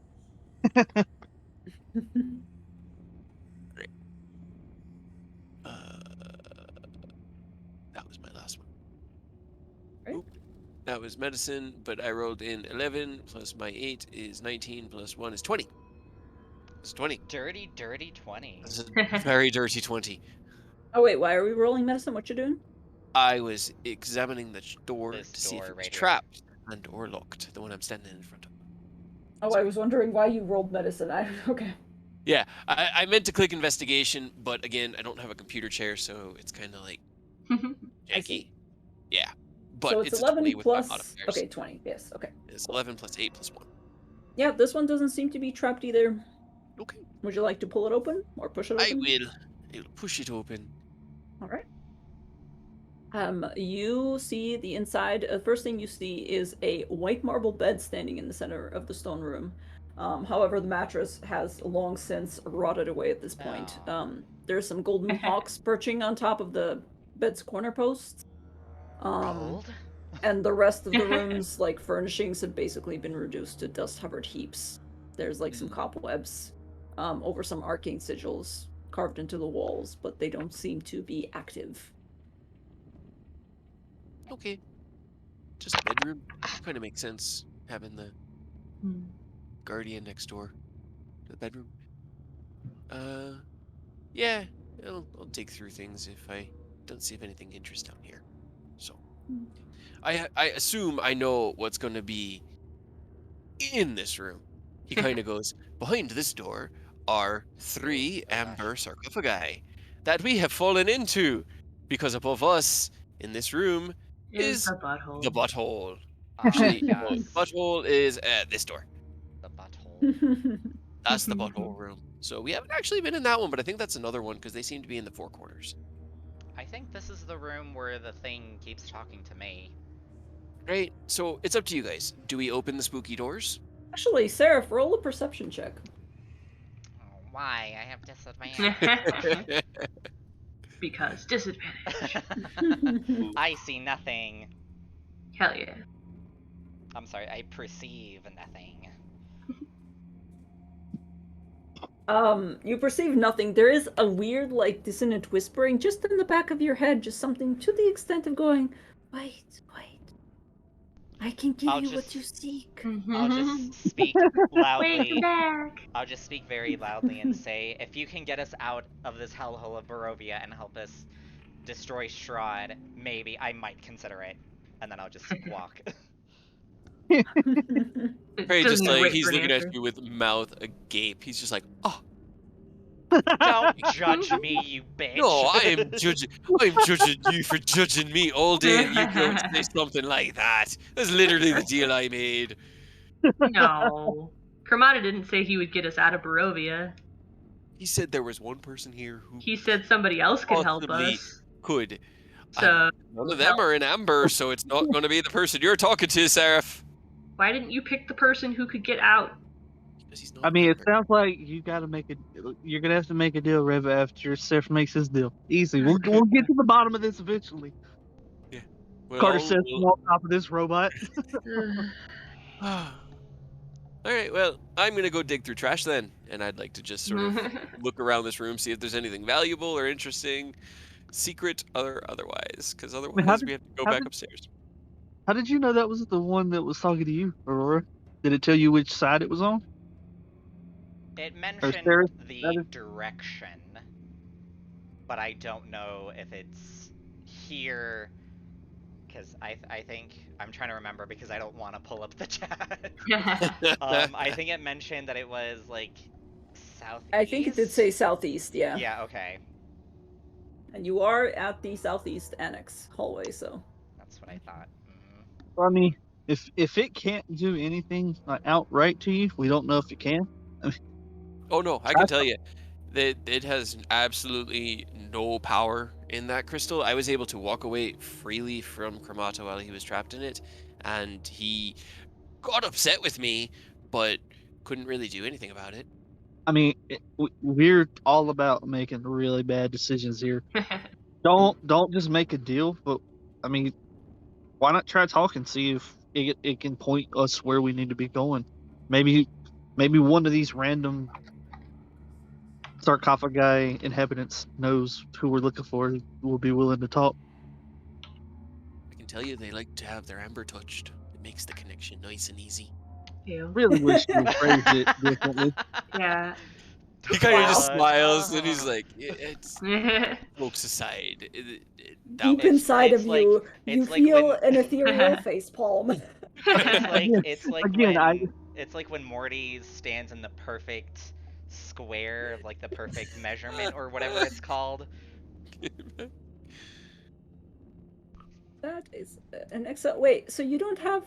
That was medicine, but I rolled in 11 plus my 8 is 19 plus 1 is 20. It's 20. Dirty, dirty 20. This is a very dirty 20. Oh wait, why are we rolling medicine? What you doing? I was examining the door This to see if door it was right here. trapped and or locked, the one I'm standing in front of. Oh, I was wondering why you rolled medicine. Okay. Yeah, I meant to click investigation, but again, I don't have a computer chair, so it's kind of like I see. janky. Yeah, but So it's it's a 20 11 with my plus. modifiers. Okay, 20. Yes. Okay. It's Cool. 11 plus 8 plus 1. Yeah, this one doesn't seem to be trapped either. Okay. Would you like to pull it open or push it I open? will. I will push it open. All right. You see the inside. First thing you see is a white marble bed standing in the center of the stone room. However, the mattress has long since rotted away at this point. Oh. There's some golden hawks perching on top of the bed's corner posts. Gold? And the rest of the room's like furnishings have basically been reduced to dust-covered heaps. There's like some cobwebs over some arcane sigils carved into the walls, but they don't seem to be active. Okay. Just a bedroom. Kind of makes sense having the guardian next door to the bedroom. Yeah, I'll dig through things if I don't see if anything interesting down here. So, I assume I know what's going to be in this room. He kind of goes, behind this door are 3 Oh, amber gosh. sarcophagi that we have fallen into because above us in this room Is is the butthole. the butthole. Ah, Actually, no, yes. the butthole is at this door. The butthole. That's the butthole room. So we haven't actually been in that one, but I think that's another one because they seem to be in the four corners. I think this is the room where the thing keeps talking to me. Right? So it's up to you guys. Do we open the spooky doors? Actually, Seraph, roll a perception check. Oh, why? I have disadvantage. Because disadvantage. I see nothing. Hell yeah. I'm sorry, I perceive nothing. You perceive nothing. There is a weird, like, dissonant whispering just in the back of your head, just something to the extent of going, wait. I can give I'll you just- what you seek. I'll just speak Wait, come loudly. back. I'll just speak very loudly and say, if you can get us out of this hellhole of Barovia and help us destroy Strahd, maybe I might consider it. And then I'll just walk. Right, just Doesn't like wait he's for an looking at answer. you with mouth agape. He's just like, oh, Don't judge me, you bitch. no, I'm judging you for judging me all day, and you don't say something like that. That's literally the deal I made. No. Kermata didn't say he would get us out of Barovia. He said there was one person here who He said somebody else could help possibly us. could. So None of them are in amber, so it's not going to be the person you're talking to, Seraph. why didn't you pick the person who could get out? Because he's not I mean, it amber. sounds like you're gonna have to make a deal, Reva, after Seth makes his deal. Easy. We'll get to the bottom of this eventually. Well, Carter says from on top of this robot. All right, well, I'm going to go dig through trash then, and I'd like to just sort of look around this room, see if there's anything valuable or interesting, secret or otherwise, because otherwise we have to go back upstairs. How did you know that was the one that was talking to you, Aurora? Did it tell you which side it was on? It mentioned the direction, but I don't know if it's here, because I think, I'm trying to remember because I don't want to pull up the chat. I think it mentioned that it was, like, southeast? I think it did say southeast, yeah. Yeah, okay. And you are at the southeast annex hallway, so. That's what I thought. I mean, if it can't do anything like outright to you, we don't know if it can. Oh no, I can tell you that it has absolutely no power in that crystal. I was able to walk away freely from Kramato while he was trapped in it, and he got upset with me, but couldn't really do anything about it. I mean, we're all about making really bad decisions here. Don't just make a deal, but I mean, why not try talking, see if it can point us where we need to be going. Maybe one of these random sarcophagi inhabitants knows who we're looking for, will be willing to talk. I can tell you they like to have their amber touched. It makes the connection nice and easy. Ew. Really wish you had phrased it differently. Yeah. He kind of just What? smiles and he's Oh. like, "It's jokes aside. That Deep was inside of It's like you, you it's like feel when an ethereal facepalm. it's like Again, it's like again, when Morty stands in the perfect square of like the perfect measurement or whatever it's called. That is an excellent. Wait, so you don't have,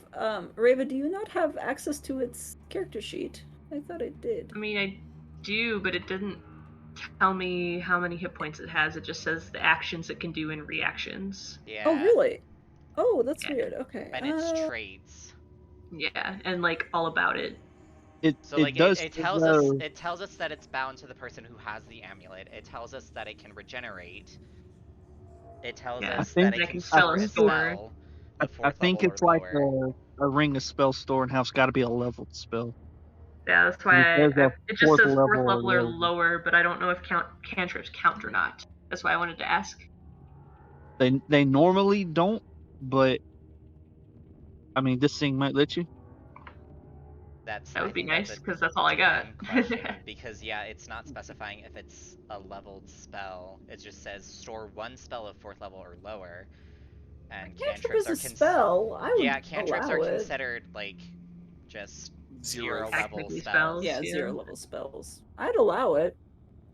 Reva, do you not have access to its character sheet? I thought it did. I mean, I do, but it didn't tell me how many hit points it has. It just says the actions it can do and reactions. Oh, Yeah. really? Oh, that's Yeah. weird. Okay. And its traits. Yeah, and like all about it. So it like does it say, tells us though, that it's bound to the person who has the amulet. It tells us that it can regenerate. It tells Yeah. I us that think it I can can I spell store a a think it, store. spell I, of I 4th think level or it's like lower. a ring of spell store and how it's got to be a leveled spell. Yeah, that's And it why says a it just fourth says level fourth or level or lower. lower, but I don't know if cantrips count or not. That's why I wanted to ask. They normally don't, but I mean, this thing might let you. That I would be think that's nice a because that's all I got. DM question because yeah, it's not specifying if it's a leveled spell. It just says store 1 spell of 4th level or lower, A and cantrip cantrips is are a spell. I would cantrips are allow it. considered like just Zero. 0 level Technically spells. spells. Yeah, Yeah. 0 level spells. I'd allow it.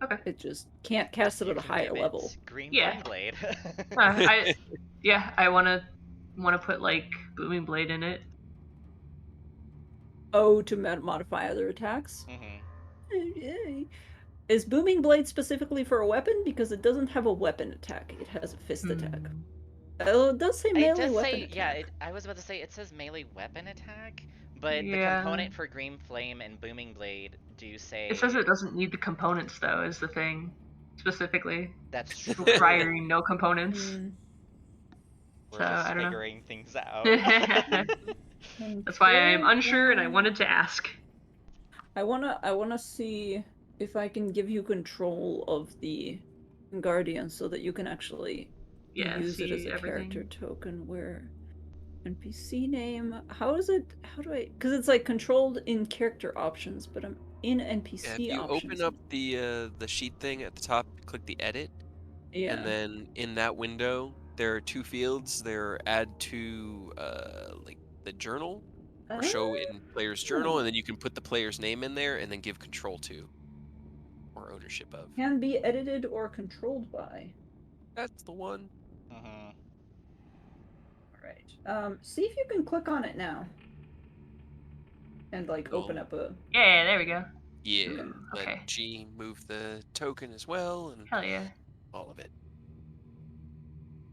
Okay. It just can't cast it You at a can higher give level. it Green Yeah. Flame Blade. I wanna put like booming blade in it. Oh, to modify other attacks? Is Booming Blade specifically for a weapon? Because it doesn't have a weapon attack. It has a fist attack. Hmm. Oh, it does say It melee does weapon say, yeah, attack. I was about to say it says melee weapon attack, but the Yeah. component for Green Flame and Booming Blade do It says say it doesn't need the components though, is the thing. Specifically. that's It's true. requiring no components. Hmm. We're So just I don't know. figuring things out. That's why I'm Control unsure and I one. wanted to ask. I wanna see if I can give you control of the Guardian so that you can actually Yeah, use it as see a character everything. token. Where NPC name? How is it? How do I? Because it's like controlled in character options, but I'm in Yeah, if NPC you open options. up the sheet thing at the top, click the edit, and Yeah. then in that window there are 2 fields. There add to like the journal or show in player's journal, Oh. and then you can put the player's name in there and then give control to or ownership of. Can be edited or controlled by. That's the one. Mhm. All right. See if you can click on it now. And like open Well, up a. Yeah, there we go. yeah. Ooh, Let okay. G move the token as well and Hell yeah. all of it.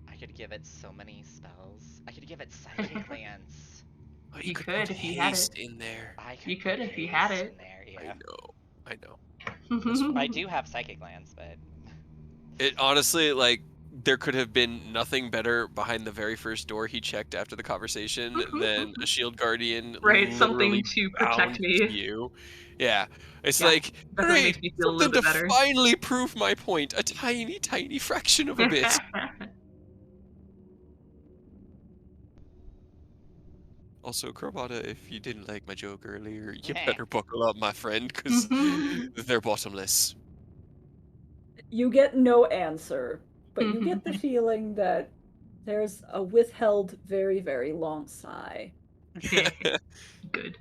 I could give it so many spells. I could give it Psychic Lance. Oh, you You could put could if you had it. haste in there. I could You put could if you had haste it. in there, I yeah. know. I know. That's I do have Psychic Lance, but It honestly, like, there could have been nothing better behind the very first door he checked after the conversation than a shield guardian Right, something literally to protect bound to me. you. Yeah. It's Yeah, like, definitely great, makes me feel a little something bit to better. finally prove my point. A tiny, tiny fraction of a bit. Also, Crobata, if you didn't like my joke earlier, you better buckle up, my friend, because they're bottomless. You get no answer, but you get the feeling that there's a withheld, very, very long sigh. Good.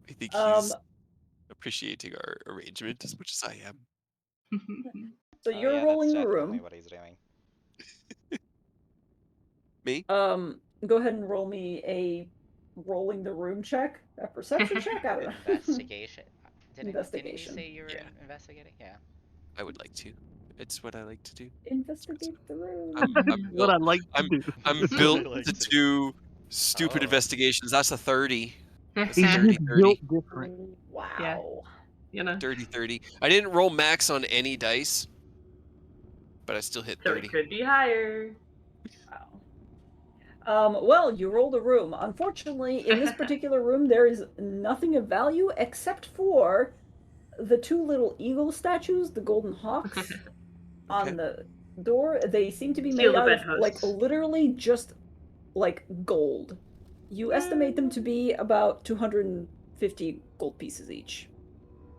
I think Um, he's appreciating our arrangement as much as I am. so oh you're yeah, that's rolling the definitely room. what he's doing. Me? Go ahead and roll me a rolling the room check, a perception check. I don't know. Investigation. Didn't you Investigation. say you were Yeah, investigating? Yeah. I would like to. It's what I like to do. Investigate the I'm What built. I like to I'm do. I'm That's built what I like to to do. do stupid Oh. investigations. That's a 30. That's a He's dirty just 30. built different. Yeah, Wow. you know. Dirty 30. I didn't roll max on any dice, but I still hit So it 30. could be higher. Wow. Well, you rolled a room. Unfortunately, in this particular room, there is nothing of value except for the 2 little eagle statues, the golden hawks, Okay. on the door. They seem to be Steal made the out of, like, bedposts. literally just like gold. You estimate them to be about 250 gold pieces each.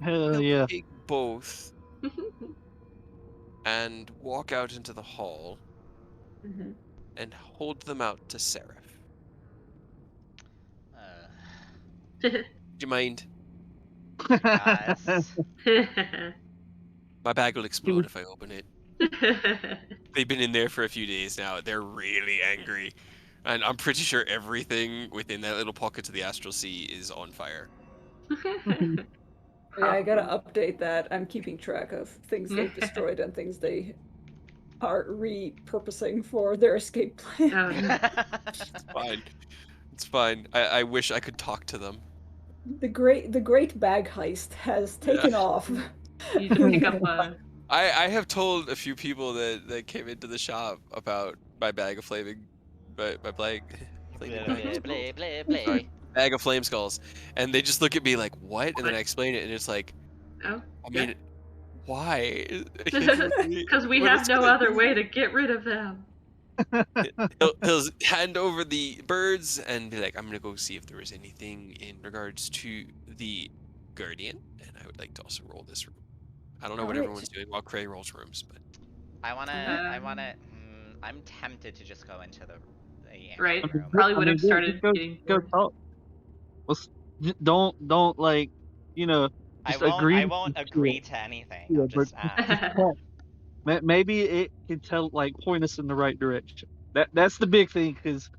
Hell We'll yeah. take both and walk out into the hall Mm-hmm. and hold them out to Seraph. Do you mind? Guys. My bag will He was explode if I open it. They've been in there for a few days now. They're really angry. And I'm pretty sure everything within that little pocket of the astral sea is on fire. Yeah, I gotta update that. I'm keeping track of things they've destroyed and things they are repurposing for their escape plan. Oh, no. It's fine. It's fine. I wish I could talk to them. The great bag heist has Yeah. taken off. You need to pick up a. I have told a few people that came into the shop about my bag of flaming my bag flaming Blah, bag blah, blah, Sorry, blah, blah. bag of flame skulls. And they just look at me like, what? And then What? I explain it and it's like, Oh, I yeah. mean, why? It's really Because we what have it's no gonna other do. way to get rid of them. He'll hand over the birds and be like, I'm gonna go see if there was anything in regards to the guardian. And I would like to also roll this room. I don't know what Alright. everyone's doing while Cray rolls rooms, but I'm tempted to just go into the Right. engine room. Probably would have just started go, getting go bored. talk. Don't like, just agree. I won't agree to anything. Yeah, I'll but just ask. talk. Maybe it can tell, like, point us in the right direction. That's the big thing, because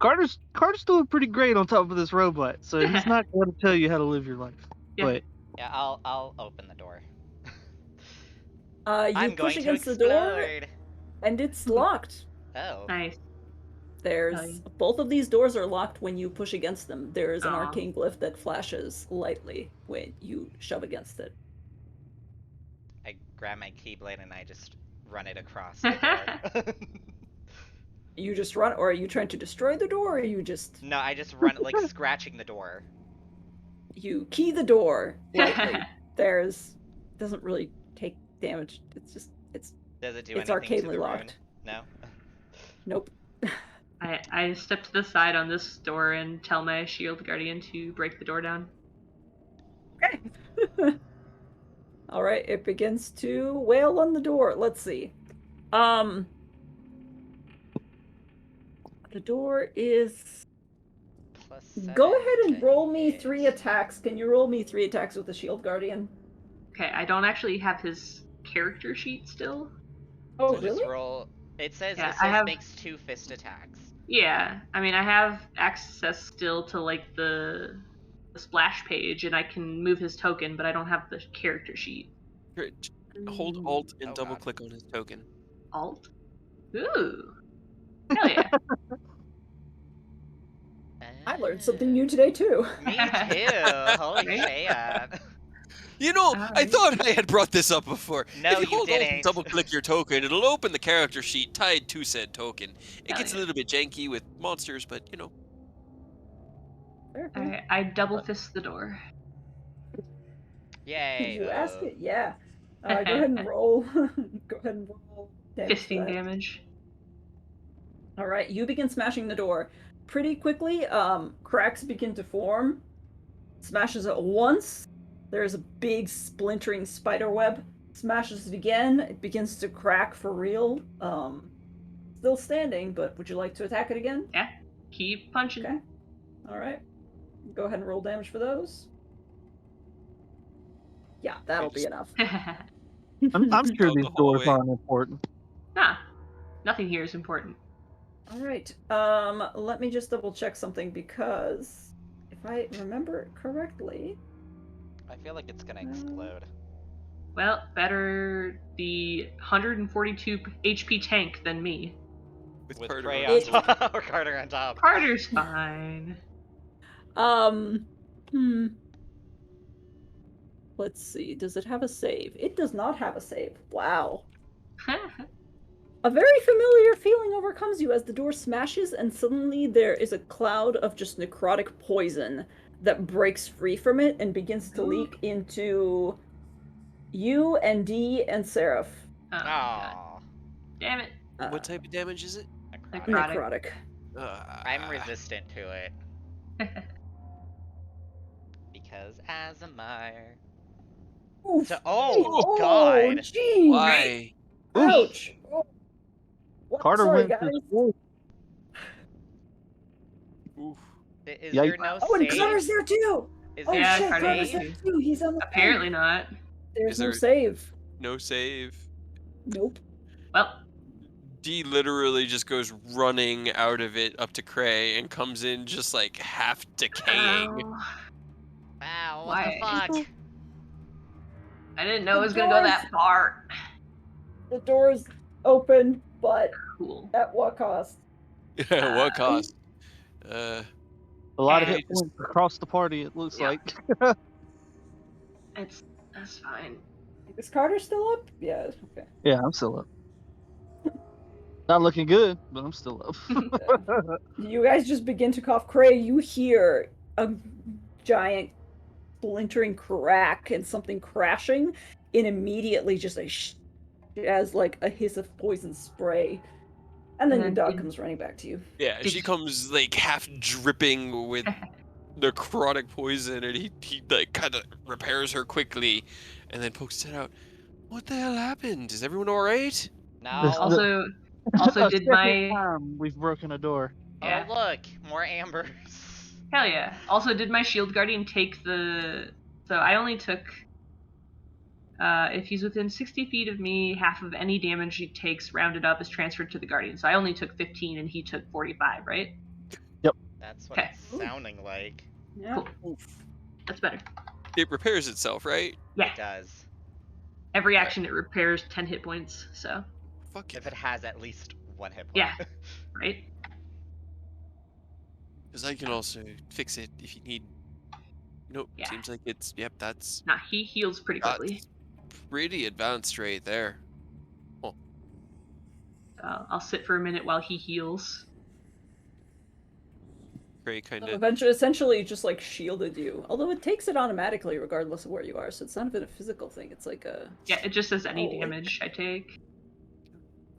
Carter's doing pretty great on top of this robot, so he's not going to tell you how to live your life. Yeah. But Yeah, I'll open the door. You I'm push going to against the door, explode. and it's locked. Oh. Nice. There's both of these doors are locked when you push against them. There's an Aw. arcane glyph that flashes lightly when you shove against it. I grab my keyblade and I just run it across the door. You just run, or are you trying to destroy the door, or you just No, I just run like scratching the door. you key the door lightly. Doesn't really take damage. It's just it's Does it do it's anything to arcanely the rune? locked. No. Nope. I step to the side on this door and tell my shield guardian to break the door down. Okay. All right, it begins to wail on the door. Let's see. The door is. +7 Go ahead and to roll me hit. 3 attacks. Can you roll me 3 attacks with the shield guardian? Okay, I don't actually have his character sheet still. Oh, So just really? roll. It says Yeah, I have- makes 2 fist attacks. Yeah, I mean, I have access still to like the splash page, and I can move his token, but I don't have the character sheet. Hold Alt and Oh, double God. click on his token. Alt? Ooh. Hell yeah. I learned something new today too. Me too. Holy Right? shit. You know, I Alright. thought I had brought this up before. No, if you you hold Alt and didn't. double click your token, it'll open the character sheet tied to said token. It Hell gets a yeah. little bit janky with monsters, but you know. Alright, I double fist the door. Yay. You ask it, yeah. Go ahead and roll. Go ahead and roll damage for Fisting that. damage. All right, you begin smashing the door. Pretty quickly, cracks begin to form. Smashes it once. There's a big splintering spider web. Smashes it again. It begins to crack for real. Still standing, but would you like to attack it again? Yeah. Keep punching. Okay. All right. Go ahead and roll damage for those. Yeah, that'll be enough. I'm sure Down these the doors hallway. aren't important. Nah. Nothing here is important. All right. Let me just double check something because if I remember it correctly, I feel like it's gonna explode. Well, better the 142 HP tank than me. With With Carter Prey on on top. top. Or Carter on top. Carter's fine. Let's see. Does it have a save? It does not have a save. Wow. A very familiar feeling overcomes you as the door smashes and suddenly there is a cloud of just necrotic poison that breaks free from it and begins to leak into you and Dee and Seraph. Oh, God. Aww. Damn it. What type of damage is it? Necrotic. Necrotic. I'm resistant to it. Because as am I. Oof. So, oh, Oh, God. jeez. Why? Oof. Ouch. Oh. What? Carter Sorry, went guys. to school. Oof. Is Yikes. there no Oh, and save? Carter's there too. Is Oh there Yeah, no shit, Carter's Carter's there save? too. too. He's on the Apparently thing. not. There's Is no there save. no save? Nope. Well, D literally just goes running out of it up to Cray and comes in just like half decaying. Wow, what the Why? fuck? I didn't know it The was gonna go doors- that far. The door's open, but Cool. at what cost? What cost? A lot of Hey, hit points across the party, it looks Yeah. like. That's fine. Is Carter still up? Yeah, okay. Yeah, I'm still up. Not looking good, but I'm still up. You guys just begin to cough. Cray, you hear a giant splintering crack and something crashing, and immediately just as like a hiss of poison spray. And then And your then dog comes running back to you. Yeah, Did she you- comes like half dripping with necrotic poison, and he like kind of repairs her quickly, and then pokes it out. What the hell happened? Is everyone all right? No. Also, A did second my time we've broken a door. yeah. Oh, look, more ambers. Hell yeah. Also, did my shield guardian take the? So I only took. If he's within 60 feet of me, half of any damage he takes rounded up is transferred to the guardian. So I only took 15 and he took 45, right? That's what Okay. it's sounding like. Yeah. Cool. That's better. It repairs itself, right? Yeah. It does. Every action it repairs 10 hit points. So Fuck If yeah. it has at least 1 hit point. yeah, right. Because I can also fix it if you need. Nope. Yeah. Seems like it's. Yep, that's Nah, he heals pretty quickly. pretty advanced right there. I'll sit for a minute while he heals. Cray kind So of. essentially it just like shielded you. Although it takes it automatically regardless of where you are, so it's not even a physical thing. It's like a Yeah, it just says any Oh, damage I take.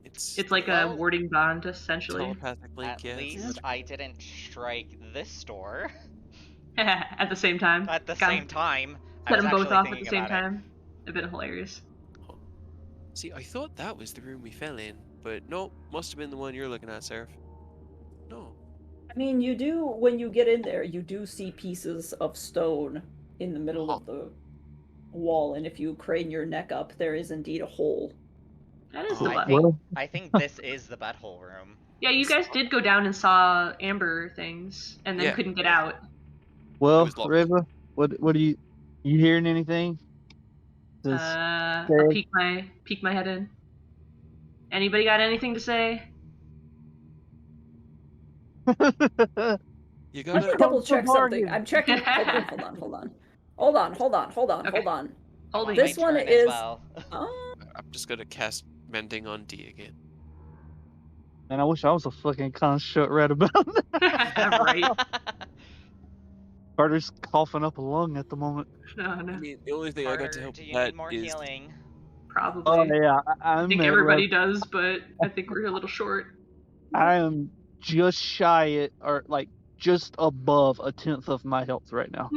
It's It's like a Well, warding bond, essentially. telepathic link. At Yeah. least I didn't strike this door At the same time. at the Kinda same time. I set was them both actually off at thinking the same about it. time. A bit hilarious. See, I thought that was the room we fell in, but no, must have been the one you're looking at, Seraph. No. I mean, you do, when you get in there, you do see pieces of stone in the middle of the wall, and if you crane your neck up, there is indeed a hole. That is the Oh, butthole. I think this is the butthole room. Yeah, you guys did go down and saw amber things, and then Yeah, couldn't get yeah. out. Well, was locked. Reva, what do you hearing anything? Does I'll Sarah- peek my head in. Anybody got anything to say? You Let me gotta. double check something. bargain. I'm checking. Hold on. Okay. Holding. This My one turn is- as well. I'm just gonna cast mending on D again. Man, I wish I was a fucking construct right about that. Right. Carter's coughing up a lung at the moment. No, I no. mean, the only thing I got to Carter, help do with you that need more is healing? Probably. Oh yeah, I I'm think at everybody does, but I think we're a little short. I am just shy it or like just above a tenth of my health right now.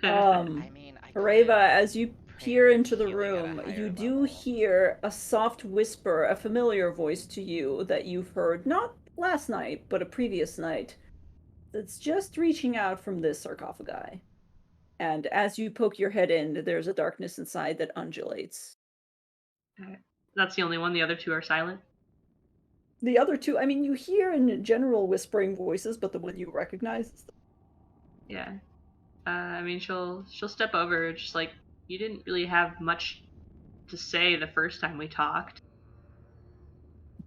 I Um, mean, I Reva, could as you pray peer on into the healing at a room, higher you do level. hear a soft whisper, a familiar voice to you that you've heard not last night, but a previous night, that's just reaching out from this sarcophagi. And as you poke your head in, there's a darkness inside that undulates. That's the only one. The other two are silent. The other two, I mean, you hear in general whispering voices, but the one you recognize is Yeah. I mean, she'll step over. Just like you didn't really have much to say the first time we talked.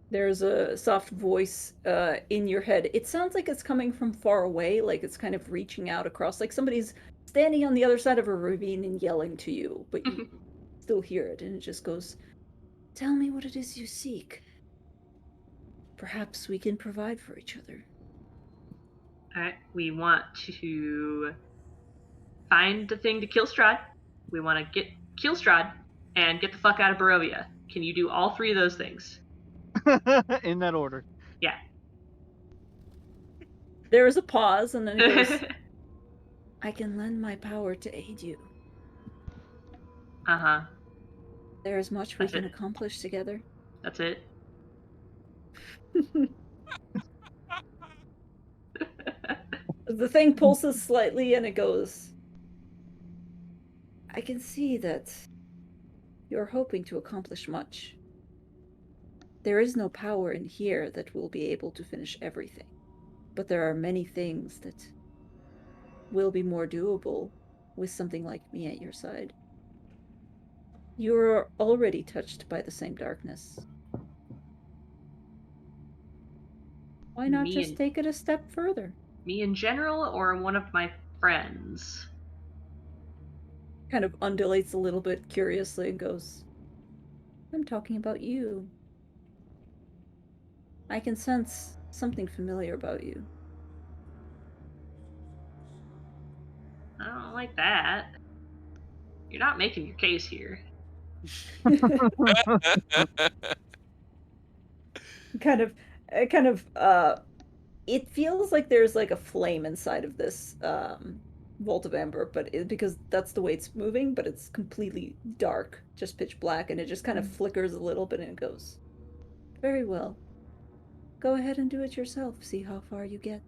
There's a soft voice in your head. It sounds like it's coming from far away, like it's kind of reaching out across, like somebody's standing on the other side of a ravine and yelling to you, but you still hear it, and it just goes, "Tell me what it is you seek. Perhaps we can provide for each other." All right. We want to find the thing to kill Strahd. We want to kill Strahd and get the fuck out of Barovia. Can you do all three of those things? In that order. Yeah. There is a pause, and then it goes, I can lend my power to aid you. Uh-huh. There is much we That's can it. accomplish together. That's it. The thing pulses slightly, and it goes, I can see that you're hoping to accomplish much. There is no power in here that will be able to finish everything, but there are many things that will be more doable with something like me at your side. You're already touched by the same darkness. Why not Me just and take it a step further? me in general, or one of my friends? Kind of undulates a little bit curiously and goes, I'm talking about you. I can sense something familiar about you. I don't like that. You're not making your case here. kind of kind of it feels like there's like a flame inside of this vault of amber, but because that's the way it's moving, but it's completely dark, just pitch black, and it just kind of flickers a little bit and it goes, very well, go ahead and do it yourself, see how far you get.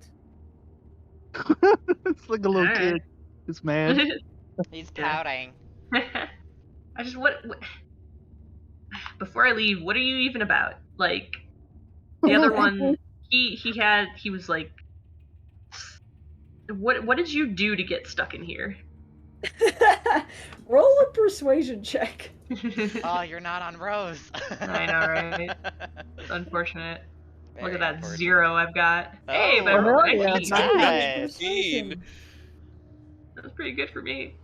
It's like a little Alright. kid. It's mad. He's Yeah. pouting. I just what before I leave, what are you even about? Like the other one, he was like, what did you do to get stuck in here? Roll a persuasion check. Oh, you're not on Rose. I know, right? It's unfortunate. Look Very at that unfortunate. 0 I've got. Hey, but I Oh, rolled a hell yeah, 19. nice. Persuasion. That was pretty good for me.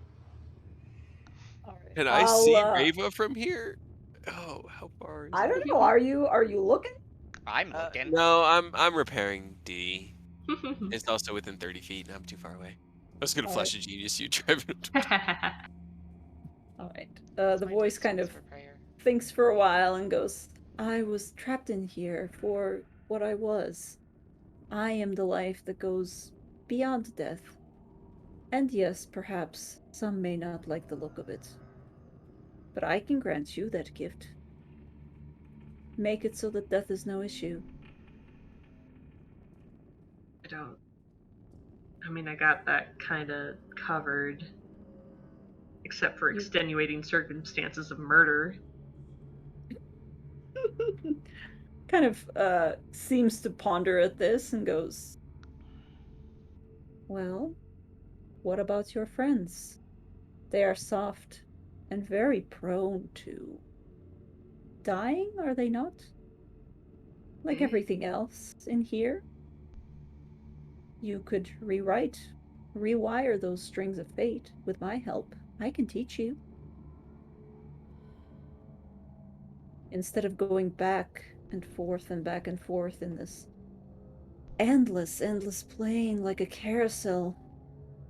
All right. Can I see Rava from here? Oh, how far is I it? don't know. Are you looking? I'm looking. No, I'm repairing D. It's also within 30 feet, and I'm too far away. I was gonna flash a genius you driving up to All right. What's The my voice kind dexterous of for prayer? thinks for a while and goes, I was trapped in here for what I was. I am the life that goes beyond death. And yes, perhaps some may not like the look of it. But I can grant you that gift. Make it so that death is no issue. I mean, I got that kind of covered, except for extenuating circumstances of murder. Kind of seems to ponder at this and goes, well, what about your friends? They are soft and very prone to dying, are they not? Like everything else in here? You could rewire those strings of fate with my help. I can teach you. Instead of going back and forth in this endless playing like a carousel,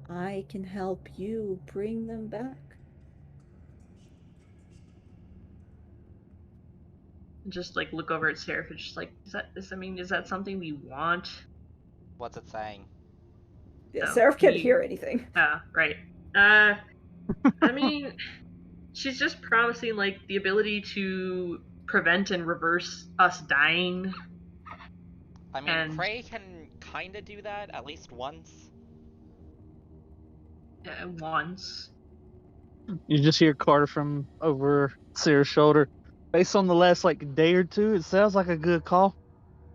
I can help you bring them back. Just like look over at Seraph and just like, is that something we want? What's it saying? Yeah, No, Seraph can't hear anything. Ah, right. I mean, she's just promising like the ability to prevent and reverse us dying. I mean, Prey can kind of do that at least once. Once. You just hear Carter from over Sarah's shoulder. Based on the last like day or two, it sounds like a good call.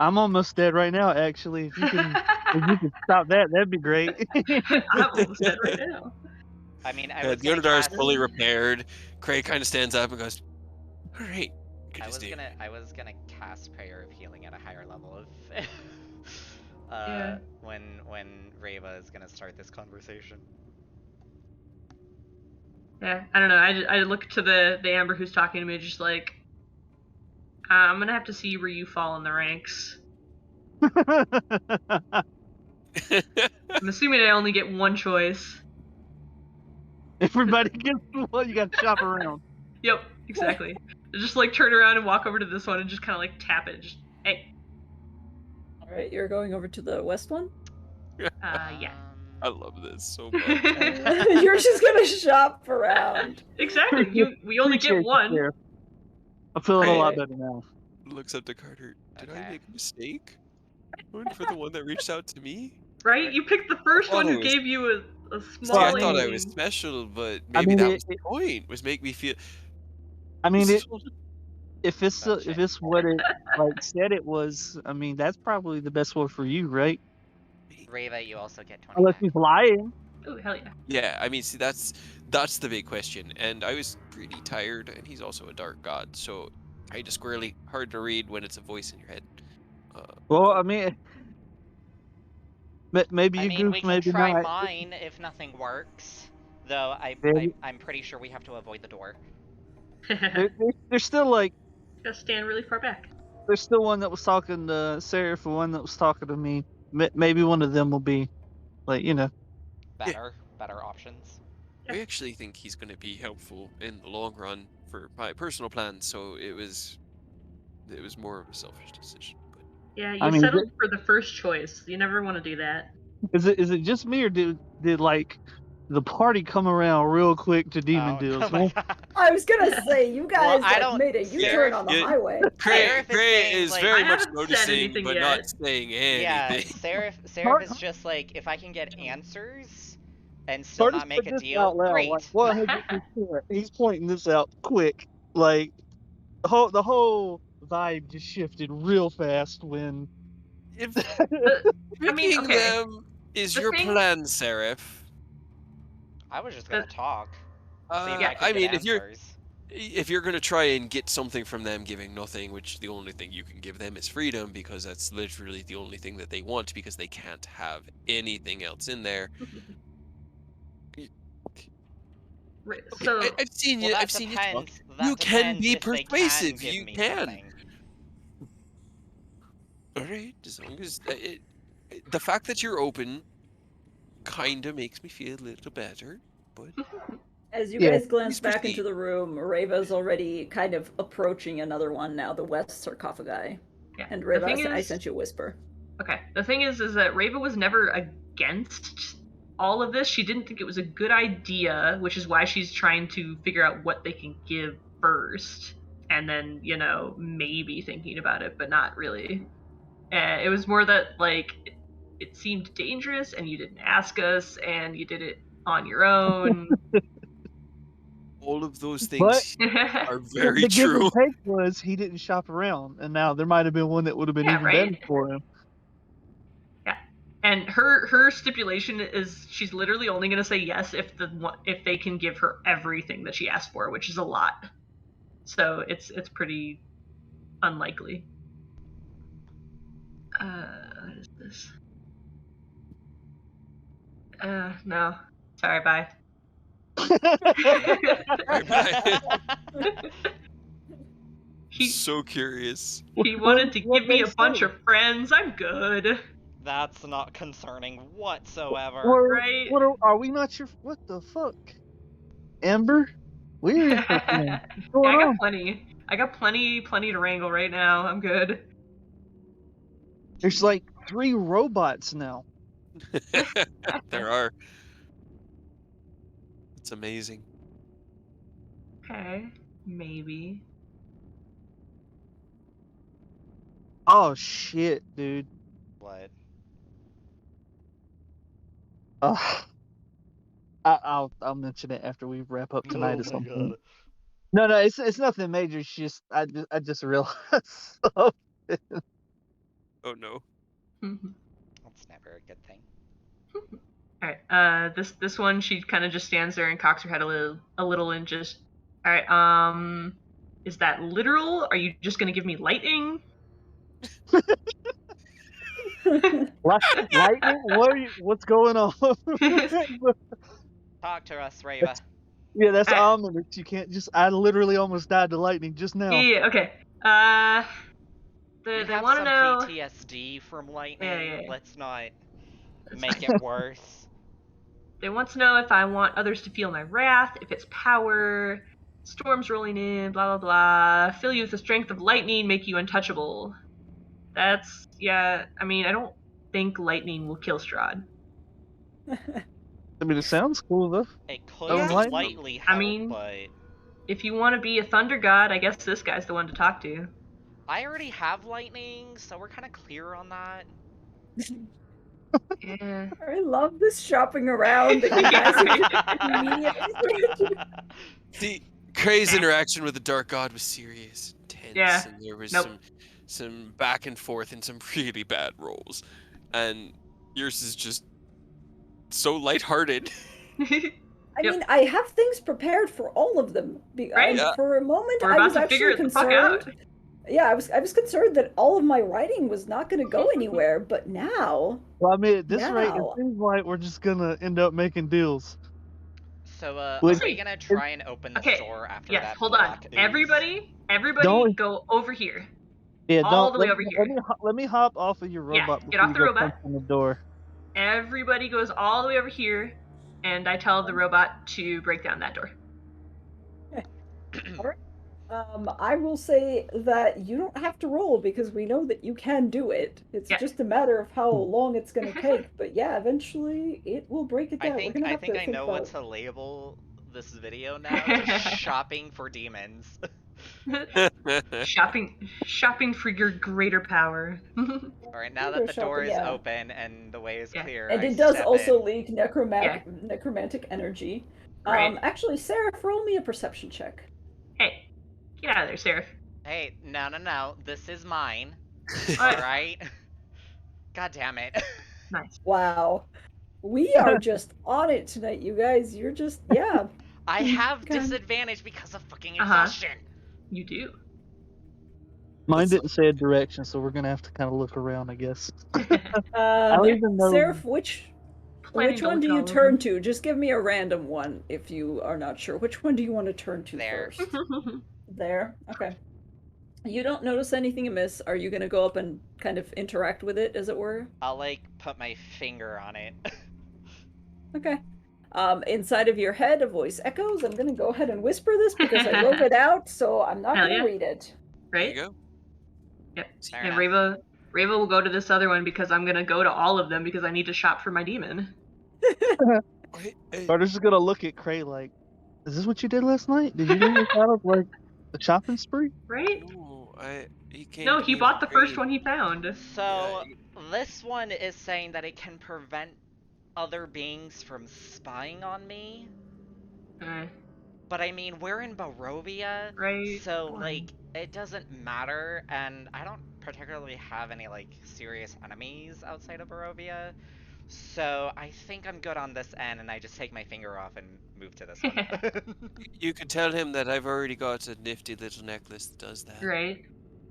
I'm almost dead right now, actually. If you can stop that, that'd be great. I'm almost dead right now. I mean, I the was gonna Underdar is cast. fully repaired. Craig kind of stands up and goes, all right. I was gonna cast Prayer of Healing at a higher level of Yeah. when Rava is gonna start this conversation. Yeah, I don't know. I look to the Amber who's talking to me, just like, I'm gonna have to see where you fall in the ranks. I'm assuming I only get one choice. Everybody gets one. You got to shop around. Yep, exactly. just like turn around and walk over to this one and just kind of like tap it. Just hey, All right, you're going over to the west one. yeah. I love this so much. You're just gonna shop around. Exactly. We only get Appreciate you, one. Sheriff. I'm feeling a lot Right. better now. Looks up to Carter. Did I Okay. make a mistake? Going for the one that reached out to me? Right? You picked the first one I who was- gave you a See, small I thought I was inkling. special, but I maybe mean, that was the point. Was make me feel. I mean, This is if it's Oh, if shit. it's what it like said it was, I mean, that's probably the best one for you, right? Reva, you also get 20 Unless back. he's lying. Oh hell yeah. Yeah, I mean, see, that's the big question. And I was pretty tired, and he's also a dark god, so kind of squirrely, hard to read when it's a voice in your head. Well, But I mean, maybe I you mean, goof, we can maybe try not. mine if nothing works. Though Maybe. I'm pretty sure we have to avoid the door. There's still like Just stand really far back. there's still one that was talking to Sarah for one that was talking to me. Maybe one of them will be like Better options. I actually think he's going to be helpful in the long run for my personal plans. So it was more of a selfish decision. But Yeah, I you mean, settled for the first choice. You never want to do that. is it just me or did like the party come around real quick to demon Oh, deals? oh my god. I was gonna say you Well, guys I like don't- made a U-turn on the Yeah. highway. Seraph is Cray saying, is like- very I much haven't said noticing, anything but yet. not saying Yeah, anything. Seraph is just like, if I can get answers and still Curtis not make put a this deal, out loud, great. like 100%. He's pointing this out quick. Like the whole vibe just shifted real fast when If I mean, picking okay. them is The your thing- plan, Seraph. I was just gonna talk. See if Yeah, I could I get mean, answers. if you're gonna try and get something from them giving nothing, which the only thing you can give them is freedom, because that's literally the only thing that they want, because they can't have anything else in there. Right, Okay, so I've seen Well, you. that I've seen you talk. depends. You That can depends be if they can persuasive. give You me can. something. All right, as long as the fact that you're open kind of makes me feel a little better. But As you Yeah. guys glance Please back into proceed. the room, Reva's already kind of approaching another one now, the west sarcophagi. yeah. And The Reva, thing I is, sent you a whisper. okay. The thing is that Reva was never against all of this. She didn't think it was a good idea, which is why she's trying to figure out what they can give first, and then maybe thinking about it, but not really. It was more that like it seemed dangerous, and you didn't ask us, and you did it on your own. All of those But things are the very give true. and take was he didn't shop around, and now there might have been one that would have been Yeah, even right? better for him. Yeah, and her stipulation is she's literally only going to say yes if they can give her everything that she asked for, which is a lot. So it's pretty unlikely. What is this? No. Sorry, bye. Bye-bye. he So curious. he wanted to What give me they a bunch say? of friends. I'm good. That's not concerning whatsoever. Right? Are we not sure? What the fuck, Amber? Weird. What's Yeah, going I got on? plenty. I got plenty to wrangle right now. I'm good. There's like 3 robots now. There are. It's amazing. Okay, maybe. Oh shit, dude. What? I'll mention it after we wrap up tonight Oh or my something. god. No, it's nothing major. It's just I just realized something. Oh no. That's never a good thing. All right. This one, she kind of just stands there and cocks her head a little, and just, all right. Is that literal? Are you just gonna give me lightning? Lightning? What's going on? Talk to us, Reva. Yeah, that's I- ominous. You can't just. I literally almost died to lightning just now. Yeah. Okay. We They have want to some know. PTSD from lightning. Yeah. Let's not That's make fine. it worse. They want to know if I want others to feel my wrath, if it's power, storms rolling in, blah, blah, blah. Fill you with the strength of lightning, make you untouchable. That's, yeah, I mean, I don't think lightning will kill Strahd. I mean, it sounds cool though. It could Oh, lightning? slightly I help, mean- but If you want to be a thunder god, I guess this guy's the one to talk to. I already have lightning, so we're kind of clear on that. Yeah. I love this shopping around that you guys are just immediately. See, Kray's interaction with the Dark God was serious, tense, Yeah. and there was Nope. some back and forth and some really bad rolls, and yours is just so lighthearted. I Yep. mean, I have things prepared for all of them. Right? And Yeah. for a moment, We're I about was to figure actually it the fuck out. concerned. Yeah, I was concerned that all of my writing was not going to go anywhere, but now, Well, I mean, at this rate, it Now. seems like we're just gonna end up making deals. So, are Which- we gonna try and open the Okay, store after yes, that hold on. block is? Everybody Don't- go over here. Yeah, All don't the way let, over let here. me let me hop off of your Yeah, robot get before off you the go robot. punch on the door. Everybody goes all the way over here, and I tell the robot to break down that door. I will say that you don't have to roll because we know that you can do it. It's Yeah. just a matter of how long it's going to take. But yeah, eventually it will break it down. I We're think gonna I have think to I think know about what to label this video now. Just shopping for demons. Shopping for your greater power. All right, now Window that the door shopping, is yeah. open and the way is Yeah. clear, And I it does step also in. leak necromantic energy. Right. Actually, Sarah, roll me a perception check. Hey, get out of there, Seraph. Hey, no, this is mine. All All right. right. God damn it. Nice. Wow. We are just on it tonight, you guys. You're just, yeah. I have God. disadvantage because of fucking Uh-huh. exhaustion. You do. Mine That's didn't say a direction, so we're gonna have to kind of look around, I guess. Um, don't even know- Seraph, which Planning to one look do at you all of turn them. to? Just give me a random one if you are not sure. Which one do you want to turn to There. first? There? Okay. You don't notice anything amiss. Are you going to go up and kind of interact with it, as it were? I'll like put my finger on it. Okay. Inside of your head, a voice echoes. I'm going to go ahead and whisper this because I wrote it out, so I'm not Hell going to yeah. read it. There Right? you go. Yep. Fair And enough. Rava will go to this other one because I'm gonna go to all of them because I need to shop for my demon. Carter's just gonna look at Cray like, "Is this what you did last night? Did you do this out of like a shopping spree?" Right? No, he came. No, to he me bought the with first Kray. one he found. So this one is saying that it can prevent other beings from spying on me. But I mean, we're in Barovia, Right. so Fine. like it doesn't matter, and I don't particularly have any like serious enemies outside of Barovia. So I think I'm good on this end, and I just take my finger off and move to this one. You could tell him that I've already got a nifty little necklace that does that. Right.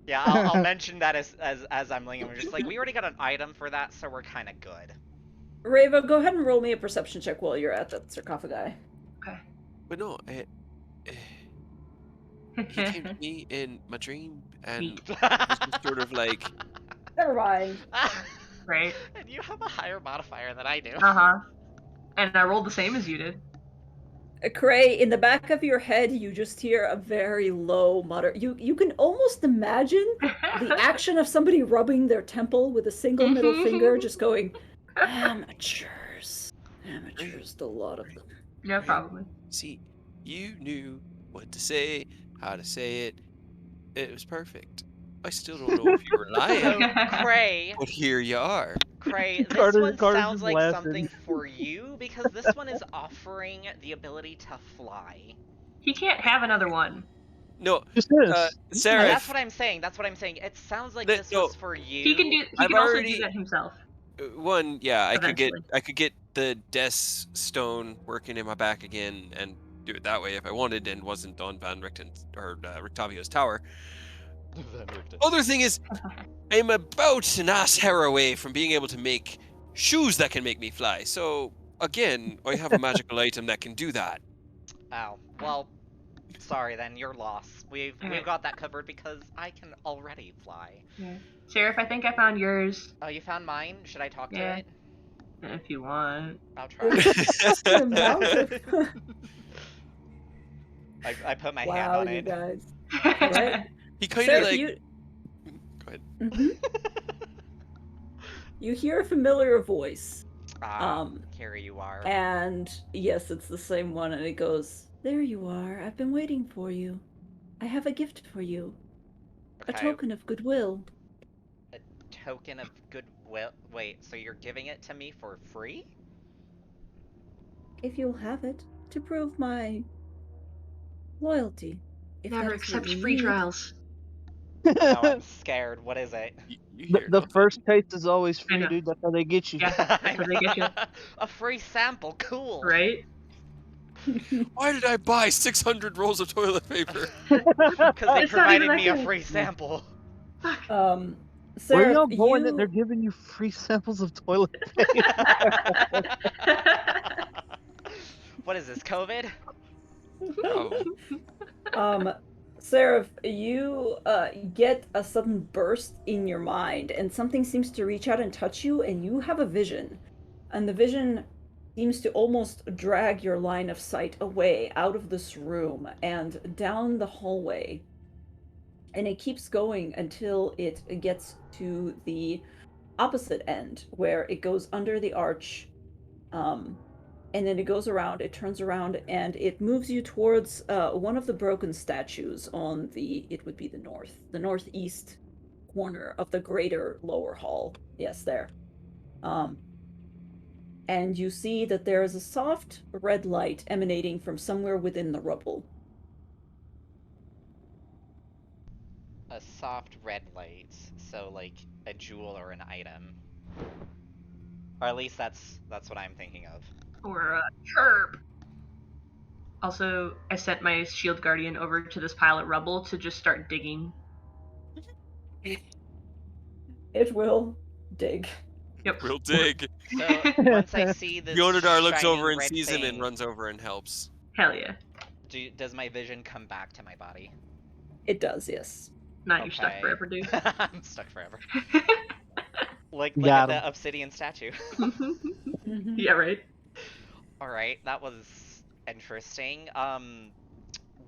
Yeah, I'll mention that as I'm leaving. I'm just like, we already got an item for that, so we're kind of good. Rava, go ahead and roll me a perception check while you're at that sarcophagi. Okay. But no, he came to me in my dream and Neat. was just sort of like, Never mind. Right. And you have a higher modifier than I do. Uh-huh. And I rolled the same as you did. Cray, in the back of your head, you just hear a very low mutter. You can almost imagine the action of somebody rubbing their temple with a single middle finger, just going, amateurs. Amateurs, a lot of them. Yeah, Right. probably. see, you knew what to say, how to say it. It was perfect. I still don't know if you were lying, So, Cray, but here you are. Cray, this Carter- one Carter's sounds just like laughing. something for you, because this one is offering the ability to fly. He can't have another one. No, Just this. Sarah, That's what I'm saying. It sounds like this No. was for you. He can I've also already- do that himself. one, yeah, I could Eventually. get the death stone working in my back again and do it that way if I wanted and wasn't on Van Richten's or Rictavio's tower. Other thing is, I'm about an ass hair away from being able to make shoes that can make me fly. So again, I have a magical item that can do that. Oh, well, sorry then, you're lost. We've got that covered because I can already fly. Yeah. Sheriff, I think I found yours. Oh, you found mine? Should I talk Yeah. to it? If you want. I'll try. That's the amount of... I put my hand Wow, on you it. guys. Right? He kind of Seraph, like. you Go ahead. you hear a familiar voice. Ah, here you are. And yes, it's the same one, and it goes, "There you are. I've been waiting for you. I have a gift for you. A Okay, token of goodwill. a token of goodwill. Wait, so you're giving it to me for free? If you'll have it, to prove my loyalty. If Never that is what accept you free need." trials. Oh no, I'm scared. What is it? You The, hear the nothing. first taste is always I free, know. dude. That's how they get you. Yeah, that's how they get you. A free sample, cool. Right? Why did I buy 600 rolls of toilet paper? Because they It's not even provided that me a good. free sample. Fuck. Where Seraph, y'all going that they're you giving you free samples of toilet paper? What is this, COVID? Probably. Seraph, you get a sudden burst in your mind, and something seems to reach out and touch you, and you have a vision. And the vision seems to almost drag your line of sight away out of this room and down the hallway. And it keeps going until it gets to the opposite end, where it goes under the arch. And then it goes around, it turns around, and it moves you towards one of the broken statues on it would be the northeast corner of the greater lower hall. Yes, there. Um, and you see that there is a soft red light emanating from somewhere within the rubble. A soft red light, so like a jewel or an item. Or at least that's what I'm thinking of. Or a chirp. Also, I sent my shield guardian over to this pile of rubble to just start digging. It will dig. Yep. We'll dig. So once I see this Yonadar looks shiny over and red sees him and thing, runs over and helps. Hell yeah. does my vision come back to my body? It does, yes. Not you're stuck forever, dude. I'm stuck forever. Like Got at him. the obsidian statue. Yeah, right. Alright, that was interesting.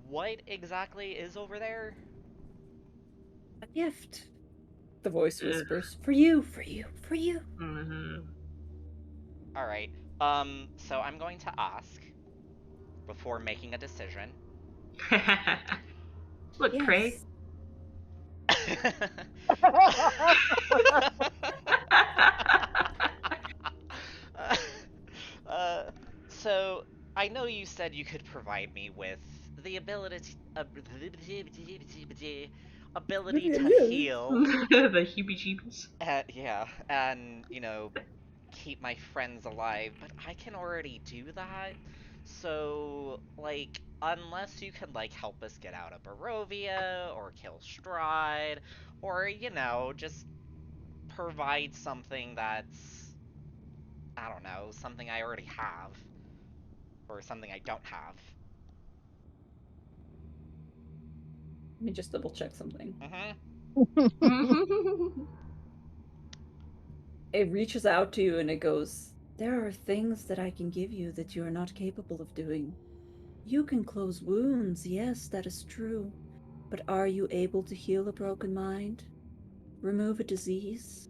What exactly is over there? A gift. The voice Ugh. whispers, "For you, for you, for you." Alright, so I'm going to ask, before making a decision. Look, Craig. Yes. So I know you said you could provide me with the ability to heal. The heebie-jeebies. Yeah, and keep my friends alive, but I can already do that. So, like, unless you can, like, help us get out of Barovia, or kill Strahd, or, just provide something that's, I don't know, something I already have, or something I don't have. Let me just double check something. It reaches out to you and it goes, "There are things that I can give you that you are not capable of doing. You can close wounds, yes, that is true. But are you able to heal a broken mind? Remove a disease?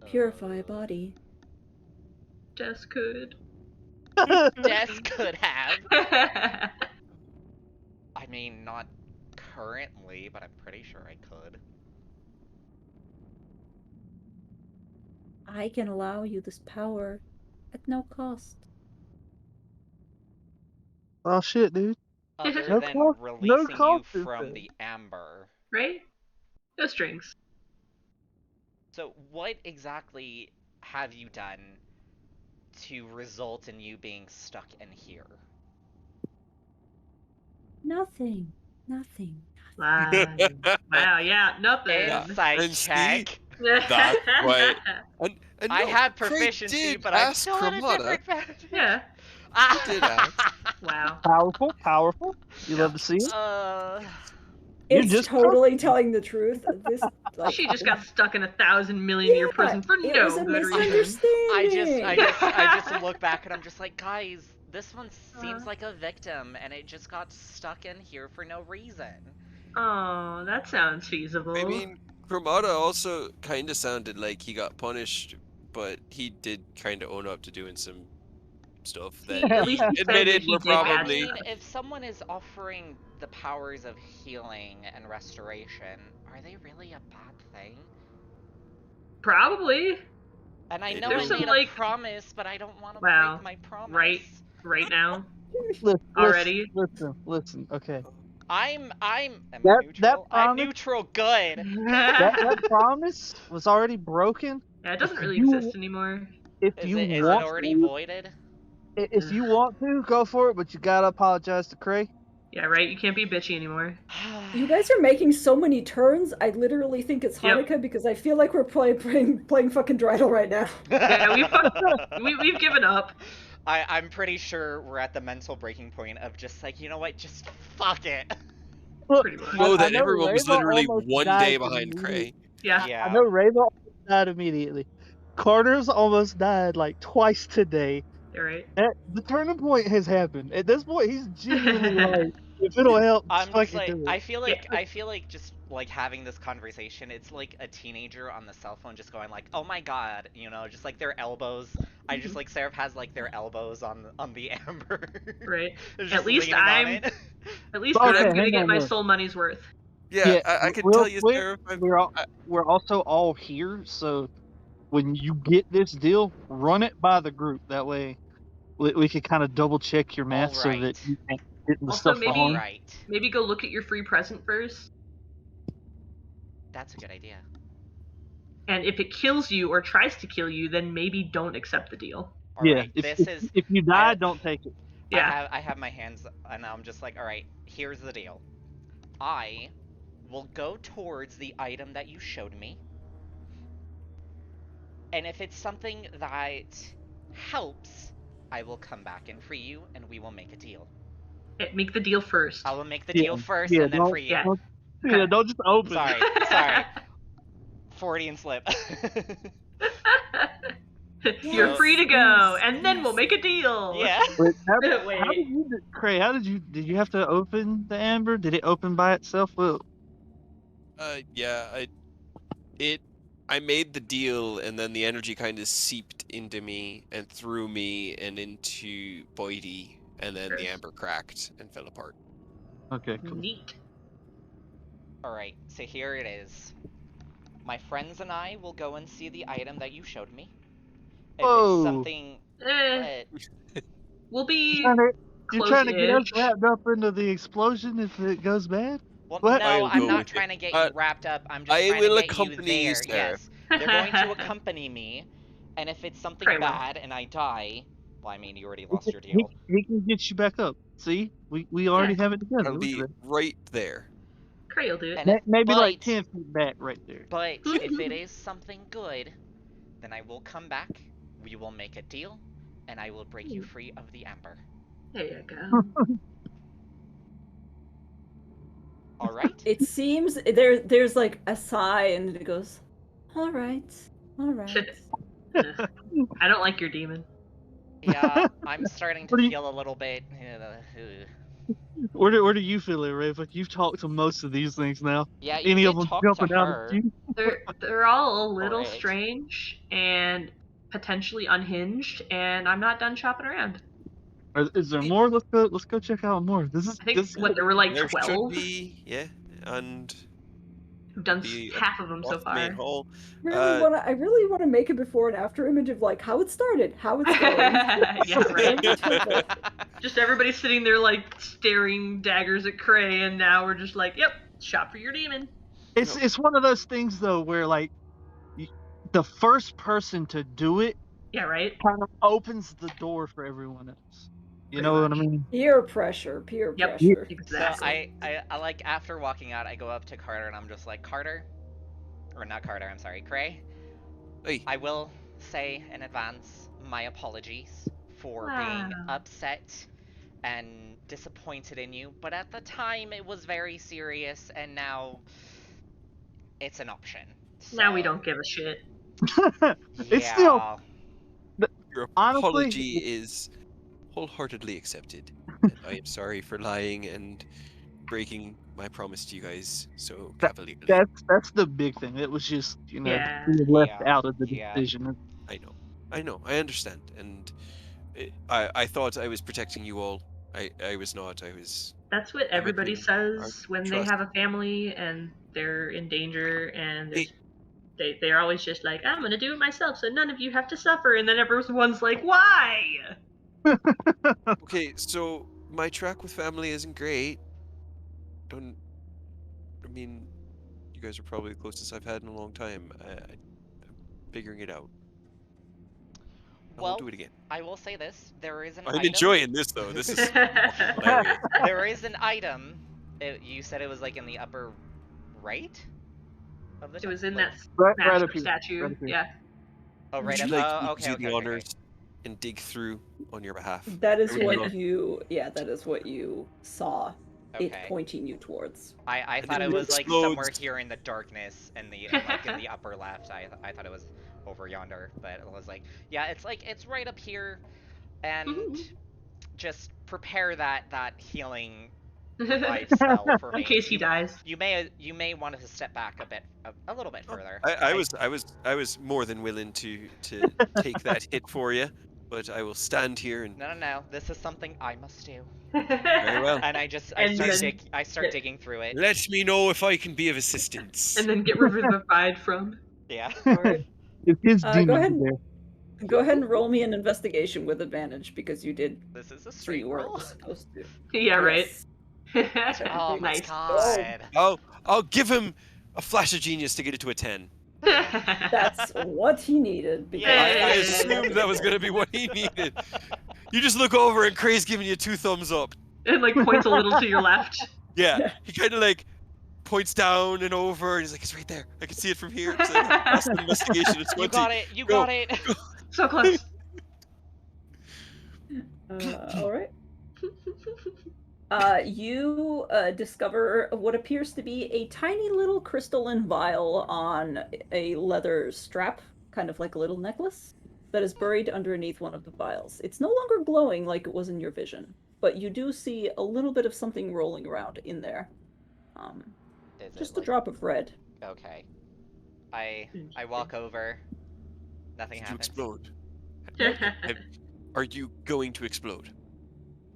Purify a body?" Des could. Des could have. I mean, not currently, but I'm pretty sure I could. I can allow you this power at no cost. Oh shit, dude. Other No than cost. No releasing you cost is from there. the amber. Right? No strings. So, what exactly have you done to result in you being stuck in here? Nothing. Nothing. Wow, yeah, nothing. Insight and see, check. that's why. And I no, had Craig proficiency, did but I'm ask still at a Cremata. different vantage. Yeah. He did ask. Wow. Powerful, powerful. You Yeah. love to see it. You're It's just totally telling the truth. This, like, She just got stuck in 1,000,000,000 year prison for it no was a good reason. misunderstanding. I just look back and I'm just like, guys, This one seems like a victim, and it just got stuck in here for no reason. Oh, that sounds feasible. I mean, Cremata also kind of sounded like he got punished, but he did kind of own up to doing some stuff that At least he he said that admitted he were did bad I probably. mean, stuff. if someone is offering the powers of healing and restoration, are they really a bad thing? Probably. And I It know I There's is. some made a like, promise, but I don't want to wow, break my promise. right now Listen, already. listen. Okay, Am I that neutral? I'm promise, neutral good. that promise was already broken. Yeah, it If doesn't really you exist anymore. if Is you it want already to, voided? if you want to, go for it. But you gotta apologize to Cray. Yeah, right. You can't be bitchy anymore. You guys are making so many turns. I literally think it's Yep. Hanukkah because I feel like we're playing fucking Dreidel right now. Yeah, we've given up. I'm pretty sure we're at the mental breaking point of just like, you know what, just fuck it. Look, Pretty much. Know I that know everyone was Rava literally almost one day died behind immediately. Cray. Yeah. I Yeah. know Rava almost died immediately. Carter's almost died like twice today. You're right. The turning point has happened. At this point, he's genuinely like, if it'll help, I'm just fucking like, do I it. feel Yeah. like just like having this conversation, it's like a teenager on the cell phone just going like, "Oh my god," you know, just like their elbows. I just like Seraph has like their elbows on the amber. Right. They're At just least leaning on I'm it. at least But Okay, I'm I'm gonna hang get on my there. soul money's worth. yeah, Yeah, I can real tell you, quick, Sarah. we're also all here, so when you get this deal, run it by the group. That way, we can kind of double check your math All so that right. you ain't getting the Also, stuff All wrong. right. maybe go look at your free present first. That's a good idea. And if it kills you or tries to kill you, then maybe don't accept the deal. All Yeah, right. if This is if you die, I don't take it. Yeah. I have my hands and I'm just like, "All right, here's the deal. I will go towards the item that you showed me. And if it's something that helps, I will come back and free you and we will make a deal. Make the deal first. I will make the Yeah, deal first yeah, and then free you. Yeah. don't, Okay. yeah, don't just open Sorry, it. sorry. Freudian slip. You're So, free to go, and then we'll yes. make a deal. yeah. Wait, how Wait. did you, Cray? Did you have to open the amber? Did it open by itself? Well, Yeah, I made the deal, and then the energy kind of seeped into me and through me and into Boydie, and then the Sure. amber cracked and fell apart. okay, cool. Neat. Alright, so here it is. My friends and I will go and see the item that you showed me. If it's Whoa! something. Eh, What? we'll You be trying to, you trying to get us close-ish. wrapped up into the explosion if it goes bad? Well, What? no, I'll I'm go not with it. trying to get you wrapped up. I'm just I trying to will get you accompany you, there. sir. Yes, they're going to accompany me, and if it's something Cray will. bad and I die, well, I mean, you already He lost can, your he, deal. he can get you back up. See, we already have it together. I'll Look be at that. right there. Cray will do it. And if, Maybe like but, 10 feet back, right there. but if it is something good, then I will come back. We will make a deal, and I will break you free of the amber. There you go. All right. It seems there's like a sigh and it goes, all right. I don't like your demon. Yeah, I'm starting to What do you, feel a little bit. where do you feel it, Raven? You've talked to most of these things now. Yeah, you Any of did them talk to jumping out at her. you? They're all a little Right. strange and potentially unhinged, and I'm not done shopping around. Is there more? Let's go check out more. This is I think this. there were like There should 12. be, yeah, and We've done be half of them so off the main far. hall. I really wanna make a before and after image of like how it started, how it's going. Yeah, right. Temple. Just everybody sitting there like staring daggers at Cray, and now we're just like, yep, shop for your demon. It's one of those things though where like the first person to do it Yeah, right. kind of opens the door for everyone else. You Pretty know what I much. mean? Peer pressure, peer Yep. pressure. So Exactly. I like after walking out, I go up to Carter and I'm just like, Carter, or not Carter, I'm sorry, Cray. Hey, I will say in advance my apologies for being Wow. upset and disappointed in you, but at the time it was very serious, and now it's an option. Now we So, don't give a shit. It's still yeah. your honestly, apology is wholeheartedly accepted. And I am sorry for lying and breaking my promise to you guys so That cavalierly. that's the big thing. It was just, Yeah. being left Yeah. out of the Yeah. decision. I know. I know. I understand. And I thought I was protecting you all. I was not. I was That's what everybody limiting our says when they trust. have a family and they're in danger, and Hey, they're always just like, I'm gonna do it myself so none of you have to suffer, and then everyone's like, why? okay, so my track with family isn't great. Don't. I mean, you guys are probably the closest I've had in a long time. I'm figuring it out. I won't Well, do it again. I will say this: there is an I'm item. enjoying this though. This is hilarious. There is an item. You said it was like in the upper right of the It was in like. that Right smashed up up here. statue. Right up here. Yeah. Oh, Would right you up. like me Oh, to okay, do okay, the okay, okay. honors and dig through on your behalf? That I is would what love. that is what you saw it Okay. pointing you towards. I And thought if it it was like somewhere explodes, here in the darkness and like in the upper left. I thought it was over yonder, but it was like, yeah, it's right up here, and just prepare that healing revive spell for In me. case he dies. You may want to step back a little bit oh, further. I was more than willing to take that hit for you, but I will stand here and No. This is something I must do. very well. And And then I start digging through it. Let me know if I can be of assistance. and then get revivified from. Yeah. All right. If his Go demons ahead are and there. roll me an investigation with advantage because you did This is a see straight where it roll. was supposed to. Yeah, right. Yes. Oh my Nice. Oh, god. I'll give him a flash of genius to get it to a 10. that's what he needed because I Yay. assumed that was gonna be what he needed. You just look over and Cray's giving you 2 thumbs up. And like points a little to your left. Yeah, he kind of like points down and over, and he's like, "It's right there. I can see it from here." So I passed the investigation at You 20. got it. You Go, got it. go. So close. all right. You discover what appears to be a tiny little crystalline vial on a leather strap, kind of like a little necklace, that is buried underneath one of the vials. It's no longer glowing like it was in your vision, but you do see a little bit of something rolling around in there. Um, Is it just a like drop of red. okay? I walk over. Nothing Did you happens. explode? Nope. Are you going to explode?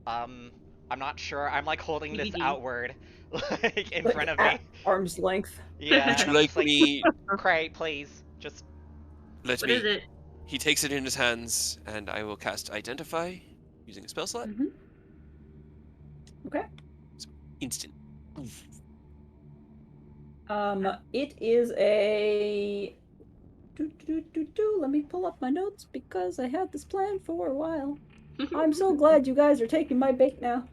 I'm not sure. I'm like holding this TBD. outward, like in Like front of at me. arm's length. Yeah, Would and you I'm like just like, me? Cray, please, just. Let What is me. it? He takes it in his hands, and I will cast Identify using a spell slot. Mm-hmm. Okay. So instant. Oof. It is a. Let me pull up my notes because I had this plan for a while. I'm so glad you guys are taking my bait now.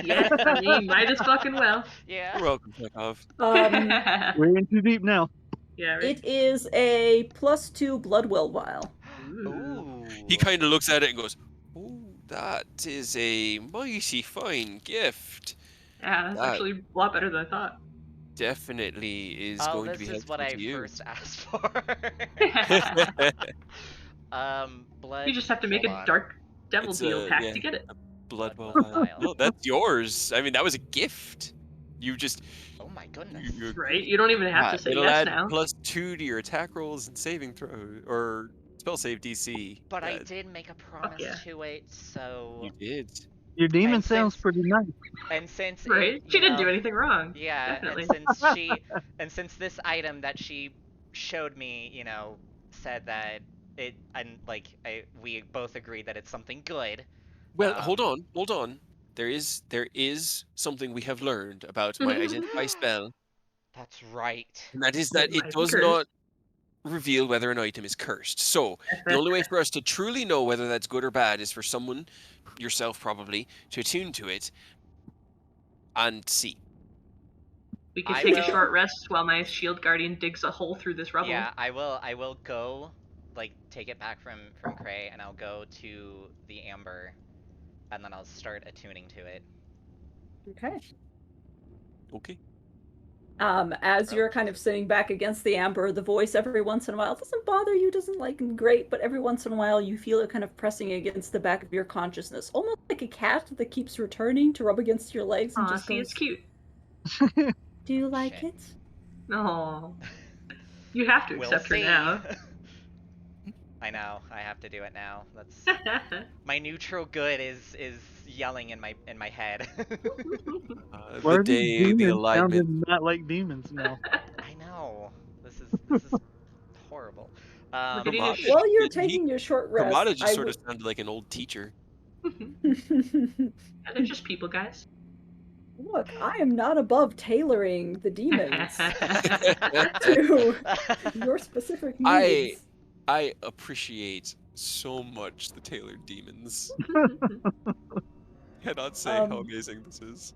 Yes, I mean, might as fucking well. Yeah. You're welcome, Chekhov. We're in too deep now. Yeah, right. It is a +2 Bloodwell vial. Ooh. He kind of looks at it and goes, "Oh, that is a mighty fine gift. Yeah, that's That actually a lot better than I thought. definitely is Oh, going to be this is what helpful I to you." first asked for. Blood. You just have to make Hold a on. dark devil It's deal a pack to get it. Bloodwell Bloodwell vial. vial. No, that's yours. I mean, that was a gift. You just Oh my goodness. you Right? You don't even have to say it'll yes add now. +2 to your attack rolls and saving throw or spell save DC. But I That did make a Fuck promise yeah. to it, so. you did. Your demon And sounds since pretty nice. and since Right? it, She you didn't do know, anything wrong. yeah, Definitely. and since this item that she showed me, said that we both agreed that it's something good. Well, hold Um, on, hold on. There is something we have learned about my identify spell, that's right. and that is It that it might be does cursed. not reveal whether an item is cursed. So, the only way for us to truly know whether that's good or bad is for someone, yourself probably, to attune to it and see. We could I take a will. short rest while my shield guardian digs a hole through this rubble. Yeah, I will. I will go, like, take it back from Cray, and I'll go to the amber, and then I'll start attuning to it. Okay. Okay. As you're kind of sitting back against the amber, the voice every once in a while doesn't bother you, doesn't like great, but every once in a while you feel it kind of pressing against the back of your consciousness, almost like a cat that keeps returning to rub against your legs and Aw, just see, goes, it's cute. "Do you like Shit. it?" Oh, you have to We'll accept her see. now. I know. I have to do it now. That's my neutral good is yelling in my head. Why The are these day, the demons alignment. sounding not like demons now? I know. This is horrible. We're getting Ramada, a While you're he, taking your short rest, Ramada just sort of sounded like an old teacher. They're just people, guys. Look, I am not above tailoring the demons to your specific I needs. I appreciate so much the tailored demons. Cannot say how Um, amazing this is.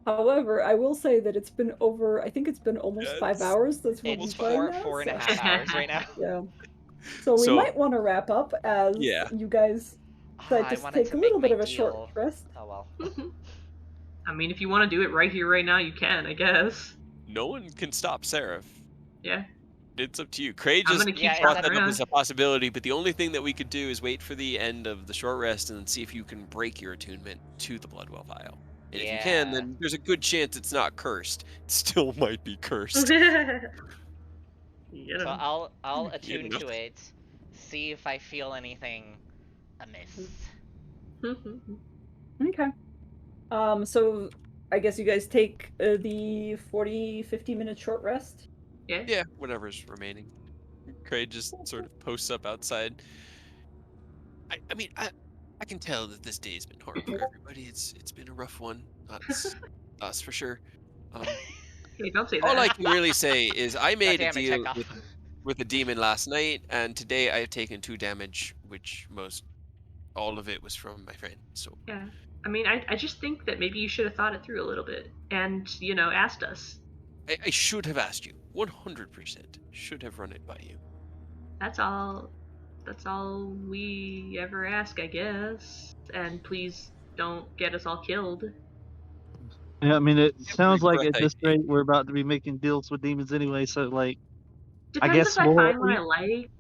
However, I will say that it's been over, I think it's been almost 5 Yes, hours since we'll be It's almost 5. playing now, four and a so half hours right now. yeah. So we So might want to wrap up as yeah, you guys decide I to wanted take to a make little my bit of a short deal. rest. Oh well. I mean, if you want to do it right here, right now, you can, I guess. no one can stop Seraph. Yeah. It's up to you. Cray I'm just gonna keep Yeah, brought shopping that up around. as a possibility, but the only thing that we could do is wait for the end of the short rest and then see if you can break your attunement to the Bloodwell vial. And if you can, Yeah. then there's a good chance it's not cursed. It still might be cursed. You So know. I'll You attune know. to it, see if I feel anything amiss. Okay. So I guess you guys take the 40, 50-minute short rest. Yeah. Yeah, whatever's remaining. Cray just sort of posts up outside. I mean, I can tell that this day's been hard for everybody. It's been a rough one. That's us for sure. Um, Hey, don't say all I that. can really say is I God made a damn it, deal Chekhov. with a demon last night, and today I have taken 2 damage, which all of it was from my friend. So Yeah. I mean, I just think that maybe you should have thought it through a little bit and, asked us. I should have asked you. 100% should have run it by you. That's all. That's all we ever ask, I guess. And please don't get us all killed. Yeah, I mean, it Every sounds like breath at I this take. rate we're about to be making deals with demons anyway. So, like, I Depends if guess I find what I like.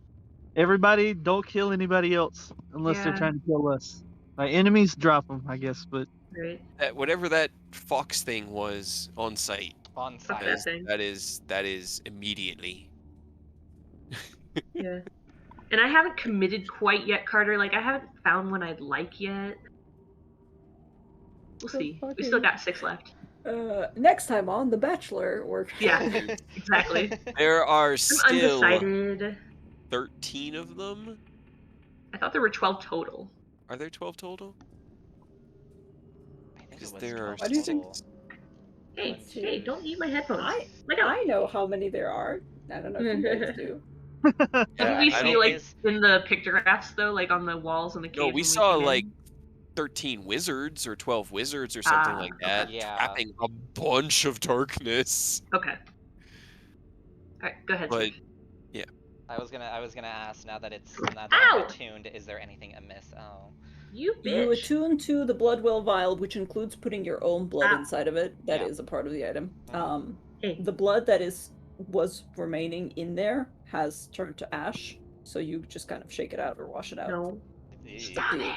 everybody don't kill anybody else unless they're Yeah. trying to kill us. Like enemies, drop them, I guess. But Right. That whatever that fox thing was on site, On Fuck site. that thing. that is immediately. Yeah. And I haven't committed quite yet, Carter. Like, I haven't found one I'd like yet. We'll So see. We fucking- still got 6 left. Next time on The Bachelor, or Yeah. Oh, dude. Exactly. There are I'm still undecided. 13 of them. I thought there were 12 total. Are there 12 total? I think it Because was there are 12 Why do you think- total. Hey, One, hey, don't eat my headphones. I Let go. I know how many there are. I don't know if you guys do. Didn't we I see, don't like, is- in the pictographs, though, like, on the walls in the cave No, we when saw came like in? 13 wizards or 12 wizards or something like that, Okay. Yeah. trapping a bunch of darkness. Okay. Alright, go ahead, But Steve. I was gonna ask now that Ow! I'm attuned, is there anything amiss? Oh. You You bitch! attune to the Bloodwell vial, which includes putting your own blood Ah. inside of it. That Yeah. is a part of the item. Mhm. Hey. The blood that was remaining in there has turned to ash, so you just kind of shake it out or wash it out. No. It's up to you.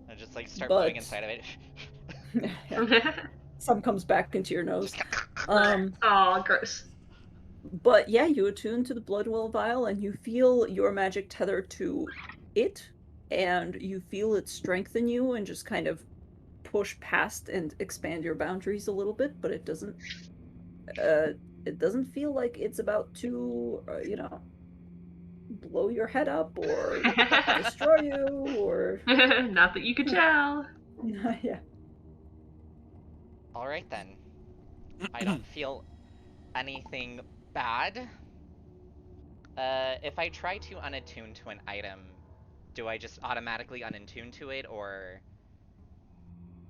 I just like start but- moving inside of it. Yeah. Some comes back into your nose. Aw, gross. But yeah, you attune to the Bloodwell vial, and you feel your magic tethered to it, and you feel it strengthen you and just kind of push past and expand your boundaries a little bit. But it doesn't feel like it's about to blow your head up or destroy you or Not that you could tell. yeah. All right then. I don't feel anything bad. If I try to unattune to an item, do I just automatically unattune to it, or?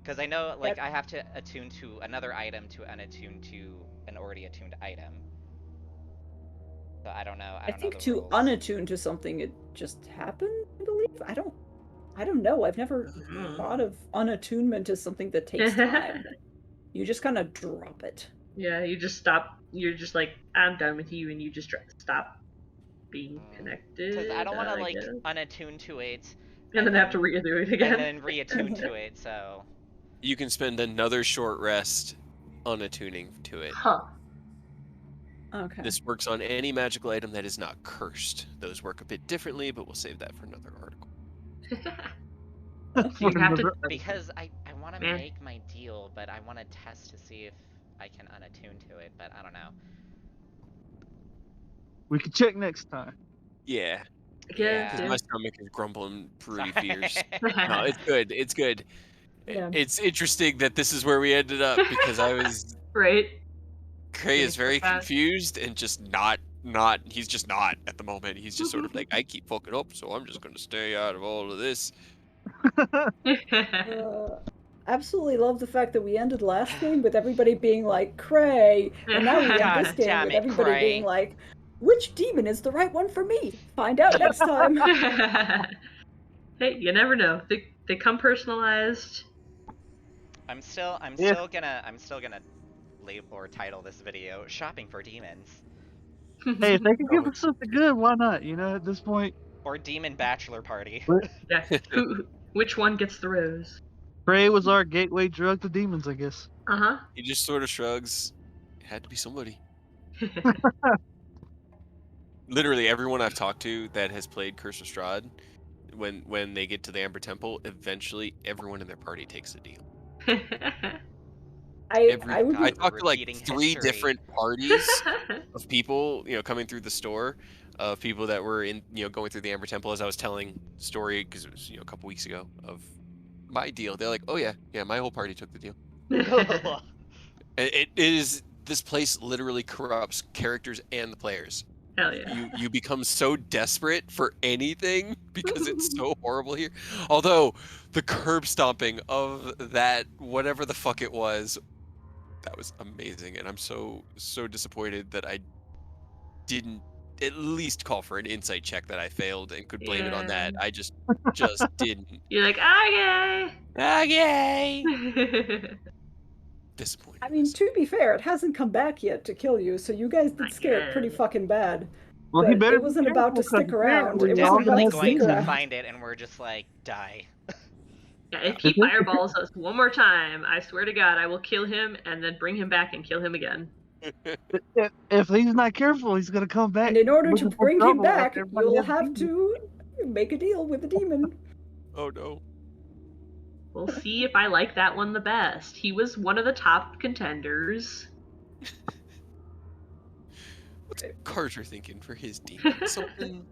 Because I know, like, I have to attune to another item to unattune to an already attuned item. So I don't know. I don't know think the to rules. unattune to something, it just happened, I believe. I don't know. I've never thought of unattunement as something that takes time. You just kind of drop it. Yeah, you just stop. You're just like, I'm done with you, and you just stop being Because I connected, don't want to I like guess. unattune to it, And then have to redo it and again. then reattune to it. So You can spend another short rest unattuning to it. Huh. Okay. This works on any magical item that is not cursed. Those work a bit differently, but we'll save that for another article. So you have to. because I want to Man. make my deal, but I want to test to see if I can unattune to it. But I don't know. We can check next time. Yeah, Yeah. because my stomach is grumbling pretty Sorry. fierce. No, it's good. It's good. Yeah. It's interesting that this is where we ended up because Right. Cray Yeah, is very like that. confused and just he's just not at the moment. He's just sort of like, I keep fucking up, so I'm just gonna stay out of all of this. Absolutely love the fact that we ended last game with everybody being like, Cray, and now we end this God game damn with it, everybody being Cray. like, which demon is the right one for me? Find out next time. Hey, you never know. They come personalized. I'm still Yeah. gonna label or title this video "Shopping for Demons" Hey, if they can give Oh, us something good, why not? You know, at this point, or "Demon Bachelor Party." Yeah. Which one gets the rose? Prey was our gateway drug to demons, I guess. he just sort of shrugs. It had to be somebody. Literally everyone I've talked to that has played Curse of Strahd, when they get to the Amber Temple, eventually everyone in their party takes a deal. I would I be talked to like Repeating 3 history. different parties of people, coming through the store, of people that were going through the Amber Temple as I was telling the story because it was, a couple weeks ago of my deal. They're like, "Oh yeah, my whole party took the deal." It is this place literally corrupts characters and the players. Hell yeah. You become so desperate for anything because it's so horrible here. Although the curb stomping of that whatever the fuck it was, that was amazing, and I'm so disappointed that I didn't at least call for an insight check that I failed and could blame it on that. I just didn't. You're like, okay. Okay. Disappointed I mean, myself. to be fair, it hasn't come back yet to kill you, so you guys did Not scare it pretty yet. fucking bad. Well, he But better it be wasn't about to careful, because stick around. It apparently It's wasn't all about really to the stick going to demons. around. find it, and we're just like, die. Yeah, if he fireballs us one more time, I swear to God, I will kill him and then bring him back and kill him again. If he's not careful, he's gonna come back And in order to looking for bring him trouble back, after everybody you'll has have demons. to make a deal with the demon. Oh no. We'll see if I like that one the best. He was one of the top contenders. What's Carter thinking for his demon? Something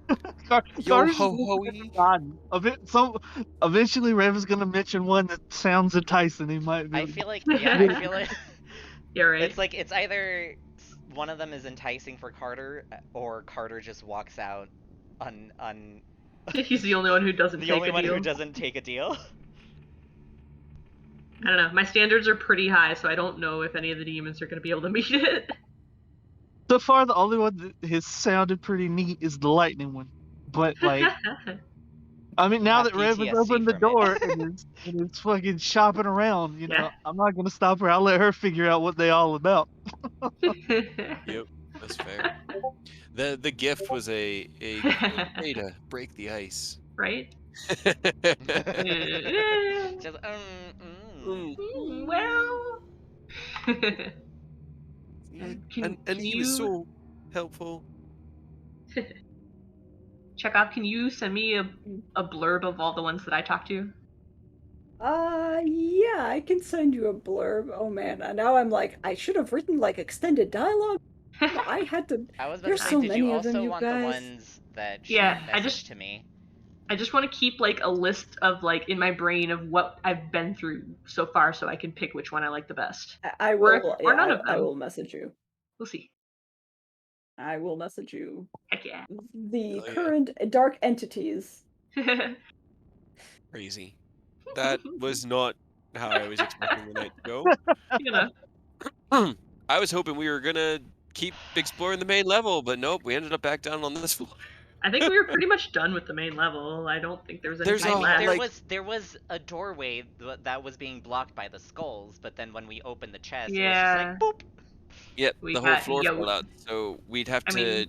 yo Carter's ho just looking ho-y? at God. Eventually, Reva's gonna mention one that sounds enticing. He might be. I feel like You're right. it's like it's either one of them is enticing for Carter, or Carter just walks out un He's the only one who doesn't the take only a one deal. who doesn't take a deal. I don't know. My standards are pretty high, so I don't know if any of the demons are going to be able to meet it. So far, the only one that has sounded pretty neat is the lightning one. But like, I mean, now Have that Rev has PTSD opened the from it. door and is fucking shopping around, Yeah. I'm not gonna stop her. I'll let her figure out what they all about. Yep, that's fair. The gift was a quick way to break the ice. Right? Just Well. See? Can He was you so helpful. Chekhov? Can you send me a blurb of all the ones that I talked to? Yeah, I can send you a blurb. Oh man, now I'm like, I should have written like extended dialogue. I had to. I was about There's to say, so did you many of them, also you want the guys. ones that she Yeah, messaged to me? I just want to keep like a list of like in my brain of what I've been through so far, so I can pick which one I like the best. I Or will. Yeah, none of I them. will message you. We'll see. I will message you Heck yeah. the Oh, yeah. current dark entities. Crazy. That was not how I was expecting the night to go. You know. I was hoping we were gonna keep exploring the main level, but nope, we ended up back down on this floor. I think we were pretty much done with the main level. I don't think there was There's anything I mean, a, left. there was a doorway that was being blocked by the skulls, but then when we opened the chest, it was just like Yeah, boop. yep, we the whole got floor yeah. fell out, so we'd have I to mean,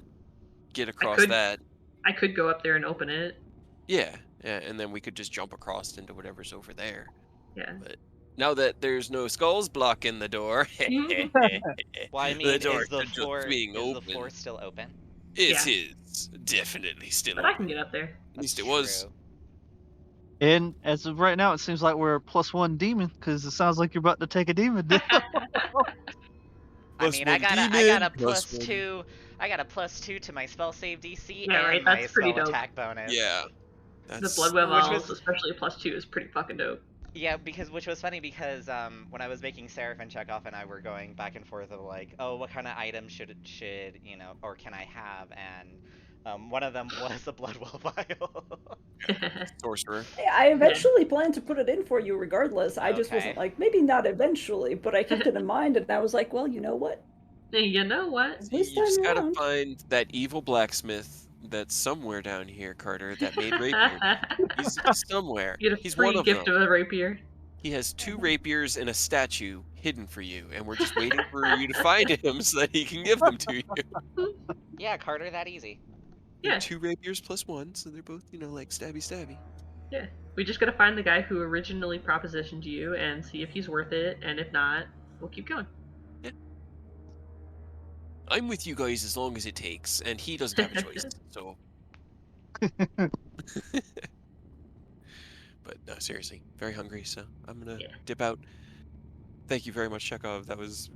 get I across could that. I could go up there and open it. Yeah, yeah, and then we could just jump across into whatever's over there. Yeah. But now that there's no skulls blocking the door, Well, I the mean, door should just swing is the floor open. still open? It Yeah. is definitely still But I can open. get up there. At least That's it was. true. And as of right now, it seems like we're +1 demon because it sounds like you're about to take a demon deal. I Plus mean, one I got demon, a plus one. I got a +2 to my spell save DC Yeah, right. and my That's pretty spell dope. attack bonus. Yeah, The that's blood web Which owls, was especially a +2, is pretty fucking dope. Yeah, which was funny because when I was making Seraph and Chekhov and I were going back and forth of like, oh, what kind of item should or can I have? And one of them was a blood well vial. sorcerer. I Yeah. eventually planned to put it in for you regardless. I just Okay. wasn't like, maybe not eventually, but I kept it in mind and I was like, well, you know what? You know what? This You time just gotta around. find that evil blacksmith that's somewhere down here, Carter, that made rapiers. He's somewhere. You get a He's one free of gift them. of a rapier. He has 2 rapiers and a statue hidden for you, and we're just waiting for you to find him so that he can give them to you. Yeah, Carter, that easy. Yeah. 2 rapiers plus 1, so they're both, like stabby stabby. Yeah. We just gotta find the guy who originally propositioned you and see if he's worth it, and if not, we'll keep going. Yeah. I'm with you guys as long as it takes, and he doesn't have a choice, so. But no, seriously, very hungry, so I'm gonna Yeah. dip out. Thank you very much, Chekhov. It was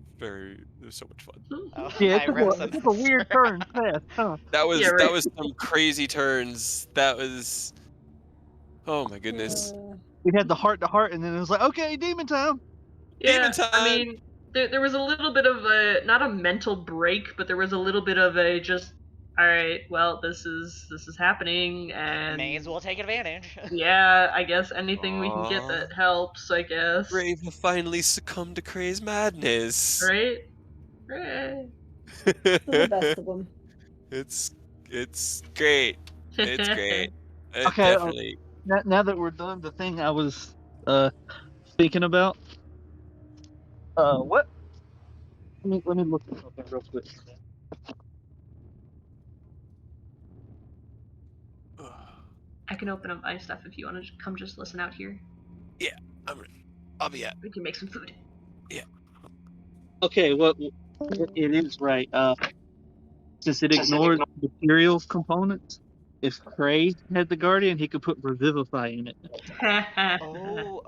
so much fun. Oh, Yeah, I wrote it some. took a weird turn fast, huh? That was Yeah, that right. was some crazy turns. That was, oh my goodness. We had the heart to heart, and then it was like, okay, demon time. Yeah, Demon I time! mean, there was a little bit of a, not a mental break, but there was a little bit of a just, all right, well, this is happening, and May as well take advantage. yeah, I guess anything we can get Aw. that helps, I guess. Brave have finally succumbed to Cray's madness. Right? Right. To the best of them. It's great. It's great. It Okay, definitely. now that we're done, the thing I was thinking about. What? Let me look this up real quick. I can open up my stuff if you want to come just listen out here. Yeah, I'll be at. We can make some food. Okay, well, it is right. Since it ignores material components, if Cray had the Guardian, he could put Revivify in it. Oh.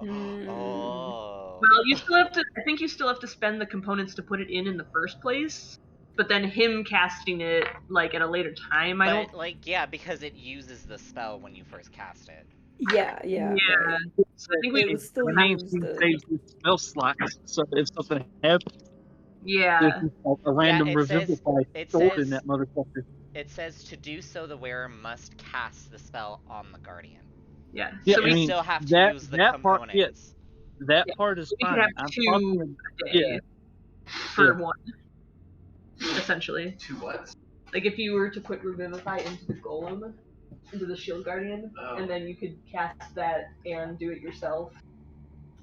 Oh. Well, you still have to. I think you still have to spend the components to put it in the first place. But then him casting it like at a later time, I don't. But like, yeah, because it uses the spell when you first cast it. Yeah, Yeah. right. So I think we It should. was still Remains used. saves his spell slots, so if something happens, Yeah. there's just a random it says- Revivify it stored in says- that motherfucker. It says to do so, the wearer must cast the spell on the guardian. Yeah. Yeah, So You we, I mean, still have to that- use the that part- components. yeah. That Yeah, part is we could fine. have I'm 2 talking, a day yeah. for Yeah. 1, essentially. 2 what? Like if you were to put Revivify into the Golem, into the Shield Guardian, Oh. and then you could cast that and do it yourself.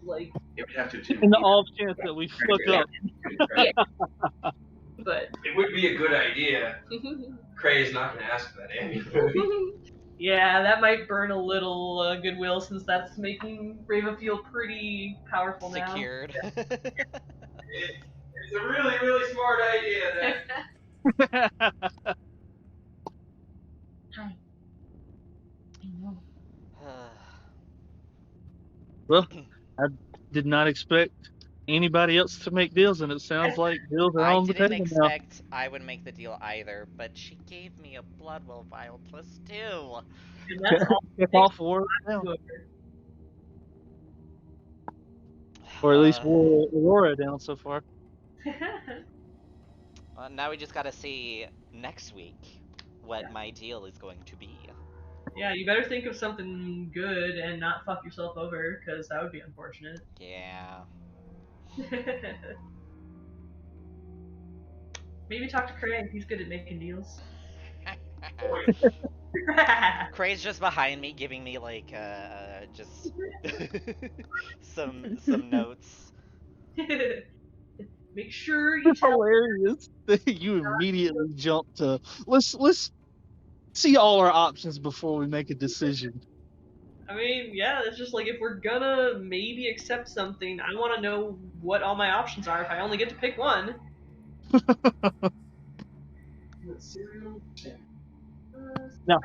Like, It would have to too. in the off chance that we fuck up. Yeah. but It would be a good idea. Cray is not going to ask for that amulet. yeah, that might burn a little goodwill since that's making Rava feel pretty powerful now. Secured. It's a really, really smart idea. That Hi. Well, I did not expect anybody else to make deals, and it sounds like deals are I on the didn't table now. expect I would make the deal either, but she gave me a Bloodwell vial +2. And that's all. If all four now. Or at least wore Aurora down so far. Now we just gotta see next week what my deal is going to be. Yeah, you better think of something good and not fuck yourself over, because that would be unfortunate. Yeah. Maybe talk to Craig, he's good at making deals. Cray's just behind me, giving me like just some notes. Make sure you tell. Hilarious that you immediately jump to let's see all our options before we make a decision. I mean, yeah, it's just like if we're gonna maybe accept something, I want to know what all my options are if I only get to pick one. Now,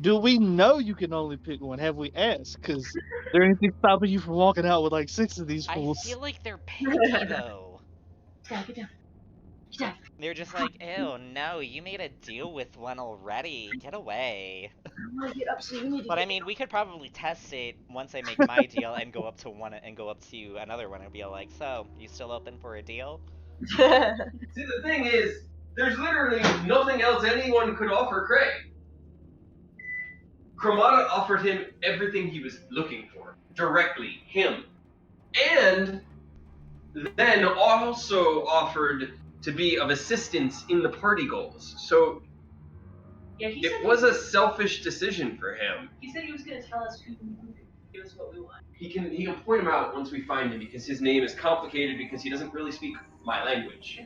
do we know you can only pick one? Have we asked? Because there anything stopping you from walking out with like 6 of these I fools? feel like they're picky though. Get down. Get down. They're just like, ew, no, you made a deal with one already. Get away. I want to get up, so you need to But I get mean, we could probably test it once I make my deal and go up to another one and be like, so, you still open for a deal? down. See, the thing is, there's literally nothing else anyone could offer Craig. Cromata offered him everything he was looking for, directly, him. And then also offered to be of assistance in the party goals. So Yeah, he it was a selfish decision for him. He said he was gonna tell us who give us what we want. He can point him out once we find him because his name is complicated because he doesn't really speak my language.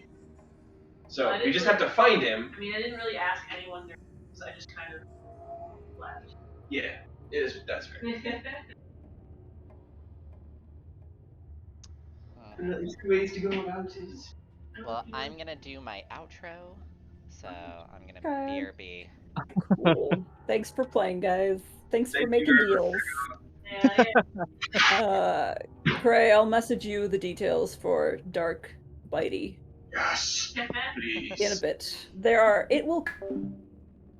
So we just have to find him. I mean, I didn't really ask anyone there, so I just kind of left. Yeah, that's fair. And there's two ways to go about it. Well, I'm gonna do my outro, so I'm gonna Okay. BRB. Cool. Thanks for playing, guys. Thanks for Thank you making very deals. Yeah. Cray, I'll message you the details for Dark Bitey Yes, please. in a bit. It will.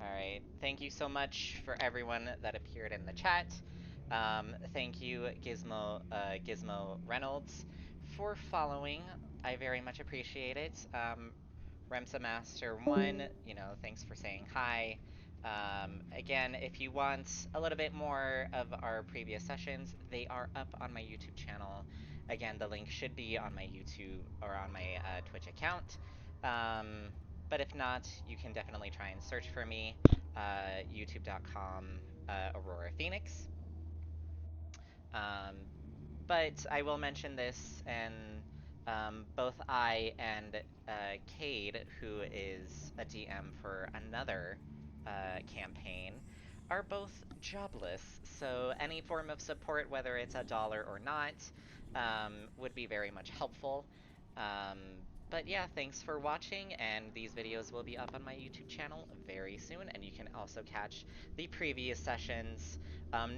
Alright, thank you so much for everyone that appeared in the chat. Thank you, Gizmo Reynolds, for following. I very much appreciate it. Remsa Master 1, thanks for saying hi. Again, if you want a little bit more of our previous sessions, they are up on my YouTube channel. Again, the link should be on my YouTube or on my Twitch account. But if not, you can definitely try and search for me, youtube.com, Aurora Phoenix. But I will mention this, and both I and Cade, who is a DM for another campaign, are both jobless. So any form of support, whether it's $1 or not, would be very much helpful. But yeah, thanks for watching, and these videos will be up on my YouTube channel very soon, and you can also catch the previous sessions.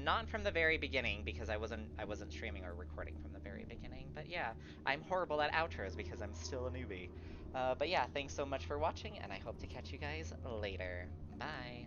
Not from the very beginning, because I wasn't streaming or recording from the very beginning. But yeah, I'm horrible at outros because I'm still a newbie. But yeah, thanks so much for watching, and I hope to catch you guys later. Bye.